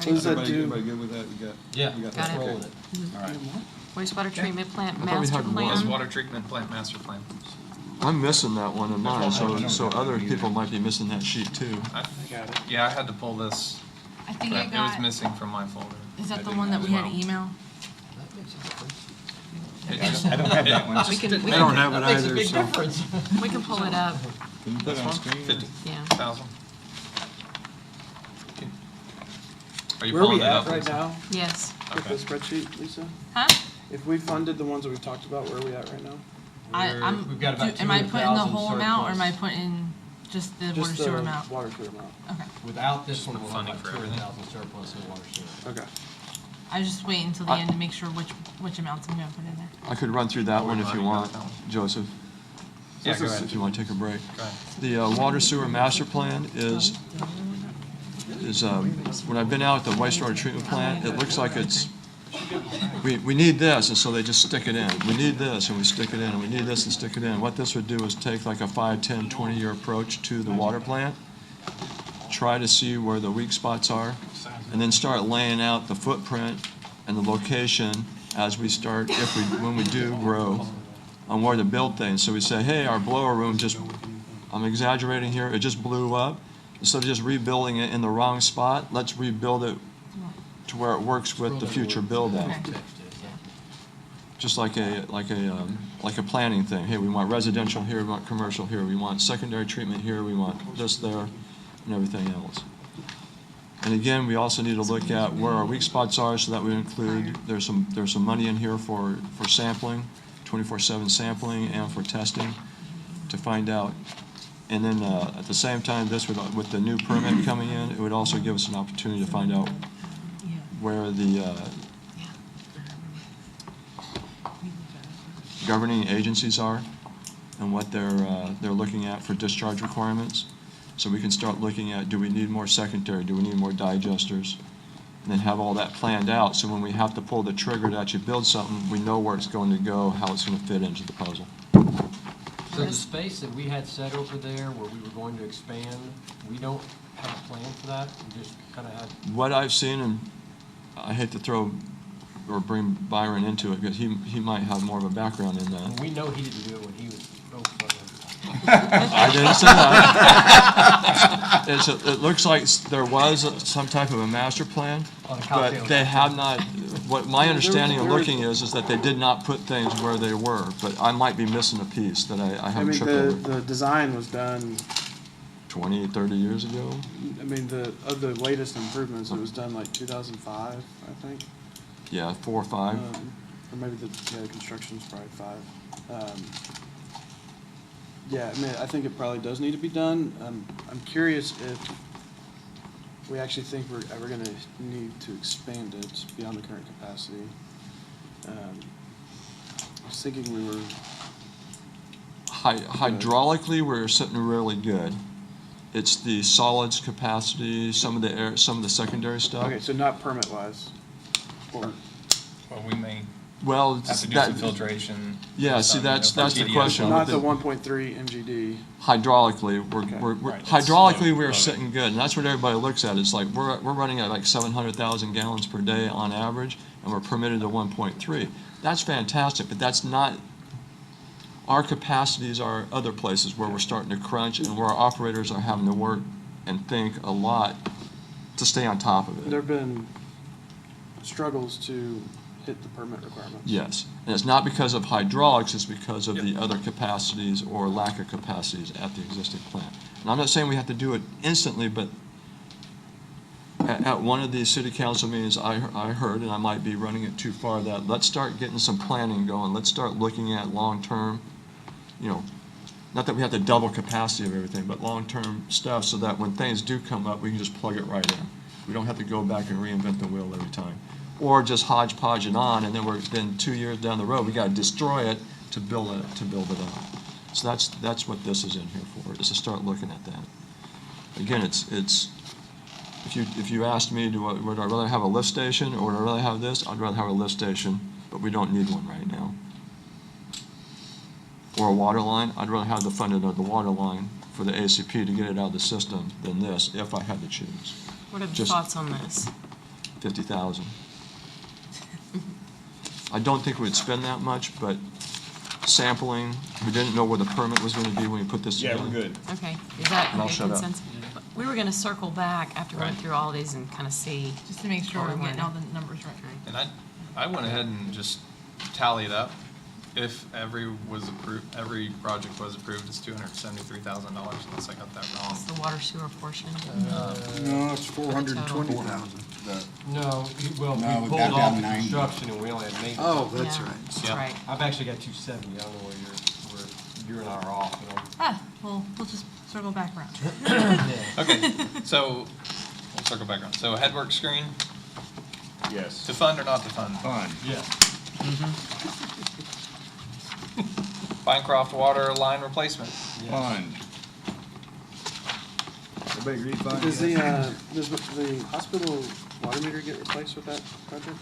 J: So does that
P: Everybody,
J: do?
P: everybody good with that? We got?
G: Yeah,
P: we got
D: Got
P: that?
D: it.
P: Okay.
G: roll with it.
P: All right.
D: Wastewater treatment plant
P: I thought we
D: master
P: had one.
C: Was
D: plan.
C: water treatment plant master plan.
P: I'm missing that one in mine, so, so other
K: either.
P: people might be missing that sheet too.
C: I
J: Got it.
C: Yeah, I had to pull this,
E: I think
C: but
E: it
C: it was
E: got,
C: missing from my folder.
E: is that
H: I
E: the
H: didn't
E: one that
H: have
E: we
H: it.
E: had email?
G: That makes a difference.
H: I don't have that one.
D: We can, we
B: I don't
D: can,
B: have it
G: That makes a
B: either,
G: big
B: so.
G: difference.
D: we can pull it up,
K: Can you put it on screen?
C: 50,000.
D: yeah.
C: Are you
J: Where are
C: pulling
J: we
C: it
J: at
C: up?
J: right
C: Lisa?
J: now
D: Yes.
J: with
C: Okay.
J: the spreadsheet, Lisa?
E: Huh?
J: If we funded the ones that we've talked about, where are we at right now?
G: We've got about
E: Am I putting the
G: 200,000
E: whole amount, or am I
G: surplus.
E: putting just the water
J: Just
E: sewer
J: the
E: amount?
J: water sewer amount.
E: Okay.
G: Without this one,
C: the
G: we'll have
C: funding
G: about
C: for everything.
G: 200,000 surplus in water sewer.
J: Okay.
E: I was just waiting until the end to make sure which amounts I'm gonna put in there.
P: I could run through that one if you want,
C: That one.
P: Joseph,
C: Yeah, go ahead.
P: if you want to take a break.
C: Go ahead.
P: The water sewer master plan is, when I've been out at the wastewater treatment plant, it looks like it's, we need this, and so they just stick it in. We need this, and we stick it in, and we need this, and stick it in. What this would do is take like a 5, 10, 20-year approach to the water plant, try to see where the weak spots are, and then start laying out the footprint and the location as we start, when we do grow, on where to build things. So we say, hey, our blower room just, I'm exaggerating here, it just blew up. Instead of just rebuilding it in the wrong spot, let's rebuild it to where it works with the future build-out. Just like a planning thing. Hey, we want residential here, we want commercial here, we want secondary treatment here, we want this there, and everything else. And again, we also need to look at where our weak spots are, so that we include, there's some money in here for sampling, 24/7 sampling, and for testing, to find out. And then, at the same time, with the new permit coming in, it would also give us an opportunity to find out where the governing agencies are and what they're looking at for discharge requirements. So we can start looking at, do we need more secondary, do we need more digesters? And then have all that planned out, so when we have to pull the trigger to actually build something, we know where it's going to go, how it's going to fit into the puzzle.
G: So the space that we had set over there where we were going to expand, we don't have a plan for that? We just kind of had.
P: What I've seen, and I hate to throw or bring Byron into it, because he might have more of a background in that.
G: We know he didn't do it when he was focused on it.
P: I didn't say that. It looks like there was some type of a master plan,
G: On a
P: but
G: cocktail
P: they
G: napkin.
P: have not, what my understanding of looking is that they did not put things where they were, but I might be missing a piece that I
J: I
P: haven't
J: mean,
P: tripped over.
J: the design was done,
P: 20, 30 years ago?
J: I mean, of the latest improvements, it was done like 2005, I think.
P: Yeah, 4 or 5.
J: Or maybe the construction's probably 5. Yeah, I mean, I think it probably does need to be done. I'm curious if we actually think we're ever gonna need to expand it beyond the current capacity. I was thinking we were,
P: Hydraulically, we're sitting really good. It's the solids capacity, some of the secondary stuff.
J: okay, so not permit-wise. Or,
C: Well, we may
P: Well,
C: have to do
P: that-
C: some filtration.
P: Yeah, see,
C: some,
P: that's
C: for
P: the
C: TDS.
P: question.
J: not the 1.3 MGD.
P: Hydraulically,
J: Okay.
P: we're
C: Right, it's
P: hydraulically,
C: low-
P: we're
C: low.
P: sitting good, and that's what everybody looks at. It's like, we're running at like 700,000 gallons per day on average, and we're permitted to 1.3. That's fantastic, but that's not, our capacities are other places where we're starting to crunch, and where our operators are having to work and think a lot to stay on top of
J: There
P: it.
J: have been struggles to hit the permit requirements.
P: Yes, and it's not because of hydraulics, it's because of the other capacities or lack of capacities at the existing plant. And I'm not saying we have to do it instantly, but at one of these city council meetings, I heard, and I might be running it too far, that let's start getting some planning going. Let's start looking at long-term, not that we have to double capacity of everything, but long-term stuff, so that when things do come up, we can just plug it right in. We don't have to go back and reinvent the wheel every time. Or just hodgepodge it on, and then 2 years down the road, we gotta destroy it to build it up. So that's what this is in here for, is to start looking at that. Again, if you asked me, would I rather have a lift station, or would I rather have this, I'd rather have a lift station, but we don't need one right now. Or a water line, I'd rather have the funding of the water line for the ACP to get it out of the system than this, if I had to choose.
D: What are the
P: Just-
D: thoughts on this?
P: 50,000. I don't think we'd spend that much, but sampling, we didn't know where the permit was gonna be when we put this
K: Yeah,
P: together.
K: we're good.
D: Okay, is that,
P: And I'll
D: okay,
P: shut up.
D: consensus? We were gonna circle back after going
C: Right.
D: through all these and kind of see.
E: Just to make sure
D: what we
E: I'm getting
D: wanted.
E: all the numbers right.
C: And I went ahead and just tallied up. If every project was approved, it's $273,000, unless I got that wrong.
D: That's the water sewer portion.
B: No, it's 420,000.
G: No, well,
O: No,
G: we
O: we
G: pulled
O: got
G: off
O: down
G: the
O: 90.
G: construction and we only had maintenance.
B: Oh, that's
D: Yeah,
B: right.
D: That's
C: Yeah.
D: right.
G: I've actually got 270, I don't know where you and I are off, you know.
E: Ah, well, we'll just circle back around.
C: Okay, so, we'll circle back around. So headwork screen,
K: Yes.
C: to fund or not to fund?
K: Fun.
G: Yeah.
C: Pinecroft water line replacement.
K: Fun. Everybody agree fun?
J: Does the hospital water meter get replaced with that project?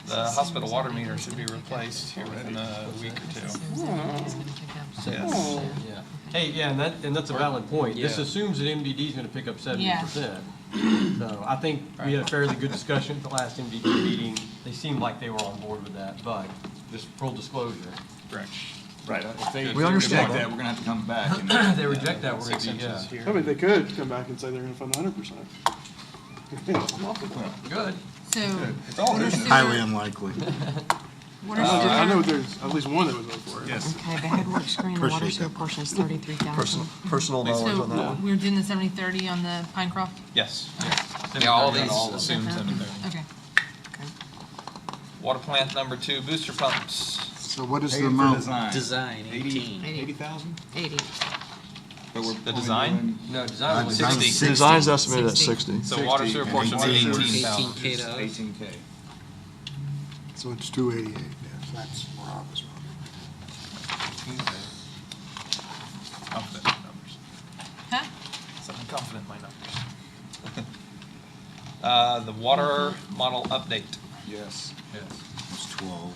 C: The hospital water meter should be replaced here within a week or two.
D: Assumes that he's gonna pick up.
C: Yes.
G: Yeah. Hey, yeah, and that's a valid point. This
I: Yeah.
G: assumes that MDD is gonna pick up 70%. So I think we had a fairly good discussion at the last MDD meeting. They seemed like they were on board with that, but just full disclosure.
C: Correct.
K: Right, if they
P: We understand
K: reject
P: that.
K: that, we're gonna have to come back. and-
G: If they reject that, we're gonna
C: 6
G: be,
C: inches
G: yeah.
C: here.
J: I mean, they could come back and say they're gonna fund 100%.
G: Good.
E: So,
K: It's all business.
O: Highly unlikely.
E: water
J: I know
E: sewer,
J: there's at least one that would vote for it.
K: Yes.
D: Okay, the headwork screen, the water
O: Appreciate
D: sewer
O: that.
D: portion is 33,000.
P: Personal knowledge
E: so
P: on that one.
E: we're doing the 70-30 on the Pinecroft?
C: Yes. Yeah, all these assume
D: Okay.
C: 730.
E: Okay.
D: Okay.
C: Water plant number 2, booster pumps.
B: So what is
K: Paid
B: the
K: for
B: amount?
K: design.
I: Design, 18.
K: 80,000?
D: 80.
K: But we're
C: The
K: only
C: design?
K: doing
G: No, design was
O: Design was
C: 60.
P: Design's estimated at
D: 60.
P: 60.
C: So water
K: 60
C: sewer
K: and
C: portion was
K: 18.
C: 18,000.
I: 18K to us.
K: 18K.
B: So it's 288, yes, that's where I was wrong.
C: Confident in my numbers.
E: Huh?
C: So I'm confident in my numbers. The water model update.
K: Yes.
C: Yes.
O: It's 12.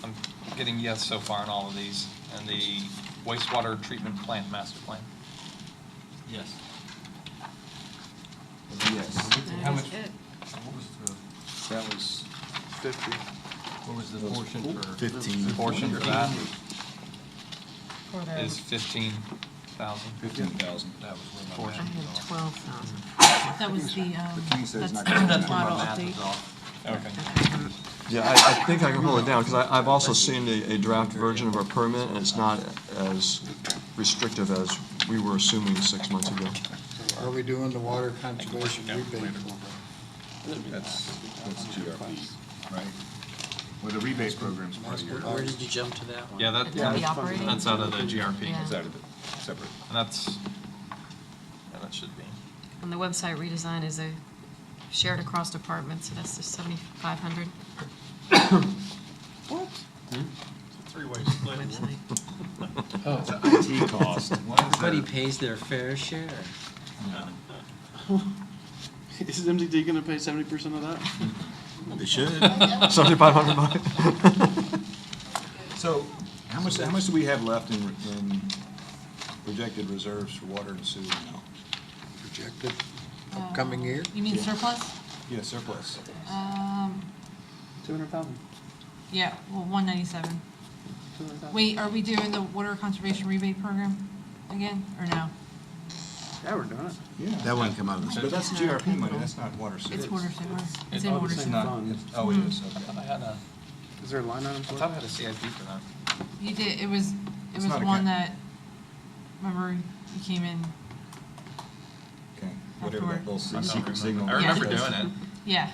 C: I'm getting yes so far on all of these. And the wastewater treatment plant master plan.
G: Yes.
K: Yes.
G: How much?
D: That is it.
K: That was
J: 50.
G: What was the portion for?
O: 15.
C: The portion for that
D: For the-
C: is 15,000.
K: 15,000.
C: That was where my
D: I
C: math was
D: had
C: off.
D: 12,000.
E: That was the,
K: King says
E: that's
K: not
E: the
K: gonna-
G: That's where my
E: model
G: math
E: update.
G: was off.
C: Okay.
P: Yeah, I think I can hold it down, because I've also seen a draft version of our permit, and it's not as restrictive as we were assuming 6 months ago.
B: So are we doing the water conservation rebate program?
K: That's GRP, right? Well, the rebate program's part of your.
I: Where did you jump to that one?
C: Yeah,
D: Is that the operating?
C: that's out of the GRP.
D: Yeah.
K: It's out of the, separate.
C: And that should be.
D: And the website redesign is a shared across departments, so that's the 7,500
L: What? It's a three-way split.
D: website.
K: It's an IT cost.
I: Everybody pays their fair share.
J: Is MDD gonna pay 70% of that?
O: They should.
P: 7,500 bucks?
K: So, how much do we have left in projected reserves for water and sewer now?
B: Projected upcoming year?
E: You mean surplus?
K: Yeah, surplus.
J: 200,000.
E: Yeah, well, 197.
J: 200,000.
E: Wait, are we doing the water conservation rebate program again, or no?
J: Yeah, we're doing it.
K: Yeah.
O: That wouldn't come out of the.
K: But that's GRP money, that's not water sewer.
E: It's water sewer. It's in
J: all the
E: water
J: same
E: sewer.
K: Not,
J: fund.
K: oh, it is,
C: I
K: okay.
C: thought I had a,
J: Is there a line item
C: I
J: for
C: thought I
J: it?
C: had a CIP for that.
E: You did, it was
K: It's not a
E: one
K: ca-
E: that, remember, you came in,
K: Okay, whatever that
E: Afterward.
K: little secret signal.
C: I remember
E: Yeah.
C: doing it.
E: yeah.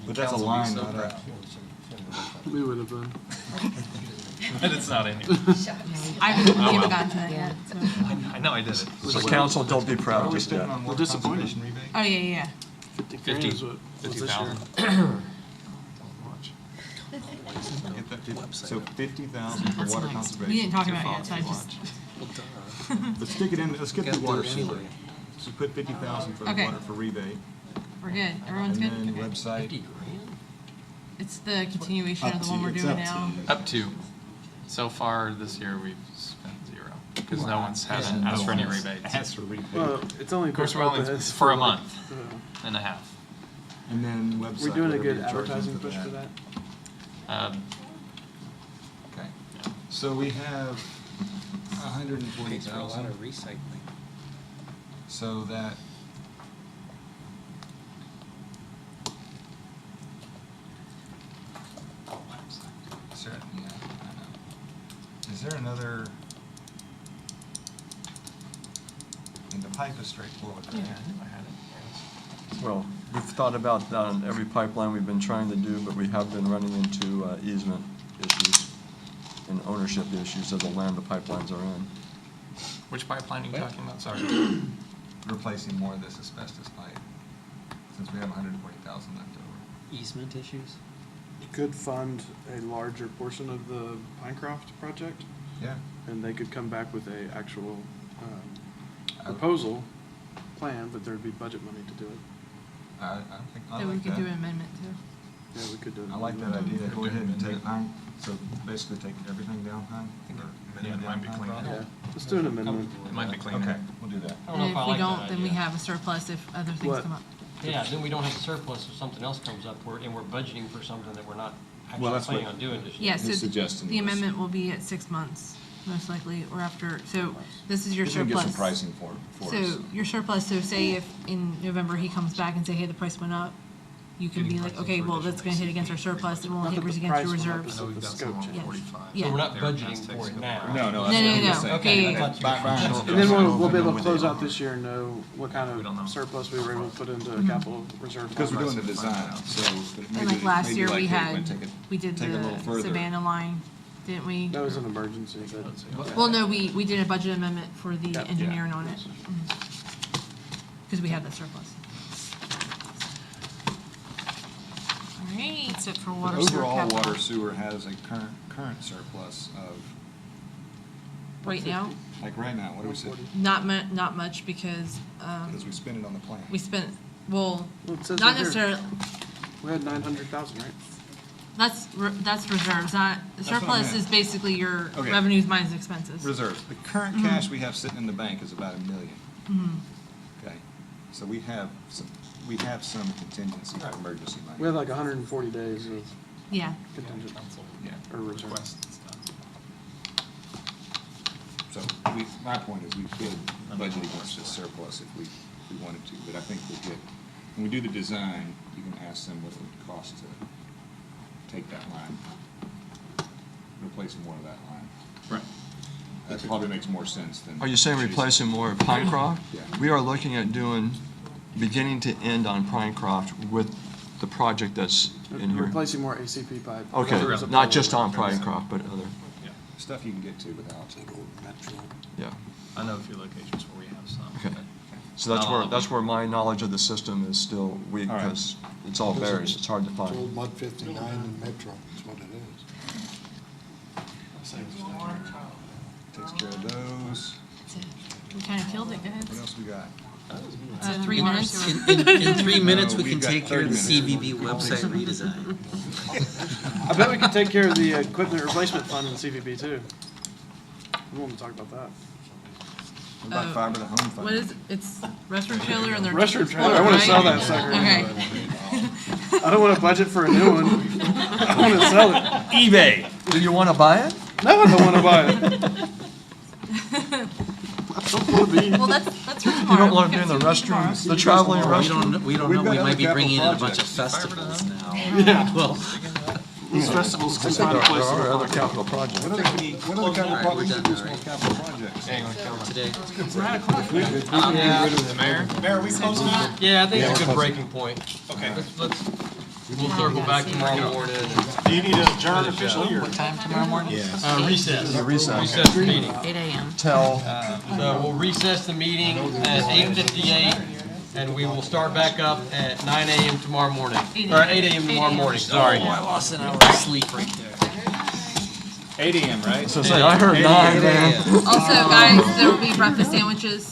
K: But that's a line, not a.
J: We would have been.
C: But it's not in here.
E: I haven't, we
C: Oh,
E: haven't
C: well.
E: gotten to that
D: Yeah.
E: yet, so.
C: I know I did it.
P: So council, don't be proud
K: What are we
P: just yet.
K: spending on
J: We're
K: water
J: disappointed.
K: conservation rebate?
E: Oh, yeah.
J: 50
C: 50
J: grand is what was this year.
C: 50,000.
K: Get that, so 50,000 for
D: That's
K: water
D: nice.
K: conservation.
E: We didn't talk about it yet, so I just,
I: Well, duh.
K: Let's stick it in, let's get
I: Gotta
K: the
I: do
K: water
I: it
K: sewer.
I: anyway.
K: So put 50,000 for the
E: Okay.
K: water for rebate.
E: we're good. Everyone's
K: And
E: good?
K: then
E: Okay.
K: website,
I: 50 grand?
E: It's the continuation
O: Up
E: of the
O: to
E: one
O: you.
E: we're
O: It's
E: doing
O: up to
E: now.
O: you.
C: Up to. So far this year, we've spent 0. because no one's hasn't asked for any rebates.
I: Ask for rebate.
J: Well, it's only.
C: Of course, we're only
J: it's
C: for a
J: like,
C: month and a half.
O: And then website.
J: We're doing a
O: whatever
J: good
O: you charge them
J: advertising push for that.
O: Okay. So we have
I: Pays for a lot
O: 140,000.
I: of recycling.
O: So that. Yeah, I know. Is there another? And the pipe is straightforward, right?
P: Well, we've thought about that on every pipeline we've been trying to do, but we have been running into easement issues and ownership issues of the land the pipelines are in.
C: Which pipeline are you talking about? Sorry.
O: Replacing more of this asbestos pipe, since we have 140,000 left over.
I: Easement issues?
J: You could fund a larger portion of the Pinecroft project,
O: Yeah.
J: and they could come back with a actual proposal plan, but there'd be budget money to do it.
O: I think, I
E: Then we
O: like
E: could
O: that.
E: do an amendment too.
J: Yeah, we could do it.
O: I like that idea. Go ahead and take Pine, so basically take everything down Pine?
C: Yeah, it might be clean.
J: Yeah, let's do an amendment.
C: It might be cleaner.
O: Okay, we'll do that.
G: I don't know
E: And
G: if I
E: if we
G: like that
E: don't, then we
G: idea.
E: have a surplus if other things
J: What?
E: come up.
G: Yeah, then we don't have a surplus if something else comes up, and we're budgeting for something that we're not
O: Well,
G: actually
O: that's
G: planning
O: what-
G: on doing this year.
E: Yes,
K: His suggestion
E: the
K: was-
E: amendment will be at 6 months, most likely, or after, so this is your
K: He's gonna
E: surplus.
K: get some pricing for us.
E: So your surplus, so say if in November he comes back and say, hey, the price went up, you can be like, okay, well, that's gonna hit against our surplus, it won't
J: Not
E: hit
J: that the
E: against your
J: price went up,
E: reserves.
J: it's
C: I know we've
J: the
C: got some
J: scope
C: on
J: change.
C: 45.
E: Yeah.
G: So we're not
C: They're
G: budgeting
C: just
G: for it
C: fixing the
G: now.
K: No, no,
E: No,
K: that's
E: no,
K: what I'm
E: no,
K: saying.
E: okay.
G: I thought you
O: Brian- Brian-
J: And then we'll be able to
O: With
J: close
O: the-
J: out this year and know what kind
C: We don't know.
J: of surplus we were able to put into
E: Mm-hmm.
J: capital reserve.
K: Because we're
J: fund.
K: doing the design, so. but
E: And
K: maybe-
E: like last
K: maybe
E: year,
K: like,
E: we
K: hey,
E: had,
K: we're gonna take it-
E: we did
K: take it a little
E: the
K: further.
E: Savannah line, didn't we?
J: That was an emergency, but.
E: Well, no, we did a budget amendment for the
J: Yeah.
E: engineering on it. Because we had that surplus. All right, that's it for
K: But
E: water sewer
K: overall,
E: capital.
K: water sewer has a current surplus of,
E: Right now,
K: like right now, what do we say?
E: not much because,
K: Because we spend it on the plan.
E: we spent, well,
J: Well, it says
E: not
J: right here.
E: necessarily,
J: We had 900,000, right?
E: that's reserves, not, the
K: That's what I
E: surplus
K: meant.
E: is basically your
K: Okay.
E: revenues minus expenses.
K: Reserves. The current cash we have sitting in the bank is about $1 million.
E: Mhm.
K: Okay, so we have some contingency for emergency money.
J: We had like 140 days of
E: Yeah.
J: contingent,
K: Yeah.
J: or reserve.
K: So my point is we could budget against this surplus if we wanted to, but I think when we do the design, you can ask them what it would cost to take that line, replace more of that line.
H: Right.
K: That probably makes more sense than.
P: Are you saying replacing more of Pinecroft?
K: Yeah.
P: We are looking at doing beginning to end on Pinecroft with the project that's in here.
J: Replacing more ACP pipe.
P: Okay,
J: There was a
P: not just on
J: problem.
P: Pinecroft, but other,
K: Stuff you can get to without.
P: yeah.
C: I know a few locations where we have some.
P: Okay.
C: but
P: So that's
C: not all
P: where,
C: of
P: that's
C: them.
P: where my knowledge of the system is still weak,
K: All right.
P: because it's all varies, it's hard to
B: It's
P: find.
B: old Mud 59 in Metro, is what it is.
K: Takes care of those.
E: We kind of killed it, guys.
K: What else we got?
E: 3 minutes.
I: In 3 minutes,
K: No,
I: we
K: we've
I: can
K: got
I: take care of the
K: 30 minutes.
I: CVB website redesign.
J: I bet we could take care of the equipment replacement fund in CVB too. We want to talk about that.
K: What about fiber to home fund?
E: What is, it? It's restroom trailer and their.
J: Restroom trailer, I want to sell that sucker.
E: Okay.
J: I don't want to budget for a new one. I want to sell it.
P: eBay! Do you want to buy it?
J: No, I don't want to buy it. I don't want to be.
E: Well, that's for tomorrow.
P: You don't want to be
E: We've
P: in the
E: got some tomorrow.
P: restroom, the traveling
I: We
P: restroom?
I: don't know, we
K: We've
I: know,
K: got
I: we
K: other
I: might be bringing in a
K: capital
I: bunch of
K: projects.
I: festivals now.
J: Yeah.
I: Well,
J: These festivals can
P: There
J: find a place.
P: are other capital projects.
K: What other capital
I: Alright, we're
K: projects,
I: done
K: do
I: now,
K: small
I: right?
K: capital projects?
I: today.
L: Mayor, are we close now?
G: Yeah, I think it's a good breaking point.
L: Okay.
G: We'll circle back tomorrow morning and
L: Do you need to adjourn officially or?
I: What time tomorrow morning?
G: recess.
P: Recess.
G: Recess the meeting.
D: 8 a.m.
P: Tell,
G: So we'll recess the meeting at 8:58, and we will start back up at 9 a.m. tomorrow morning. Or 8 a.m. tomorrow morning, sorry.
I: Oh, I lost an hour of sleep right there.
K: 8 AM, right?
P: so say, I heard 9, man.
E: Also, guys, there will be breakfast sandwiches.